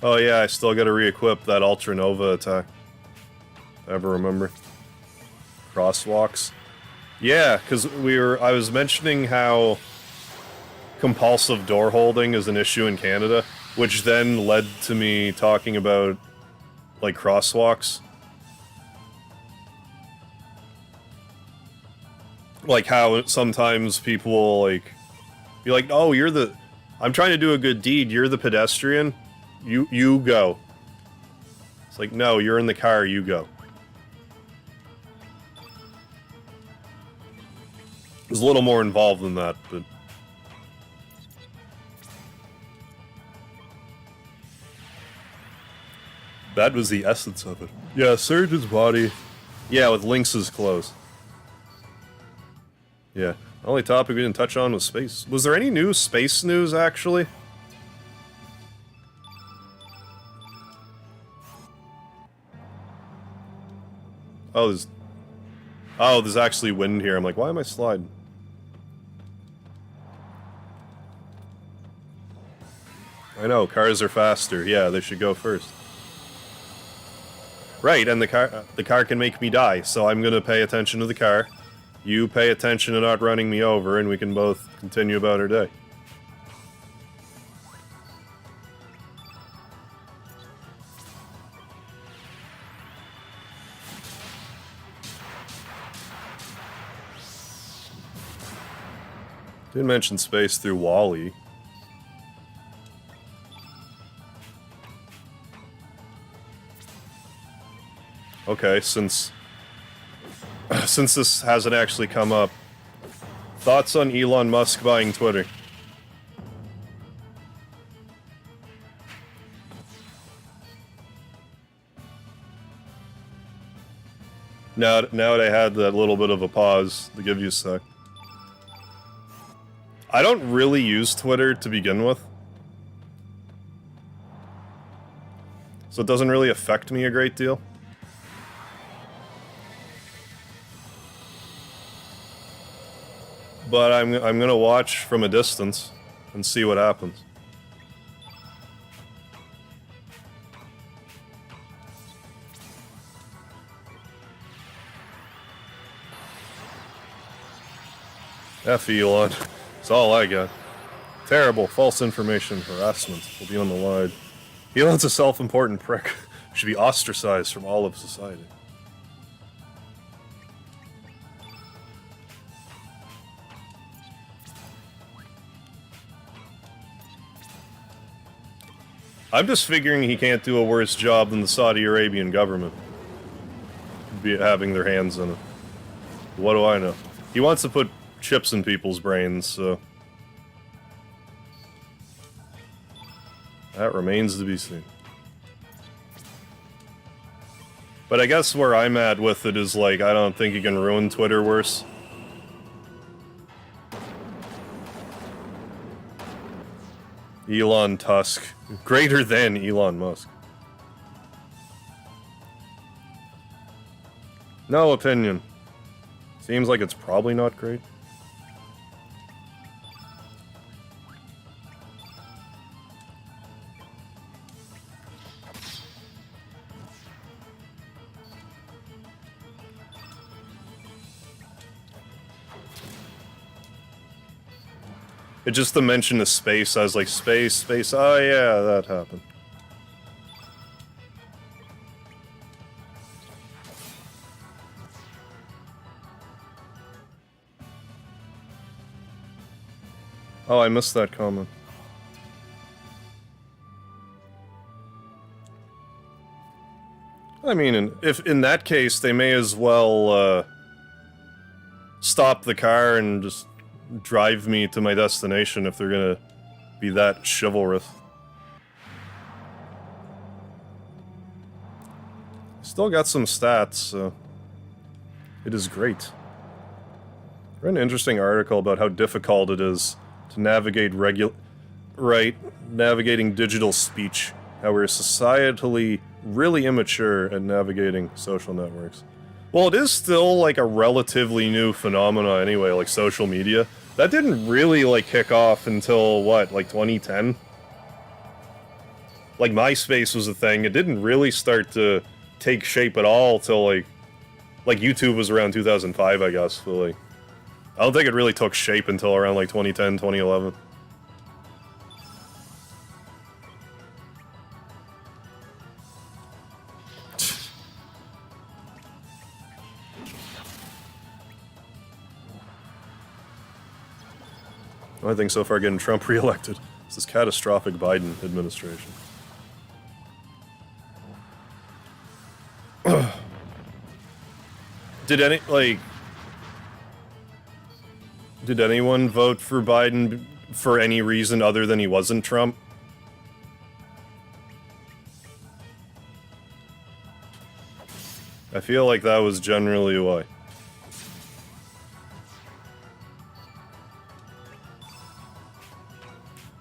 Oh yeah, I still gotta re-equip that Ultra Nova attack. If I ever remember. Crosswalks. Yeah, because I was mentioning how compulsive door holding is an issue in Canada, which then led to me talking about, like, crosswalks. Like how sometimes people will, like, be like, oh, you're the... I'm trying to do a good deed, you're the pedestrian, you go. It's like, no, you're in the car, you go. There's a little more involved than that, but... that was the essence of it. Yeah, Serge's body. Yeah, with Lynx's clothes. Yeah. The only topic we didn't touch on was space. Was there any new space news, actually? Oh, there's actually wind here. I'm like, why am I sliding? I know, cars are faster. Yeah, they should go first. Right, and the car can make me die, so I'm gonna pay attention to the car. You pay attention to not running me over, and we can both continue about our day. Didn't mention space through Wall-E. Okay, since this hasn't actually come up, thoughts on Elon Musk buying Twitter? Now that I had that little bit of a pause to give you a sec. I don't really use Twitter to begin with. So it doesn't really affect me a great deal. But I'm gonna watch from a distance and see what happens. F Elon. That's all I got. Terrible, false information, harassment will be on the line. Elon's a self-important prick. Should be ostracized from all of society. I'm just figuring he can't do a worse job than the Saudi Arabian government. Be having their hands in it. What do I know? He wants to put chips in people's brains, so... that remains to be seen. But I guess where I'm at with it is, like, I don't think you can ruin Twitter worse. Elon Tusk. Greater than Elon Musk. No opinion. Seems like it's probably not great. It just to mention the space, I was like, space, oh yeah, that happened. Oh, I missed that comment. I mean, if in that case, they may as well, stop the car and just drive me to my destination if they're gonna be that chivalrous. Still got some stats, so it is great. I read an interesting article about how difficult it is to navigate right, navigating digital speech. How we're societally really immature at navigating social networks. Well, it is still, like, a relatively new phenomena anyway, like social media. That didn't really, like, kick off until, what, like 2010? Like, MySpace was a thing. It didn't really start to take shape at all till, like YouTube was around 2005, I guess, so, like... I don't think it really took shape until around, like, 2010, 2011. I think so far getting Trump re-elected. This is catastrophic Biden administration. Did anyone vote for Biden for any reason other than he wasn't Trump? I feel like that was generally why.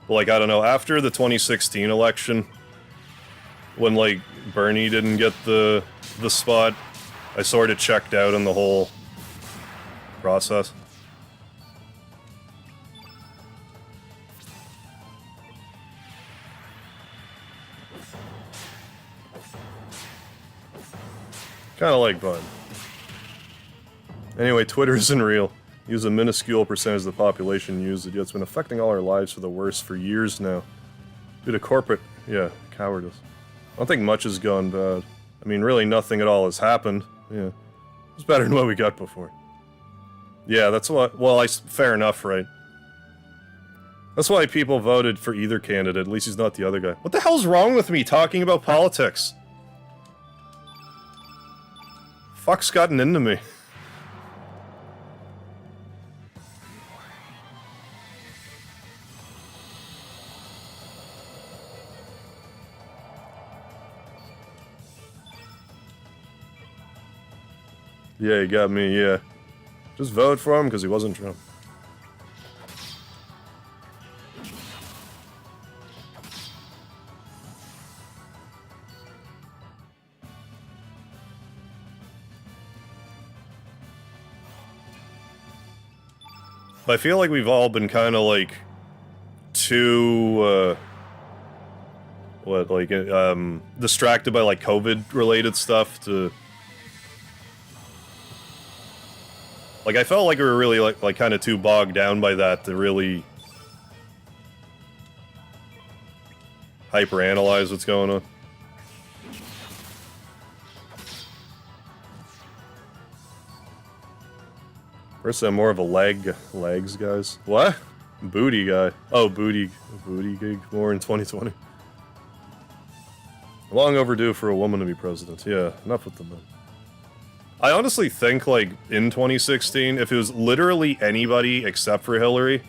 Like, I don't know, after the 2016 election, when, like, Bernie didn't get the spot, I sort of checked out on the whole process. Kinda like Biden. Anyway, Twitter isn't real. Use a minuscule percentage of the population use it, yet it's been affecting all our lives for the worse for years now. Due to corporate, cowardice. I don't think much has gone bad. I mean, really nothing at all has happened. Yeah. It's better than what we got before. Yeah, that's what, well, fair enough, right? That's why people voted for either candidate, at least he's not the other guy. What the hell's wrong with me talking about politics? Fuck's gotten into me. Yeah, he got me, yeah. Just vote for him because he wasn't Trump. I feel like we've all been kind of like too distracted by like COVID related stuff to like, I felt like we were really like kind of too bogged down by that to really hyper-analyze what's going on. First, I'm more of a legs guys. What? Booty guy. Oh, booty gig more in 2020. Long overdue for a woman to be president. Yeah, enough with the men. I honestly think, like, in 2016, if it was literally anybody except for Hillary,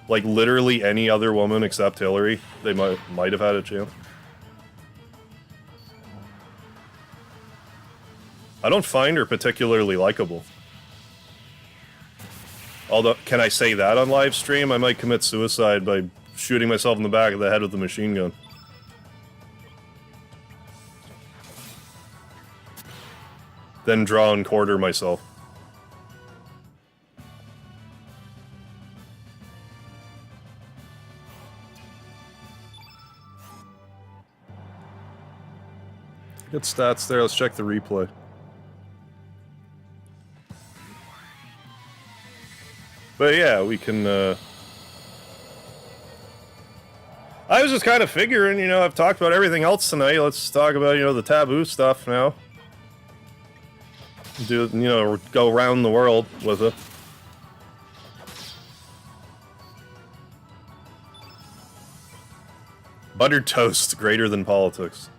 like, literally any other woman except Hillary, they might have had a chance. I don't find her particularly likable. Although, can I say that on Livestream? I might commit suicide by shooting myself in the back of the head with a machine gun. Then draw and quarter myself. Good stats there, let's check the replay. But yeah, we can, I was just kind of figuring, you know, I've talked about everything else tonight, let's talk about, you know, the taboo stuff now. Do, you know, go around the world with it. Buttered toast, greater than politics.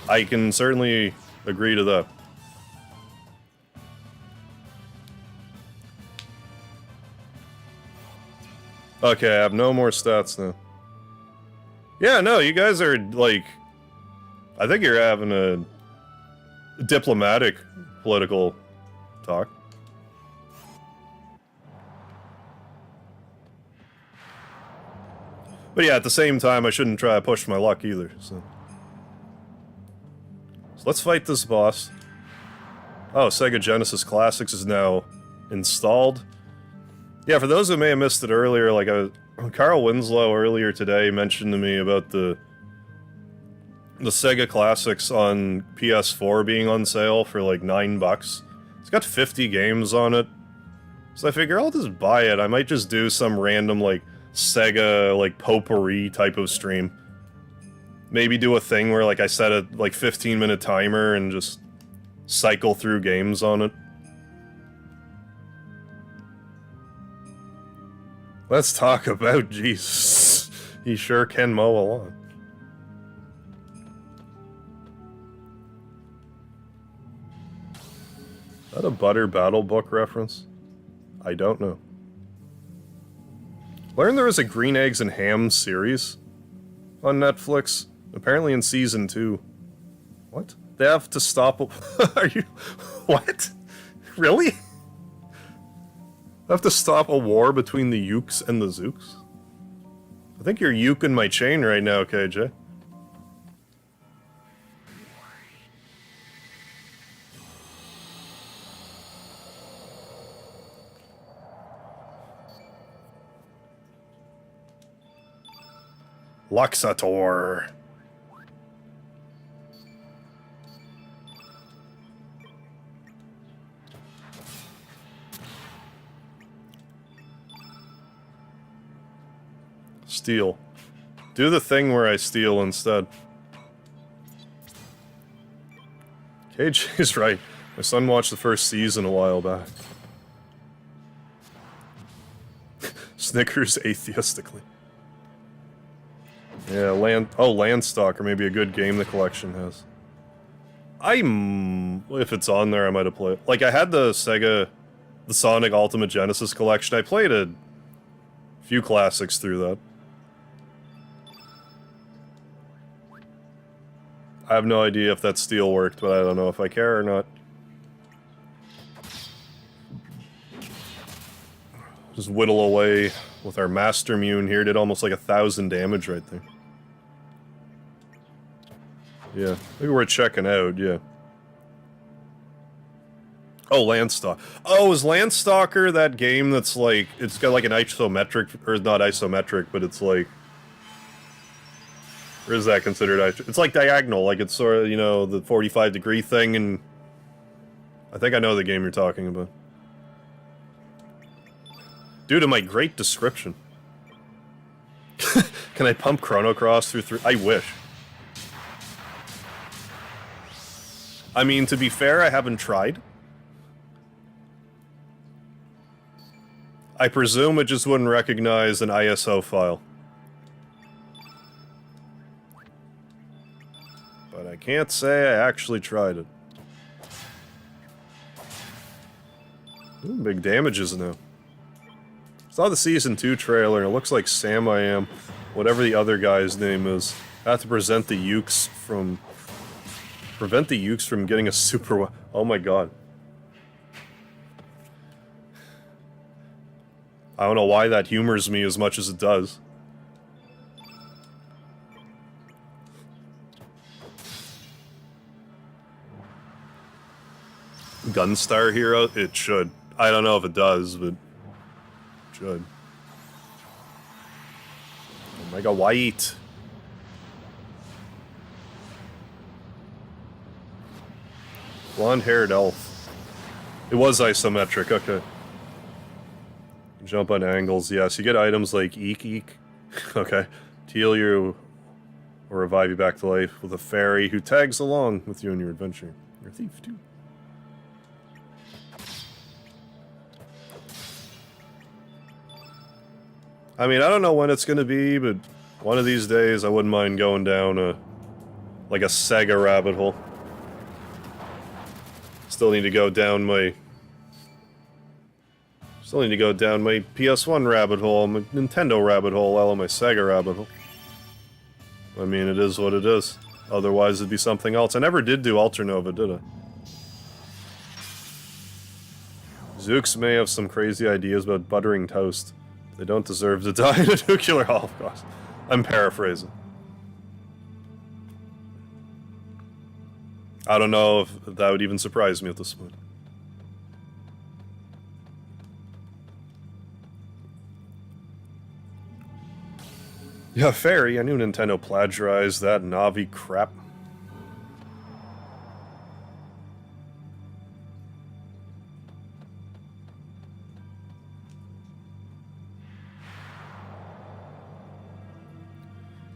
I can certainly agree to that. Okay, I have no more stats now. Yeah, no, you guys are, like... I think you're having a diplomatic political talk. But yeah, at the same time, I shouldn't try to push my luck either, so let's fight this boss. Oh, Sega Genesis Classics is now installed. Yeah, for those who may have missed it earlier, like, Carl Winslow earlier today mentioned to me about the Sega Classics on PS4 being on sale for like $9. It's got 50 games on it. So I figure I'll just buy it. I might just do some random, like, Sega, like, potpourri type of stream. Maybe do a thing where, like, I set a, like, 15-minute timer and just cycle through games on it. Let's talk about Jesus. He sure can mow a lawn. Is that a Butter Battle Book reference? I don't know. Learned there was a Green Eggs and Ham series on Netflix. Apparently in season 2. What? They have to stop. Are you? What? Really? They have to stop a war between the Ukes and the Zooks? I think you're uking my chain right now, KJ. Luxator. Steal. Do the thing where I steal instead. KJ's right. My son watched the first season a while back. Snickers atheistically. Yeah, Landstalker may be a good game the collection has. If it's on there, I might have played. Like, I had the Sonic Ultimate Genesis collection. I played a few classics through that. I have no idea if that steal worked, but I don't know if I care or not. Just whittle away with our Master Mune here. Did almost like 1,000 damage right there. Yeah, maybe we're checking out, yeah. Oh, Landstalker. Oh, is Landstalker that game that's like, it's got like an isometric, or not isometric, but it's like, or is that considered it's like diagonal, like it's sort of, you know, the 45-degree thing, and I think I know the game you're talking about. Due to my great description. Can I pump Chrono Cross through 3? I wish. I mean, to be fair, I haven't tried. I presume it just wouldn't recognize an ISO file. But I can't say I actually tried it. Ooh, big damages now. Saw the Season 2 trailer, and it looks like Sam I Am, whatever the other guy's name is, have to prevent the Ukes from getting a super... Oh my god. I don't know why that humors me as much as it does. Gunstar Hero? It should. I don't know if it does, but... it should. Omega White. Blonde-haired elf. It was isometric, okay. Jump on angles, yes. You get items like Eek Eek. Okay. Heal you or revive you back to life with a fairy who tags along with you in your adventure. You're a thief, too. I mean, I don't know when it's gonna be, but one of these days I wouldn't mind going down like a Sega rabbit hole. Still need to go down my PS1 rabbit hole, my Nintendo rabbit hole, while my Sega rabbit hole. I mean, it is what it is. Otherwise, it'd be something else. I never did do Alternova, did I? Zooks may have some crazy ideas about buttering toast. They don't deserve to die in a nuclear holocaust. I'm paraphrasing. I don't know if that would even surprise me at this point. Yeah, Fairy, I knew Nintendo plagiarized that Navi crap.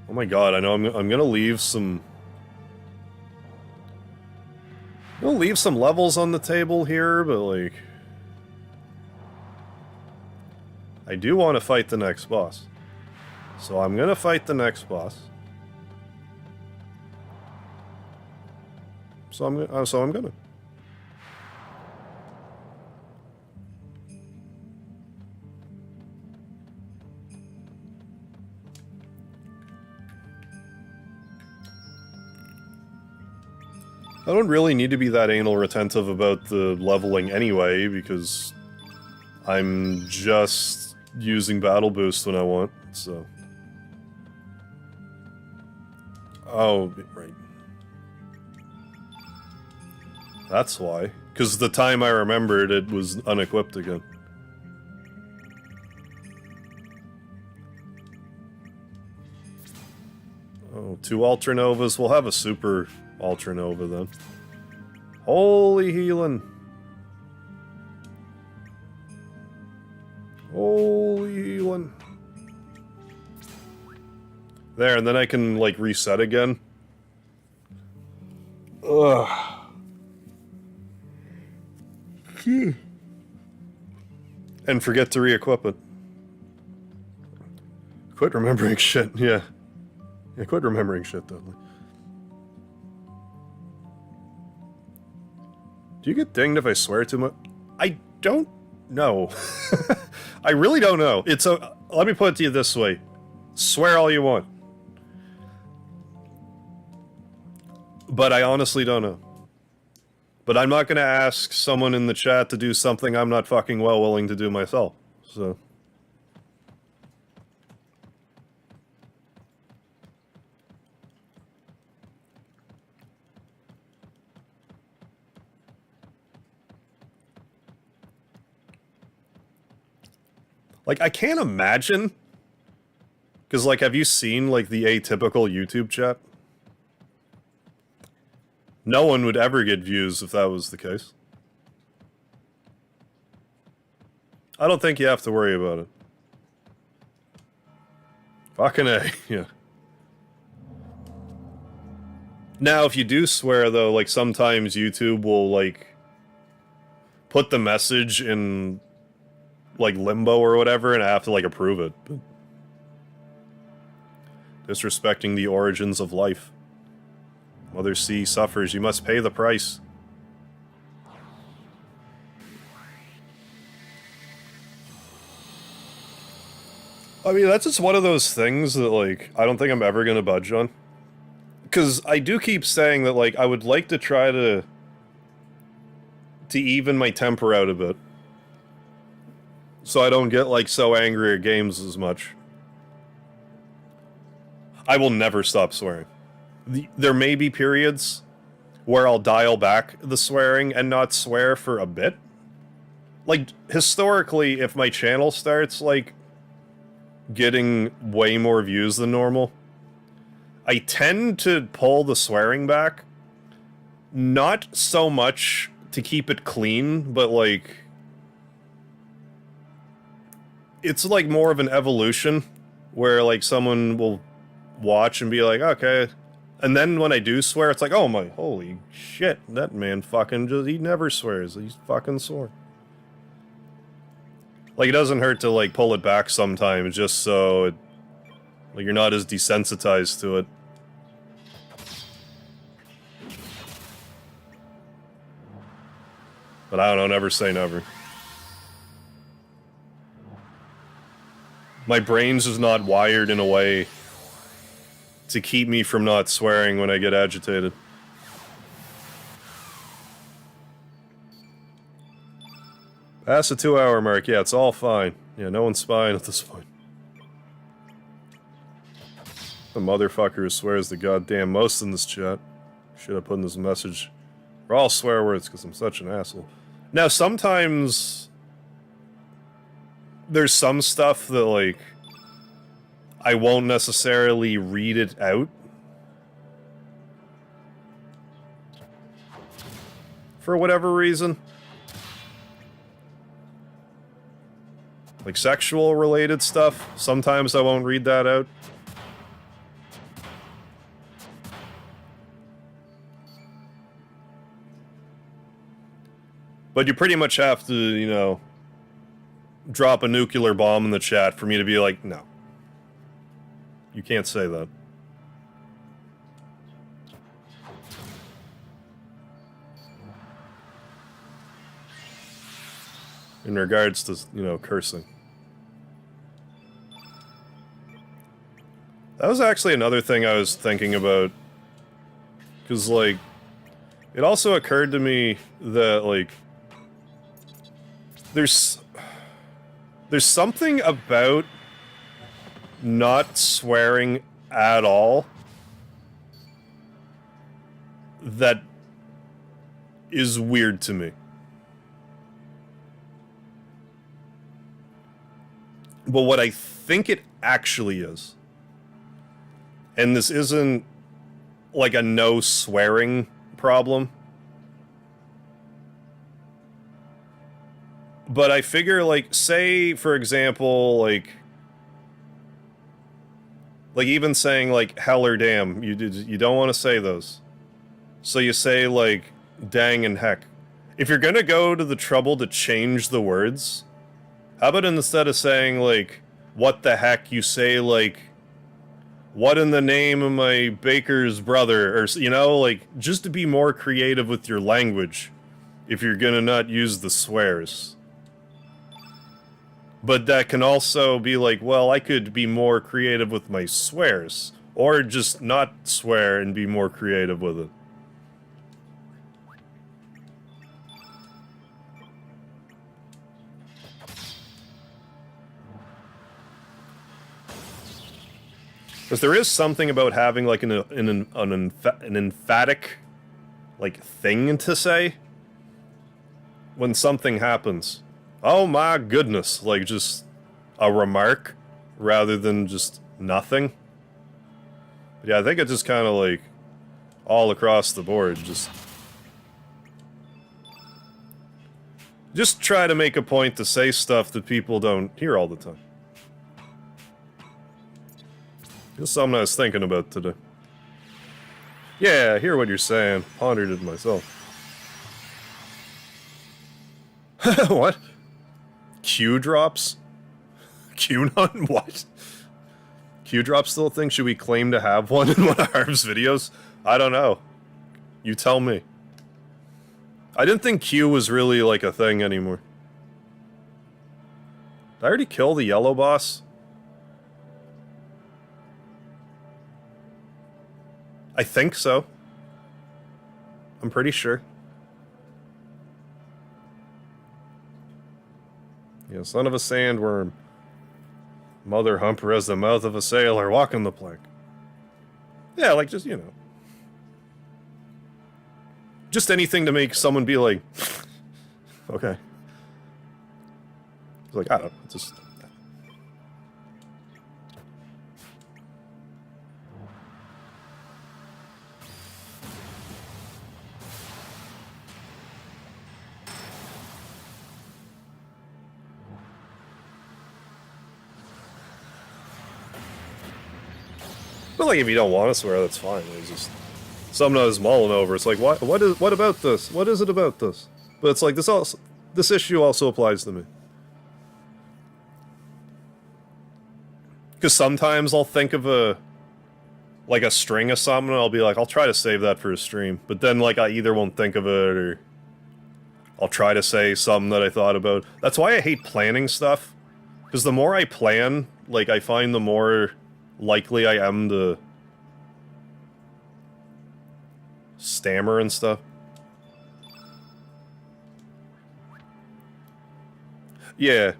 Oh my god, I know I'm gonna leave some... I'm gonna leave some levels on the table here, but like... I do want to fight the next boss. So I'm gonna fight the next boss. So I'm gonna. I don't really need to be that anal retentive about the leveling anyway, because I'm just using Battle Boost when I want, so... Oh, right. That's why. Because the time I remembered, it was unequipped again. Oh, 2 Ultranovas. We'll have a Super Ultranova then. Holy healing. Holy healing. There, and then I can, like, reset again. Ugh. And forget to re-equip it. Quit remembering shit, yeah. Yeah, quit remembering shit, Dudley. Do you get dinged if I swear too much? I don't know. I really don't know. It's a... Let me put it to you this way. Swear all you want. But I honestly don't know. But I'm not gonna ask someone in the chat to do something I'm not fucking well willing to do myself, so... Like, I can't imagine... Because, like, have you seen, like, the atypical YouTube chat? No one would ever get views if that was the case. I don't think you have to worry about it. Fucking A, yeah. Now, if you do swear, though, like, sometimes YouTube will, like, put the message in, like, limbo or whatever, and I have to, like, approve it. But... Disrespecting the origins of life. Mother C suffers, you must pay the price. I mean, that's just one of those things that, like, I don't think I'm ever gonna budge on. Because I do keep saying that, like, I would like to try to even my temper out a bit. So I don't get, like, so angry at games as much. I will never stop swearing. There may be periods where I'll dial back the swearing and not swear for a bit. Like, historically, if my channel starts, like, getting way more views than normal, I tend to pull the swearing back. Not so much to keep it clean, but, like... It's, like, more of an evolution, where, like, someone will watch and be like, okay... And then when I do swear, it's like, oh my, holy shit, that man fucking just, he never swears, he's fucking sore. Like, it doesn't hurt to, like, pull it back sometimes, just so it, like, you're not as desensitized to it. But I don't know, never say never. My brain's just not wired in a way to keep me from not swearing when I get agitated. Past the 2-hour mark, yeah, it's all fine. Yeah, no one's spying at this point. The motherfucker who swears the goddamn most in this chat. Should have put in this message. We're all swear words because I'm such an asshole. Now, sometimes there's some stuff that, like, I won't necessarily read it out. For whatever reason. Like sexual related stuff. Sometimes I won't read that out. But you pretty much have to, you know, drop a nuclear bomb in the chat for me to be like, no. You can't say that. In regards to, you know, cursing. That was actually another thing I was thinking about. Because, like, it also occurred to me that, like, there's something about not swearing at all that is weird to me. But what I think it actually is, and this isn't like a no swearing problem, but I figure, like, say, for example, like even saying, like, hell or damn, you don't want to say those. So you say, like, dang and heck. If you're gonna go to the trouble to change the words, how about instead of saying, like, what the heck, you say, like, what in the name of my baker's brother, or, you know, like, just to be more creative with your language, if you're gonna not use the swears. But that can also be like, well, I could be more creative with my swears, or just not swear and be more creative with it. Because there is something about having, like, an emphatic, like, thing to say when something happens. Oh my goodness, like, just a remark rather than just nothing. But yeah, I think it's just kind of, like, all across the board, just try to make a point to say stuff that people don't hear all the time. Just something I was thinking about today. Yeah, I hear what you're saying. Pondered it myself. What? Q drops? QAnon? What? Q drops still a thing? Should we claim to have one in one of Harv's videos? I don't know. You tell me. I didn't think Q was really, like, a thing anymore. Did I already kill the yellow boss? I think so. I'm pretty sure. Yeah, son of a sandworm. Mother humper has the mouth of a sailor, walking the plank. Yeah, like, just, you know. Just anything to make someone be like, okay. It's like, I don't know, just... But, like, if you don't want to swear, that's fine. It's just something I was mulling over. It's like, what about this? What is it about this? But it's like, this issue also applies to me. Because sometimes I'll think of a string of something, and I'll be like, I'll try to save that for a stream. But then, like, I either won't think of it, or I'll try to say something that I thought about. That's why I hate planning stuff. Because the more I plan, like, I find the more likely I am to stammer and stuff. Yeah,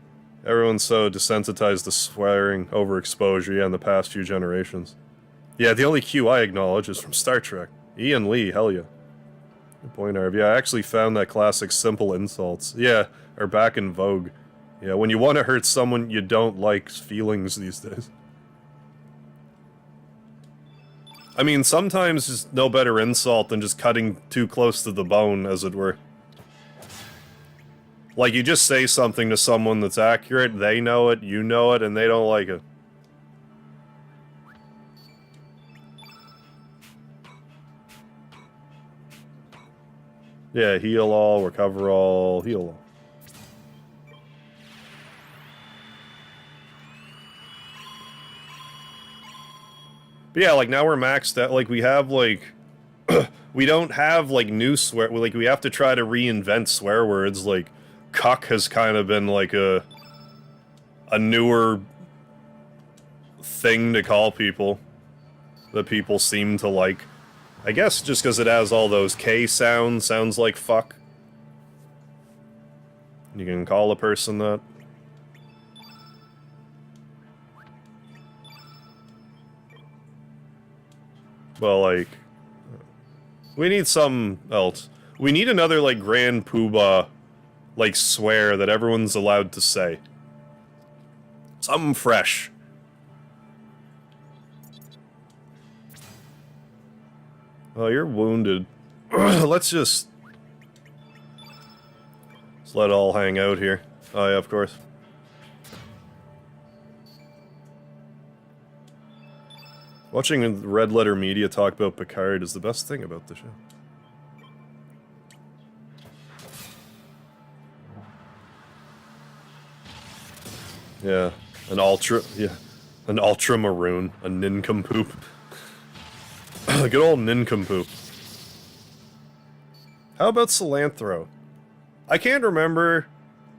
everyone's so desensitized to swearing overexposure, yeah, in the past few generations. Yeah, the only Q I acknowledge is from Star Trek. Ian Lee, hell yeah. Good point, Arv. Yeah, I actually found that classic simple insults. Yeah, are back in vogue. Yeah, when you want to hurt someone you don't like's feelings these days. I mean, sometimes there's no better insult than just cutting too close to the bone, as it were. Like, you just say something to someone that's accurate, they know it, you know it, and they don't like it. Yeah, heal all, recover all, heal all. But yeah, like, now we're maxed out, like, we have, like... we don't have, like, new swear... like, we have to try to reinvent swear words, like, cuck has kind of been, like, a newer thing to call people that people seem to like. I guess just because it has all those K sounds, sounds like fuck. You can call a person that. Well, like... we need something else. We need another, like, Grand Poobah, like, swear that everyone's allowed to say. Something fresh. Oh, you're wounded. Let's just let it all hang out here. Oh yeah, of course. Watching Red Letter Media talk about Picard is the best thing about the show. Yeah, an ultra maroon, a nincompoop. Good old nincompoop. How about cilantro? I can't remember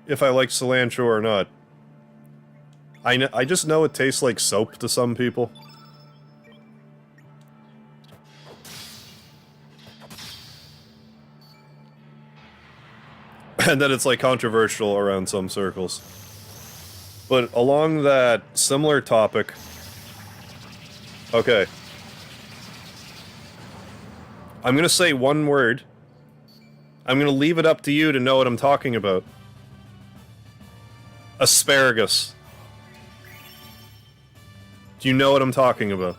if I like cilantro or not. I just know it tastes like soap to some people. And that it's, like, controversial around some circles. But along that similar topic... okay. I'm gonna say one word. I'm gonna leave it up to you to know what I'm talking about. Asparagus. Do you know what I'm talking about?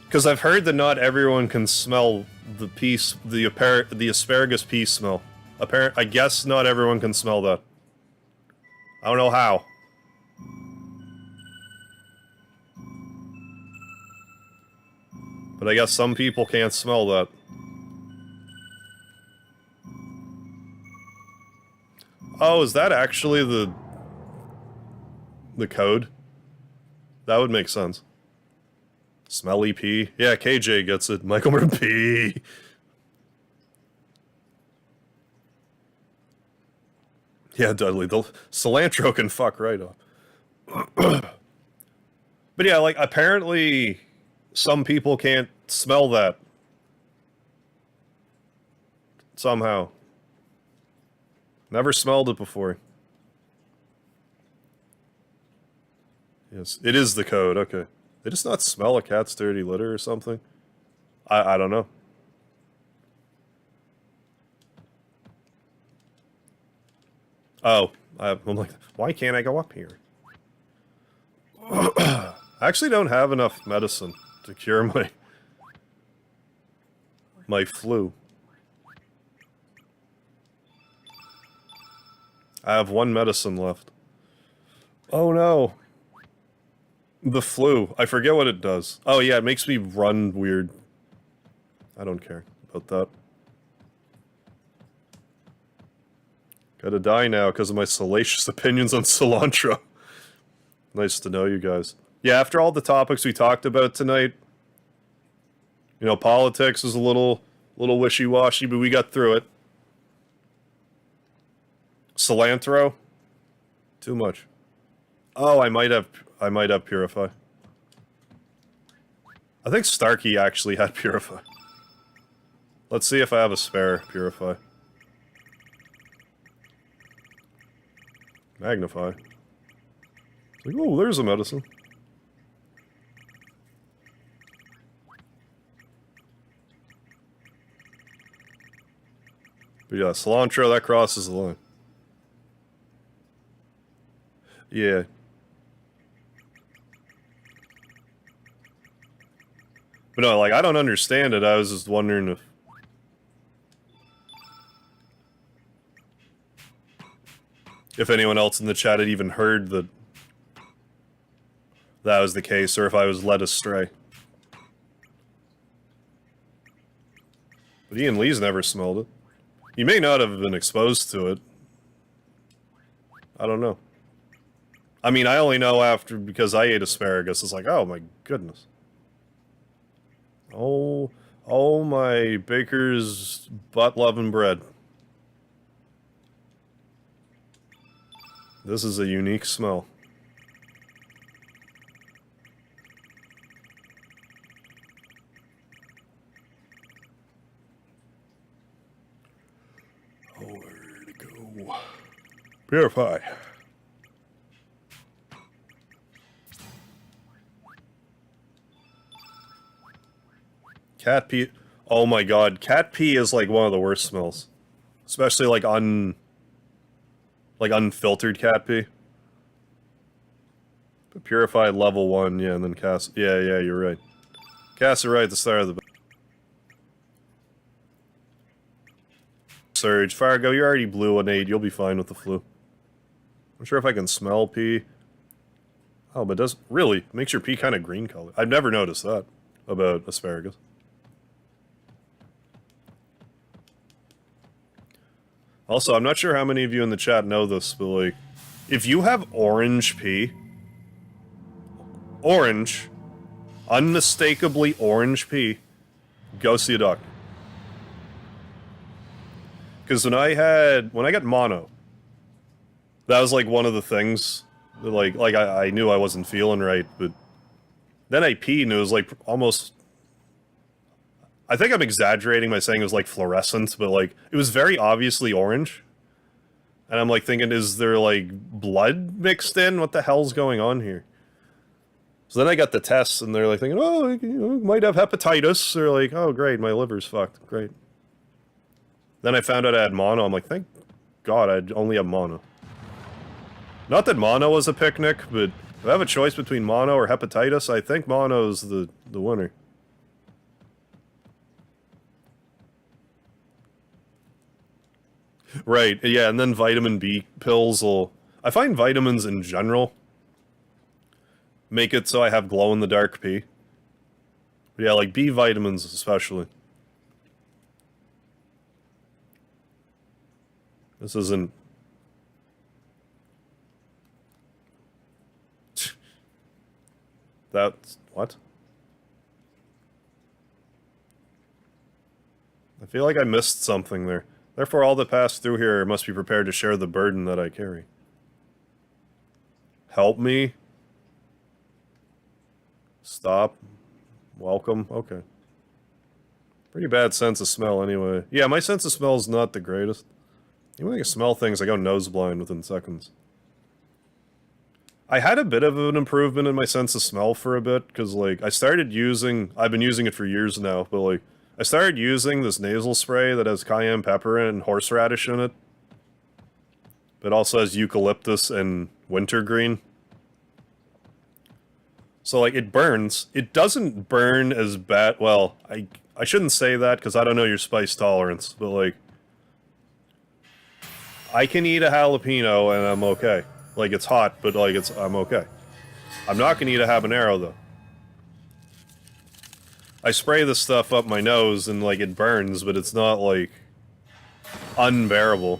Because I've heard that not everyone can smell the asparagus pea smell. I guess not everyone can smell that. I don't know how. But I guess some people can't smell that. Oh, is that actually the code? That would make sense. Smelly pea. Yeah, KJ gets it. Michael Murphy. Yeah, Dudley. The cilantro can fuck right up. But yeah, like, apparently some people can't smell that. Somehow. Never smelled it before. Yes, it is the code, okay. They just not smell a cat's dirty litter or something? I don't know. Oh, I'm like, why can't I go up here? I actually don't have enough medicine to cure my flu. I have one medicine left. Oh no. The flu. I forget what it does. Oh yeah, it makes me run weird. I don't care about that. Gotta die now because of my salacious opinions on cilantro. Nice to know you guys. Yeah, after all the topics we talked about tonight, you know, politics is a little wishy-washy, but we got through it. Cilantro? Too much. Oh, I might have Purify. I think Starkey actually had Purify. Let's see if I have a spare Purify. Magnify. Like, oh, there's a medicine. But yeah, cilantro, that crosses the line. Yeah. But no, like, I don't understand it. I was just wondering if anyone else in the chat had even heard that that was the case, or if I was led astray. But Ian Lee's never smelled it. He may not have been exposed to it. I don't know. I mean, I only know after, because I ate asparagus. It's like, oh my goodness. Oh my baker's butt-loving bread. This is a unique smell. Oh, where to go? Purify. Cat pee. Oh my god, cat pee is like one of the worst smells. Especially like unfiltered cat pee. But purified level 1, yeah, and then cast. Yeah, you're right. Cast it right at the start of the. Serge, Fargo, you're already blue on 8. You'll be fine with the flu. I'm sure if I can smell pee. Oh, but does really makes your pee kind of green color. I've never noticed that about asparagus. Also, I'm not sure how many of you in the chat know this, but like, if you have orange pee, orange, unmistakably orange pee, go see a doctor. Because when I got mono, that was like one of the things that like I knew I wasn't feeling right, but then I peed and it was like almost. I think I'm exaggerating by saying it was like fluorescent, but like it was very obviously orange. And I'm like thinking, is there like blood mixed in? What the hell's going on here? So then I got the tests and they're like thinking, oh, you might have hepatitis. They're like, oh great, my liver's fucked. Great. Then I found out I had mono. I'm like, thank God I only have mono. Not that mono was a picnic, but if I have a choice between mono or hepatitis, I think mono's the winner. Right, yeah, and then vitamin B pills will... I find vitamins in general make it so I have glow-in-the-dark pee. But yeah, like B vitamins especially. This isn't... That's... what? I feel like I missed something there. Therefore, all that pass through here must be prepared to share the burden that I carry. Help me? Stop? Welcome? Okay. Pretty bad sense of smell anyway. Yeah, my sense of smell is not the greatest. Even when I smell things, I go nose blind within seconds. I had a bit of an improvement in my sense of smell for a bit, because, like, I've been using it for years now, but, like, I started using this nasal spray that has cayenne pepper and horseradish in it. But also has eucalyptus and wintergreen. So, like, it burns. It doesn't burn as bad. Well, I shouldn't say that because I don't know your spice tolerance, but, like, I can eat a jalapeno and I'm okay. Like, it's hot, but, like, I'm okay. I'm not gonna eat a habanero, though. I spray this stuff up my nose and, like, it burns, but it's not, like, unbearable.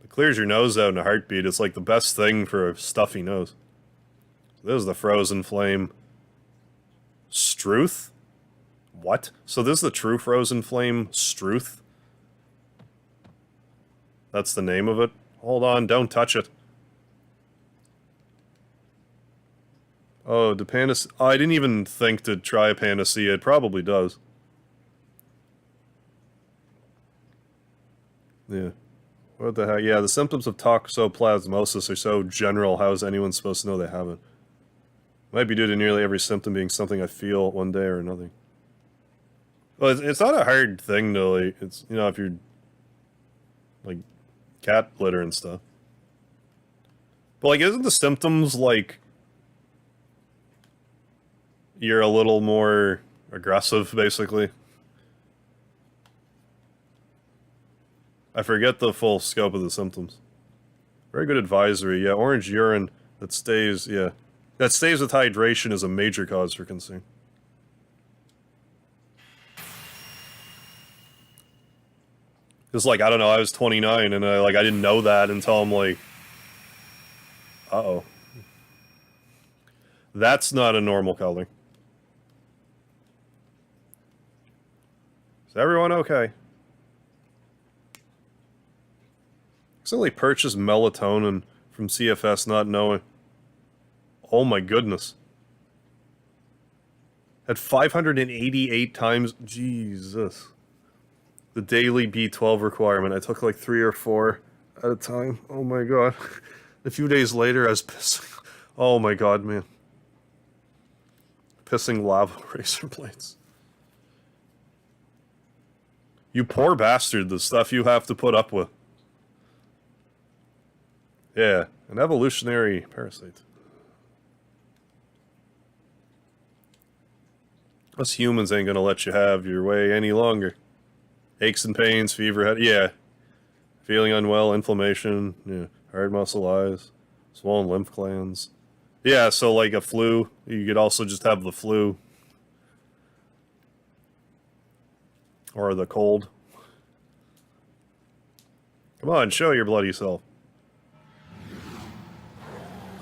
It clears your nose out in a heartbeat. It's, like, the best thing for a stuffy nose. So this is the Frozen Flame Struth? What? So this is the true Frozen Flame Struth? That's the name of it? Hold on, don't touch it. Oh, the Panacea... Oh, I didn't even think to try a Panacea. It probably does. Yeah. What the heck? Yeah, the symptoms of toxoplasmosis are so general, how is anyone supposed to know they have it? Might be due to nearly every symptom being something I feel one day or another. Well, it's not a hard thing to, like, it's, you know, if you're, like, cat litter and stuff. But, like, isn't the symptoms, like, you're a little more aggressive, basically? I forget the full scope of the symptoms. Very good advisory. Yeah, orange urine that stays, yeah. That stays with hydration is a major cause for concern. Because, like, I don't know, I was 29 and I didn't know that until I'm like, uh-oh. That's not a normal color. Is everyone okay? Accidentally purchased melatonin from CFS not knowing. Oh my goodness. At 588 times, Jesus. The daily B12 requirement. I took like 3 or 4 at a time. Oh my god. A few days later, I was pissing. Oh my god, man. Pissing lava razor blades. You poor bastard, the stuff you have to put up with. Yeah, an evolutionary parasite. Us humans ain't gonna let you have your way any longer. Aches and pains, fever, head, yeah. Feeling unwell, inflammation, yeah. Hard muscle eyes, swollen lymph glands. Yeah, so like a flu, you could also just have the flu. Or the cold. Come on, show your bloody self.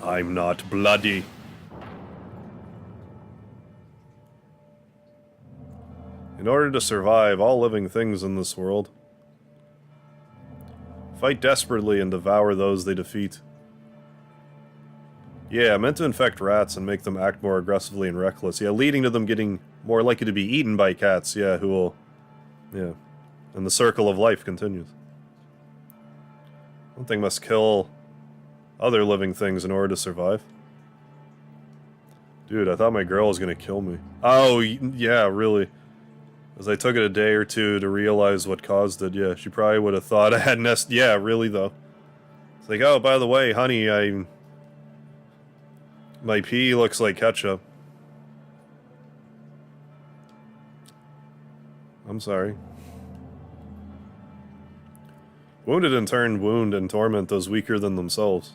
I'm not bloody. In order to survive, all living things in this world fight desperately and devour those they defeat. Yeah, meant to infect rats and make them act more aggressively and reckless. Yeah, leading to them getting more likely to be eaten by cats, yeah, who will... Yeah. And the circle of life continues. One thing must kill other living things in order to survive. Dude, I thought my girl was gonna kill me. Oh, yeah, really. As I took it a day or two to realize what caused it, yeah, she probably would have thought I had nest. Yeah, really, though. It's like, oh, by the way, honey, my pee looks like ketchup. I'm sorry. Wounded in turn wound and torment those weaker than themselves.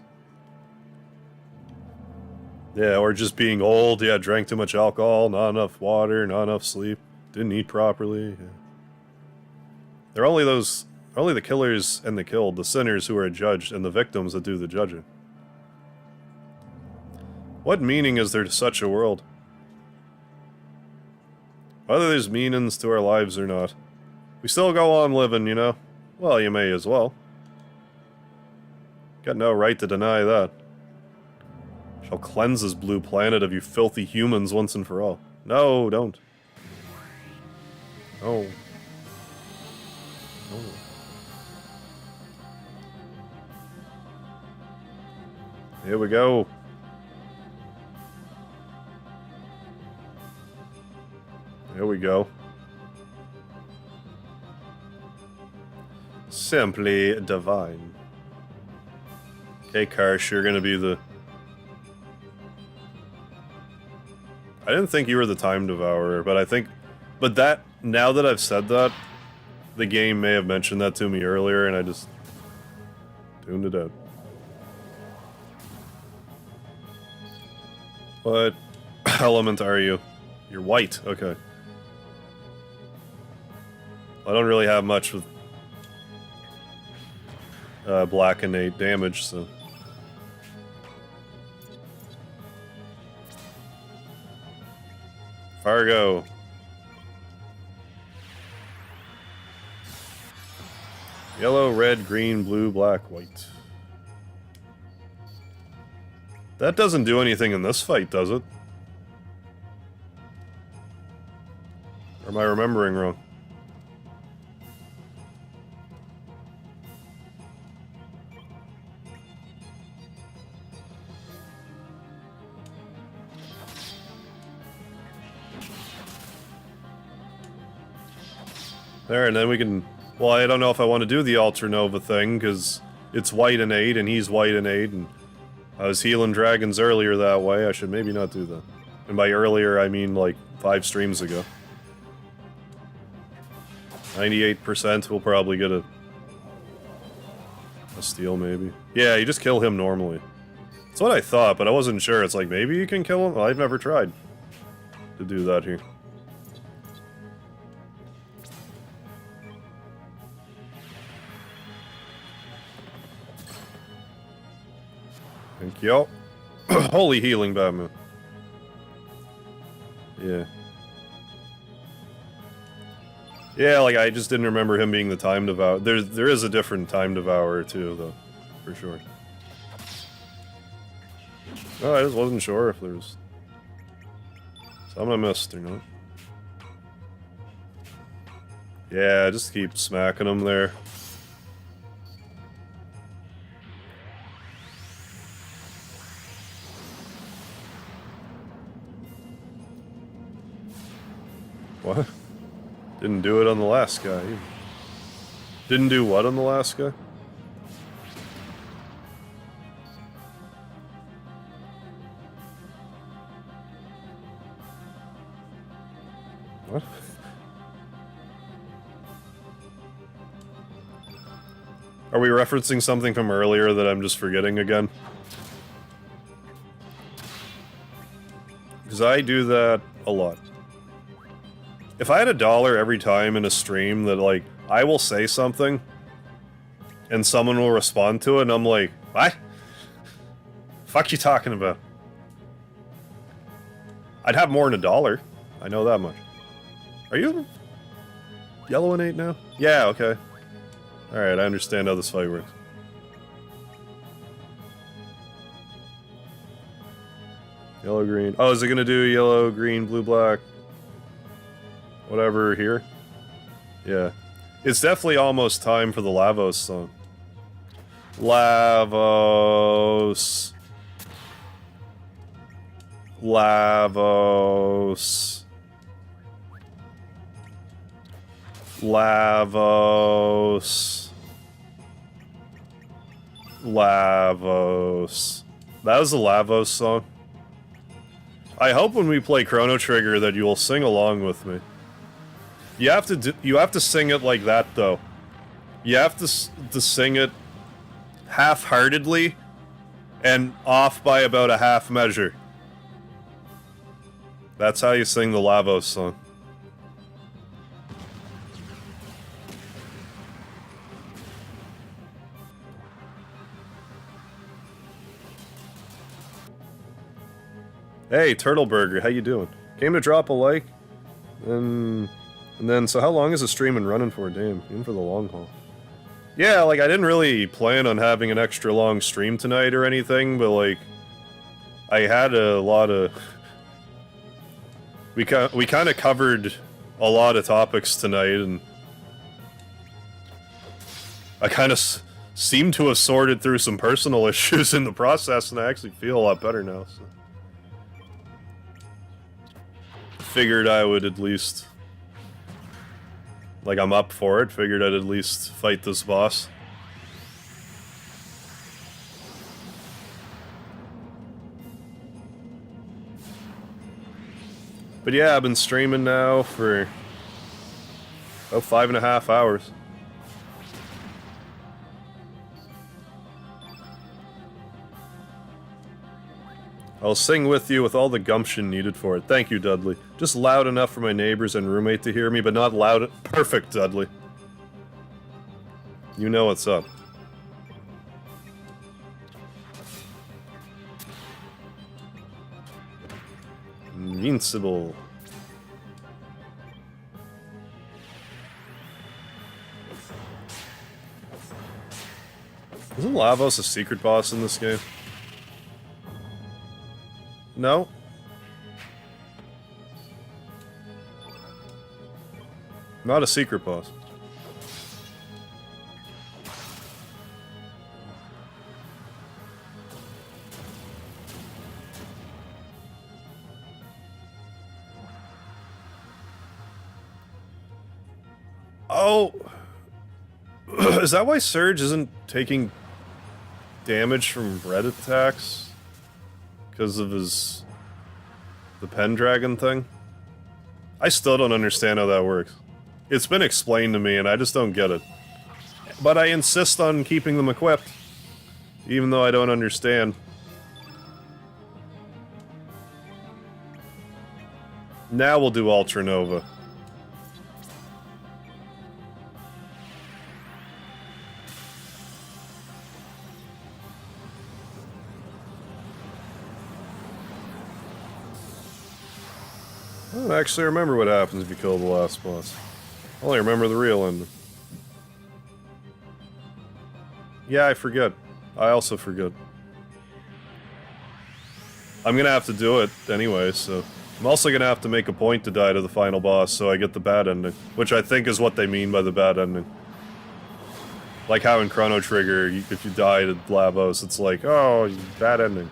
Yeah, or just being old, yeah, drank too much alcohol, not enough water, not enough sleep, didn't eat properly. Yeah. They're only the killers and the killed, the sinners who are judged, and the victims that do the judging. What meaning is there to such a world? Whether there's meanings to our lives or not, we still go on living, you know? Well, you may as well. Got no right to deny that. Shall cleanse this blue planet of you filthy humans once and for all. No, don't. No. No. Here we go. Here we go. Simply divine. Okay, Karsh, you're gonna be the... I didn't think you were the time devourer, but I think... But that, now that I've said that, the game may have mentioned that to me earlier, and I just... tuned it out. What element are you? You're white, okay. I don't really have much with... black innate damage, so... Fargo. Yellow, red, green, blue, black, white. That doesn't do anything in this fight, does it? Or am I remembering wrong? There, and then we can... Well, I don't know if I want to do the Ultranova thing, because it's white and 8, and he's white and 8, and I was healing dragons earlier that way. I should maybe not do that. And by earlier, I mean, like, 5 streams ago. 98% will probably get a steal, maybe. Yeah, you just kill him normally. That's what I thought, but I wasn't sure. It's like, maybe you can kill him? Well, I've never tried to do that here. Thank you. Holy healing, Batman. Yeah. Yeah, like, I just didn't remember him being the Time Devourer. There is a different Time Devourer, too, though. For sure. Oh, I just wasn't sure if there was something I missed or not. Yeah, just keep smacking him there. What? Didn't do it on the last guy. Didn't do what on the last guy? What? Are we referencing something from earlier that I'm just forgetting again? Because I do that a lot. If I had $1 every time in a stream that, like, I will say something, and someone will respond to it, and I'm like, what? Fuck you talking about? I'd have more than $1. I know that much. Are you yellow and 8 now? Yeah, okay. Alright, I understand how this fight works. Yellow, green. Oh, is it gonna do yellow, green, blue, black? Whatever here? Yeah. It's definitely almost time for the Lavos song. Lavos. Lavos. Lavos. Lavos. That was the Lavos song. I hope when we play Chrono Trigger that you will sing along with me. You have to sing it like that, though. You have to sing it half-heartedly and off by about a half measure. That's how you sing the Lavos song. Hey, Turtle Burger, how you doing? Came to drop a like, and then, so how long is the stream and running for? Damn, in for the long haul. Yeah, like, I didn't really plan on having an extra long stream tonight or anything, but, like, I had a lot of... We kind of covered a lot of topics tonight, and I kind of seem to have sorted through some personal issues in the process, and I actually feel a lot better now, so... Figured I would at least... Like, I'm up for it, figured I'd at least fight this boss. But yeah, I've been streaming now for about 5.5 hours. I'll sing with you with all the gumption needed for it. Thank you, Dudley. Just loud enough for my neighbors and roommate to hear me, but not loud... Perfect, Dudley. You know what's up. Invincible. Isn't Lavos a secret boss in this game? No? Not a secret boss. Oh! Is that why Serge isn't taking damage from red attacks? Because of his... the Pendragon thing? I still don't understand how that works. It's been explained to me and I just don't get it. But I insist on keeping them equipped. Even though I don't understand. Now we'll do Ultra Nova. I don't actually remember what happens if you kill the last boss. I only remember the real ending. Yeah, I forget. I also forget. I'm gonna have to do it anyway, so... I'm also gonna have to make a point to die to the final boss so I get the bad ending. Which I think is what they mean by the bad ending. Like how in Chrono Trigger, if you die to Lavos, it's like, oh, bad ending.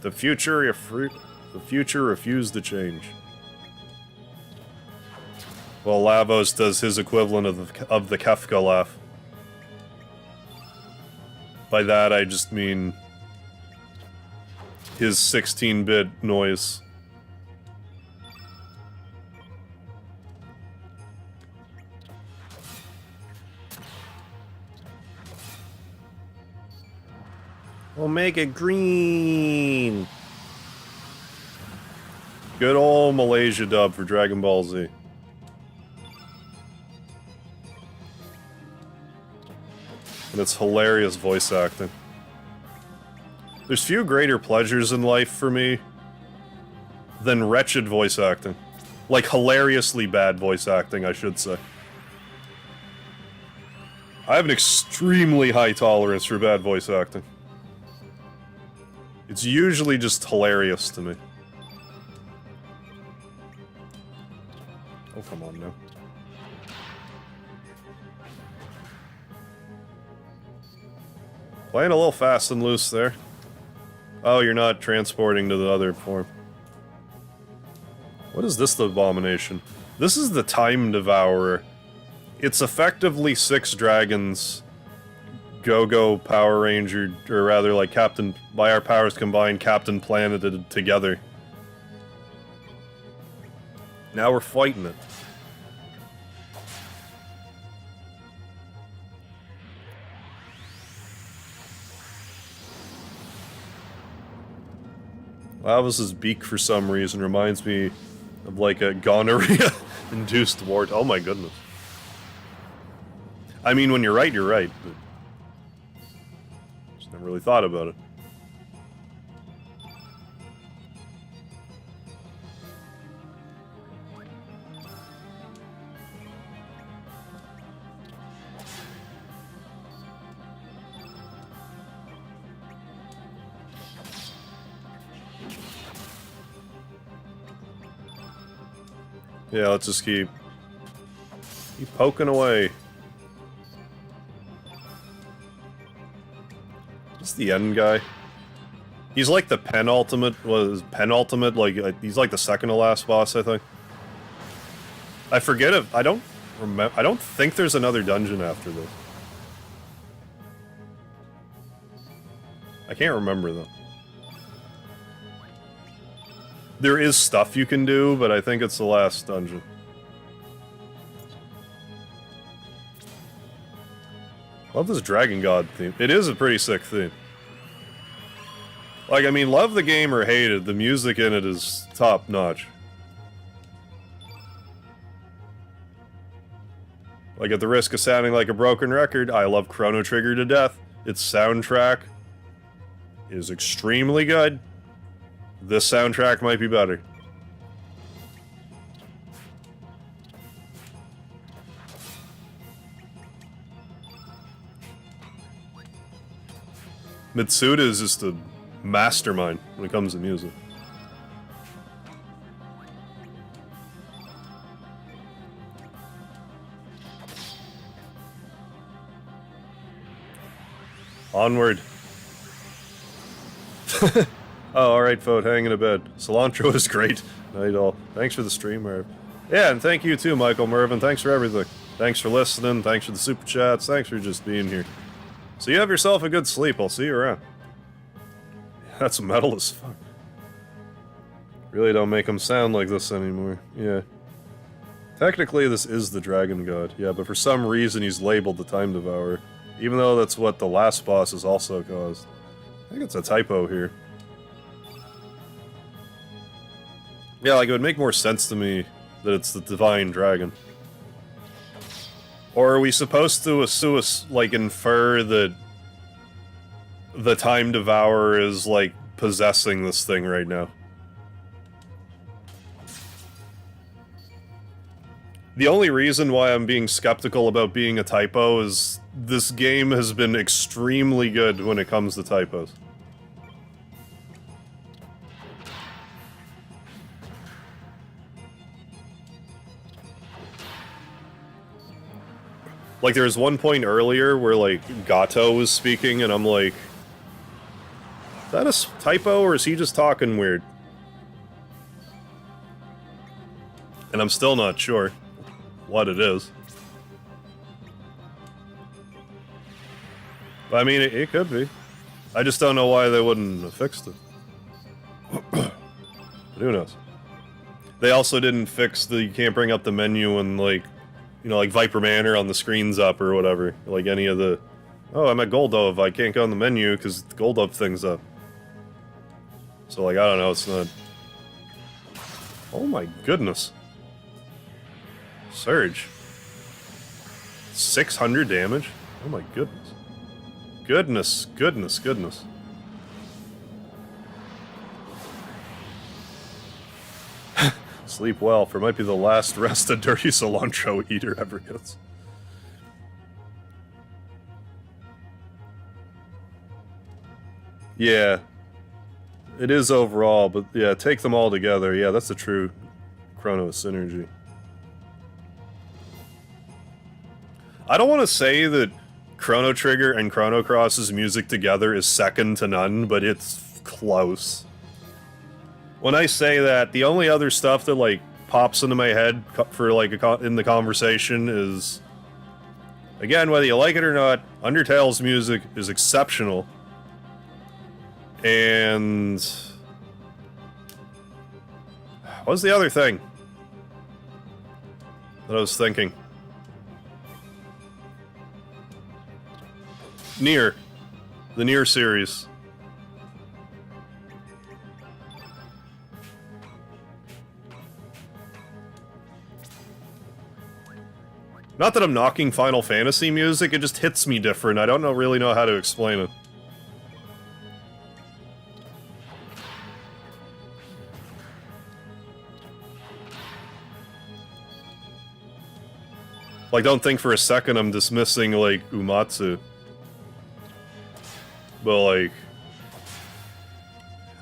The future refused to change. Well, Lavos does his equivalent of the Kefka laugh. By that, I just mean his 16-bit noise. Omega Green! Good old Malaysia dub for Dragon Ball Z. And it's hilarious voice acting. There's few greater pleasures in life for me than wretched voice acting. Like, hilariously bad voice acting, I should say. I have an extremely high tolerance for bad voice acting. It's usually just hilarious to me. Oh, come on now. Playing a little fast and loose there. Oh, you're not transporting to the other form. What is this abomination? This is the Time Devourer. It's effectively 6 dragons... Go-Go Power Ranger, or rather like Captain, by our powers combined, Captain Planeted together. Now we're fighting it. Lavos's beak for some reason reminds me of like a gonorrhea-induced wart. Oh my goodness. I mean, when you're right, you're right. But just never really thought about it. Yeah, let's just keep poking away. What's the end guy? He's like the penultimate, like he's like the second to last boss, I think. I forget if, I don't think there's another dungeon after this. I can't remember though. There is stuff you can do, but I think it's the last dungeon. Love this Dragon God theme. It is a pretty sick theme. Like, I mean, love the game or hate it, the music in it is top notch. Like, at the risk of sounding like a broken record, I love Chrono Trigger to death. Its soundtrack is extremely good. This soundtrack might be better. Mitsuda is just a mastermind when it comes to music. Onward. Oh, alright, Fote, hang in bed. Cilantro is great. Night all. Thanks for the stream, Merv. Yeah, and thank you too, Michael Mervin. Thanks for everything. Thanks for listening, thanks for the super chats, thanks for just being here. So you have yourself a good sleep, I'll see you around. That's metal as fuck. Really don't make them sound like this anymore, yeah. Technically this is the Dragon God, yeah, but for some reason he's labeled the Time Devourer. Even though that's what the last boss has also caused. I think it's a typo here. Yeah, like it would make more sense to me that it's the Divine Dragon. Or are we supposed to like infer that the Time Devourer is like possessing this thing right now? The only reason why I'm being skeptical about being a typo is this game has been extremely good when it comes to typos. Like, there was one point earlier where, like, Gato was speaking, and I'm like, is that a typo, or is he just talking weird? And I'm still not sure what it is. But, I mean, it could be. I just don't know why they wouldn't have fixed it. But who knows? They also didn't fix the, you can't bring up the menu and, like, you know, like Viper Manor on the screen's up or whatever. Like any of the... Oh, I'm at Goldove, I can't go on the menu because the Goldove thing's up. So, like, I don't know, it's not... Oh my goodness. Serge. 600 damage? Oh my goodness. Goodness, goodness, goodness. Sleep well, for it might be the last rest a dirty cilantro eater ever gets. Yeah. It is overall, but yeah, take them all together. Yeah, that's the true Chrono synergy. I don't want to say that Chrono Trigger and Chrono Cross's music together is second to none, but it's close. When I say that, the only other stuff that, like, pops into my head for, like, in the conversation is... Again, whether you like it or not, Undertale's music is exceptional. And... what was the other thing that I was thinking? Nier. The Nier series. Not that I'm knocking Final Fantasy music, it just hits me different. I don't really know how to explain it. Like, don't think for a second I'm dismissing, like, Umatsu. But, like...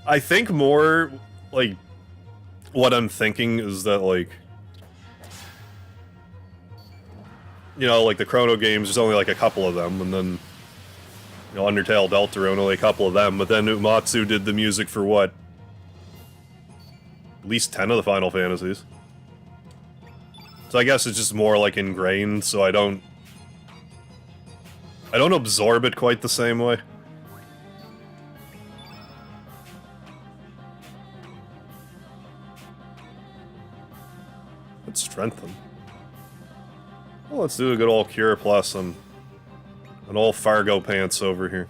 I think more, like... what I'm thinking is that, like... you know, like the Chrono games, there's only like a couple of them, and then, you know, Undertale, Deltarune, only a couple of them, but then Umatsu did the music for what? At least 10 of the Final Fantasies. So I guess it's just more like ingrained, so I don't absorb it quite the same way. Let's strengthen. Well, let's do a good old Cure Plus on an old Fargo pants over here.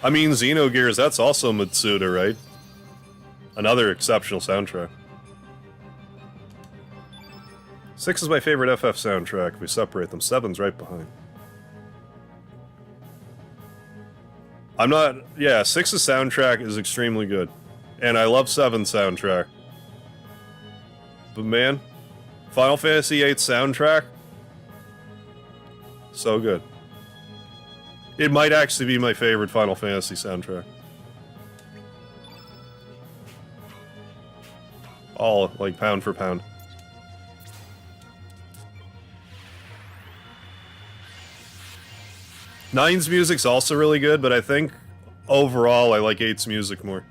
I mean, Xenogears, that's also Mitsuda, right? Another exceptional soundtrack. 6 is my favorite FF soundtrack. If we separate them, 7's right behind. I'm not... yeah, 6's soundtrack is extremely good. And I love 7's soundtrack. But man, Final Fantasy VIII soundtrack, so good. It might actually be my favorite Final Fantasy soundtrack. All, like, pound for pound. Nine's music's also really good, but I think overall I like 8's music more.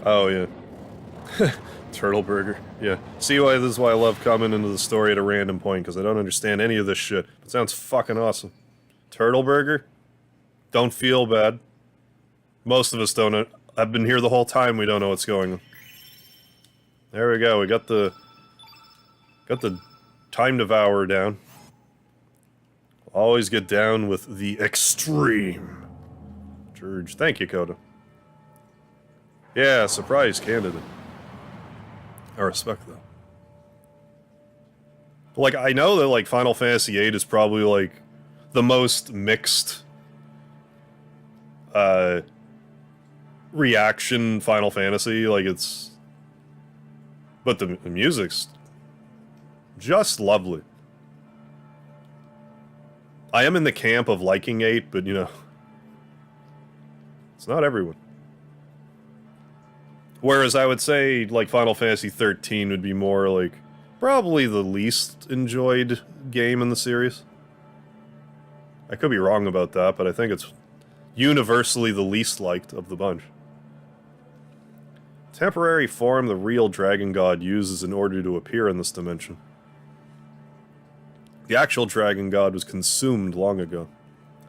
Oh, yeah. Turtle Burger. Yeah. See why this is why I love coming into the story at a random point, because I don't understand any of this shit. It sounds fucking awesome. Turtle Burger? Don't feel bad. Most of us don't know. I've been here the whole time, we don't know what's going on. There we go, we got the Time Devourer down. Always get down with the extreme. Serge. Thank you, Coda. Yeah, surprise candidate. I respect that. Like, I know that, like, Final Fantasy VIII is probably, like, the most mixed, reaction Final Fantasy, like, it's... But the music's just lovely. I am in the camp of liking 8, but, you know... It's not everyone. Whereas I would say, like, Final Fantasy 13 would be more, like, probably the least enjoyed game in the series. I could be wrong about that, but I think it's universally the least liked of the bunch. Temporary form the real dragon god uses in order to appear in this dimension. The actual dragon god was consumed long ago,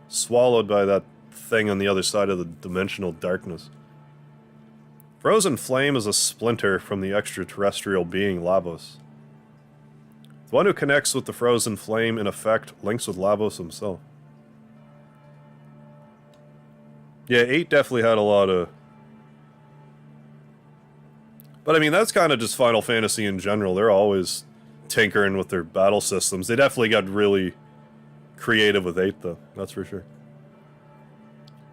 swallowed by that thing on the other side of the dimensional darkness. Frozen Flame is a splinter from the extraterrestrial being Lavos. The one who connects with the Frozen Flame, in effect, links with Lavos himself. Yeah, 8 definitely had a lot of... But I mean, that's kind of just Final Fantasy in general. They're always tinkering with their battle systems. They definitely got really creative with 8, though. That's for sure.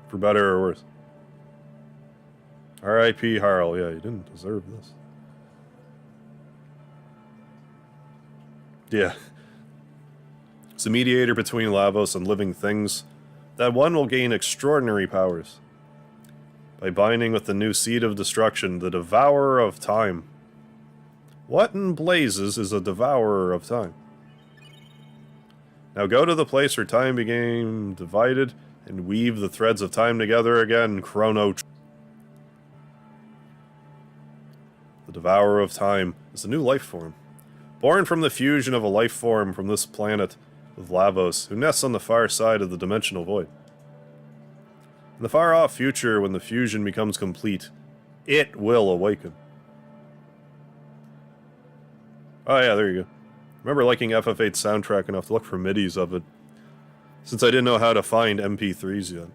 For better or worse. R.I.P. Harl. Yeah, you didn't deserve this. Yeah. It's a mediator between Lavos and living things. That one will gain extraordinary powers. By binding with the new Seed of Destruction, the Devourer of Time. What in blazes is a Devourer of Time? Now go to the place where time became divided and weave the threads of time together again, Chrono. The Devourer of Time is a new life form. Born from the fusion of a life form from this planet with Lavos, who nests on the far side of the dimensional void. In the far-off future, when the fusion becomes complete, it will awaken. Oh yeah, there you go. Remember liking FF8's soundtrack enough to look for MIDIs of it, since I didn't know how to find MP3s yet.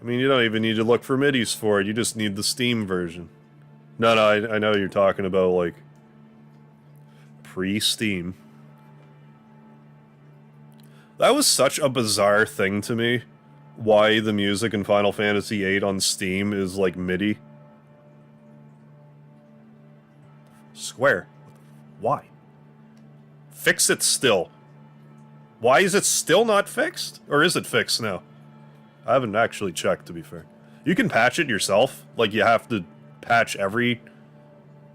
I mean, you don't even need to look for MIDIs for it, you just need the Steam version. No, I know you're talking about, like, pre-Steam. That was such a bizarre thing to me. Why the music in Final Fantasy VIII on Steam is, like, MIDI. Square. Why? Fix it still. Why is it still not fixed? Or is it fixed now? I haven't actually checked, to be fair. You can patch it yourself. Like, you have to patch every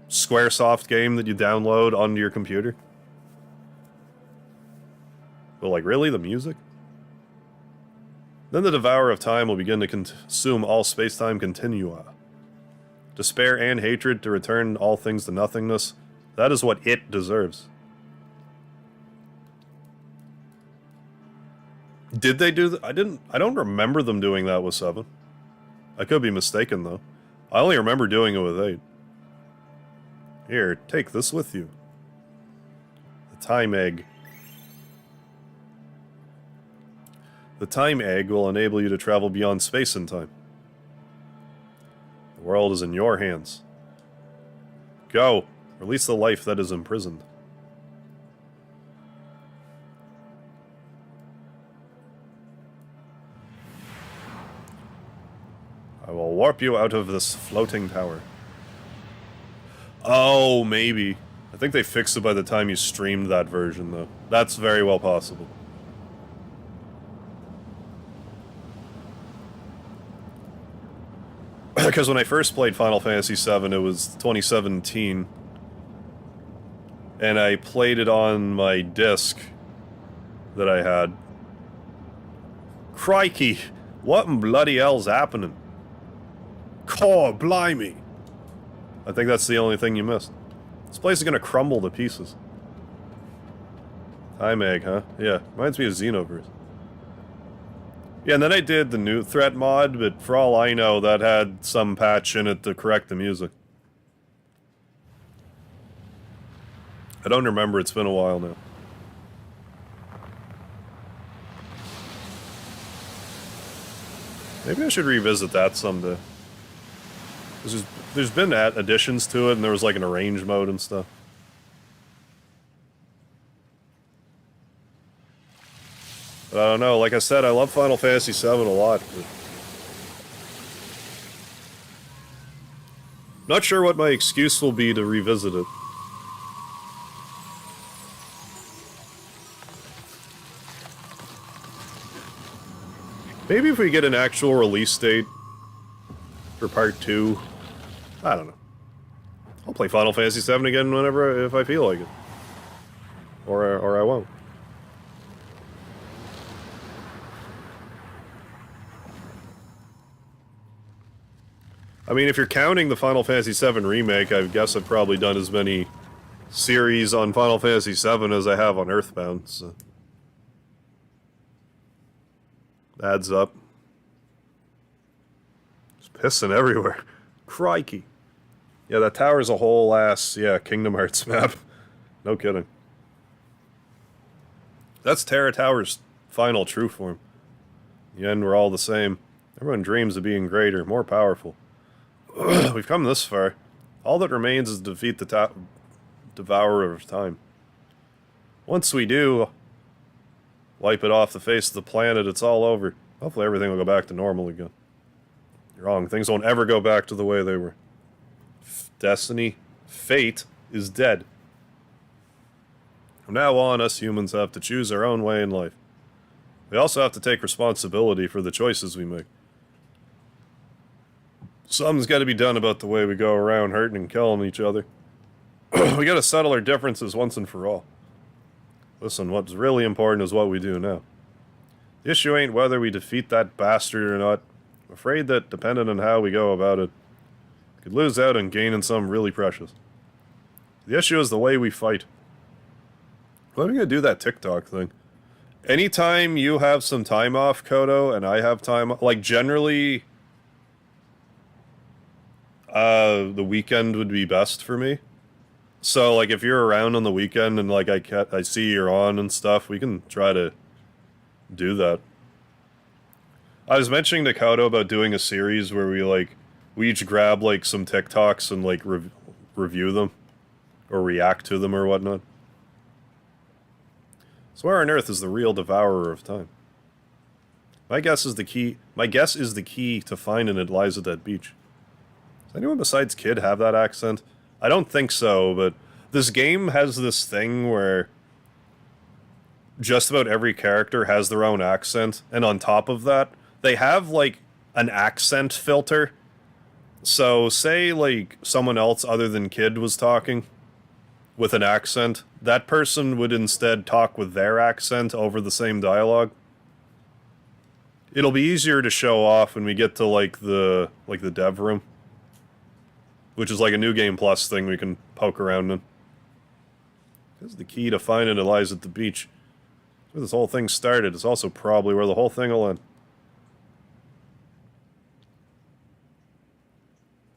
Squaresoft game that you download onto your computer. But, like, really? The music? Then the Devourer of Time will begin to consume all space-time continua. Despair and hatred to return all things to nothingness. That is what it deserves. Did they do that? I don't remember them doing that with 7. I could be mistaken, though. I only remember doing it with 8. Here, take this with you. The Time Egg. The Time Egg will enable you to travel beyond space and time. The world is in your hands. Go! Release the life that is imprisoned. I will warp you out of this floating tower. Oh, maybe. I think they fixed it by the time you streamed that version, though. That's very well possible. Because when I first played Final Fantasy VII, it was 2017. And I played it on my disc that I had. Crikey! What in bloody hell's happening? Core blimey! I think that's the only thing you missed. This place is gonna crumble to pieces. Time egg, huh? Yeah, reminds me of Xenoverse. Yeah, and then I did the new threat mod, but for all I know, that had some patch in it to correct the music. I don't remember, it's been a while now. Maybe I should revisit that someday. There's been additions to it, and there was like an arrange mode and stuff. But I don't know, like I said, I love Final Fantasy VII a lot. But not sure what my excuse will be to revisit it. Maybe if we get an actual release date for Part 2, I don't know. I'll play Final Fantasy VII again whenever, if I feel like it. Or I won't. I mean, if you're counting the Final Fantasy VII Remake, I guess I've probably done as many series on Final Fantasy VII as I have on Earthbound, so... Adds up. Just pissing everywhere. Crikey. Yeah, that tower's a whole ass, yeah, Kingdom Hearts map. No kidding. That's Terra Tower's final true form. In the end, we're all the same. Everyone dreams of being greater, more powerful. We've come this far. All that remains is to defeat the Devourer of Time. Once we do, wipe it off the face of the planet, it's all over. Hopefully everything will go back to normal again. You're wrong. Things won't ever go back to the way they were. Destiny, fate, is dead. From now on, us humans have to choose our own way in life. We also have to take responsibility for the choices we make. Something's got to be done about the way we go around hurting and killing each other. We got to settle our differences once and for all. Listen, what's really important is what we do now. The issue ain't whether we defeat that bastard or not. I'm afraid that, depending on how we go about it, we could lose out on gaining something really precious. The issue is the way we fight. When are we gonna do that TikTok thing? Anytime you have some time off, Kodo, and I have time, like generally, the weekend would be best for me. So, like, if you're around on the weekend and, like, I see you're on and stuff, we can try to do that. I was mentioning to Kodo about doing a series where we each grab, like, some TikToks and, like, review them. Or react to them or whatnot. So where on earth is the real devourer of time? My guess is the key to finding it lies at that beach. Does anyone besides Kid have that accent? I don't think so, but this game has this thing where just about every character has their own accent, and on top of that, they have, like, an accent filter. So, say, like, someone else other than Kid was talking with an accent, that person would instead talk with their accent over the same dialogue. It'll be easier to show off when we get to, like, the dev room. Which is like a New Game Plus thing we can poke around in. Because the key to finding it lies at the beach. Where this whole thing started. It's also probably where the whole thing will end.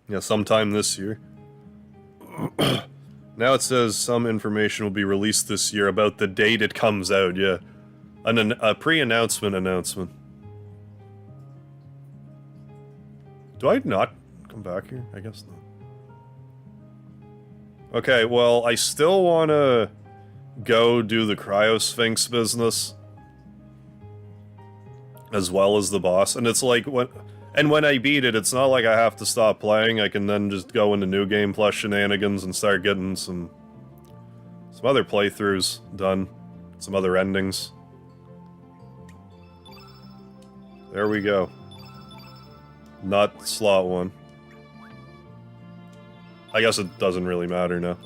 Yeah, sometime this year. Now it says some information will be released this year about the date it comes out, yeah. A pre-announcement announcement. Do I not come back here? I guess not. Okay, well, I still want to go do the Cryosphinx business. As well as the boss. And it's like, when I beat it, it's not like I have to stop playing. I can then just go into New Game Plus shenanigans and start getting some other playthroughs done. Some other endings. There we go. Not slot 1. I guess it doesn't really matter now.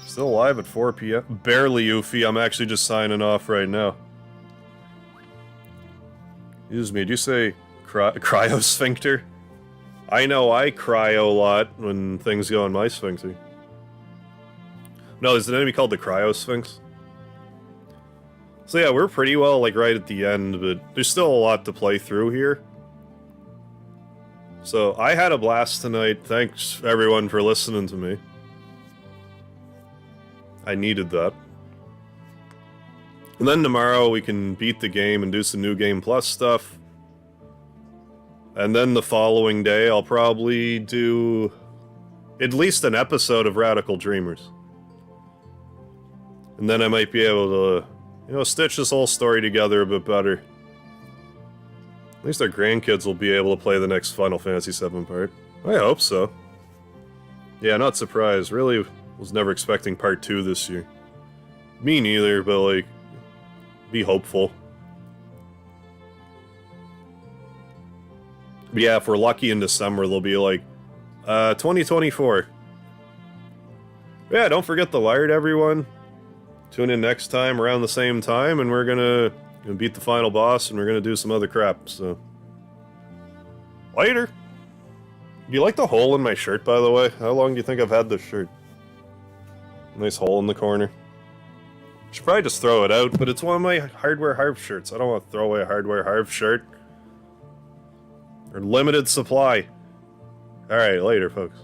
Still alive at 4 p.m. Barely, Oofy. I'm actually just signing off right now. Excuse me, did you say Cryosphincter? I know I cryo a lot when things go in my sphincter. No, there's an enemy called the Cryosphinx. So yeah, we're pretty well, like, right at the end, but there's still a lot to play through here. So, I had a blast tonight. Thanks, everyone, for listening to me. I needed that. And then tomorrow we can beat the game and do some New Game Plus stuff. And then the following day I'll probably do at least an episode of Radical Dreamers. And then I might be able to, you know, stitch this whole story together a bit better. At least our grandkids will be able to play the next Final Fantasy VII part. I hope so. Yeah, not surprised. Really was never expecting part 2 this year. Me neither, but, like, be hopeful. But yeah, if we're lucky in December, they'll be like, 2024. Yeah, don't forget the Liard, everyone. Tune in next time around the same time, and we're gonna beat the final boss, and we're gonna do some other crap, so... Later! Do you like the hole in my shirt, by the way? How long do you think I've had this shirt? Nice hole in the corner. Should probably just throw it out, but it's one of my Hardware Harv shirts. I don't want to throw away a Hardware Harv shirt. They're limited supply. Alright, later, folks.